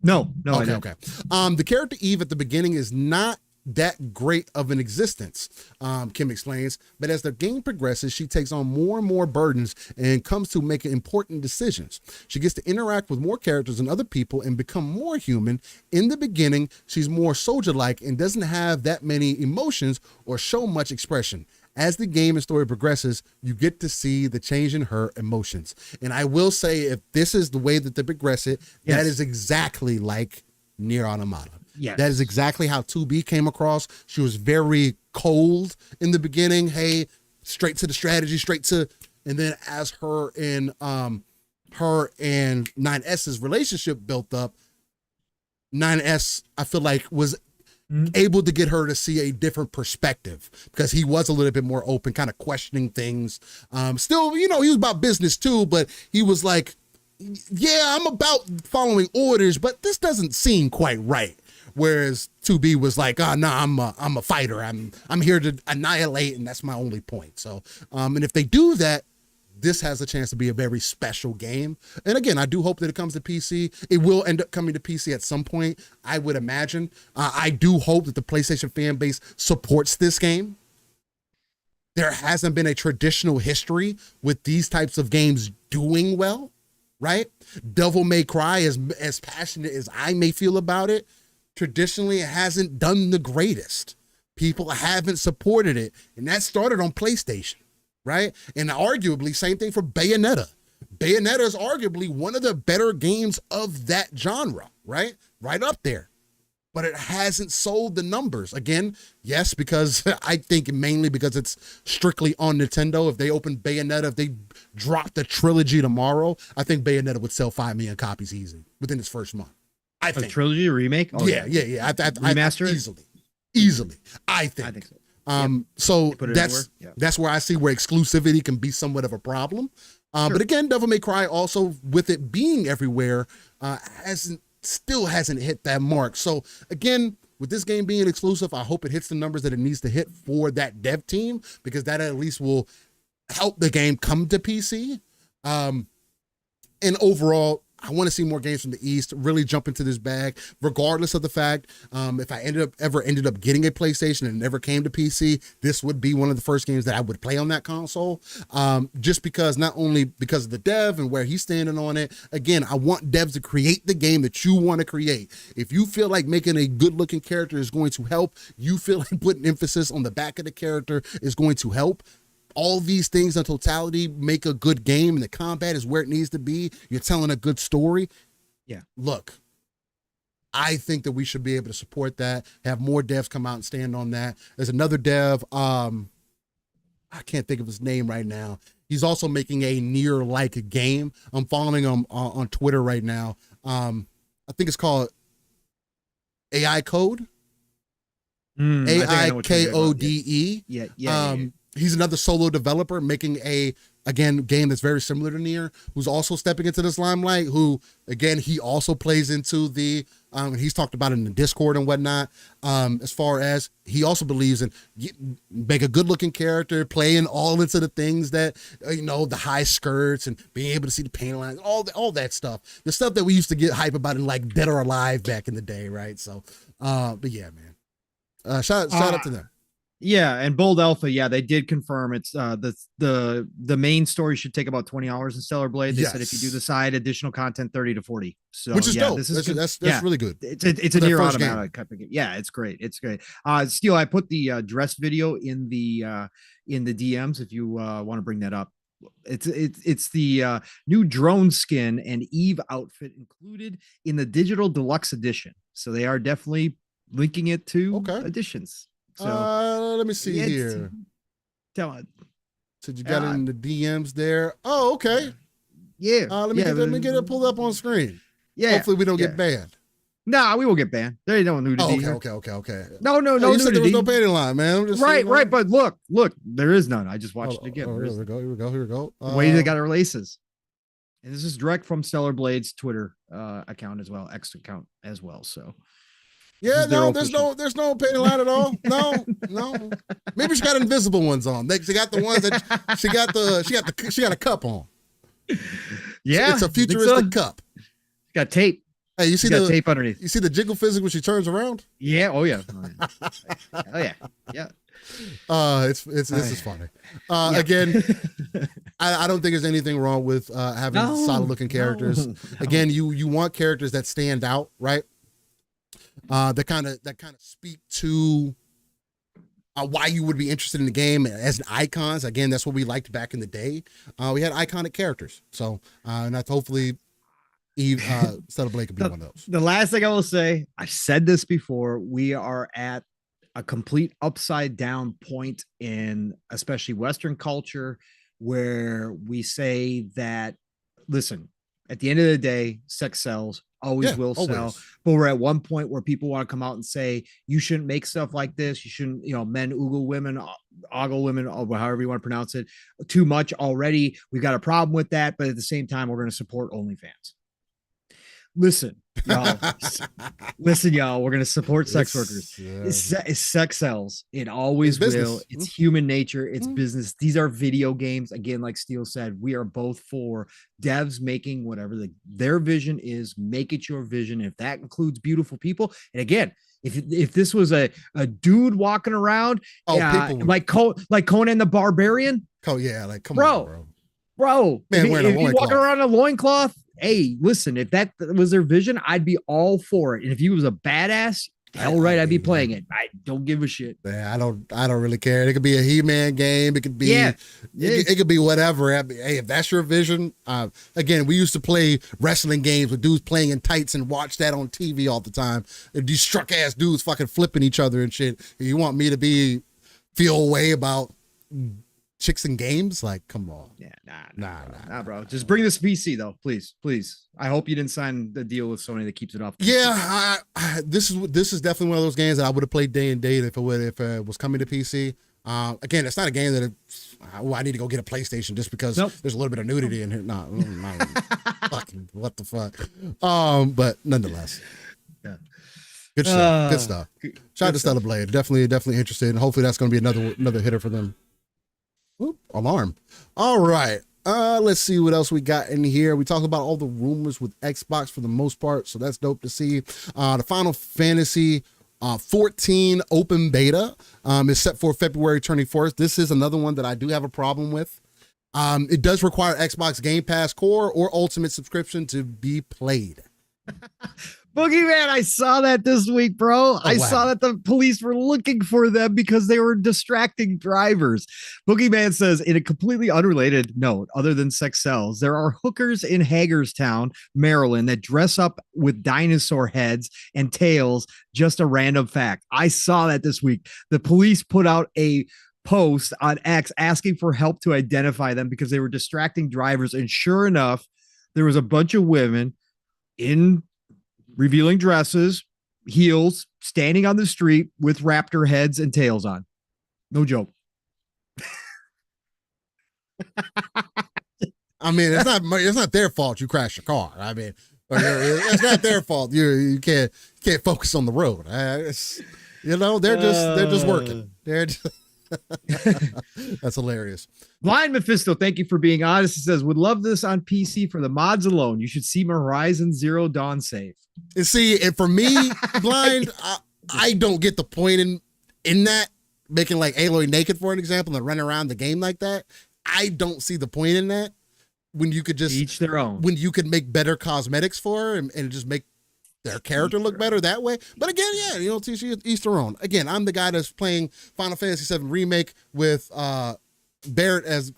No. Okay. The character Eve at the beginning is not that great of an existence, Kim explains, but as the game progresses, she takes on more and more burdens and comes to making important decisions. She gets to interact with more characters and other people and become more human. In the beginning, she's more soldier-like and doesn't have that many emotions or show much expression. As the game and story progresses, you get to see the change in her emotions. And I will say, if this is the way that they progress it, that is exactly like Nier Automata. Yes. That is exactly how 2B came across. She was very cold in the beginning. Hey, straight to the strategy, and then as her and 9S's relationship built up, 9S, I feel like, was able to get her to see a different perspective because he was a little bit more open, kind of questioning things. Still, he was about business too, but he was like, yeah, I'm about following orders, but this doesn't seem quite right. Whereas 2B was like, I'm a fighter. I'm here to annihilate, and that's my only point. So, and if they do that, this has a chance to be a very special game. And again, I do hope that it comes to PC. It will end up coming to PC at some point, I would imagine. I do hope that the PlayStation fan base supports this game. There hasn't been a traditional history with these types of games doing well, right? Devil May Cry, as passionate as I may feel about it, traditionally it hasn't done the greatest. People haven't supported it, and that started on PlayStation, right? And arguably, same thing for Bayonetta. Bayonetta is arguably one of the better games of that genre, right? Right up there. But it hasn't sold the numbers. Again, yes, because I think mainly because it's strictly on Nintendo. If they open Bayonetta, if they drop the trilogy tomorrow, I think Bayonetta would sell 5 million copies easy within its first month. I think. A trilogy remake? Oh, yeah. Remaster it? Easily. I think so. So that's where I see where exclusivity can be somewhat of a problem. But again, Devil May Cry also, with it being everywhere, still hasn't hit that mark. So again, with this game being exclusive, I hope it hits the numbers that it needs to hit for that dev team, because that at least will help the game come to PC. And overall, I want to see more games from the East really jump into this bag, regardless of the fact if I ever ended up getting a PlayStation and it never came to PC, this would be one of the first games that I would play on that console. Just because, not only because of the dev and where he's standing on it. Again, I want devs to create the game that you want to create. If you feel like making a good looking character is going to help, you feel like putting emphasis on the back of the character is going to help, all these things in totality make a good game, and the combat is where it needs to be. You're telling a good story. Yeah. Look, I think that we should be able to support that, have more devs come out and stand on that. There's another dev, I can't think of his name right now. He's also making a Nier-like game. I'm following him on Twitter right now. I think it's called AI Code. AIKODE. Yeah. He's another solo developer making a game that's very similar to Nier, who's also stepping into this limelight, who, again, he also plays into the, he's talked about it in the Discord and whatnot, as far as he also believes in make a good looking character, playing all into the things that, the high skirts and being able to see the paint lines, all that stuff, the stuff that we used to get hype about in like Dead or Alive back in the day, right? So, but yeah, man, shout out to them. Yeah, and Bold Alpha, yeah, they did confirm it's the main story should take about 20 hours in Stellar Blade. They said if you do the side additional content, 30 to 40. So which is dope. That's really good. It's a Nier Automata type of game. Yeah, it's great. It's great. Steel, I put the dress video in the DMs if you want to bring that up. It's the new drone skin and Eve outfit included in the digital deluxe edition. So they are definitely linking it to editions. So let me see here. Tell it. So you got it in the DMs there. Oh, okay. Yeah. Let me get it pulled up on screen. Yeah. Hopefully we don't get banned. Nah, we will get banned. There ain't no nudity. Okay. No you nudity. said there was no panty line, man. I'm just right. But look, there is none. I just watched it again. Here we go. The way they got it releases. And this is direct from Stellar Blade's Twitter account as well, X account as well. So yeah, there's no panty line at all. No. Maybe she got invisible ones on. She got the ones that she got a cup on. Yeah, it's a futuristic cup. Got tape. Hey, you see the tape underneath? You see the jiggle physics when she turns around? Yeah. Oh yeah. Yeah. This is funny. Again, I don't think there's anything wrong with having solid looking characters. No. Again, you want characters that stand out, right? That kind of speak to why you would be interested in the game as icons. Again, that's what we liked back in the day. We had iconic characters. So, and that's hopefully Eve, Stellar Blade could be one of those. The last thing I will say, I've said this before, we are at a complete upside down point in especially Western culture where we say that, listen, at the end of the day, sex sells. Always will sell. But we're at one point where people want to come out and say, you shouldn't make stuff like this. You shouldn't, men ogle women, ogle women, or however you want to pronounce it, too much already. We've got a problem with that. But at the same time, we're going to support OnlyFans. Listen, y'all. We're going to support sex workers. It's sex sells. It always will. It's human nature. It's business. These are video games. Again, like Steele said, we are both for devs making whatever their vision is. Make it your vision. If that includes beautiful people. And again, if this was a dude walking around, like Conan the Barbarian. Oh yeah, like come on, bro. Man, if you walking around a loincloth. Hey, listen, if that was their vision, I'd be all for it. And if he was a badass, hell right, I'd be playing it. I don't give a shit. Yeah, I don't really care. It could be a He-Man game. It could be, it could be whatever. Hey, if that's your vision, again, we used to play wrestling games with dudes playing in tights and watch that on TV all the time. These struck ass dudes fucking flipping each other and shit. You want me to feel a way about chicks and games? Like, come on. Yeah, nah, bro. Just bring this PC though, please. I hope you didn't sign the deal with Sony that keeps it off. Yeah, this is definitely one of those games that I would have played day and date if it was coming to PC. Again, it's not a game that I need to go get a PlayStation just because there's a little bit of nudity in here. No, fucking what the fuck. But nonetheless, yeah. Good stuff. Good stuff. Shout out to Stellar Blade. Definitely interested, and hopefully that's going to be another hitter for them. Oop, alarm. All right. Let's see what else we got in here. We talked about all the rumors with Xbox for the most part, so that's dope to see. The Final Fantasy 14 open beta is set for February 24th. This is another one that I do have a problem with. It does require Xbox Game Pass Core or Ultimate subscription to be played. Boogeyman, I saw that this week, bro. I saw that the police were looking for them because they were distracting drivers. Boogeyman says, in a completely unrelated note, other than sex sells, there are hookers in Hagerstown, Maryland, that dress up with dinosaur heads and tails. Just a random fact. I saw that this week. The police put out a post on X asking for help to identify them because they were distracting drivers. And sure enough, there was a bunch of women in revealing dresses, heels, standing on the street with raptor heads and tails on. No joke. I mean, it's not their fault you crashed your car. I mean, it's not their fault. You can't focus on the road. They're just working. That's hilarious. Blind Mephisto, thank you for being honest. He says, would love this on PC for the mods alone. You should see Horizon Zero Dawn save. And see, and for me, Blind, I don't get the point in that, making like Aloy naked, for an example, and run around the game like that. I don't see the point in that when you could just each their own. When you could make better cosmetics for her and just make their character look better that way. But again, yeah, each their own. Again, I'm the guy that's playing Final Fantasy VII Remake with Barrett as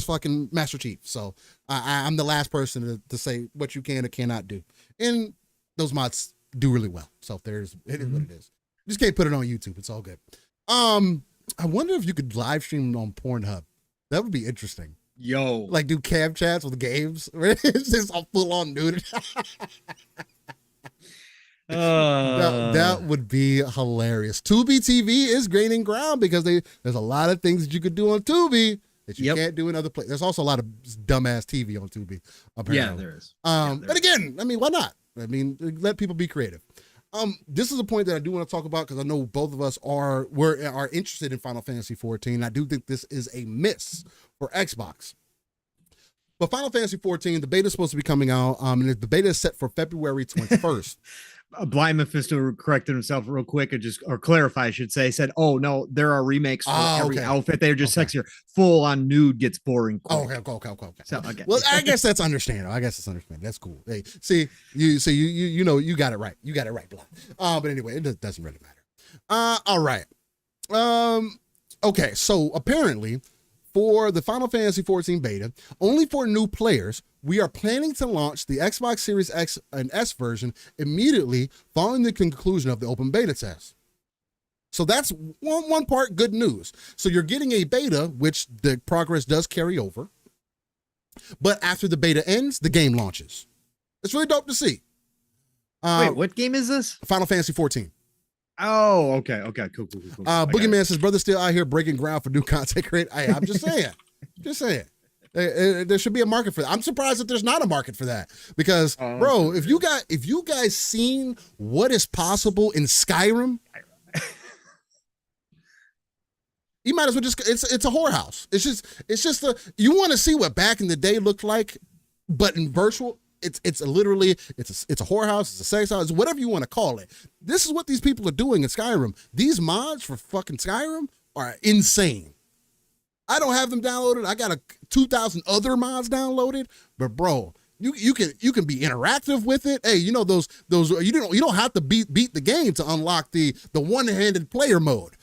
fucking Master Chief. So I'm the last person to say what you can or cannot do. And those mods do really well. So it is what it is. Just can't put it on YouTube. It's all good. I wonder if you could live stream on Pornhub. That would be interesting. Yo, like do cam chats with games. It's just all full on nudity. That would be hilarious. Tubi TV is gaining ground because there's a lot of things that you could do on Tubi that you can't do in other places. There's also a lot of dumbass TV on Tubi, apparently. Yeah, there is. But again, I mean, why not? I mean, let people be creative. This is a point that I do want to talk about because I know both of us are interested in Final Fantasy 14. I do think this is a miss for Xbox. But Final Fantasy 14, the beta is supposed to be coming out, and the beta is set for February 21st. Blind Mephisto corrected himself real quick or clarify, I should say. He said, "Oh no, there are remakes for every outfit. They're just sexier. Full on nude gets boring quick." Okay. So, okay. Well, I guess that's understandable. That's cool. Hey, you got it right. You got it right, Blind. But anyway, it doesn't really matter. All right. Okay. So apparently, for the Final Fantasy 14 beta, only for new players, we are planning to launch the Xbox Series X and S version immediately following the conclusion of the open beta test. So that's one part good news. So you're getting a beta, which the progress does carry over. But after the beta ends, the game launches. It's really dope to see. Wait, what game is this? Final Fantasy 14. Oh, okay. Cool. Boogeyman says, brother still out here breaking ground for new content creators. I'm just saying. There should be a market for that. I'm surprised that there's not a market for that because, bro, if you guys seen what is possible in Skyrim, you might as well just, it's a whorehouse. It's just you want to see what back in the day looked like, but in virtual, it's a whorehouse, it's a sex house, whatever you want to call it. This is what these people are doing in Skyrim. These mods for fucking Skyrim are insane. I don't have them downloaded. I got 2,000 other mods downloaded, but bro, you can be interactive with it. Hey, those you don't have to beat the game to unlock the one-handed player mode.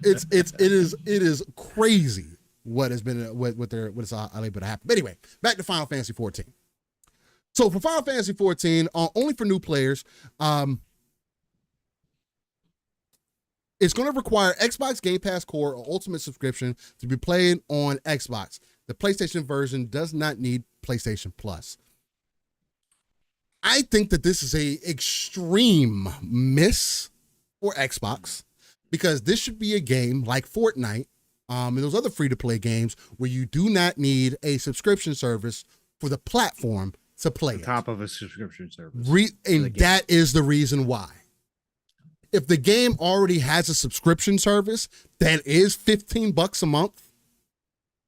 It is crazy what has been what is able to happen. But anyway, back to Final Fantasy 14. So for Final Fantasy 14, only for new players, it's going to require Xbox Game Pass Core or Ultimate subscription to be played on Xbox. The PlayStation version does not need PlayStation Plus. I think that this is a extreme miss or Xbox, because this should be a game like Fortnite and those other free-to-play games where you do not need a subscription service for the platform to play On it. top of a subscription service. And that is the reason why. If the game already has a subscription service that is $15 a month,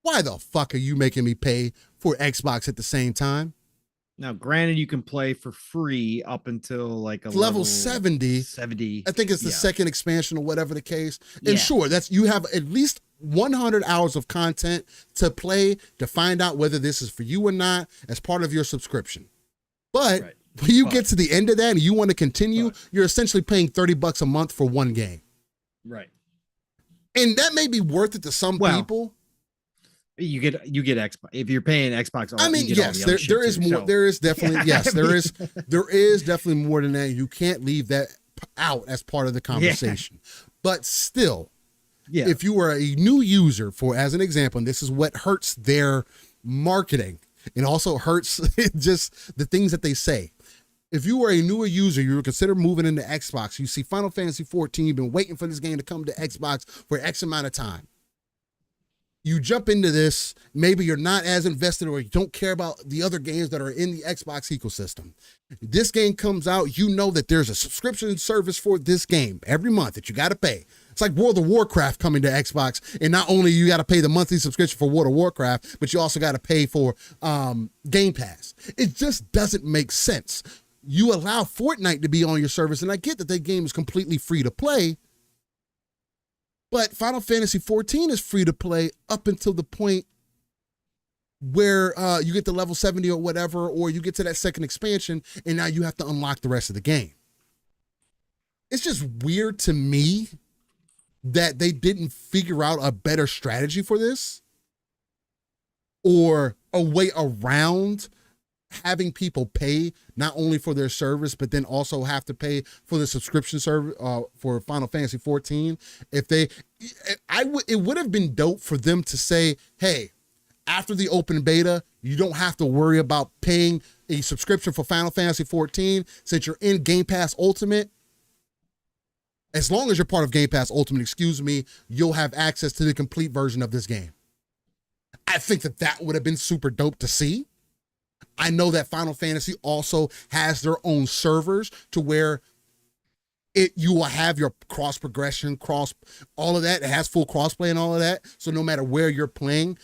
why the fuck are you making me pay for Xbox at the same time? Now, granted, you can play for free up until like a level 70. 70. I think it's the second expansion or whatever the case. And sure, you have at least 100 hours of content to play to find out whether this is for you or not as part of your subscription. But when you get to the end of that and you want to continue, you're essentially paying $30 a month for one game. Right. And that may be worth it to some people. You get Xbox if you're paying Xbox. I mean, yes, there is more. There is definitely there is definitely more than that. You can't leave that out as part of the conversation. But still, if you are a new user, for as an example, and this is what hurts their marketing, and also hurts just the things that they say. If you are a newer user, you consider moving into Xbox. You see Final Fantasy 14. You've been waiting for this game to come to Xbox for X amount of time. You jump into this, maybe you're not as invested or you don't care about the other games that are in the Xbox ecosystem. This game comes out, you know that there's a subscription service for this game every month that you got to pay. It's like World of Warcraft coming to Xbox, and not only you got to pay the monthly subscription for World of Warcraft, but you also got to pay for Game Pass. It just doesn't make sense. You allow Fortnite to be on your service, and I get that that game is completely free to play, but Final Fantasy 14 is free to play up until the point where you get to level 70 or whatever, or you get to that second expansion, and now you have to unlock the rest of the game. It's just weird to me that they didn't figure out a better strategy for this or a way around having people pay not only for their service, but then also have to pay for the subscription service for Final Fantasy 14. It would have been dope for them to say, hey, after the open beta, you don't have to worry about paying a subscription for Final Fantasy 14 since you're in Game Pass Ultimate. As long as you're part of Game Pass Ultimate, you'll have access to the complete version of this game. I think that would have been super dope to see. I know that Final Fantasy also has their own servers to where you will have your cross progression, all of that. It has full crossplay and all of that. So no matter where you're playing,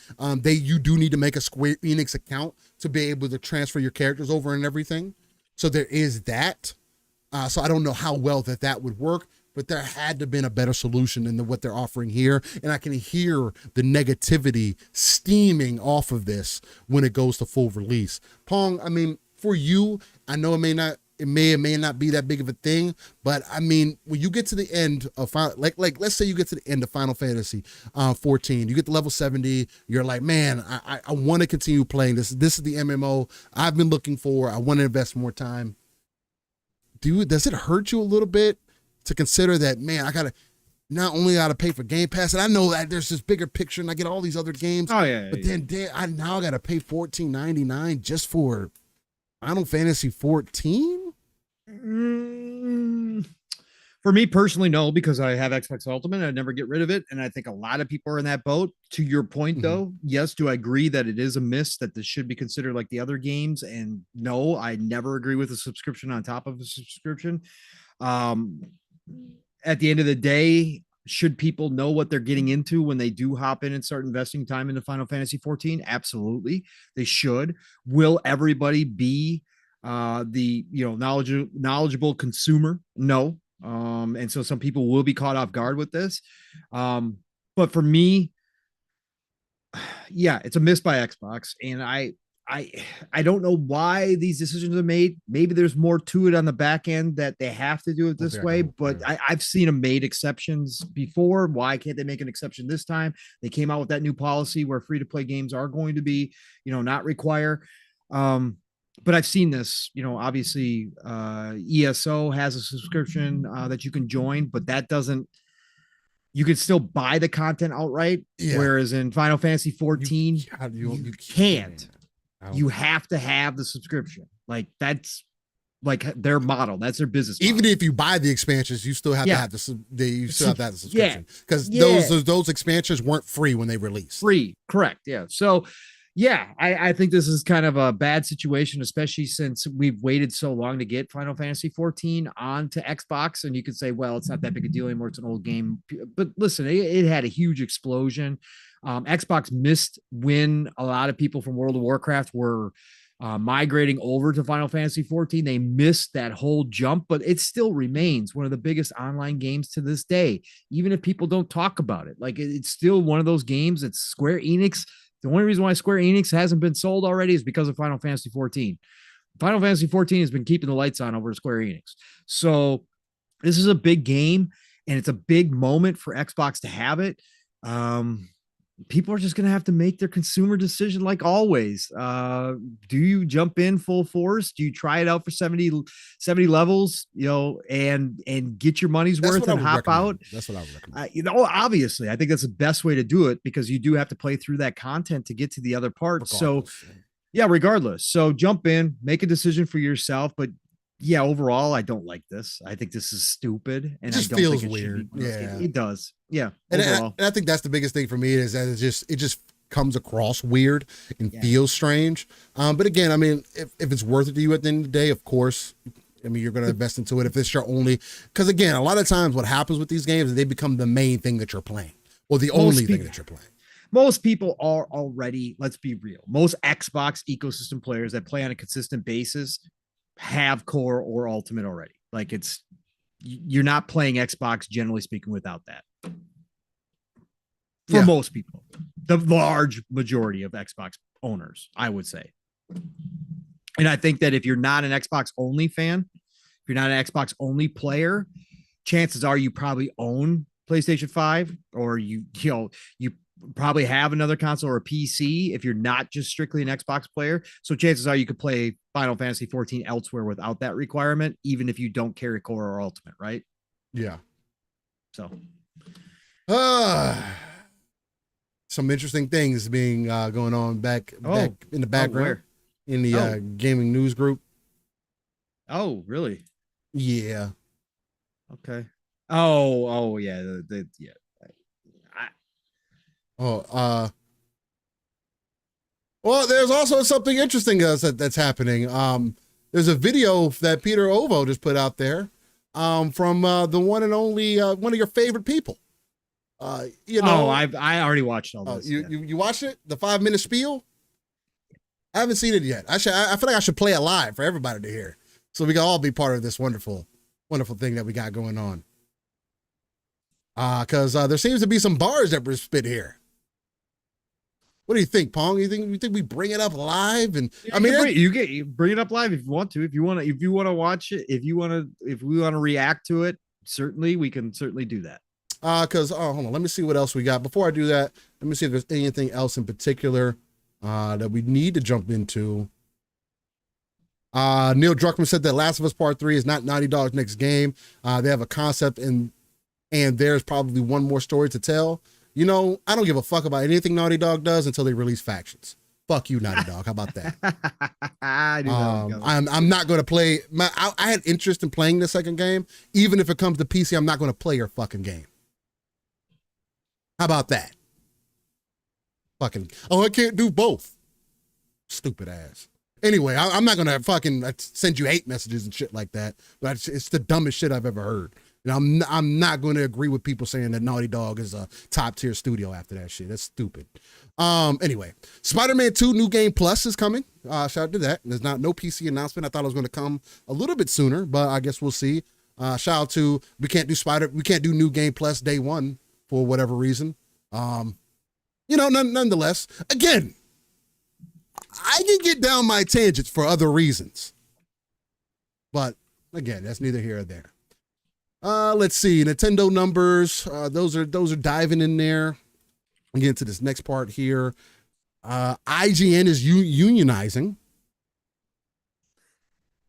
you do need to make a Square Enix account to be able to transfer your characters over and everything. So there is that. So I don't know how well that would work, but there had to have been a better solution than what they're offering here. And I can hear the negativity steaming off of this when it goes to full release. Pong, I mean, for you, I know it may or may not be that big of a thing, but I mean, when you get to the end of let's say you get to the end of Final Fantasy 14, you get to level 70, you're like, man, I want to continue playing this. This is the MMO I've been looking for. I want to invest more time. Does it hurt you a little bit to consider that, man, I not only got to pay for Game Pass, and I know that there's this bigger picture and I get all these other games. Oh, yeah. But then I now got to pay $14.99 just for Final Fantasy 14? For me personally, no, because I have Xbox Ultimate. I'd never get rid of it. And I think a lot of people are in that boat. To your point, though, yes, do I agree that it is a miss that this should be considered like the other games? And no, I never agree with a subscription on top of a subscription. At the end of the day, should people know what they're getting into when they do hop in and start investing time into Final Fantasy 14? Absolutely, they should. Will everybody be the knowledgeable consumer? No. And so some people will be caught off guard with this. But for me, yeah, it's a miss by Xbox, and I don't know why these decisions are made. Maybe there's more to it on the back end that they have to do it this way, but I've seen them made exceptions before. Why can't they make an exception this time? They came out with that new policy where free-to-play games are going to be, not require. But I've seen this, obviously ESO has a subscription that you can join, but that doesn't, you can still buy the content outright. Yeah. Whereas in Final Fantasy 14, you can't. You have to have the subscription. Like that's like their model. That's their business model. Even if you buy the expansions, you still have to have the subscription because Yeah. those expansions weren't free when they released. Free, correct. Yeah. So yeah, I think this is kind of a bad situation, especially since we've waited so long to get Final Fantasy 14 onto Xbox. And you could say, well, it's not that big a deal anymore. It's an old game. But listen, it had a huge explosion. Xbox missed when a lot of people from World of Warcraft were migrating over to Final Fantasy 14. They missed that whole jump, but it still remains one of the biggest online games to this day, even if people don't talk about it. Like it's still one of those games. It's Square Enix. The only reason why Square Enix hasn't been sold already is because of Final Fantasy 14. Final Fantasy 14 has been keeping the lights on over at Square Enix. So this is a big game and it's a big moment for Xbox to have it. People are just going to have to make their consumer decision like always. Do you jump in full force? Do you try it out for 70 levels, and get your money's worth and hop out? That's what I would recommend. Obviously, I think that's the best way to do it because you do have to play through that content to get to the other parts. So regardless. So jump in, make a decision for yourself. But yeah, overall, I don't like this. I think this is stupid, and it just I don't feels think weird. It does. Yeah, and I think that's the biggest thing for me is that it just comes across weird and feels strange. But again, I mean, if it's worth it to you at the end of the day, of course, I mean, you're going to invest into it if it's your only. Because again, a lot of times what happens with these games is they become the main thing that you're playing, or the only thing that you're playing. Most people are already. Let's be real. Most Xbox ecosystem players that play on a consistent basis have core or ultimate already. Like you're not playing Xbox generally speaking without that. For most people, the large majority of Xbox owners, I would say. And I think that if you're not an Xbox only fan, if you're not an Xbox only player, chances are you probably own PlayStation 5 or you probably have another console or a PC if you're not just strictly an Xbox player. So chances are you could play Final Fantasy 14 elsewhere without that requirement, even if you don't carry core or ultimate, right? Yeah. So some interesting things being going on back in the background in the gaming news group. Oh, really? Yeah. Okay. Oh yeah. Yeah. Well, there's also something interesting that's happening. There's a video that Peter Ovo just put out there from the one and only one of your favorite people. I already watched all this. You watched it? The 5-minute spiel? I haven't seen it yet. I feel like I should play it live for everybody to hear, so we can all be part of this wonderful, wonderful thing that we got going on. Because there seems to be some bars that were spit here. What do you think, Pong? You think we bring it up live? And I mean, you bring it up live if you want to. If you want to watch it, if we want to react to it, certainly we can do that. Because hold on, let me see what else we got. Before I do that, let me see if there's anything else in particular that we need to jump into. Neil Druckmann said that Last of Us Part 3 is not Naughty Dog's next game. They have a concept and there's probably one more story to tell. I don't give a fuck about anything Naughty Dog does until they release Factions. Fuck you, Naughty Dog. How about that? I'm not going to play. I had interest in playing the second game. Even if it comes to PC, I'm not going to play your fucking game. How about that? I can't do both. Stupid ass. Anyway, I'm not going to fucking send you hate messages and shit like that. But it's the dumbest shit I've ever heard. And I'm not going to agree with people saying that Naughty Dog is a top tier studio after that shit. That's stupid. Anyway, Spider-Man 2 New Game Plus is coming. Shout out to that. There's no PC announcement. I thought it was going to come a little bit sooner, but I guess we'll see. Shout out to we can't do New Game Plus day one for whatever reason. Nonetheless, again, I can get down my tangents for other reasons, but again, that's neither here or there. Let's see, Nintendo numbers. Those are diving in there. I'll get into this next part here. IGN is unionizing.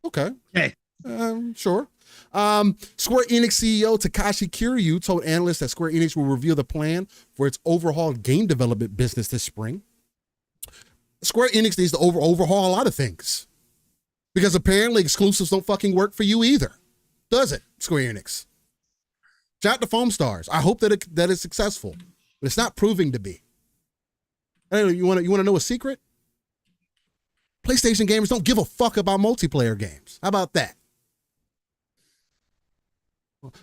Okay. Hey. Sure. Square Enix CEO Takashi Kiryu told analysts that Square Enix will reveal the plan for its overhauled game development business this spring. Square Enix needs to overhaul a lot of things Because apparently exclusives don't fucking work for you either. Does it, Square Enix? Shout out to Foam Stars. I hope that it's successful, but it's not proving to be. Hey, you want to know a secret? PlayStation gamers don't give a fuck about multiplayer games. How about that?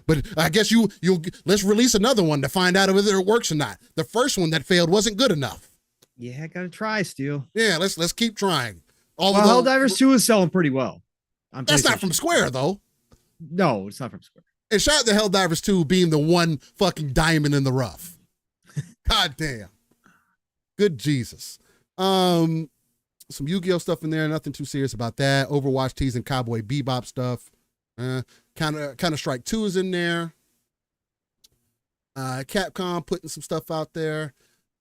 But I guess you'll let's release another one to find out whether it works or not. The first one that failed wasn't good enough. Yeah, I gotta try, Steel. Yeah, let's keep trying. Helldivers 2 is selling pretty well. That's not from Square though. No, it's not from Square. And shout out to Helldivers 2 being the one fucking diamond in the rough. God damn. Good Jesus. Some Yu-Gi-Oh stuff in there. Nothing too serious about that. Overwatch teasing Cowboy Bebop stuff. Counter Strike 2 is in there. Capcom putting some stuff out there.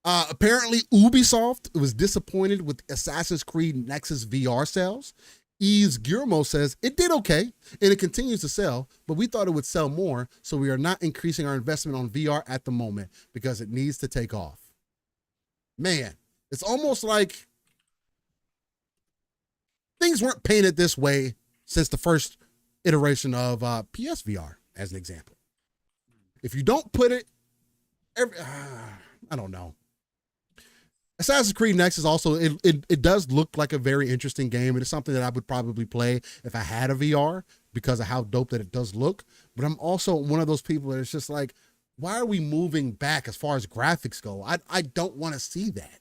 Apparently Ubisoft was disappointed with Assassin's Creed Nexus VR sales. Yves Guillermo says it did okay and it continues to sell, but we thought it would sell more, so we are not increasing our investment on VR at the moment because it needs to take off. Man, it's almost like things weren't painted this way since the first iteration of PSVR, as an example. If you don't put it, I don't know. Assassin's Creed Nexus also, it does look like a very interesting game. It is something that I would probably play if I had a VR because of how dope that it does look. But I'm also one of those people that it's just like, why are we moving back as far as graphics go? I don't want to see that.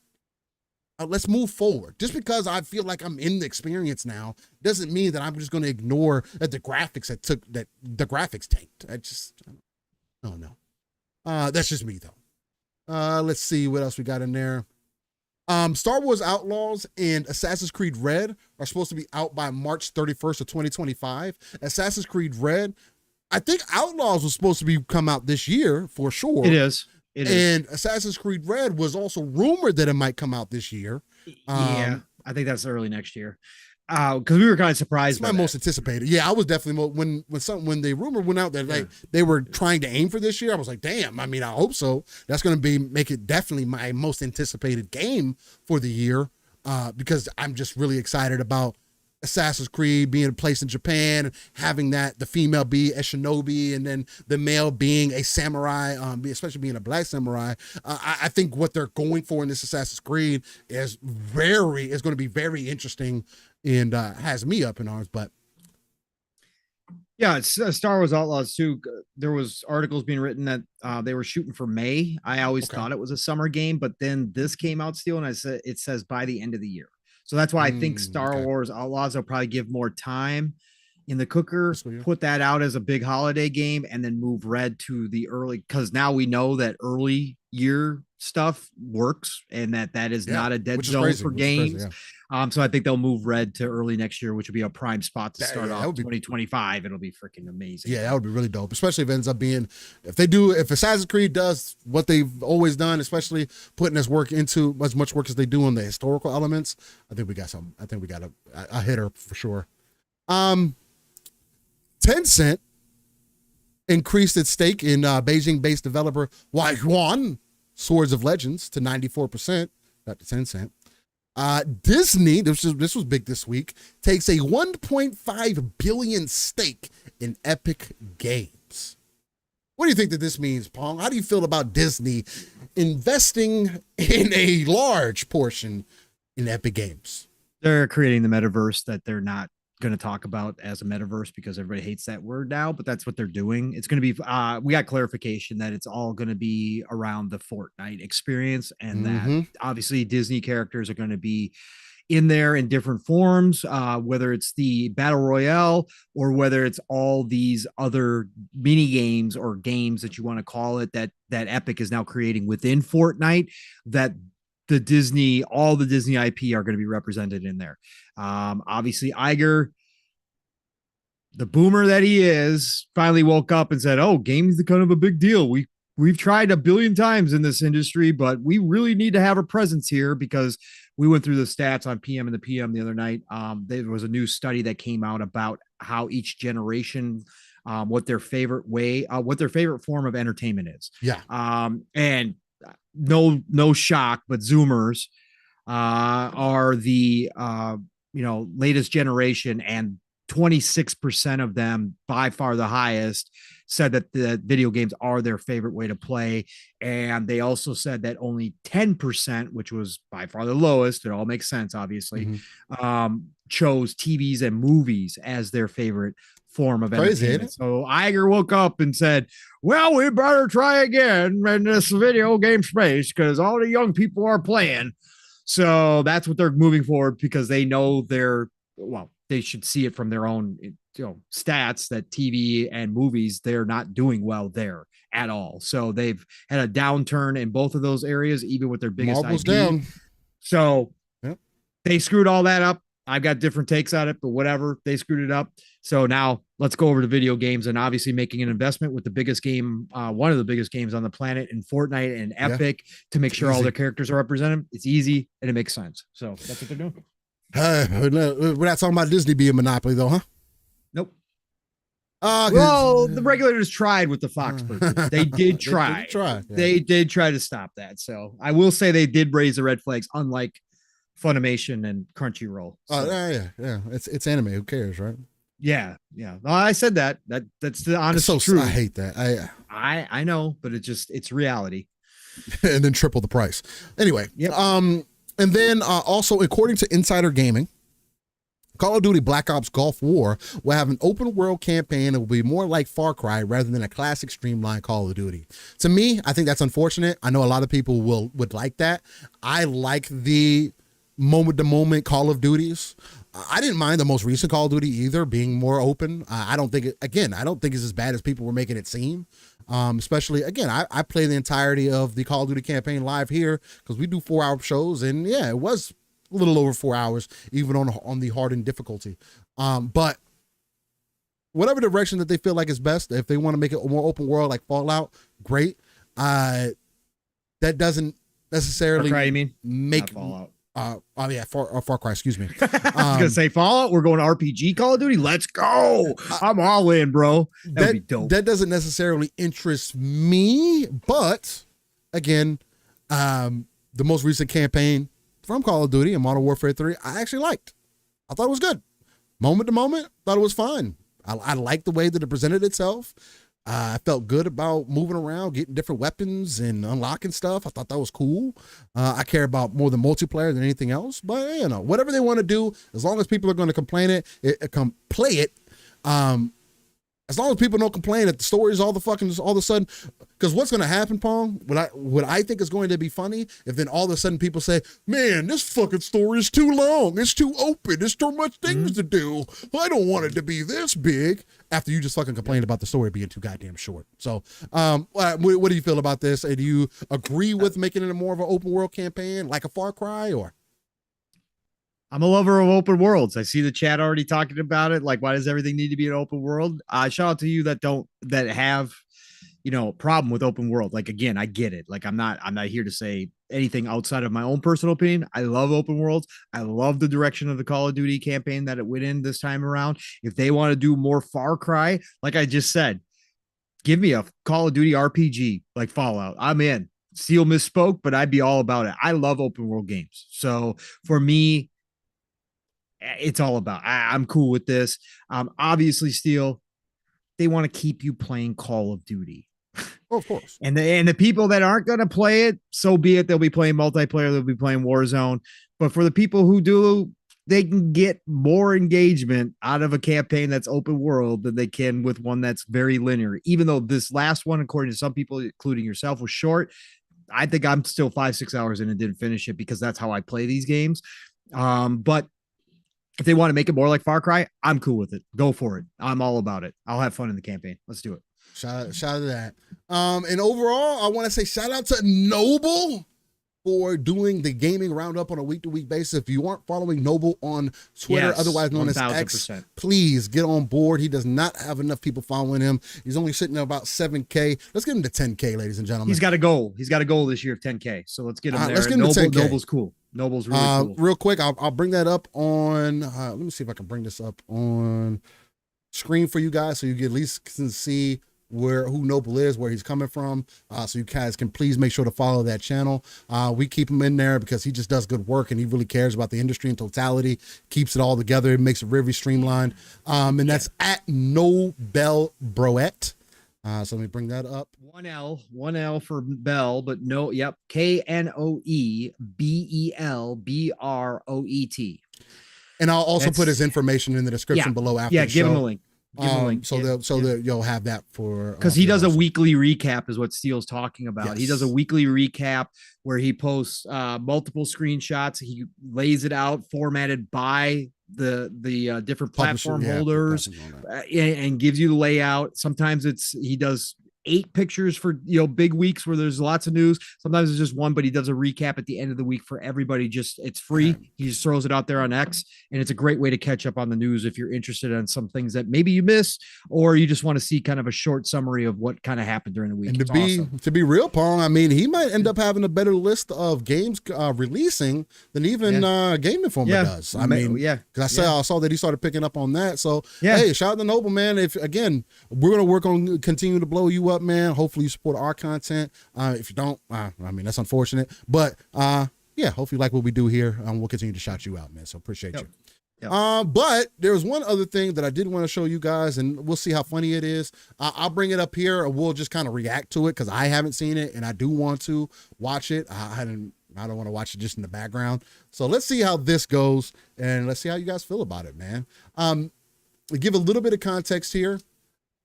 Let's move forward. Just because I feel like I'm in the experience now doesn't mean that I'm just going to ignore that the graphics that the graphics tanked. I don't know. That's just me though. Let's see what else we got in there. Star Wars Outlaws and Assassin's Creed Red are supposed to be out by March 31st of 2025. Assassin's Creed Red, I think Outlaws was supposed to come out this year for sure. It is. And Assassin's Creed Red was also rumored that it might come out this year. Yeah, I think that's early next year. Because we were kind of surprised. It's my most anticipated. Yeah, I was definitely when the rumor went out that they were trying to aim for this year. I was like, damn. I mean, I hope so. That's going to make it definitely my most anticipated game for the year. Because I'm just really excited about Assassin's Creed being a place in Japan, having the female be a shinobi, and then the male being a samurai, especially being a black samurai. I think what they're going for in this Assassin's Creed is going to be very interesting and has me up in arms. But yeah, it's Star Wars Outlaws too. There was articles being written that they were shooting for May. I always thought it was a summer game, but then this came out still, and it says by the end of the year. So that's why I think Star Wars Outlaws will probably give more time in the cooker, put that out as a big holiday game, and then move Red to the early, because now we know that early year stuff works and that is not a dead zone for games. So I think they'll move Red to early next year, which would be a prime spot to start off 2025. It'll be freaking amazing. Yeah, that would be really dope, especially if it ends up being, if Assassin's Creed does what they've always done, especially putting as much work as they do on the historical elements. I think we got something. I think we got a hitter for sure. Tencent increased its stake in Beijing-based developer Huayuan Swords of Legends to 94%. Not to Tencent. Disney, this was big this week, takes a 1.5 billion stake in Epic Games. What do you think that this means, Pong? How do you feel about Disney investing in a large portion in Epic Games? They're creating the metaverse that they're not going to talk about as a metaverse because everybody hates that word now, but that's what they're doing. It's going to be, we got clarification that it's all going to be around the Fortnite experience, and that obviously Disney characters are going to be in there in different forms, whether it's the battle royale or whether it's all these other mini games or games that you want to call it, that Epic is now creating within Fortnite, that all the Disney IP are going to be represented in there. Obviously Iger, the boomer that he is, finally woke up and said, oh, games are kind of a big deal. We've tried a billion times in this industry, but we really need to have a presence here, because we went through the stats on PM and the PM the other night. There was a new study that came out about how each generation, what their favorite form of entertainment is. Yeah. And no shock, but Zoomers are the latest generation, and 26% of them, by far the highest, said that the video games are their favorite way to play. And they also said that only 10%, which was by far the lowest, it all makes sense, obviously, chose TVs and movies as their favorite form of entertainment. So Iger woke up and said, well, we better try again in this video game space because all the young people are playing. So that's what they're moving forward, because they know they should see it from their own stats that TV and movies, they're not doing well there at all. So they've had a downturn in both of those areas, even with their biggest Marbles IP. down. So they screwed all that up. I've got different takes on it, but whatever, they screwed it up. So now let's go over to video games, and obviously making an investment with the biggest game, one of the biggest games on the planet in Fortnite and Epic, to make sure all their characters are represented. It's easy and it makes sense. So that's what they're doing. We're not talking about Disney being monopoly though, huh? Nope. Well, the regulators tried with the Fox purchase. They did try. They did try to stop that. So I will say they did raise the red flags, unlike Funimation and Crunchyroll. So. Yeah. It's anime. Who cares, right? Yeah. No, I said that's the honest truth. I hate that. I know, but it's reality. And then triple the price. Anyway. Yep. And then also, according to Insider Gaming, Call of Duty Black Ops Gulf War will have an open world campaign that will be more like Far Cry rather than a classic streamlined Call of Duty. To me, I think that's unfortunate. I know a lot of people would like that. I like the moment-to-moment Call of Duties. I didn't mind the most recent Call of Duty either, being more open. I don't think it's as bad as people were making it seem. Especially, again, I play the entirety of the Call of Duty campaign live here because we do 4-hour shows, and yeah, it was a little over 4 hours, even on the hardened difficulty. But whatever direction that they feel like is best, if they want to make it a more open world like Fallout, great. That doesn't necessarily Far Cry, you mean? Make Not Fallout. Far Cry, excuse me. I was gonna say Fallout. We're going RPG Call of Duty. Let's go. I'm all in, bro. That would be dope. That doesn't necessarily interest me, but again, the most recent campaign from Call of Duty and Modern Warfare 3, I actually liked. I thought it was good. Moment to moment, thought it was fine. I liked the way that it presented itself. I felt good about moving around, getting different weapons and unlocking stuff. I thought that was cool. I care about more the multiplayer than anything else, but whatever they want to do, as long as people are going to play it, as long as people don't complain that the story is all of a sudden, because what's going to happen, Pong, what I think is going to be funny, if then all of a sudden people say, man, this fucking story is too long. It's too open. There's too much things to do. I don't want it to be this big, after you just fucking complained about the story being too goddamn short. So what do you feel about this? And do you agree with making it a more of an open world campaign like a Far Cry, or? I'm a lover of open worlds. I see the chat already talking about it. Like, why does everything need to be an open world? Shout out to you that have, problem with open world. Like, again, I get it. Like, I'm not here to say anything outside of my own personal opinion. I love open worlds. I love the direction of the Call of Duty campaign that it went in this time around. If they want to do more Far Cry, like I just said, give me a Call of Duty RPG like Fallout. I'm in. Seal misspoke, but I'd be all about it. I love open world games. So for me, it's all about, I'm cool with this. Obviously, Steel, they want to keep you playing Call of Duty. Oh, of course. And the people that aren't going to play it, so be it. They'll be playing multiplayer. They'll be playing Warzone. But for the people who do, they can get more engagement out of a campaign that's open world than they can with one that's very linear. Even though this last one, according to some people, including yourself, was short, I think I'm still 5-6 hours in and didn't finish it because that's how I play these games. But if they want to make it more like Far Cry, I'm cool with it. Go for it. I'm all about it. I'll have fun in the campaign. Let's do it. Shout out to that. And overall, I want to say shout out to Noble for doing the gaming roundup on a week-to-week basis. If you aren't following Noble on Twitter, Yes, otherwise known as X, please get on board. He does not have enough people following him. He's only sitting at about 7K. Let's get him to 10K, ladies and gentlemen. He's got a goal. He's got a goal this year of 10K. So let's get him there. Let's get him to 10K. Noble's cool. Noble's really cool. Real quick, I'll bring that up on, let me see if I can bring this up on screen for you guys so you can at least see who Noble is, where he's coming from. So you guys can please make sure to follow that channel. We keep him in there because he just does good work and he really cares about the industry in totality, keeps it all together, makes it very streamlined. And that's at Nobel Broette. So let me bring that up. One L for Bell, but no, yep. KNOEBELBROET. And I'll also put his information in the description below after the show. Give him a link. Give him a link. So that you'll have that for, because he does a weekly recap is what Steele's talking about. Yes. He does a weekly recap where he posts multiple screenshots. He lays it out formatted by the different platform holders and gives you the layout. Sometimes he does 8 pictures for big weeks where there's lots of news. Sometimes it's just one, but he does a recap at the end of the week for everybody. It's free. He just throws it out there on X, and it's a great way to catch up on the news if you're interested in some things that maybe you missed, or you just want to see kind of a short summary of what kind of happened during the week. And to be real, Paul, I mean, he might end up having a better list of games releasing than even Game Informer does. I mean, because I saw that he started picking up on that. So hey, shout out to Noble, man. If again, we're gonna work on continuing to blow you up, man. Hopefully you support our content. If you don't, I mean, that's unfortunate, but hopefully you like what we do here. We'll continue to shout you out, man. So appreciate you. But there was one other thing that I did want to show you guys, and we'll see how funny it is. I'll bring it up here, or we'll just kind of react to it because I haven't seen it and I do want to watch it. I don't want to watch it just in the background. So let's see how this goes, and let's see how you guys feel about it, man. Give a little bit of context here.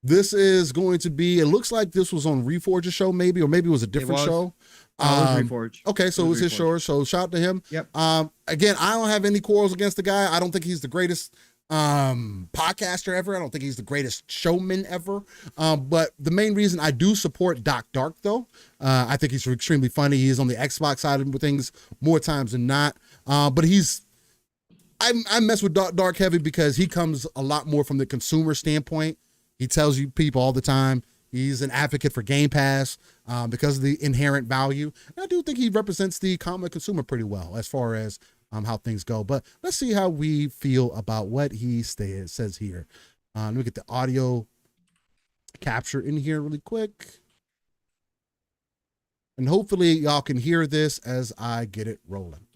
This is going to be, it looks like this was on Reforge's show, maybe, or maybe it was a different show. It was Reforge. Okay, so it was his show. So shout out to him. Yep. Again, I don't have any quarrels against the guy. I don't think he's the greatest podcaster ever. I don't think he's the greatest showman ever. But the main reason I do support Doc Dark, though, I think he's extremely funny. He is on the Xbox side of things more times than not. But I mess with Dark heavy because he comes a lot more from the consumer standpoint. He tells you people all the time he's an advocate for Game Pass because of the inherent value. And I do think he represents the common consumer pretty well as far as how things go. But let's see how we feel about what he says here. Let me get the audio capture in here really quick. And hopefully y'all can hear this as I get it rolling.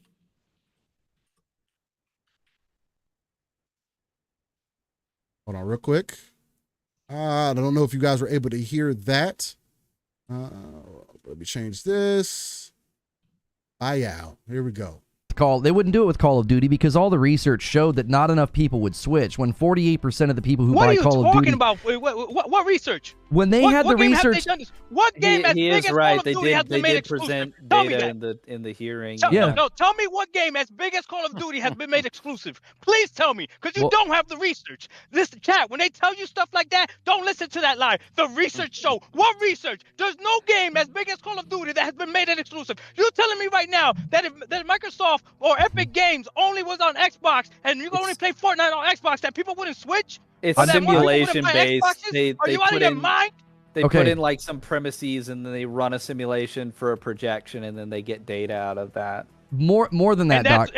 Hold on real quick. I don't know if you guys were able to hear that. Let me change this. Here we go. They wouldn't do it with Call of Duty because all the research showed that not enough people would switch. When 48% of the people who buy Call of Duty, what are you talking about? What research? When they had the research, what game as big as Call of they Duty has been made exclusive? Present Tell me data that. in the hearing. No, tell me what game as big as Call of Duty has been made exclusive. Please tell me, because you don't have the research. Listen, chat, when they tell you stuff like that, don't listen to that lie. The research show. What research? There's no game as big as Call of Duty that has been made an exclusive. You're telling me right now that if Microsoft or Epic Games only was on Xbox and you only play Fortnite on Xbox, that people wouldn't switch? It's simulation based. Are you out of your mind? They put in like some premises and then they run a simulation for a projection and then they get data out of that. More than that, Doc.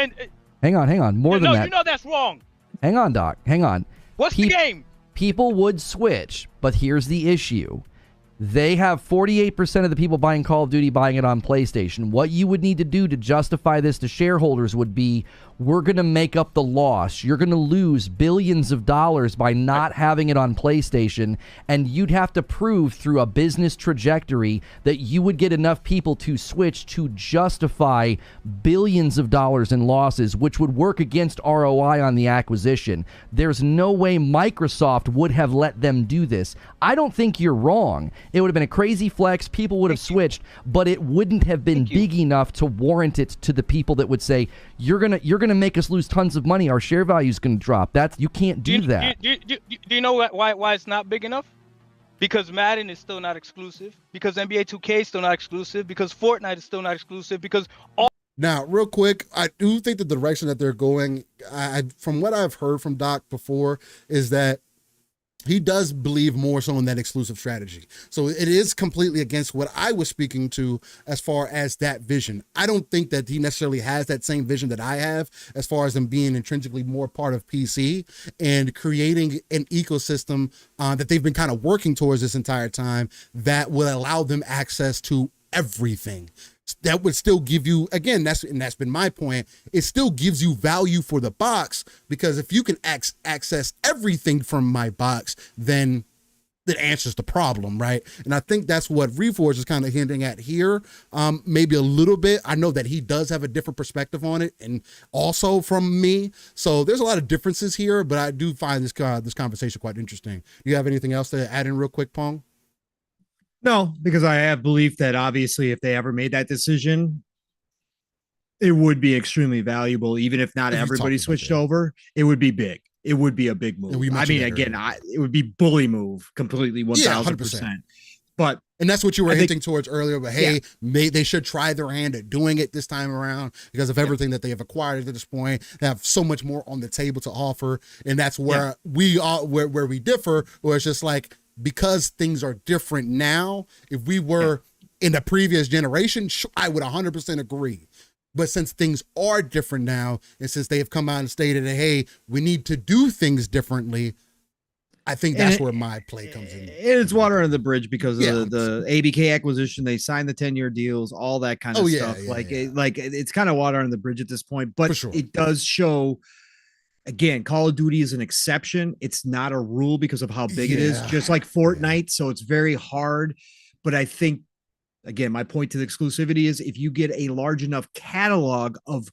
Hang on. More than that. You know that's wrong. Hang on, Doc. Hang on. What's the game? People would switch, but here's the issue. They have 48% of the people buying Call of Duty buying it on PlayStation. What you would need to do to justify this to shareholders would be, we're going to make up the loss. You're going to lose billions of dollars by not having it on PlayStation, and you'd have to prove through a business trajectory that you would get enough people to switch to justify billions of dollars in losses, which would work against ROI on the acquisition. There's no way Microsoft would have let them do this. I don't think you're wrong. It would have been a crazy flex. People would have switched, but it wouldn't have been big enough to warrant it to the people that would say, you're gonna make us lose tons of money. Our share value is gonna drop. You can't do that. Do you know why it's not big enough? Because Madden is still not exclusive. Because NBA 2K is still not exclusive. Because Fortnite is still not exclusive. Because all. Now, real quick, I do think the direction that they're going, from what I've heard from Doc before, is that he does believe more so in that exclusive strategy. So it is completely against what I was speaking to as far as that vision. I don't think that he necessarily has that same vision that I have as far as him being intrinsically more part of PC and creating an ecosystem that they've been kind of working towards this entire time that will allow them access to everything. That would still give you, again, that's been my point, it still gives you value for the box, because if you can access everything from my box, then that answers the problem, right? And I think that's what Reforge is kind of hinting at here, maybe a little bit. I know that he does have a different perspective on it, and also from me. So there's a lot of differences here, but I do find this conversation quite interesting. Do you have anything else to add in real quick, Pong? No, because I have belief that obviously if they ever made that decision, it would be extremely valuable. Even if not everybody switched over, it would be big. It would be a big move. I mean, again, it would be bully move completely 1000%. But and that's what you were hinting towards earlier. But hey, they should try their hand at doing it this time around because of everything that they have acquired at this point. They have so much more on the table to offer, and that's where we are, where we differ. Where it's just like, because things are different now, if we were in the previous generation, I would 100% agree. But since things are different now, and since they have come out and stated that, hey, we need to do things differently, I think that's where my play comes in. It's water under the bridge because of the ABK acquisition. They signed the 10-year deals, all that kind of stuff. It's kind of water under the bridge at this point, but it does show. Again, Call of Duty is an exception. It's not a rule because of how big it is, just like Fortnite. So it's very hard. But I think, again, my point to the exclusivity is if you get a large enough catalog of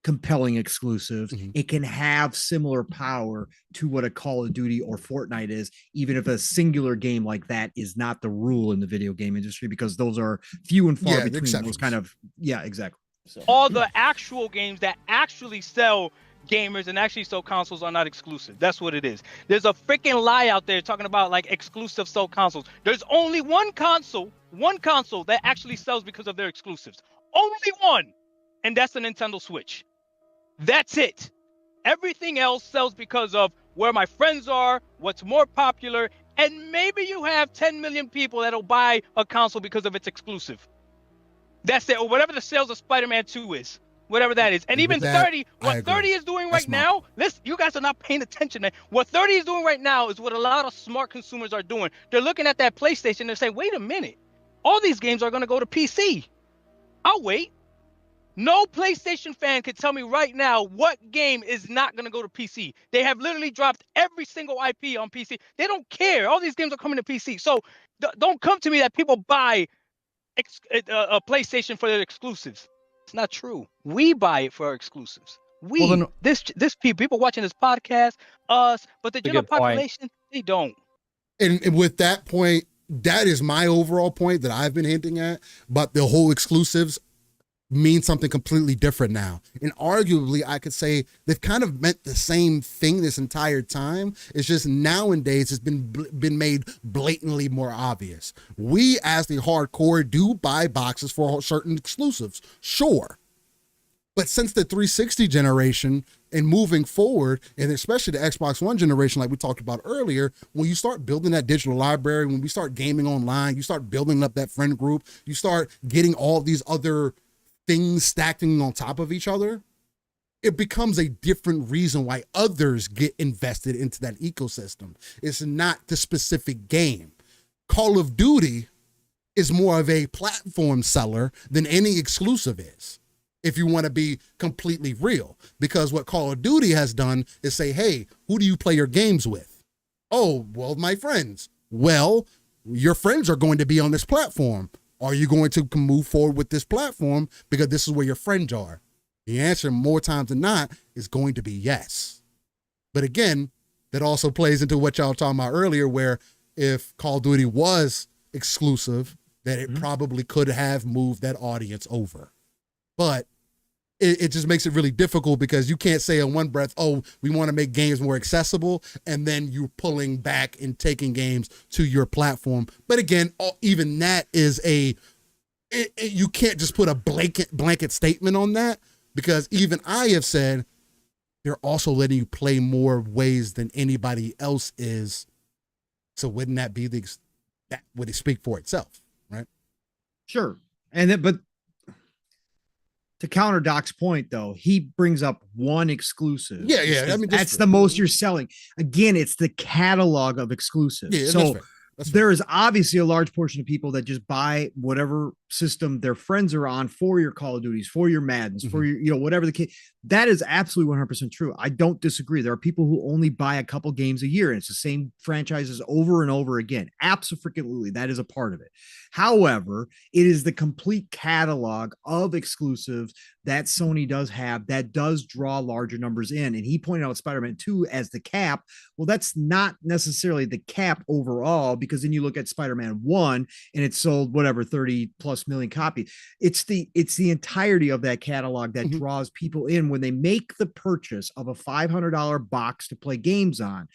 compelling exclusives, it can have similar power to what a Call of Duty or Fortnite is, even if a singular game like that is not the rule in the video game industry, because those are few and far between those kind of, exactly. So all the actual games that actually sell gamers and actually sell consoles are not exclusive. That's what it is. There's a freaking lie out there talking about like exclusive sold consoles. There's only one console that actually sells because of their exclusives. Only one. And that's the Nintendo Switch. That's it. Everything else sells because of where my friends are, what's more popular, and maybe you have 10 million people that'll buy a console because of its exclusive. That's it. Or whatever the sales of Spider-Man 2 is. Whatever that is. And even 30, what 30 is doing right now, listen, you guys are not paying attention, man. What 30 is doing right now is what a lot of smart consumers are doing. They're looking at that PlayStation, they're saying, wait a minute, all these games are going to go to PC. I'll wait. No PlayStation fan can tell me right now what game is not going to go to PC. They have literally dropped every single IP on PC. They don't care. All these games are coming to PC. So don't come to me that people buy a PlayStation for their exclusives. It's not true. We buy it for our exclusives. This people watching this podcast, us, but the general population, they don't. And with that point, that is my overall point that I've been hinting at, but the whole exclusives mean something completely different now. And arguably, I could say they've kind of meant the same thing this entire time. It's just nowadays it's been made blatantly more obvious. We, as the hardcore, do buy boxes for certain exclusives, sure. But since the 360 generation and moving forward, and especially the Xbox One generation, like we talked about earlier, when you start building that digital library, when we start gaming online, you start building up that friend group, you start getting all these other things stacking on top of each other, it becomes a different reason why others get invested into that ecosystem. It's not the specific game. Call of Duty is more of a platform seller than any exclusive is, if you want to be completely real. Because what Call of Duty has done is say, hey, who do you play your games with? Oh, well, my friends. Well, your friends are going to be on this platform. Are you going to move forward with this platform because this is where your friends are? The answer more times than not is going to be yes. But again, that also plays into what y'all were talking about earlier, where if Call of Duty was exclusive, that it probably could have moved that audience over. But it just makes it really difficult because you can't say in one breath, oh, we want to make games more accessible, and then you're pulling back and taking games to your platform. But again, even that is you can't just put a blanket statement on that, because even I have said they're also letting you play more ways than anybody else is So wouldn't that be that would it speak for itself, right? Sure. And then, but to counter Doc's point, though, he brings up one exclusive. Yeah, yeah. I mean, that's the most you're selling. Again, it's the catalog of exclusives. Yeah, so that's fair. there is obviously a large portion of people that just buy whatever system their friends are on for your Call of Duties, for your Maddens, for your, whatever the case. That is absolutely 100% true. I don't disagree. There are people who only buy a couple games a year, and it's the same franchises over and over again. Absolutely. That is a part of it. However, it is the complete catalog of exclusives that Sony does have that does draw larger numbers in. And he pointed out Spider-Man 2 as the cap. Well, that's not necessarily the cap overall, because then you look at Spider-Man 1 and it sold whatever 30 plus million copies. It's the entirety of that catalog that draws people in when they make the purchase of a $500 box to play games on.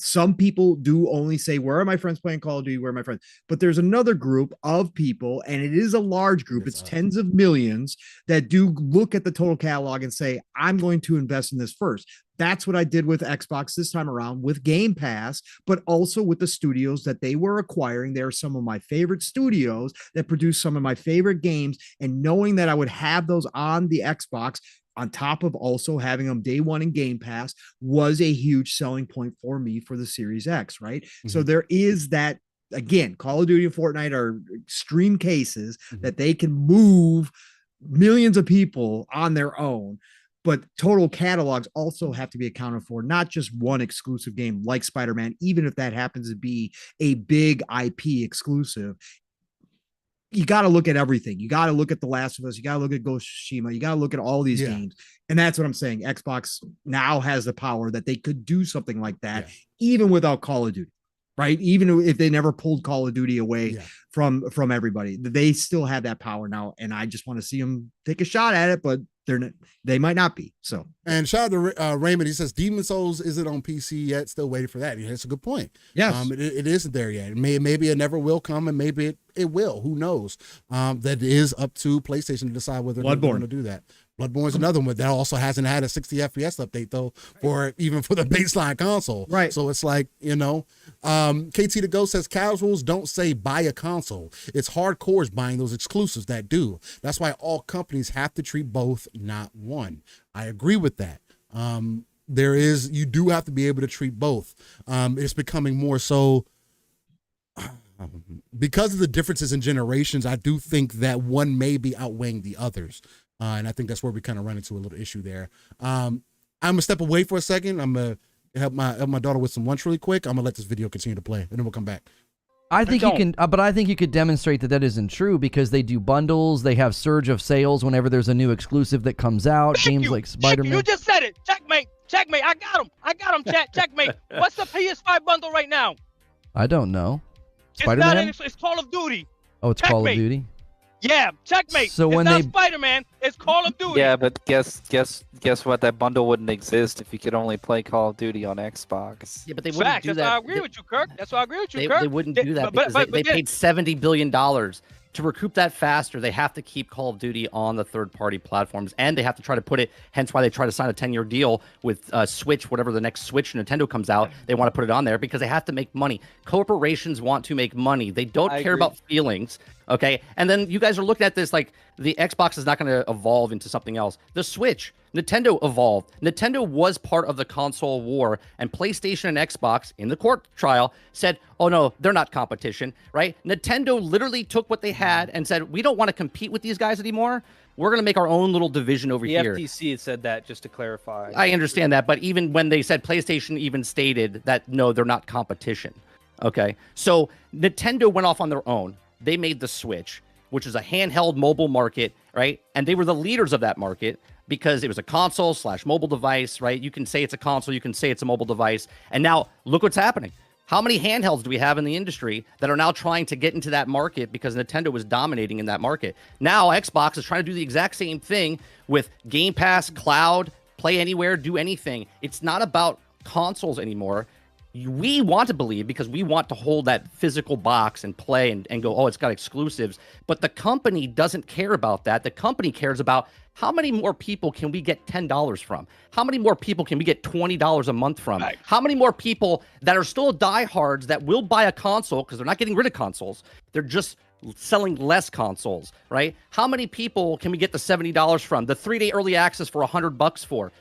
Some people do only say, where are my friends playing Call of Duty? Where are my friends? But there's another group of people, and it is a large group. It's tens of millions that do look at the total catalog and say, I'm going to invest in this first. That's what I did with Xbox this time around with Game Pass, but also with the studios that they were acquiring. They're some of my favorite studios that produce some of my favorite games. And knowing that I would have those on the Xbox, on top of also having them day one in Game Pass, was a huge selling point for me for the Series X, right? So there is that. Again, Call of Duty and Fortnite are extreme cases that they can move millions of people on their own. But total catalogs also have to be accounted for, not just one exclusive game like Spider-Man, even if that happens to be a big IP exclusive. You got to look at everything. You got to look at The Last of Us. You got to look at Ghost of Tsushima. You got to look at all these games. And that's what I'm saying. Xbox now has the power that they could do something like that, even without Call of Duty, right? Even if they never pulled Call of Duty away from everybody, they still have that power now. And I just want to see them take a shot at it, but they might not be. So, and shout out to Raymond. He says Demon Souls isn't on PC yet. Still waiting for that. Yeah, that's a good point. Yes, it isn't there yet. Maybe it never will come, and maybe it will. Who knows? That is up to PlayStation to decide whether they're going to do that. Bloodborne's another one that also hasn't had a 60 FPS update though, for the baseline console. Right. So it's like, KT the Ghost says casuals don't say buy a console. It's hardcores buying those exclusives that do. That's why all companies have to treat both, not one. I agree with that. You do have to be able to treat both. It's becoming more so because of the differences in generations. I do think that one may be outweighing the others. And I think that's where we kind of run into a little issue there. I'm gonna step away for a second. I'm gonna help my daughter with some lunch really quick. I'm gonna let this video continue to play, and then we'll come back. I think you can, but I think you could demonstrate that isn't true, because they do bundles. They have surge of sales whenever there's a new exclusive that comes out. Games like Spider-Man. You just said it. Checkmate. I got him. Chat. Checkmate. What's the PS5 bundle right now? I don't know. Spider-Man. It's Call of Duty. Oh, it's Call of Duty. Yeah, checkmate. So when it's not Spider-Man, it's Call of Duty. Yeah, but guess what? That bundle wouldn't exist if you could only play Call of Duty on Xbox. Yeah, but they wouldn't do that. That's why I agree with you, Kirk. They wouldn't do that because they paid $70 billion. To recoup that faster, they have to keep Call of Duty on the third-party platforms, and they have to try to put it, hence why they try to sign a 10-year deal with Switch, whatever the next Switch Nintendo comes out. They want to put it on there because they have to make money. Corporations want to make money. They don't care about feelings, okay? And then you guys are looking at this like the Xbox is not going to evolve into something else. The Switch, Nintendo evolved. Nintendo was part of the console war, and PlayStation and Xbox in the court trial said, oh no, they're not competition, right? Nintendo literally took what they had and said, we don't want to compete with these guys anymore. We're going to make our own little division over here. The FTC had said that, just to clarify. I understand that, but even when they said, PlayStation even stated that, no, they're not competition, okay? So Nintendo went off on their own. They made the Switch, which is a handheld mobile market, right? And they were the leaders of that market because it was a console/mobile device, right? You can say it's a console, you can say it's a mobile device. And now look what's happening. How many handhelds do we have in the industry that are now trying to get into that market because Nintendo was dominating in that market? Now Xbox is trying to do the exact same thing with Game Pass, cloud, play anywhere, do anything. It's not about consoles anymore. We want to believe because we want to hold that physical box and play and go, oh, it's got exclusives. But the company doesn't care about that. The company cares about how many more people can we get $10 from? How many more people can we get $20 a month from? Right. How many more people that are still diehards that will buy a console because they're not getting rid of consoles? They're just selling less consoles, right? How many people can we get the $70 from? The 3-day early access for $100 for?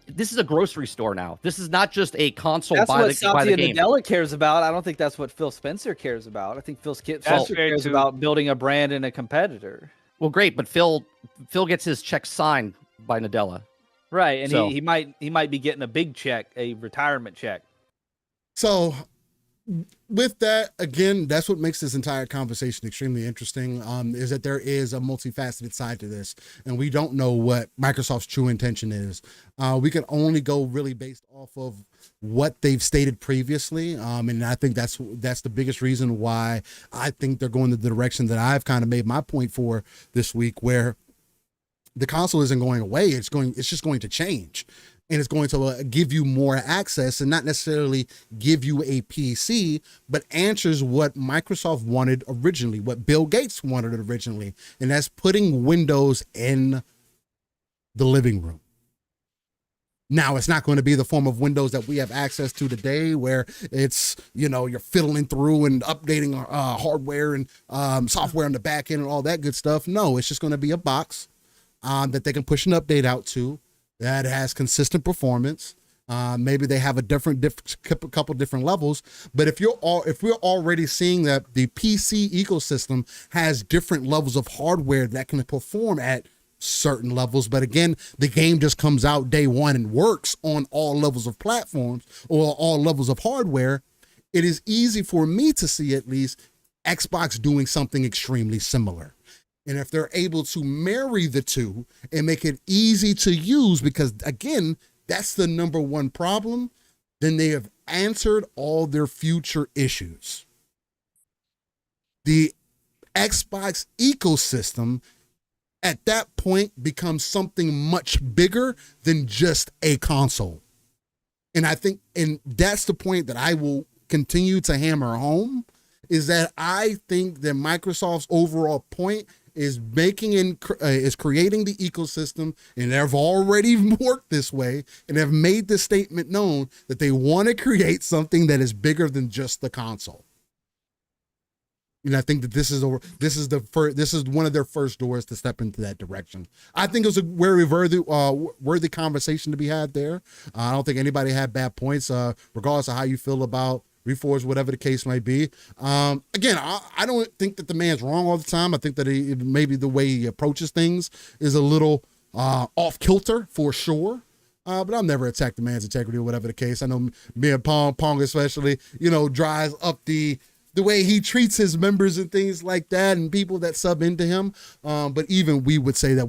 This is a grocery store now. This is not just a console That's by what the Satya game. Nadella cares about. I don't think that's what Phil Spencer cares about. I think Phil Spencer very cares true. about building a brand and a competitor. Well, great, but Phil gets his check signed by Nadella. Right, and So- he might be getting a big check, a retirement check. So with that, again, that's what makes this entire conversation extremely interesting, is that there is a multifaceted side to this, and we don't know what Microsoft's true intention is. We can only go really based off of what they've stated previously, and I think that's the biggest reason why I think they're going the direction that I've kind of made my point for this week, where the console isn't going away. It's just going to change. And it's going to give you more access and not necessarily give you a PC, but answers what Microsoft wanted originally, what Bill Gates wanted originally. And that's putting Windows in the living room. Now, it's not going to be the form of Windows that we have access to today, where it's, you're fiddling through and updating hardware and software on the back end and all that good stuff. No, it's just going to be a box that they can push an update out to, that has consistent performance. Maybe they have a couple different levels, but if we're already seeing that the PC ecosystem has different levels of hardware that can perform at certain levels, but again, the game just comes out day one and works on all levels of platforms or all levels of hardware, it is easy for me to see at least Xbox doing something extremely similar. And if they're able to marry the two and make it easy to use, because again, that's the number one problem, then they have answered all their future issues. The Xbox ecosystem at that point becomes something much bigger than just a console. And I think, and that's the point that I will continue to hammer home, is that I think that Microsoft's overall point is is creating the ecosystem, and they've already worked this way and have made the statement known that they want to create something that is bigger than just the console. And I think that this is one of their first doors to step into that direction. I think it was a very worthy conversation to be had there. I don't think anybody had bad points, regardless of how you feel about Reforged, whatever the case might be. Again, I don't think that the man's wrong all the time. I think that maybe the way he approaches things is a little off kilter for sure. But I'll never attack the man's integrity or whatever the case. I know me and Pong especially, drives up the way he treats his members and things like that and people that sub into him. But even we would say that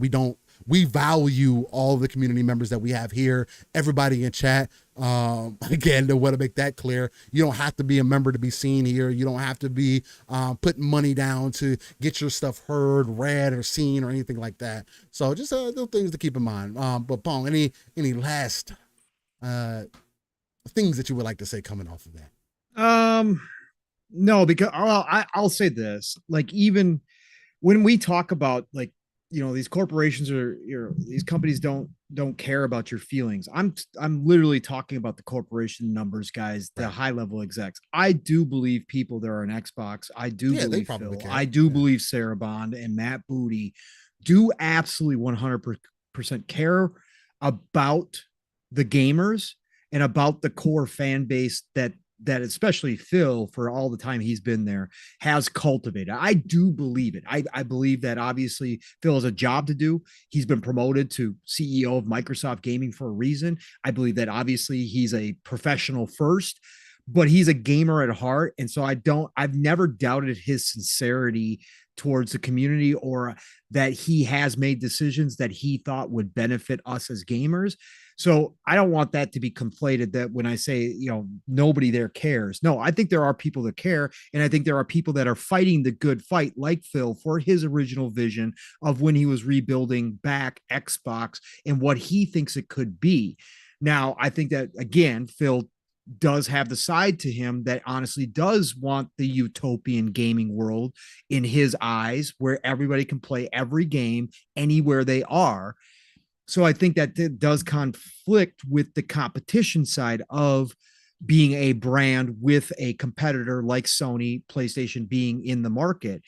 we value all the community members that we have here, everybody in chat. Again, to want to make that clear, you don't have to be a member to be seen here. You don't have to be putting money down to get your stuff heard, read, or seen, or anything like that. So just little things to keep in mind. But Pong, any last things that you would like to say coming off of that? No, because I'll say this, like, even when we talk about, like, these corporations or these companies don't care about your feelings. I'm literally talking about the corporation numbers, guys, the high level execs. I do believe people that are on Xbox. I do believe Phil. Care. I do believe Sarah Bond and Matt Booty do absolutely 100% care about the gamers and about the core fan base that especially Phil, for all the time he's been there, has cultivated. I do believe it. I believe that obviously Phil has a job to do. He's been promoted to CEO of Microsoft Gaming for a reason. I believe that obviously he's a professional first, but he's a gamer at heart. And so I've never doubted his sincerity towards the community, or that he has made decisions that he thought would benefit us as gamers. So I don't want that to be conflated, that when I say, nobody there cares. No, I think there are people that care. And I think there are people that are fighting the good fight, like Phil, for his original vision of when he was rebuilding back Xbox and what he thinks it could be. Now, I think that, again, Phil does have the side to him that honestly does want the utopian gaming world in his eyes, where everybody can play every game anywhere they are. So I think that does conflict with the competition side of being a brand with a competitor like Sony, PlayStation being in the market.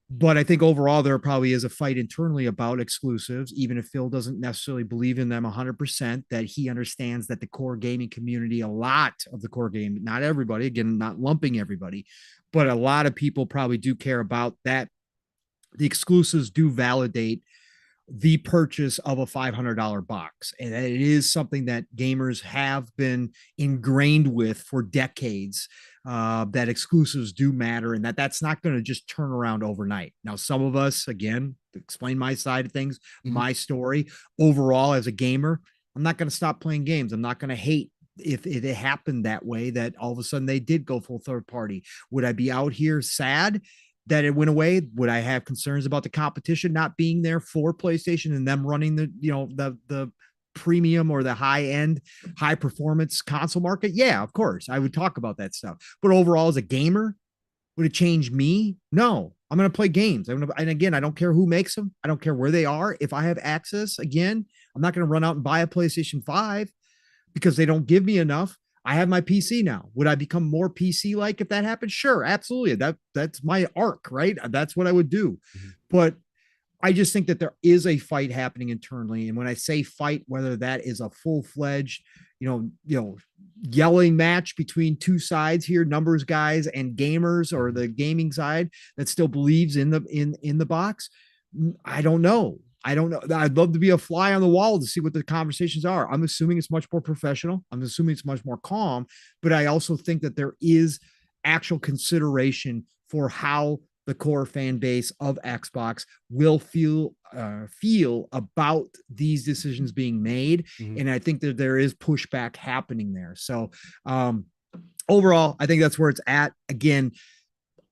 But I think overall, there probably is a fight internally about exclusives, even if Phil doesn't necessarily believe in them 100%, that he understands that the core gaming community, a lot of the core game, not everybody, again, not lumping everybody, but a lot of people probably do care about that. The exclusives do validate the purchase of a $500 box. And it is something that gamers have been ingrained with for decades, that exclusives do matter and that's not going to just turn around overnight. Now, some of us, again, to explain my side of things, my story overall as a gamer, I'm not going to stop playing games. I'm not going to hate if it happened that way, that all of a sudden they did go full third party. Would I be out here sad that it went away? Would I have concerns about the competition not being there for PlayStation and them running the premium or the high end, high performance console market? Yeah, of course, I would talk about that stuff. But overall, as a gamer, would it change me? No. I'm going to play games. And again, I don't care who makes them. I don't care where they are. If I have access, again, I'm not going to run out and buy a PlayStation 5 because they don't give me enough. I have my PC now. Would I become more PC like if that happened? Sure, absolutely. That's my arc, right? That's what I would do. But I just think that there is a fight happening internally. And when I say fight, whether that is a full-fledged, yelling match between two sides here, numbers guys and gamers, or the gaming side that still believes in the box, I don't know. I'd love to be a fly on the wall to see what the conversations are. I'm assuming it's much more professional. I'm assuming it's much more calm, but I also think that there is actual consideration for how the core fan base of Xbox will feel about these decisions being made. And I think that there is pushback happening there. So overall, I think that's where it's at. Again,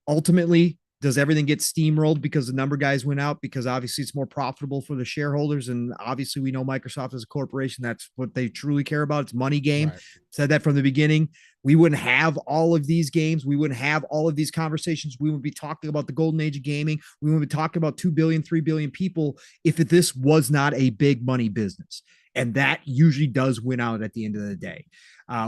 ultimately, does everything get steamrolled because the number guys went out? Because obviously it's more profitable for the shareholders. And obviously we know Microsoft as a corporation, that's what they truly care about. It's money game. Right. Said that from the beginning. We wouldn't have all of these games. We wouldn't have all of these conversations. We wouldn't be talking about the golden age of gaming. We wouldn't be talking about 2 billion, 3 billion people if this was not a big money business. And that usually does win out at the end of the day.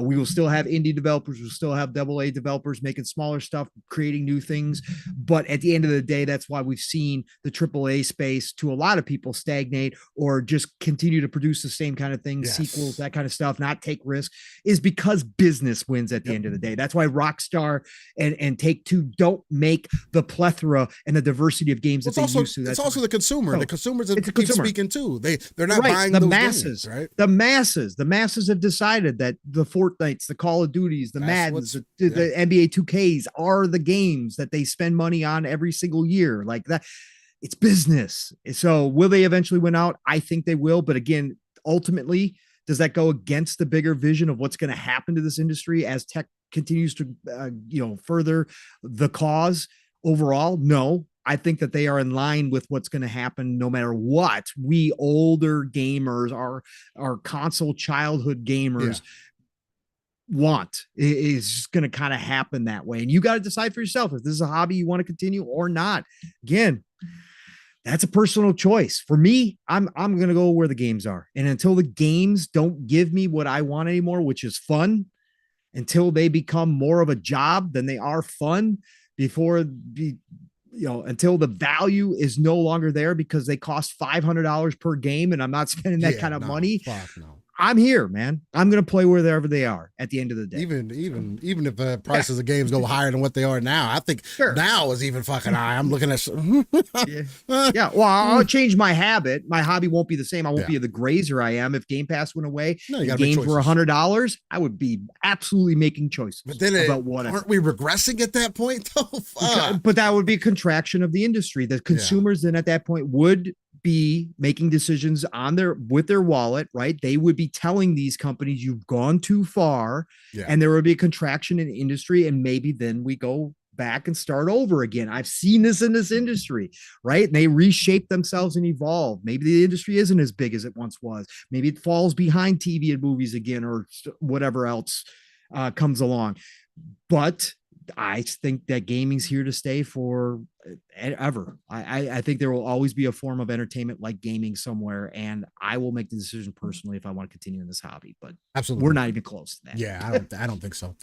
We will still have indie developers. We'll still have AA developers making smaller stuff, creating new things. But at the end of the day, that's why we've seen the AAA space, to a lot of people, stagnate or just continue to produce the same kind of things, sequels, that kind of stuff, not take risks, is because business wins at the end of the day. That's why Rockstar and Take-Two don't make the plethora and the diversity of games that they used to. It's also the consumer. The consumers that keep speaking too. They're not buying the those masses, games, right? The masses have decided that the Fortnites, the Call of Duties, the Maddens, the NBA 2Ks are the games that they spend money on every single year. Like that, it's business. So will they eventually win out? I think they will. But again, ultimately, does that go against the bigger vision of what's going to happen to this industry as tech continues to, further the cause overall? No. I think that they are in line with what's going to happen no matter what. We older gamers, our console childhood gamers, want is just going to kind of happen that way. And you got to decide for yourself if this is a hobby you want to continue or not. Again, that's a personal choice. For me, I'm going to go where the games are. And until the games don't give me what I want anymore, which is fun, until they become more of a job than they are fun, until the value is no longer there because they cost $500 per game and I'm not spending that kind of money. I'm here, man. I'm going to play wherever they are at the end of the day. Even if the prices of games go higher than what they are now, I think now is even fucking high. I'm looking at Well, I'll change my habit. My hobby won't be the same. I won't be the grazer I am. If Game Pass went away, games were $100, I would be absolutely making choices. But then aren't we regressing at that point though? But that would be a contraction of the industry. The consumers then at that point would be making decisions with their wallet, right? They would be telling these companies you've gone too far, and there would be a contraction in the industry, and maybe then we go back and start over again. I've seen this in this industry, right? And they reshape themselves and evolve. Maybe the industry isn't as big as it once was. Maybe it falls behind TV and movies again, or whatever else comes along. But I think that gaming's here to stay for ever. I think there will always be a form of entertainment like gaming somewhere, and I will make the decision personally if I want to continue in this hobby. But Absolutely, we're not even close to that. Yeah, I don't think so.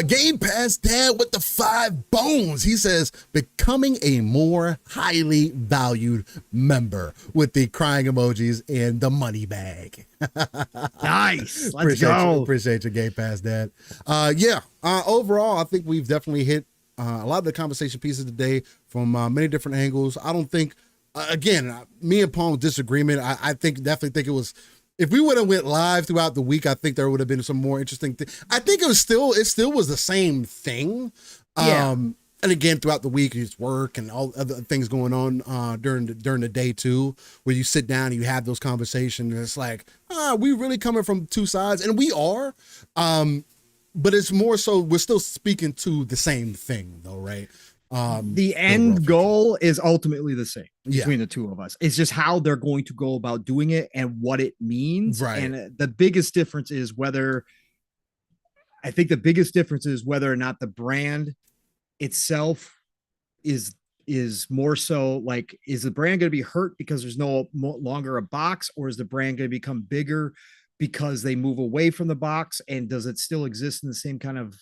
Game Pass Dad with the 5 bones. He says becoming a more highly valued member with the crying emojis and the money bag. Nice. Let's go. Appreciate your Game Pass Dad. Overall, I think we've definitely hit a lot of the conversation pieces today from many different angles. I don't think, again, me and Paul's disagreement. I definitely think it was. If we would have went live throughout the week, I think there would have been some more interesting things. I think it still was the same thing. Yeah. And again, throughout the week, it's work and all other things going on during the day too, where you sit down and you have those conversations. And it's like, we really coming from two sides, and we are. But it's more so we're still speaking to the same thing, though, right? The end goal is ultimately the same between Yeah. the two of us. It's just how they're going to go about doing it and what it means. Right. And the biggest difference is whether or not the brand itself is more so like, is the brand going to be hurt because there's no longer a box, or is the brand going to become bigger because they move away from the box? And does it still exist in the same kind of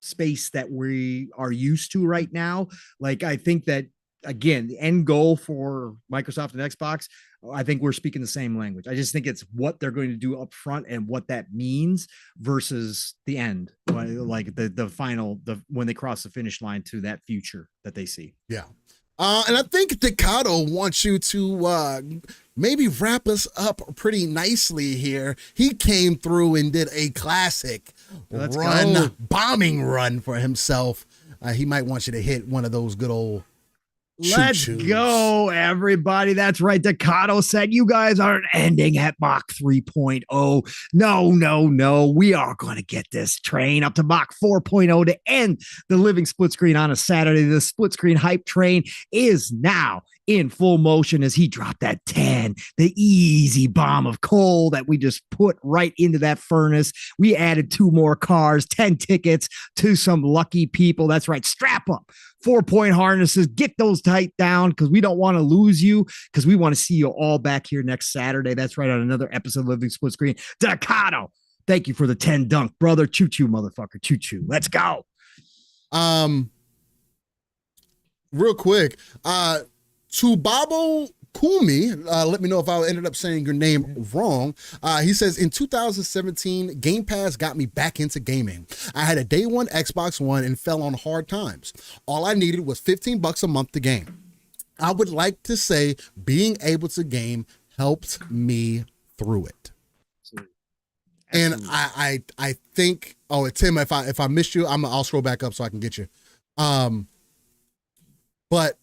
space that we are used to right now? Like, I think that, again, the end goal for Microsoft and Xbox, I think we're speaking the same language. I just think it's what they're going to do up front and what that means versus the end, like the final, when they cross the finish line to that future that they see. Yeah. And I think Decado wants you to maybe wrap us up pretty nicely here. He came through and did a classic bombing run for himself. He might want you to hit one of those good old Let's go, everybody. That's right. Decado said you guys aren't ending at Mach 3.0. No. We are going to get this train up to Mach 4.0 to end the living split screen on a Saturday. The split screen hype train is now in full motion as he dropped that 10, the easy bomb of coal that we just put right into that furnace. We added 2 more cars, 10 tickets to some lucky people. That's right. Strap up. 4-point harnesses, get those tight down because we don't want to lose you, because we want to see you all back here next Saturday. That's right, on another episode of Living Split Screen. Decado, thank you for the 10 dunk, brother. Choo-choo, motherfucker. Choo-choo. Let's go. Real quick, Tubabo Kumi, let me know if I ended up saying your name wrong. He says, in 2017, Game Pass got me back into gaming. I had a day one Xbox One and fell on hard times. All I needed was $15 a month to game. I would like to say being able to game helped me through it. And I think, Tim, if I missed you, I'll scroll back up so I can get you. But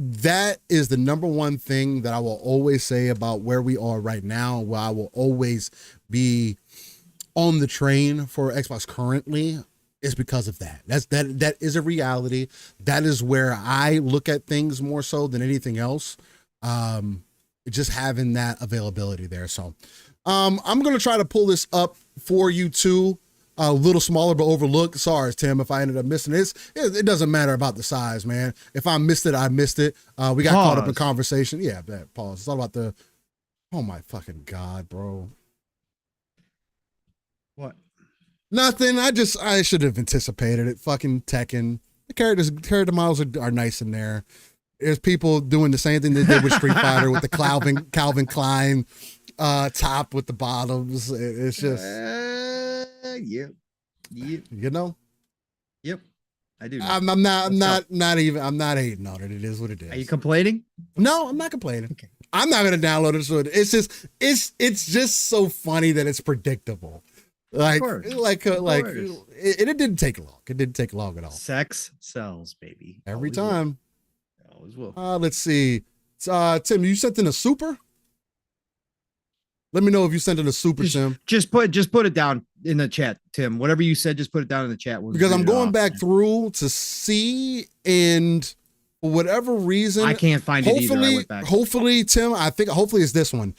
that is the number one thing that I will always say about where we are right now, where I will always be on the train for Xbox currently, is because of that. That is a reality. That is where I look at things more so than anything else. Just having that availability there. So I'm going to try to pull this up for you too. A little smaller, but overlooked. Sorry, Tim, if I ended up missing this. It doesn't matter about the size, man. If I missed it, I missed it. We got caught up in conversation. Yeah, pause. It's all about the, oh my fucking God, bro. What? Nothing. I should have anticipated it. Fucking Tekken. The character models are nice in there. There's people doing the same thing they did with Street Fighter with the Calvin Klein top with the bottoms. It's just... Yep. You know? Yep. I do. I'm not hating on it. It is what it is. Are you complaining? No, I'm not complaining. Okay. I'm not gonna download it. So it's just so funny that it's predictable. Like it didn't take long. It didn't take long at all. Sex sells, baby. Every time. Always will. Let's see. Tim, you sent in a super? Let me know if you sent in a super, Tim. Just put it down in the chat, Tim. Whatever you said, just put it down in the chat. Because I'm going back through to see, and for whatever reason, I can't find it either. I went back. Hopefully, Tim, hopefully it's this one.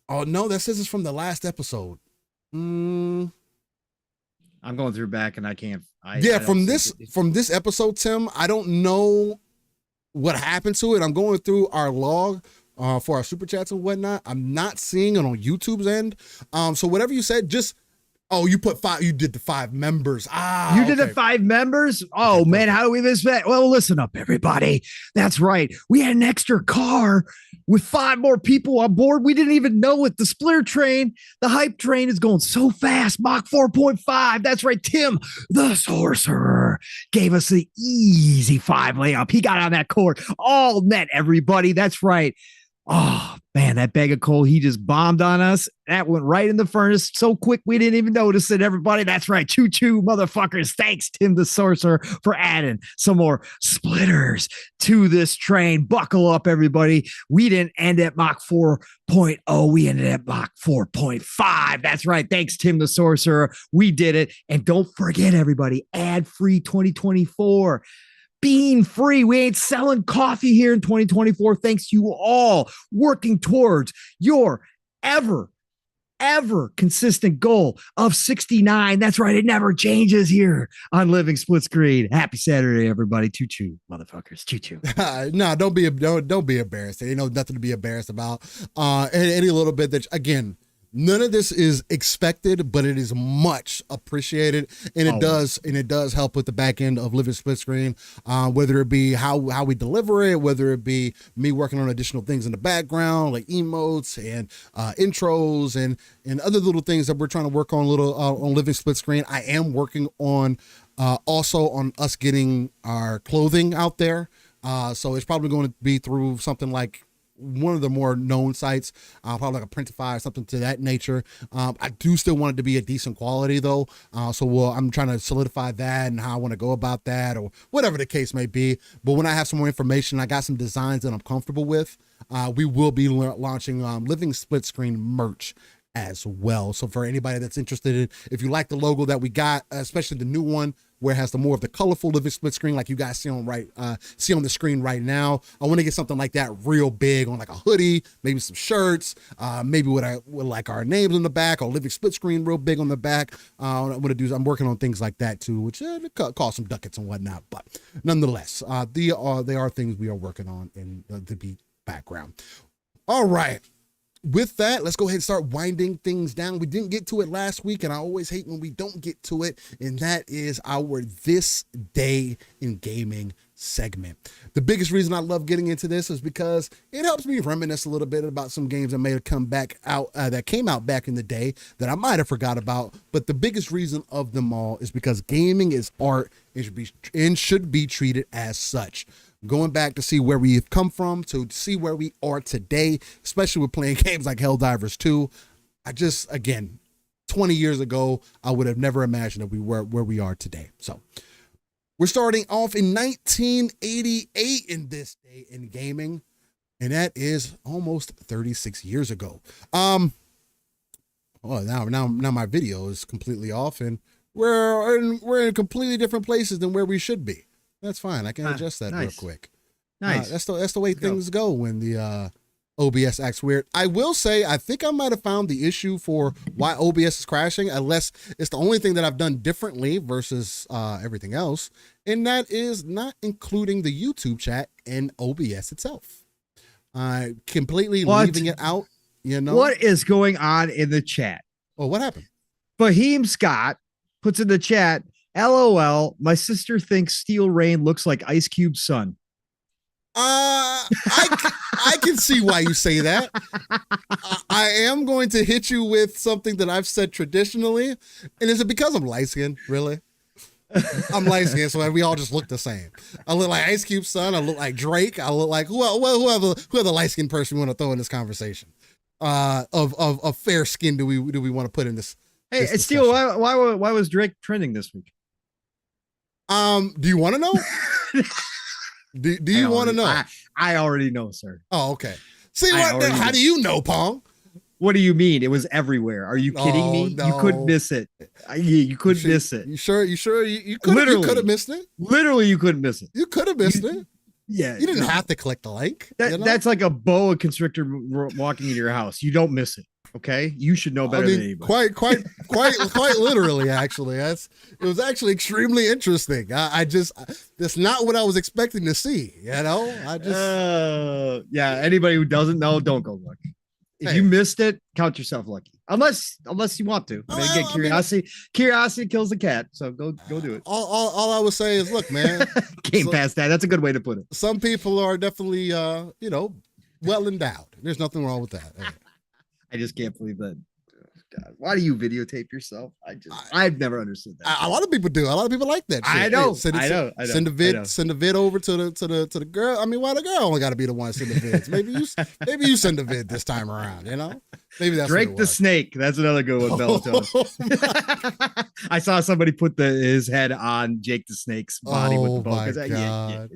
Oh no, that says it's from the last episode. I'm going through back and I can't. From this episode, Tim, I don't know what happened to it. I'm going through our log for our super chats and whatnot. I'm not seeing it on YouTube's end. So whatever you said, just you put 5. You did the 5 members. You did the 5 members? Oh, man, how do we miss that? Well, listen up, everybody. That's right. We had an extra car with 5 more people on board. We didn't even know it. The splitter train, the hype train is going so fast. Mach 4.5. That's right. Tim, the sorcerer, gave us the easy 5 layup. He got on that court. All net, everybody. That's right. Oh, man, that bag of coal he just bombed on us. That went right in the furnace so quick we didn't even notice it, everybody. That's right. Choo-choo, motherfuckers. Thanks, Tim the Sorcerer, for adding some more splitters to this train. Buckle up, everybody. We didn't end at Mach 4.0. We ended at Mach 4.5. That's right. Thanks, Tim the Sorcerer. We did it. And don't forget, everybody, ad-free 2024. Bean free. We ain't selling coffee here in 2024. Thanks to you all working towards your ever consistent goal of 69. That's right. It never changes here on Living Split Screen. Happy Saturday, everybody. Choo-choo, motherfuckers. Choo-choo. No, don't be embarrassed. Ain't nothing to be embarrassed about. Any little bit that, again, none of this is expected, but it is much appreciated, and it does help with the back end of Living Split Screen, whether it be how we deliver it, whether it be me working on additional things in the background like emotes and intros and other little things that we're trying to work on on Living Split Screen. I am working on also on us getting our clothing out there, so it's probably going to be through something like one of the more known sites, probably like a Printify or something to that nature. I do still want it to be a decent quality though. I'm trying to solidify that and how I want to go about that, or whatever the case may be. But when I have some more information, I got some designs that I'm comfortable with. We will be launching Living Split Screen merch as well. So for anybody that's interested in, if you like the logo that we got, especially the new one, where it has the more of the colorful Living Split Screen like you guys see on the screen right now. I want to get something like that real big on like a hoodie, maybe some shirts, maybe with like our names on the back, or Living Split Screen real big on the back. I'm working on things like that too, which cost some ducats and whatnot, but nonetheless, they are things we are working on in the background. All right. With that, let's go ahead and start winding things down. We didn't get to it last week, and I always hate when we don't get to it, and that is our This Day in Gaming segment. The biggest reason I love getting into this is because it helps me reminisce a little bit about some games that may have come back out that came out back in the day that I might have forgot about. But the biggest reason of them all is because gaming is art and should be treated as such. Going back to see where we've come from, to see where we are today, especially with playing games like Helldivers 2. 20 years ago, I would have never imagined that we were where we are today. So we're starting off in 1988 in This Day in Gaming, and that is almost 36 years ago. Now my video is completely off, and we're in completely different places than where we should be. That's fine. I can adjust that real quick. Nice. That's the way things go when the OBS acts weird. I will say, I think I might have found the issue for why OBS is crashing, unless it's the only thing that I've done differently versus everything else, and that is not including the YouTube chat in OBS itself. Completely leaving it out. What is going on in the chat? Oh, what happened? Fahim Scott puts in the chat, LOL, my sister thinks Steel Rain looks like Ice Cube's son. I can see why you say that. I am going to hit you with something that I've said traditionally. And is it because I'm light-skinned, really? I'm light-skinned, so we all just look the same. I look like Ice Cube's son. I look like Drake. I look like whoever light-skinned person we want to throw in this conversation. Of fair skin do we want to put in this? Hey, Steel, why was Drake trending this week? Do you want to know? do you want to know? I already know, sir. Oh, okay. See what? How do you know, Pong? What do you mean? It was everywhere. Are you kidding me? No. You couldn't miss it. You couldn't miss it. You sure? You could have missed it. Literally, you couldn't miss it. You could have missed it. Yeah, you didn't have to click the link. That's like a boa constrictor walking into your house. You don't miss it. Okay, you should know better than anybody. Quite literally. Actually, it was actually extremely interesting. That's not what I was expecting to see. Yeah. Anybody who doesn't know, don't go look. If you missed it, count yourself lucky. Unless you want to. I mean, again, curiosity kills the cat. So go do it. All I would say is, look, man, Game past that. That's a good way to put it. Some people are definitely, well endowed. There's nothing wrong with that. I just can't believe that. God, why do you videotape yourself? I've never understood that. A lot of people do. A lot of people like that shit. I know. Send a vid over to the girl. I mean, why the girl only got to be the one to send the vids? Maybe you send the vid this time around. Maybe that's Drake the Snake. That's another good one. I saw somebody put his head on Jake the Snake's body with the bow.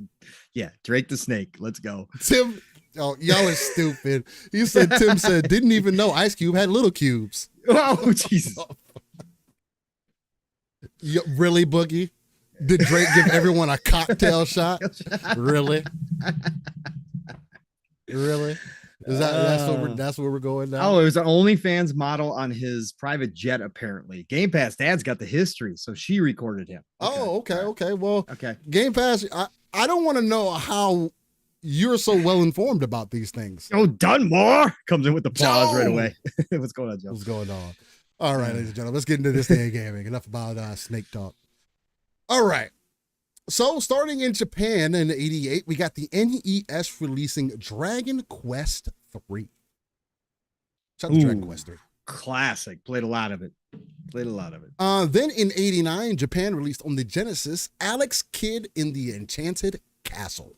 Yeah, Drake the Snake. Let's go, Tim. Oh, y'all are stupid. You said Tim said didn't even know Ice Cube had little cubes. Oh, Jesus. Really, Boogie? Did Drake give everyone a cocktail shot? Really? Really? That's where we're going now? Oh, it was an OnlyFans model on his private jet, apparently. Game Pass Dad's got the history, so she recorded him. Okay. Well, okay. Game Pass, I don't want to know how you're so well informed about these things. Oh, Dunmore comes in with the pause right away. What's going on, Joe? What's going on? All right, ladies and gentlemen, let's get into this day of gaming. Enough about snake talk. All right. So, starting in Japan in '88, we got the NES releasing Dragon Quest III. Shout out to Dragon Quest III. Classic. Played a lot of it. Then in '89, Japan released on the Genesis Alex Kidd in the Enchanted Castle.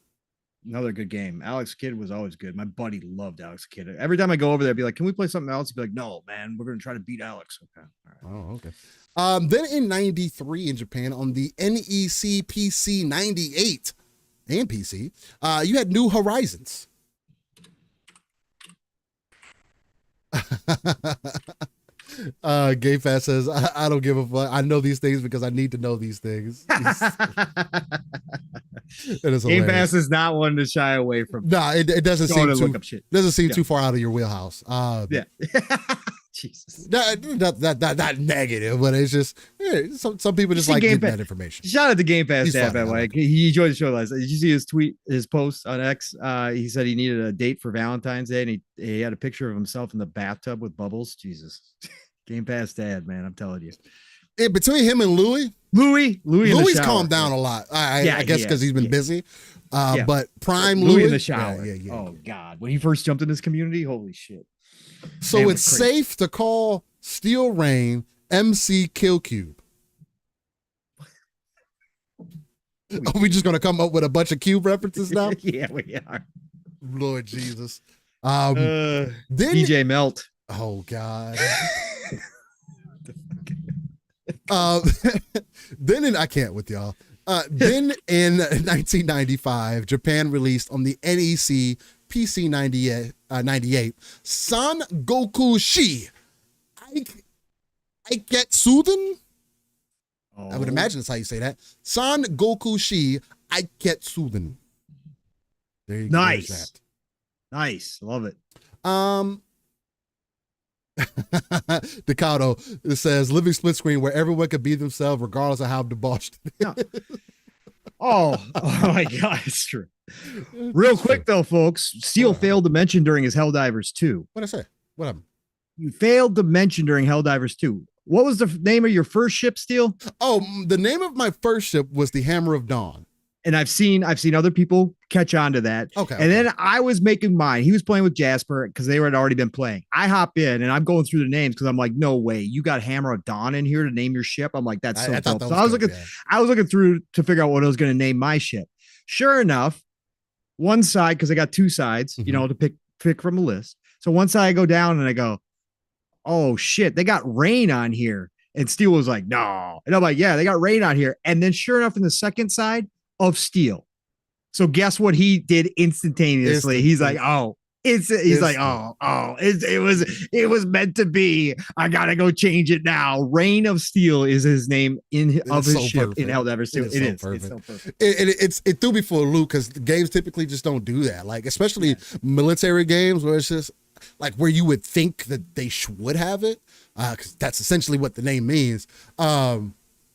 Another good game. Alex Kidd was always good. My buddy loved Alex Kidd. Every time I go over there, I'd be like, can we play something else? He'd be like, no, man, we're going to try to beat Alex. Okay. All right. Oh, okay. Then in 93 in Japan on the NEC PC 98 and PC, you had New Horizons. Gay Fast says, I don't give a fuck. I know these things because I need to know these things. Game Pass is not one to shy away from. No, it doesn't seem too far out of your wheelhouse. Yeah. Jesus. Not negative, but it's just some people just like getting that information. Shout out to Game Pass Dad, by the way. He enjoyed the show last night. Did you see his post on X? He said he needed a date for Valentine's Day, and he had a picture of himself in the bathtub with bubbles. Jesus. Game Pass Dad, man, I'm telling you. Yeah, between him and Louis calmed down a lot. I guess because he's been busy. But Prime Louis in the shower. Yeah. Oh God, when he first jumped in this community, holy shit. So it's safe to call Steel Rain MC Kill Cube. Are we just gonna come up with a bunch of Cube references now? Yeah, we are. Lord Jesus. Then DJ Melt. Oh God. Then I can't with y'all. Then in 1995, Japan released on the NEC PC 98 San Goku Shi Aiketsuden. I would imagine that's how you say that. San Goku Shi Aiketsuden. There you go. Nice. Love it. Decado, it says living split screen where everyone could be themselves regardless of how debauched. Oh my God, it's true. Real quick though, folks, Steele failed to mention during his Helldivers 2. What'd I say? What happened? You failed to mention during Helldivers 2. What was the name of your first ship, Steele? Oh, the name of my first ship was the Hammer of Dawn. And I've seen other people catch on to that. Okay. And then I was making mine. He was playing with Jasper because they had already been playing. I hop in and I'm going through the names because I'm like, no way, you got Hammer of Dawn in here to name your ship. I'm like, that's so dope. So I was looking through to figure out what I was going to name my ship. Sure enough, one side, because I got two sides, to pick from a list. So one side I go down and I go, oh shit, they got Rain on here. And Steel was like, no. And I'm like, yeah, they got Rain on here. And then sure enough, in the second side of Steel. So guess what he did instantaneously? He's like, oh, it was meant to be. I gotta go change it now. Reign of Steel is his name of his ship in Helldivers 2. It's so perfect. It threw me for a loop because games typically just don't do that. Like especially military games where it's just like where you would think that they would have it, because that's essentially what the name means. Yeah,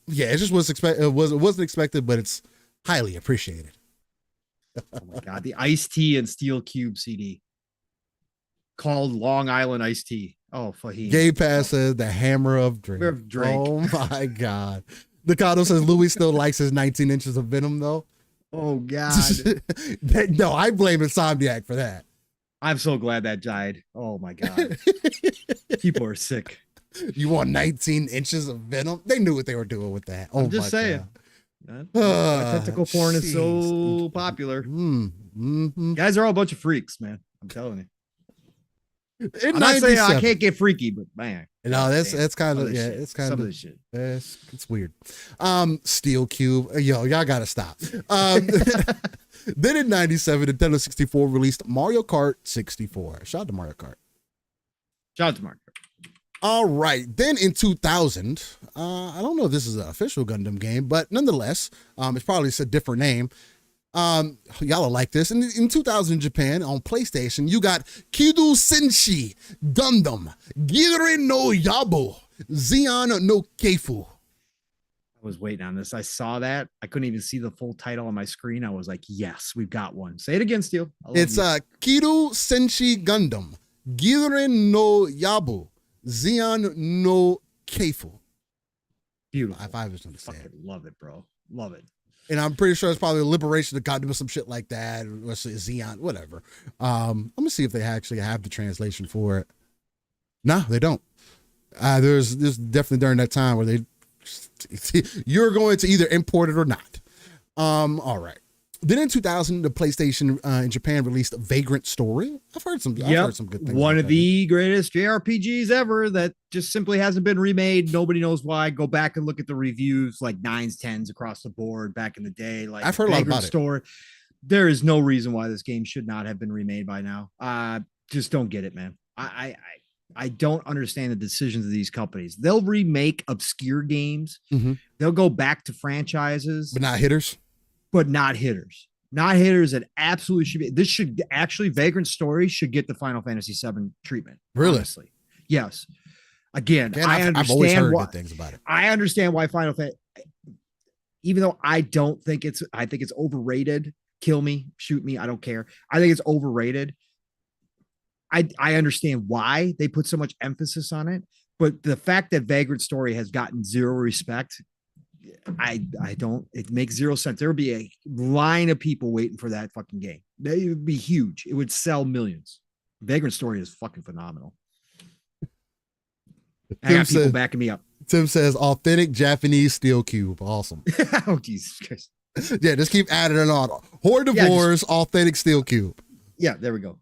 it just was it wasn't expected, but it's highly appreciated. Oh my God, the Iced Tea and Steel Cube CD called Long Island Iced Tea. Oh, Fahim. Gay Pass says the hammer of drink. Oh my God. Nikado says Louis still likes his 19 inches of Venom though. Oh God. No, I blame Insomniac for that. I'm so glad that died. Oh my God. People are sick. You want 19 inches of Venom? They knew what they were doing with that. Oh, I'm just saying. God. Tentacle porn is so popular. Guys are all a bunch of freaks, man. I'm telling you. I'm not saying I can't get freaky, but man. No, that's kind of it's kind some of this shit. It's weird. Steel Cube, yo, y'all gotta stop. Then in '97, Nintendo 64 released Mario Kart 64. Shout out to Mario Kart. Shout out to Mario Kart. All right. Then in 2000, I don't know if this is an official Gundam game, but nonetheless, it's probably a different name. Y'all will like this. In 2000 in Japan on PlayStation, you got Kidu Senshi Gundam Giren no Yabo Zeon no Keifu. I was waiting on this. I saw that. I couldn't even see the full title on my screen. I was like, yes, we've got one. Say it again, Steel. It's Kidu Senshi Gundam Giren no Yabo Zeon no Keifu. Beautiful. If I was going to say it. Love it, bro. Love it. And I'm pretty sure it's probably a liberation of Gundam or some shit like that. Or Xeon, whatever. I'm going to see if they actually have the translation for it. No, they don't. There's definitely during that time where you're going to either import it or not. All right. Then in 2000, the PlayStation in Japan released Vagrant Story. I've heard some good things. One of the greatest JRPGs ever that just simply hasn't been remade. Nobody knows why. Go back and look at the reviews, like 9s, 10s across the board back in the day. Like I've heard a lot about it. There is no reason why this game should not have been remade by now. Just don't get it, man. I don't understand the decisions of these companies. They'll remake obscure games. Mm-hmm. They'll go back to franchises, but not hitters. Not hitters that absolutely should be. This should actually, Vagrant Story should get the Final Fantasy VII treatment. Really? Honestly. Yes. Again, I understand. I've always heard good things about it. I understand why Final Fantasy, even though I think it's overrated. Kill me, shoot me. I don't care. I think it's overrated. I understand why they put so much emphasis on it, but the fact that Vagrant Story has gotten zero respect, it makes zero sense. There would be a line of people waiting for that fucking game. It would be huge. It would sell millions. Vagrant Story is fucking phenomenal. I got people backing me up. Tim says authentic Japanese Steel Cube. Awesome. Oh, Jesus Christ. Yeah, just keep adding it on. Horde of Wars, authentic Steel Cube. Yeah, there we go.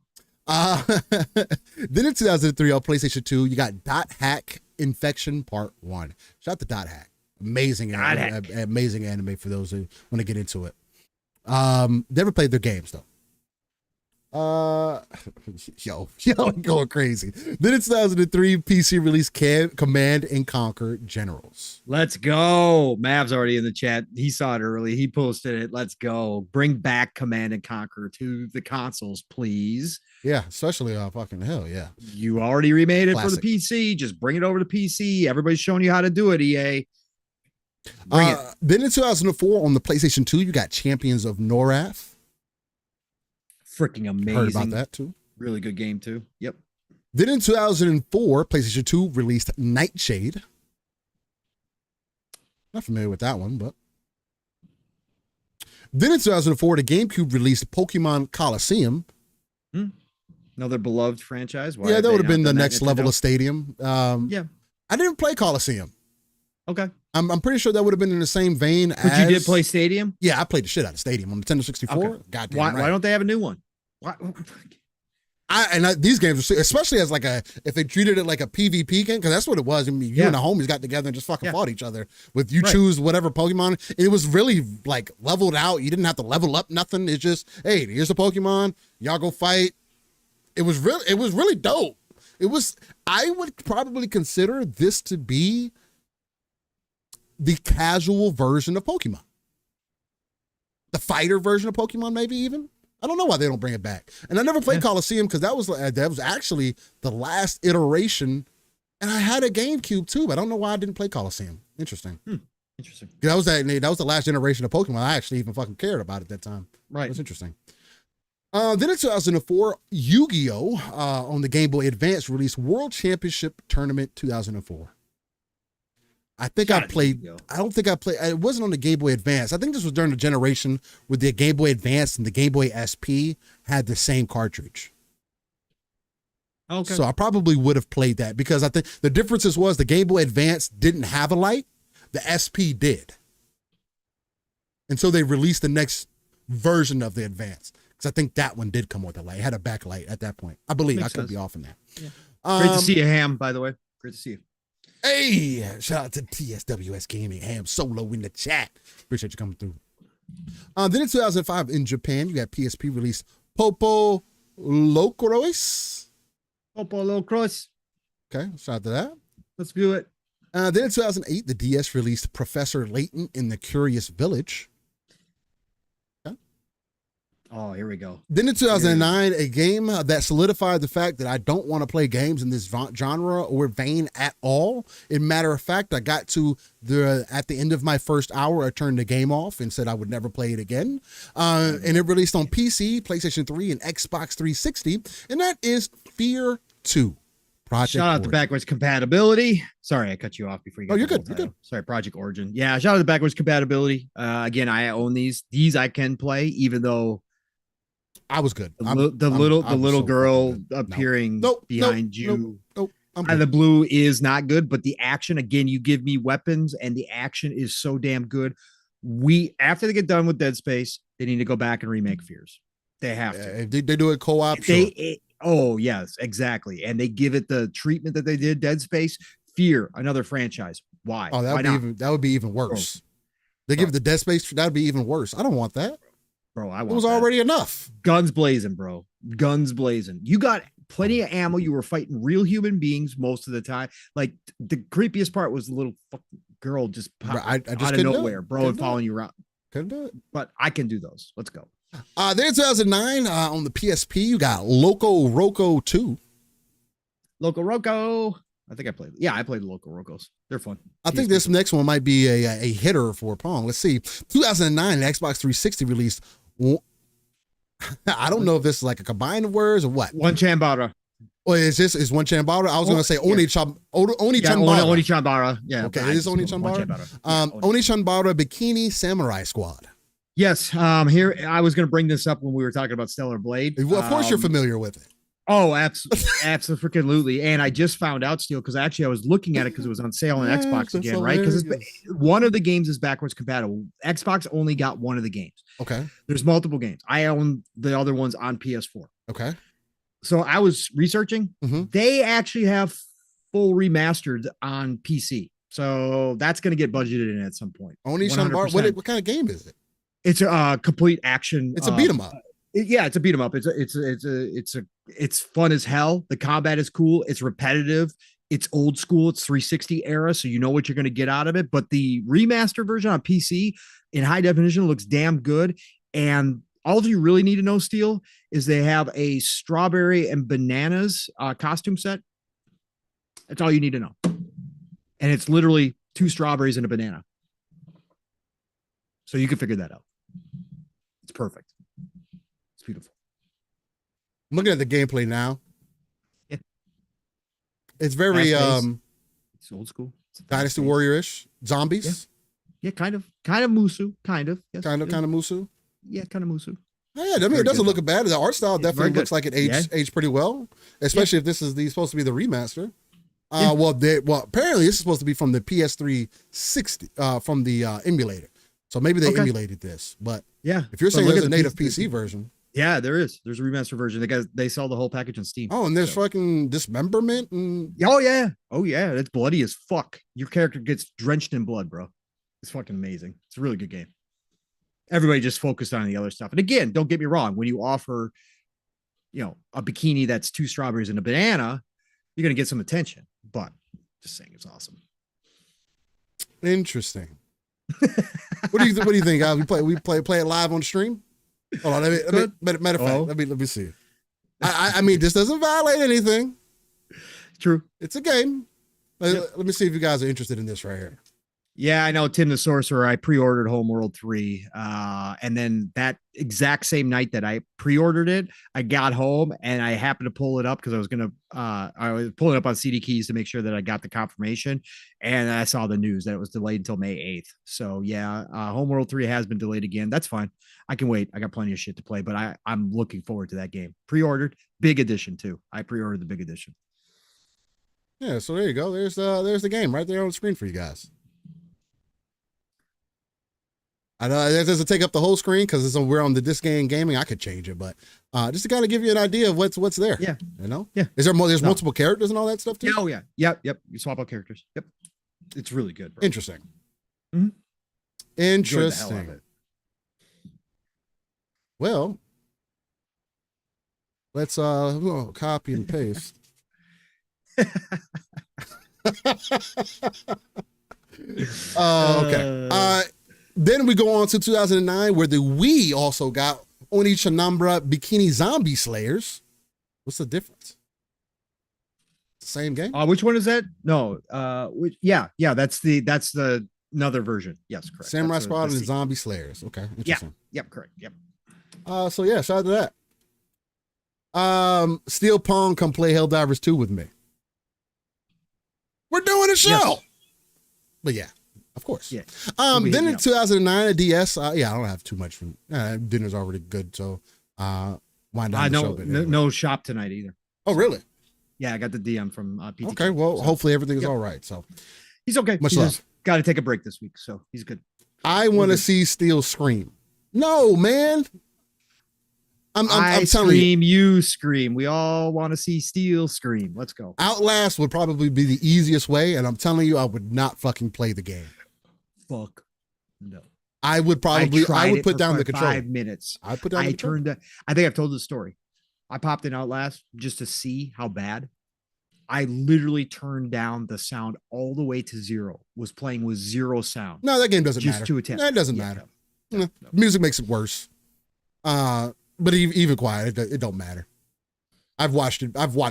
Then in 2003 on PlayStation 2, you got Dot Hack Infection Part 1. Shout out to Dot Hack. Amazing anime for those who want to get into it. Never played their games though. Yo, I'm going crazy. Then in 2003, PC released Command and Conquer Generals. Let's go. Mav's already in the chat. He saw it early. He posted it. Let's go. Bring back Command and Conquer to the consoles, please. Yeah, especially fucking hell, yeah. You already remade it Classic. for the PC. Just bring it over to PC. Everybody's showing you how to do it, EA. Bring it. Then in 2004 on the PlayStation 2, you got Champions of Norath. Freaking amazing. Heard about that too. Really good game too. Yep. Then in 2004, PlayStation 2 released Nightshade. Not familiar with that one, but. Then in 2004, the GameCube released Pokemon Coliseum. Another beloved franchise. Why yeah, that would have been the done next level of stadium. Yeah. I didn't play Coliseum. Okay. I'm pretty sure that would have been in the same vein But you did play Stadium? Yeah, I played the shit out of Stadium on Nintendo 64. Okay. Goddamn Why right. don't they have a new one? Why? These games, especially as if they treated it like a PvP game, because that's what it was. I mean, you and the homies got together and just fucking fought each other with choose whatever Pokemon. It was really like leveled out. You didn't have to level up nothing. It's just, hey, here's a Pokemon. Y'all go fight. It was really dope. I would probably consider this to be the casual version of Pokemon. The fighter version of Pokemon, maybe even. I don't know why they don't bring it back. And I never played Coliseum because that was actually the last iteration. And I had a GameCube too, but I don't know why I didn't play Coliseum. Interesting. Interesting. That was the last generation of Pokemon I actually even fucking cared about at that time. Right. It was interesting. Then in 2004, Yu-Gi-Oh! On the Game Boy Advance released World Championship Tournament 2004. I think I played. I don't think I played. It wasn't on the Game Boy Advance. I think this was during the generation where the Game Boy Advance and the Game Boy SP had the same cartridge. Okay. So I probably would have played that because I think the differences was the Game Boy Advance didn't have a light, the SP did, and so they released the next version of the Advance because I think that one did come with a light. It had a backlight at that point. I believe. I could be off on that. Yeah. Great to see you, Ham. By the way, great to see you. Hey, shout out to TSWS Gaming, Ham Solo in the chat. Appreciate you coming through. Then in 2005 in Japan, you got PSP released Popo Locrois. Popo Locrois. Okay, shout out to that. Let's do it. Then in 2008, the DS released Professor Layton in the Curious Village. Oh, here we go. Then in 2009, a game that solidified the fact that I don't want to play games in this genre or vein at all. In matter of fact, I got to at the end of my first hour, I turned the game off and said I would never play it again. And it released on PC, PlayStation 3, and Xbox 360. And that is Fear 2. Project Shout out Origin. to backwards compatibility. Sorry, I cut you off before you got you're good. You're good. Sorry, Project Origin. Yeah, shout out to backwards compatibility. Again, I own these. These I can play, even though I was good. The little girl appearing behind you. Nope. The blue is not good, but the action, again, you give me weapons and the action is so damn good. After they get done with Dead Space, they need to go back and remake Fears. They have to. If they do it co-op, oh, yes, exactly. And they give it the treatment that they did Dead Space. Fear, another franchise. Why? Oh, that would be even worse. They give it the Dead Space, that would be even worse. I don't want that. Bro, it was already enough. Guns blazing, bro. Guns blazing. You got plenty of ammo. You were fighting real human beings most of the time. Like the creepiest part was the little fucking girl just popped out of nowhere, bro, and following you around. Couldn't do it. But I can do those. Let's go. Then in 2009, on the PSP, you got Loco Roco 2. Loco Roco. I think I played. Yeah, I played the Loco Rocos. They're fun. I think this next one might be a hitter for Pong. Let's see. 2009, Xbox 360 released. I don't know if this is like a combine of words or what. One Chambara. Oh, is one Chambara? I was going to say Oni Chambara. Oni Chambara. Yeah. Okay, it is Oni Chambara. Oni Chambara Bikini Samurai Squad. Yes. Here, I was going to bring this up when we were talking about Stellar Blade. Well, of course, you're familiar with it. Oh, absolutely. And I just found out, Steel, because actually I was looking at it because it was on sale on Xbox again, right? Because one of the games is backwards compatible. Xbox only got one of the games. Okay. There's multiple games. I own the other ones on PS4. Okay. So I was researching. Mm-hmm. They actually have full remastered on PC. So that's going to get budgeted in at some point. Oni Chambara. What kind of game is it? It's a complete action. It's a beat 'em up. It's a beat 'em up. It's fun as hell. The combat is cool. It's repetitive. It's old school. It's 360 era, so you know what you're going to get out of it. But the remaster version on PC in high definition looks damn good. And all you really need to know, Steel, is they have a strawberry and bananas costume set. That's all you need to know. And it's literally 2 strawberries and a banana. So you can figure that out. It's perfect. It's beautiful. I'm looking at the gameplay now. Yeah. It's very it's old school. It's Dynasty Warrior-ish. Zombies. Yeah, kind of Musu. Kind of. Yes, kind of Musu. Yeah, kind of Musu. Yeah, I mean, it doesn't look bad. The art style definitely looks like it aged pretty well, especially if this is supposed to be the remaster. Well, apparently this is supposed to be from the PS3 60 from the emulator. So maybe they emulated this, but if you're saying there's a native PC version. Yeah, there's a remaster version. They sell the whole package on Steam. Oh, and there's fucking dismemberment and oh yeah, it's bloody as fuck. Your character gets drenched in blood, bro. It's fucking amazing. It's a really good game. Everybody just focused on the other stuff. And again, don't get me wrong. When you offer, a bikini that's 2 strawberries and a banana, you're gonna get some attention. But just saying, it's awesome. Interesting. What do you think? We play it live on stream. Hold on, matter of fact, let me see. I mean, this doesn't violate anything. True. It's a game. Let me see if you guys are interested in this right here. Yeah, I know Tim the Sorcerer. I pre-ordered Homeworld 3. And then that exact same night that I pre-ordered it, I got home and I happened to pull it up because I was pulling it up on CD Keys to make sure that I got the confirmation. And I saw the news that it was delayed until May 8th. So yeah, Homeworld 3 has been delayed again. That's fine. I can wait. I got plenty of shit to play, but I'm looking forward to that game. Pre-ordered, big edition too. I pre-ordered the big edition. Yeah, so there you go. There's the game right there on the screen for you guys. I know it doesn't take up the whole screen because we're on the This Game Gaming. I could change it, but just to kind of give you an idea of what's there. Yeah, you know. Yeah. Is there more? There's multiple characters and all that stuff too. Oh yeah, yep. You swap out characters. Yep, it's really good. Bro. Interesting. Mm-hmm. Interesting. Well, let's copy and paste. Okay. Then we go on to 2009, where the Wii also got Oni Chanambra Bikini Zombie Slayers. What's the difference? Same game? Which one is that? No. Yeah. That's the another version. Yes, correct. Samurai Squad and Zombie Slayers. Okay. Interesting. Yeah. Yep. Correct. Yep. So yeah, shout out to that. Steel Pong, come play Helldivers 2 with me. We're doing a show. Yes. But yeah, of course. Yeah. Then in 2009, a DS. I don't have too much from dinner's already good. So wind down the show. No shop tonight either. Oh, really? Yeah, I got the DM from PTK. Okay, well, hopefully everything's all right. So he's okay. Much love. Got to take a break this week, so he's good. I want to see Steel scream. No, man. I'm telling you scream. We all want to see Steel scream. Let's go. Outlast would probably be the easiest way, and I'm telling you, I would not fucking play the game. Fuck no. I would put down the controller. 5 minutes. I put down the controller. I think I've told the story. I popped in Outlast just to see how bad. I literally turned down the sound all the way to 0. Was playing with 0 sound. No, that game doesn't matter. Just to attempt. That doesn't matter. No. Music makes it worse. But even quiet, it don't matter. I've watched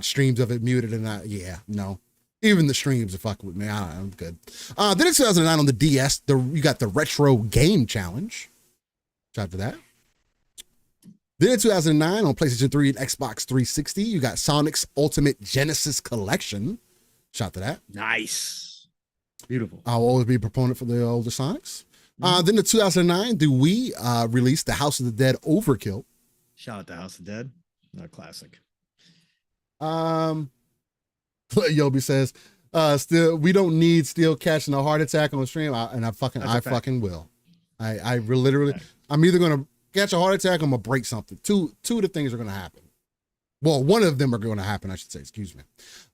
streams of it muted, and no. Even the streams are fucking with me. I'm good. Then in 2009 on the DS, you got the Retro Game Challenge. Shout out to that. Then in 2009 on PlayStation 3 and Xbox 360, you got Sonic's Ultimate Genesis Collection. Shout out to that. Nice. Beautiful. I'll always be a proponent for the older Sonics. Then in 2009, the Wii released the House of the Dead Overkill. Shout out to House of the Dead. Not classic. Yobi says, still, we don't need Steel catching a heart attack on the stream. I fucking will. I literally, I'm either going to catch a heart attack or I'm going to break something. Two of the things are going to happen. Well, one of them are going to happen, I should say. Excuse me.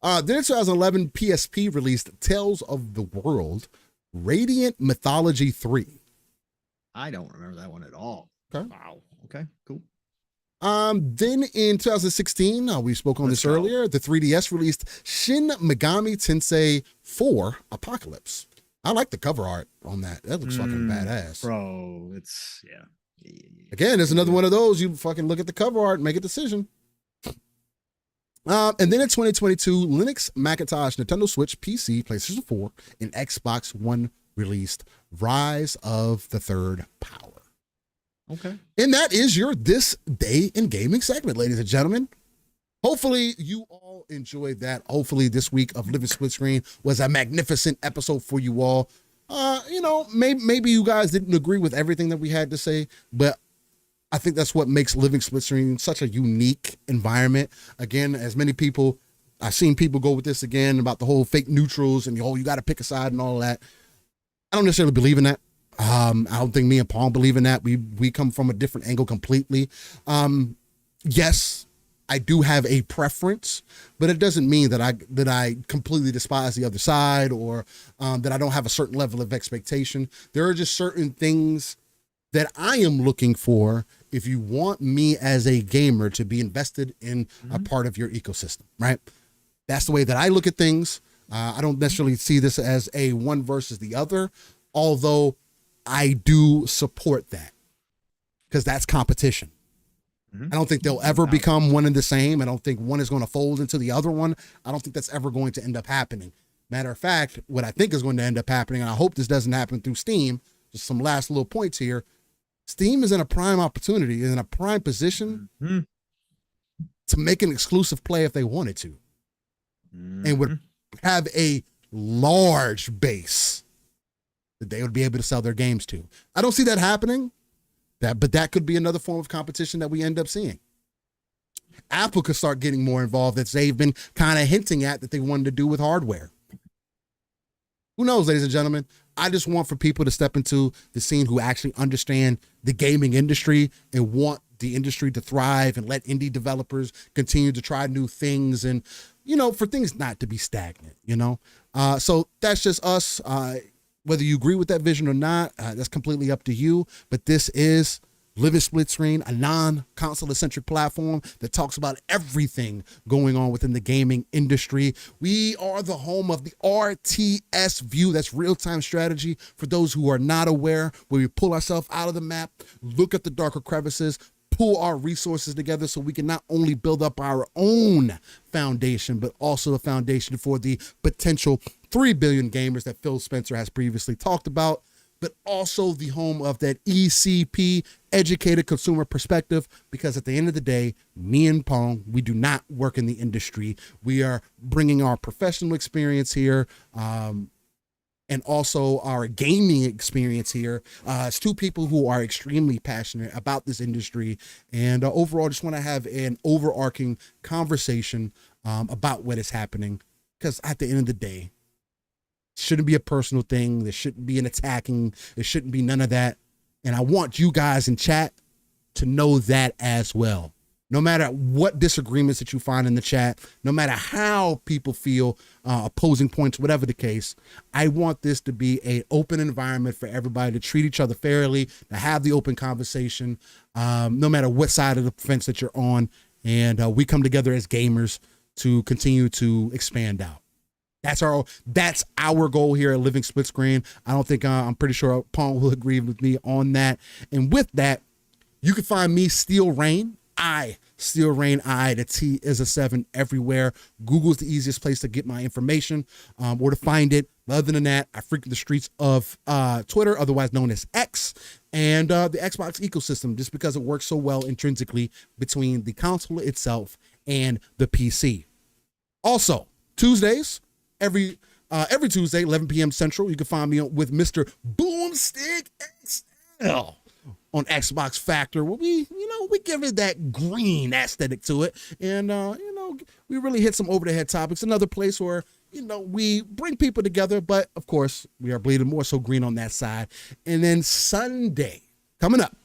Then in 2011, PSP released Tales of the World, Radiant Mythology 3. I don't remember that one at all. Okay. Wow. Okay, cool. Then in 2016, we spoke on this earlier, the 3DS released Shin Megami Tensei 4 Apocalypse. I like the cover art on that. That looks fucking badass. Bro, it's, Again, there's another one of those. You fucking look at the cover art and make a decision. And then in 2022, Linux, Macintosh, Nintendo Switch, PC, PlayStation 4, and Xbox One released Rise of the Third Power. Okay. And that is your This Day in Gaming segment, ladies and gentlemen. Hopefully you all enjoyed that. Hopefully this week of Living Split Screen was a magnificent episode for you all. Maybe you guys didn't agree with everything that we had to say, but I think that's what makes Living Split Screen such a unique environment. Again, as many people, I've seen people go with this again about the whole fake neutrals and you got to pick a side and all of that. I don't necessarily believe in that. I don't think me and Paul believe in that. We come from a different angle completely. Yes, I do have a preference, but it doesn't mean that I completely despise the other side or that I don't have a certain level of expectation. There are just certain things that I am looking for if you want me as a gamer to be invested in a part of your ecosystem, right? That's the way that I look at things. I don't necessarily see this as a one versus the other, although I do support that. because that's competition. Mhm. I don't think they'll ever become one and the same. I don't think one is going to fold into the other one. I don't think that's ever going to end up happening. Matter of fact, what I think is going to end up happening, and I hope this doesn't happen through Steam, just some last little points here. Steam is in a prime opportunity, is in a prime position to make an exclusive play if they wanted to, and would have a large base that they would be able to sell their games to. I don't see that happening, but that could be another form of competition that we end up seeing. Apple could start getting more involved, as they've been kind of hinting at that they wanted to do with hardware. Who knows, ladies and gentlemen? I just want for people to step into the scene who actually understand the gaming industry and want the industry to thrive and let indie developers continue to try new things and, for things not to be stagnant, So that's just us. Whether you agree with that vision or not, that's completely up to you. But this is Living Split Screen, a non-console-centric platform that talks about everything going on within the gaming industry. We are the home of the RTS view. That's real-time strategy for those who are not aware, where we pull ourselves out of the map, look at the darker crevices, pull our resources together so we can not only build up our own foundation, but also a foundation for the potential 3 billion gamers that Phil Spencer has previously talked about, but also the home of that ECP, educated consumer perspective, because at the end of the day, me and Pong, we do not work in the industry. We are bringing our professional experience here, and also our gaming experience here. It's two people who are extremely passionate about this industry, and overall just want to have an overarching conversation about what is happening, because at the end of the day, it shouldn't be a personal thing. There shouldn't be an attacking. There shouldn't be none of that. And I want you guys in chat to know that as well. No matter what disagreements that you find in the chat, no matter how people feel, opposing points, whatever the case, I want this to be an open environment for everybody to treat each other fairly, to have the open conversation, no matter what side of the fence that you're on. And we come together as gamers to continue to expand out. That's our goal here at Living Split Screen. I'm pretty sure Paul will agree with me on that. And with that, you can find me, Steel Rain. Steel Rain, the T is a 7 everywhere. Google's the easiest place to get my information, or to find it. Other than that, I frequent the streets of Twitter, otherwise known as X, and the Xbox ecosystem, just because it works so well intrinsically between the console itself and the PC. Also, Tuesdays, every Tuesday, 11 p.m. Central, you can find me with Mr. Boomstick XL on Xbox Factor, where we give it that green aesthetic to it, and we really hit some over the head topics. Another place where we bring people together, but of course we are bleeding more so green on that side. And then Sunday coming up,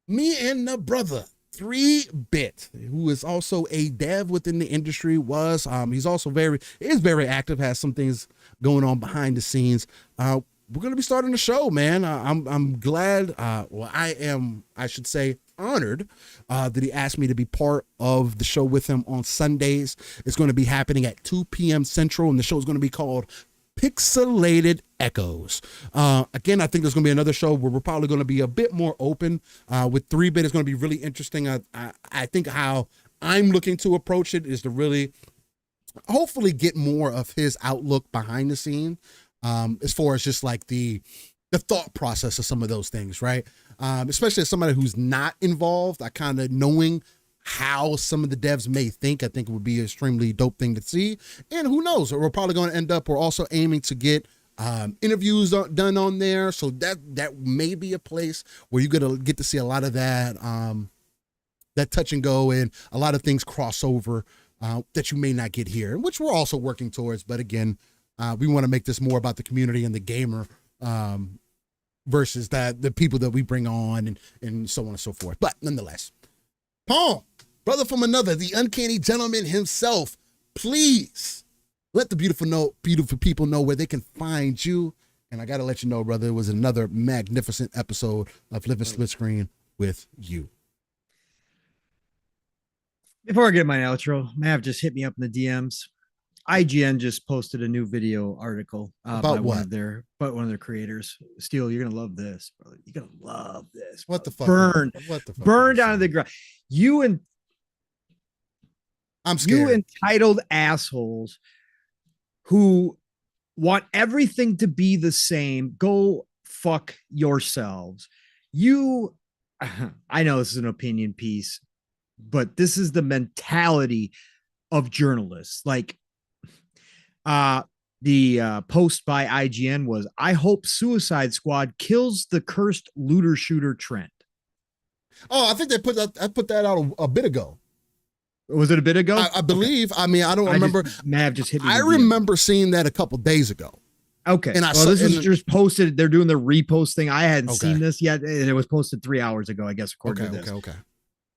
me and the brother 3-Bit, who is also a dev within the industry, he's also very active, has some things going on behind the scenes. We're going to be starting the show, man. I'm glad. I should say honored that he asked me to be part of the show with him on Sundays. It's going to be happening at 2 p.m. Central, and the show is going to be called Pixelated Echoes. Again, I think there's going to be another show where we're probably going to be a bit more open. With 3-Bit, it's going to be really interesting. I think how I'm looking to approach it is to really hopefully get more of his outlook behind the scene, as far as just like the thought process of some of those things, right? Especially as somebody who's not involved, I kind of knowing how some of the devs may think, I think it would be an extremely dope thing to see. And who knows, we're probably going to end up, we're also aiming to get interviews done on there. So that may be a place where you're going to get to see a lot of that touch and go, and a lot of things cross over that you may not get here, which we're also working towards. But again, we want to make this more about the community and the gamer, versus the people that we bring on and so on and so forth. But nonetheless, Paul, brother from another, the uncanny gentleman himself, please let the beautiful people know where they can find you. And I got to let you know, brother, it was another magnificent episode of Living Split Screen with you. Before I get my outro, Mav just hit me up in the DMs. IGN just posted a new video article About by what? one of their creators. Steel, you're gonna love this, brother. You're gonna love this. What the fuck? What the fuck? Burned down to the ground. I'm scared. You entitled assholes who want everything to be the same. Go fuck yourselves. I know this is an opinion piece, but this is the mentality of journalists. Like, the post by IGN was, I hope Suicide Squad kills the cursed looter shooter trend. Oh, I think I put that out a bit ago. Was it a bit ago? I believe. Okay. I mean, I don't remember. Mav just hit me. I remember seeing that a couple days ago. Okay. And this is just posted. They're doing the repost thing. I hadn't seen this yet, and it was posted 3 hours ago, I guess, according to this. Okay.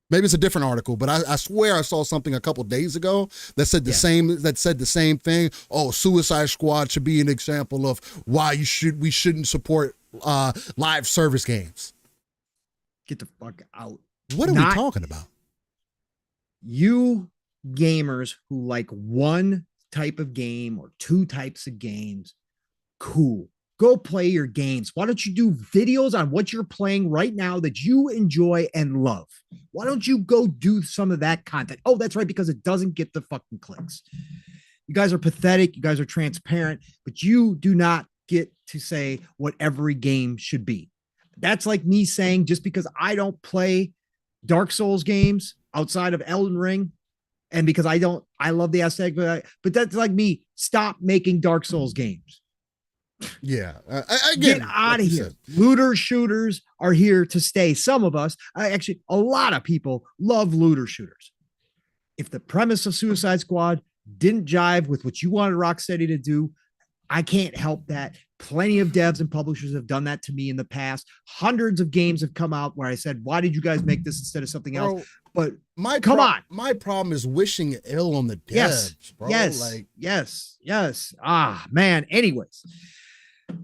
Maybe it's a different article, but I swear I saw something a couple days ago that said the same thing. Oh, Suicide Squad should be an example of why we shouldn't support live service games. Get the fuck out. What are we talking about? You gamers who like one type of game or two types of games, cool. Go play your games. Why don't you do videos on what you're playing right now that you enjoy and love? Why don't you go do some of that content? Oh, that's right, because it doesn't get the fucking clicks. You guys are pathetic. You guys are transparent, but you do not get to say what every game should be. That's like me saying, just because I don't play Dark Souls games outside of Elden Ring, and because I love the aesthetic, but that's like me, stop making Dark Souls games. Yeah, I get out of here. Looter shooters are here to stay. Some of us, actually, a lot of people love looter shooters. If the premise of Suicide Squad didn't jive with what you wanted Rocksteady to do, I can't help that. Plenty of devs and publishers have done that to me in the past. Hundreds of games have come out where I said, why did you guys make this instead of something else? But my problem is wishing ill on the devs, bro. Yes. Ah, man. Anyways.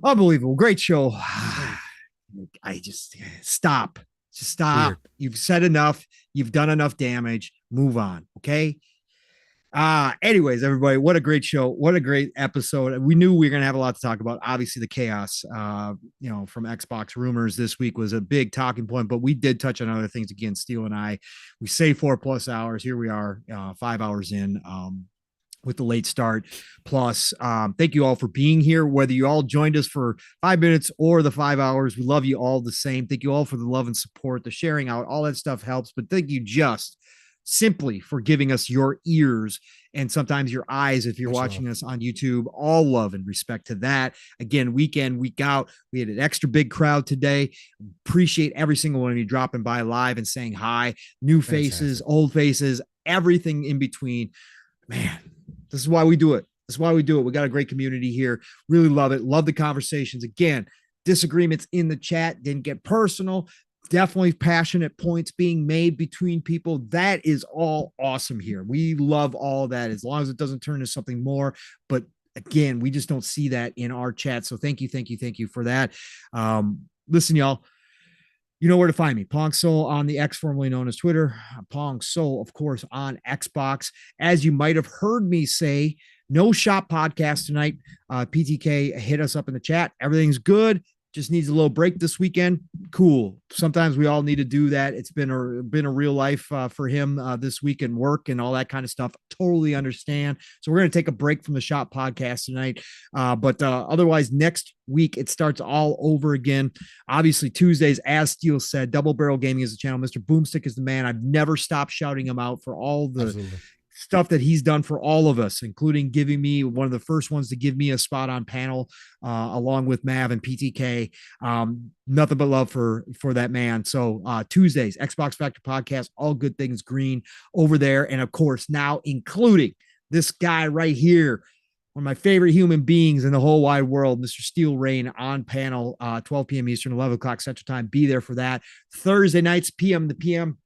Unbelievable. Great show. I just stop. Just stop. Weird. You've said enough. You've done enough damage. Move on. Okay. Anyways, everybody, what a great show. What a great episode. We knew we were going to have a lot to talk about. Obviously the chaos, from Xbox rumors this week was a big talking point, but we did touch on other things. Again, Steele and I, we say 4+ hours. Here we are, 5 hours in, with the late start. Plus, thank you all for being here, whether you all joined us for 5 minutes or the 5 hours. We love you all the same. Thank you all for the love and support, the sharing out, all that stuff helps. But thank you just simply for giving us your ears and sometimes your eyes if you're watching us on YouTube. All love and respect to that. Again, week in, week out, we had an extra big crowd today. Appreciate every single one of you dropping by live and saying hi. New faces, old faces, everything in between. Man, this is why we do it. This is why we do it. We got a great community here. Really love it. Love the conversations. Again, disagreements in the chat didn't get personal. Definitely passionate points being made between people. That is all awesome here. We love all that as long as it doesn't turn into something more. But again, we just don't see that in our chat. So thank you for that. Listen, y'all. You know where to find me. Pong Soul on the X, formerly known as Twitter. Pong Soul, of course, on Xbox. As you might have heard me say, no shop podcast tonight. PTK hit us up in the chat. Everything's good. Just needs a little break this weekend. Cool. Sometimes we all need to do that. It's been a real life for him this week and work and all that kind of stuff. Totally understand. So we're going to take a break from the shop podcast tonight. But otherwise, next week it starts all over again. Obviously, Tuesdays, as Steele said, Double Barrel Gaming is the channel. Mr. Boomstick is the man. I've never stopped shouting him out for all the stuff that he's done for all of us, including giving me one of the first ones to give me a spot on panel, along with Mav and PTK. Nothing but love for that man. So Tuesdays, Xbox Factor Podcast, all good things green over there. And of course, now including this guy right here, one of my favorite human beings in the whole wide world, Mr. Steel Rain on panel, 12 p.m. Eastern, 11 o'clock Central Time. Be there for that. Thursday nights, PM to PM.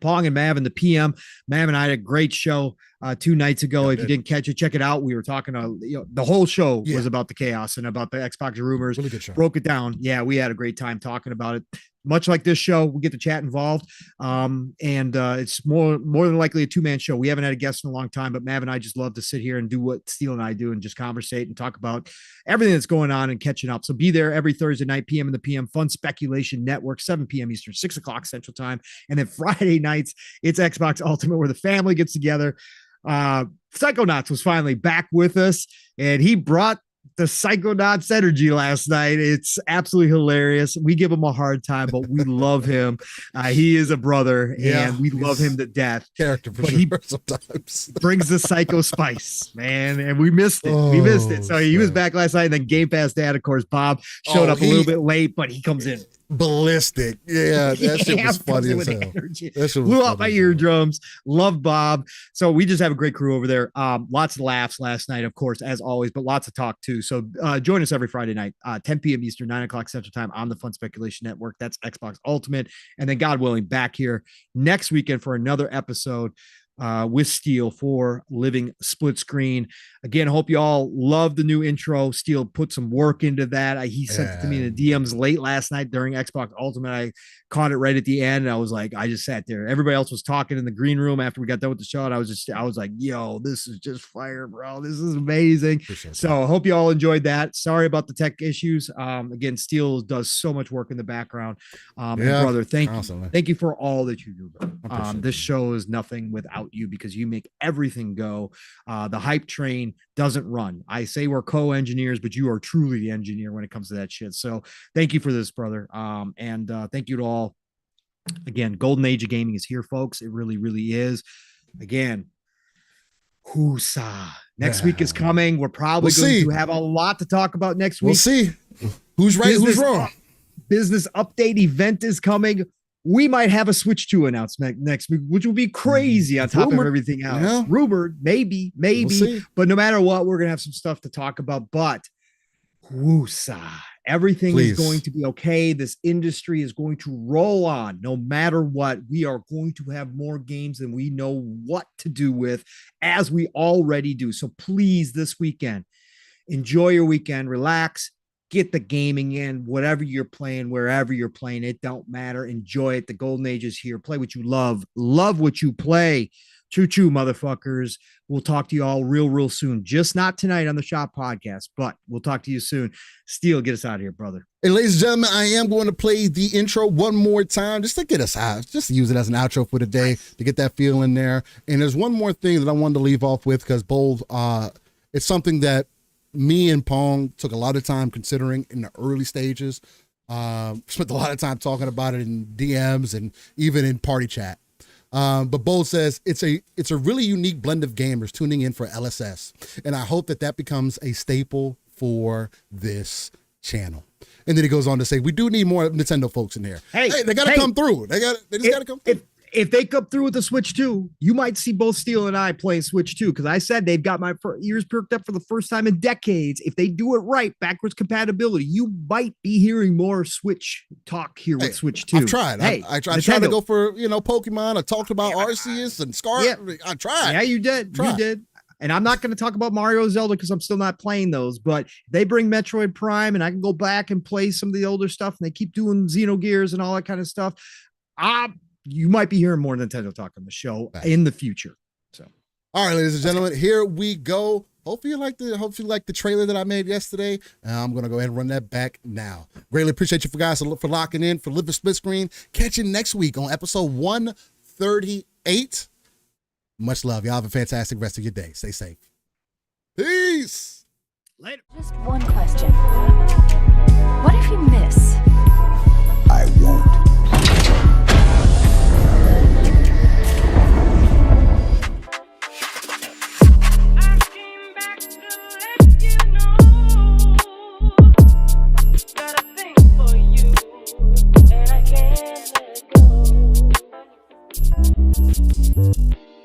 Pong and Mav in the PM. Mav and I had a great show. 2 nights ago. Yeah, if you didn't catch it, check it out. We were talking the whole show was about the chaos and about the Xbox rumors. Really good show. Broke it down. Yeah, we had a great time talking about it. Much like this show, we get the chat involved. It's more than likely a 2-man show. We haven't had a guest in a long time, but Mav and I just love to sit here and do what Steele and I do and just conversate and talk about everything that's going on and catching up. So be there every Thursday night, PM in the PM, Fun Speculation Network, 7 p.m. Eastern, 6 o'clock Central Time. And then Friday nights, it's Xbox Ultimate, where the family gets together. Psychonauts was finally back with us, and he brought the Psychonauts energy last night. It's absolutely hilarious. We give him a hard time, but we love him. He is a brother, and we love him to death. Character for but sure he sometimes. brings the psycho spice, man, and we missed it. We missed it. So he was back last night, and then Game Pass Dad, of course, Bob showed up a little bit late, but he comes in ballistic. Yeah, that shit was funny as hell. That shit blew out my eardrums. Love Bob. So we just have a great crew over there. Lots of laughs last night, of course, as always, but lots of talk too. So join us every Friday night, 10 p.m. Eastern, 9 o'clock Central Time on the Fun Speculation Network. That's Xbox Ultimate. And then, God willing, back here next weekend for another episode with Steele for Living Split Screen. Again, hope you all love the new intro. Steele put some work into that. He sent it to me in the DMs late last night during Xbox Ultimate. I caught it right at the end. And I was like, I just sat there. Everybody else was talking in the green room after we got done with the show. And I was like, yo, this is just fire, bro. This is amazing. So I hope you all enjoyed that. Sorry about the tech issues. Again, Steele does so much work in the background. And brother, thank you. Thank you for all that you do, bro. This show is nothing without you, because you make everything go. The hype train doesn't run. I say we're co-engineers, but you are truly the engineer when it comes to that shit. So thank you for this, brother. And thank you to all. Again, golden age of gaming is here, folks. It really, really is. Again, whoosah. Next week is coming. We're probably going to have a lot to talk about next week. We'll see who's right, who's wrong. Business update event is coming. We might have a Switch 2 announcement next week, which will be crazy on top of everything else. Yeah. Rumored, maybe. We'll but no matter what, we're going to have some stuff to talk about. But woosah, everything is going to be okay. This industry is going to roll on no matter what. We are going to have more games than we know what to do with, as we already do. So please, this weekend, enjoy your weekend, relax. Get the gaming in, whatever you're playing, wherever you're playing, it don't matter. Enjoy it. The golden age is here. Play what you love. Love what you play. Choo-choo, motherfuckers. We'll talk to you all real soon. Just not tonight on the Shop Podcast, but we'll talk to you soon. Steele, get us out of here, brother. And ladies and gentlemen, I am going to play the intro one more time just to get us out, just to use it as an outro for the day, to get that feel in there. And there's one more thing that I wanted to leave off with, because both, it's something that me and Pong took a lot of time considering in the early stages. Spent a lot of time talking about it in DMs and even in party chat. But Bold says it's a really unique blend of gamers tuning in for LSS, and I hope that becomes a staple for this channel. And then he goes on to say, we do need more Nintendo folks in here. Hey, they got to come through. They just got to come through. If they come through with the Switch 2, you might see both Steele and I playing Switch 2, because I said they've got my ears perked up for the first time in decades. If they do it right, backwards compatibility, you might be hearing more Switch talk here with Switch 2. I've tried. I tried to go for, Pokemon. I talked about Arceus and Scar. Yeah. I tried. Yeah, you did. You did. And I'm not going to talk about Mario and Zelda because I'm still not playing those. But they bring Metroid Prime, and I can go back and play some of the older stuff, and they keep doing Xenogears and all that kind of stuff. You might be hearing more Nintendo talk on the show in the future. So, all right, ladies and gentlemen, here we go. Hopefully you like the trailer that I made yesterday. I'm gonna go ahead and run that back now. Greatly appreciate you guys for locking in for Living Split Screen. Catch you next week on episode 138. Much love. Y'all have a fantastic rest of your day. Stay safe. Peace. Later. Just one question. What if you miss? I won't. And I can't let go.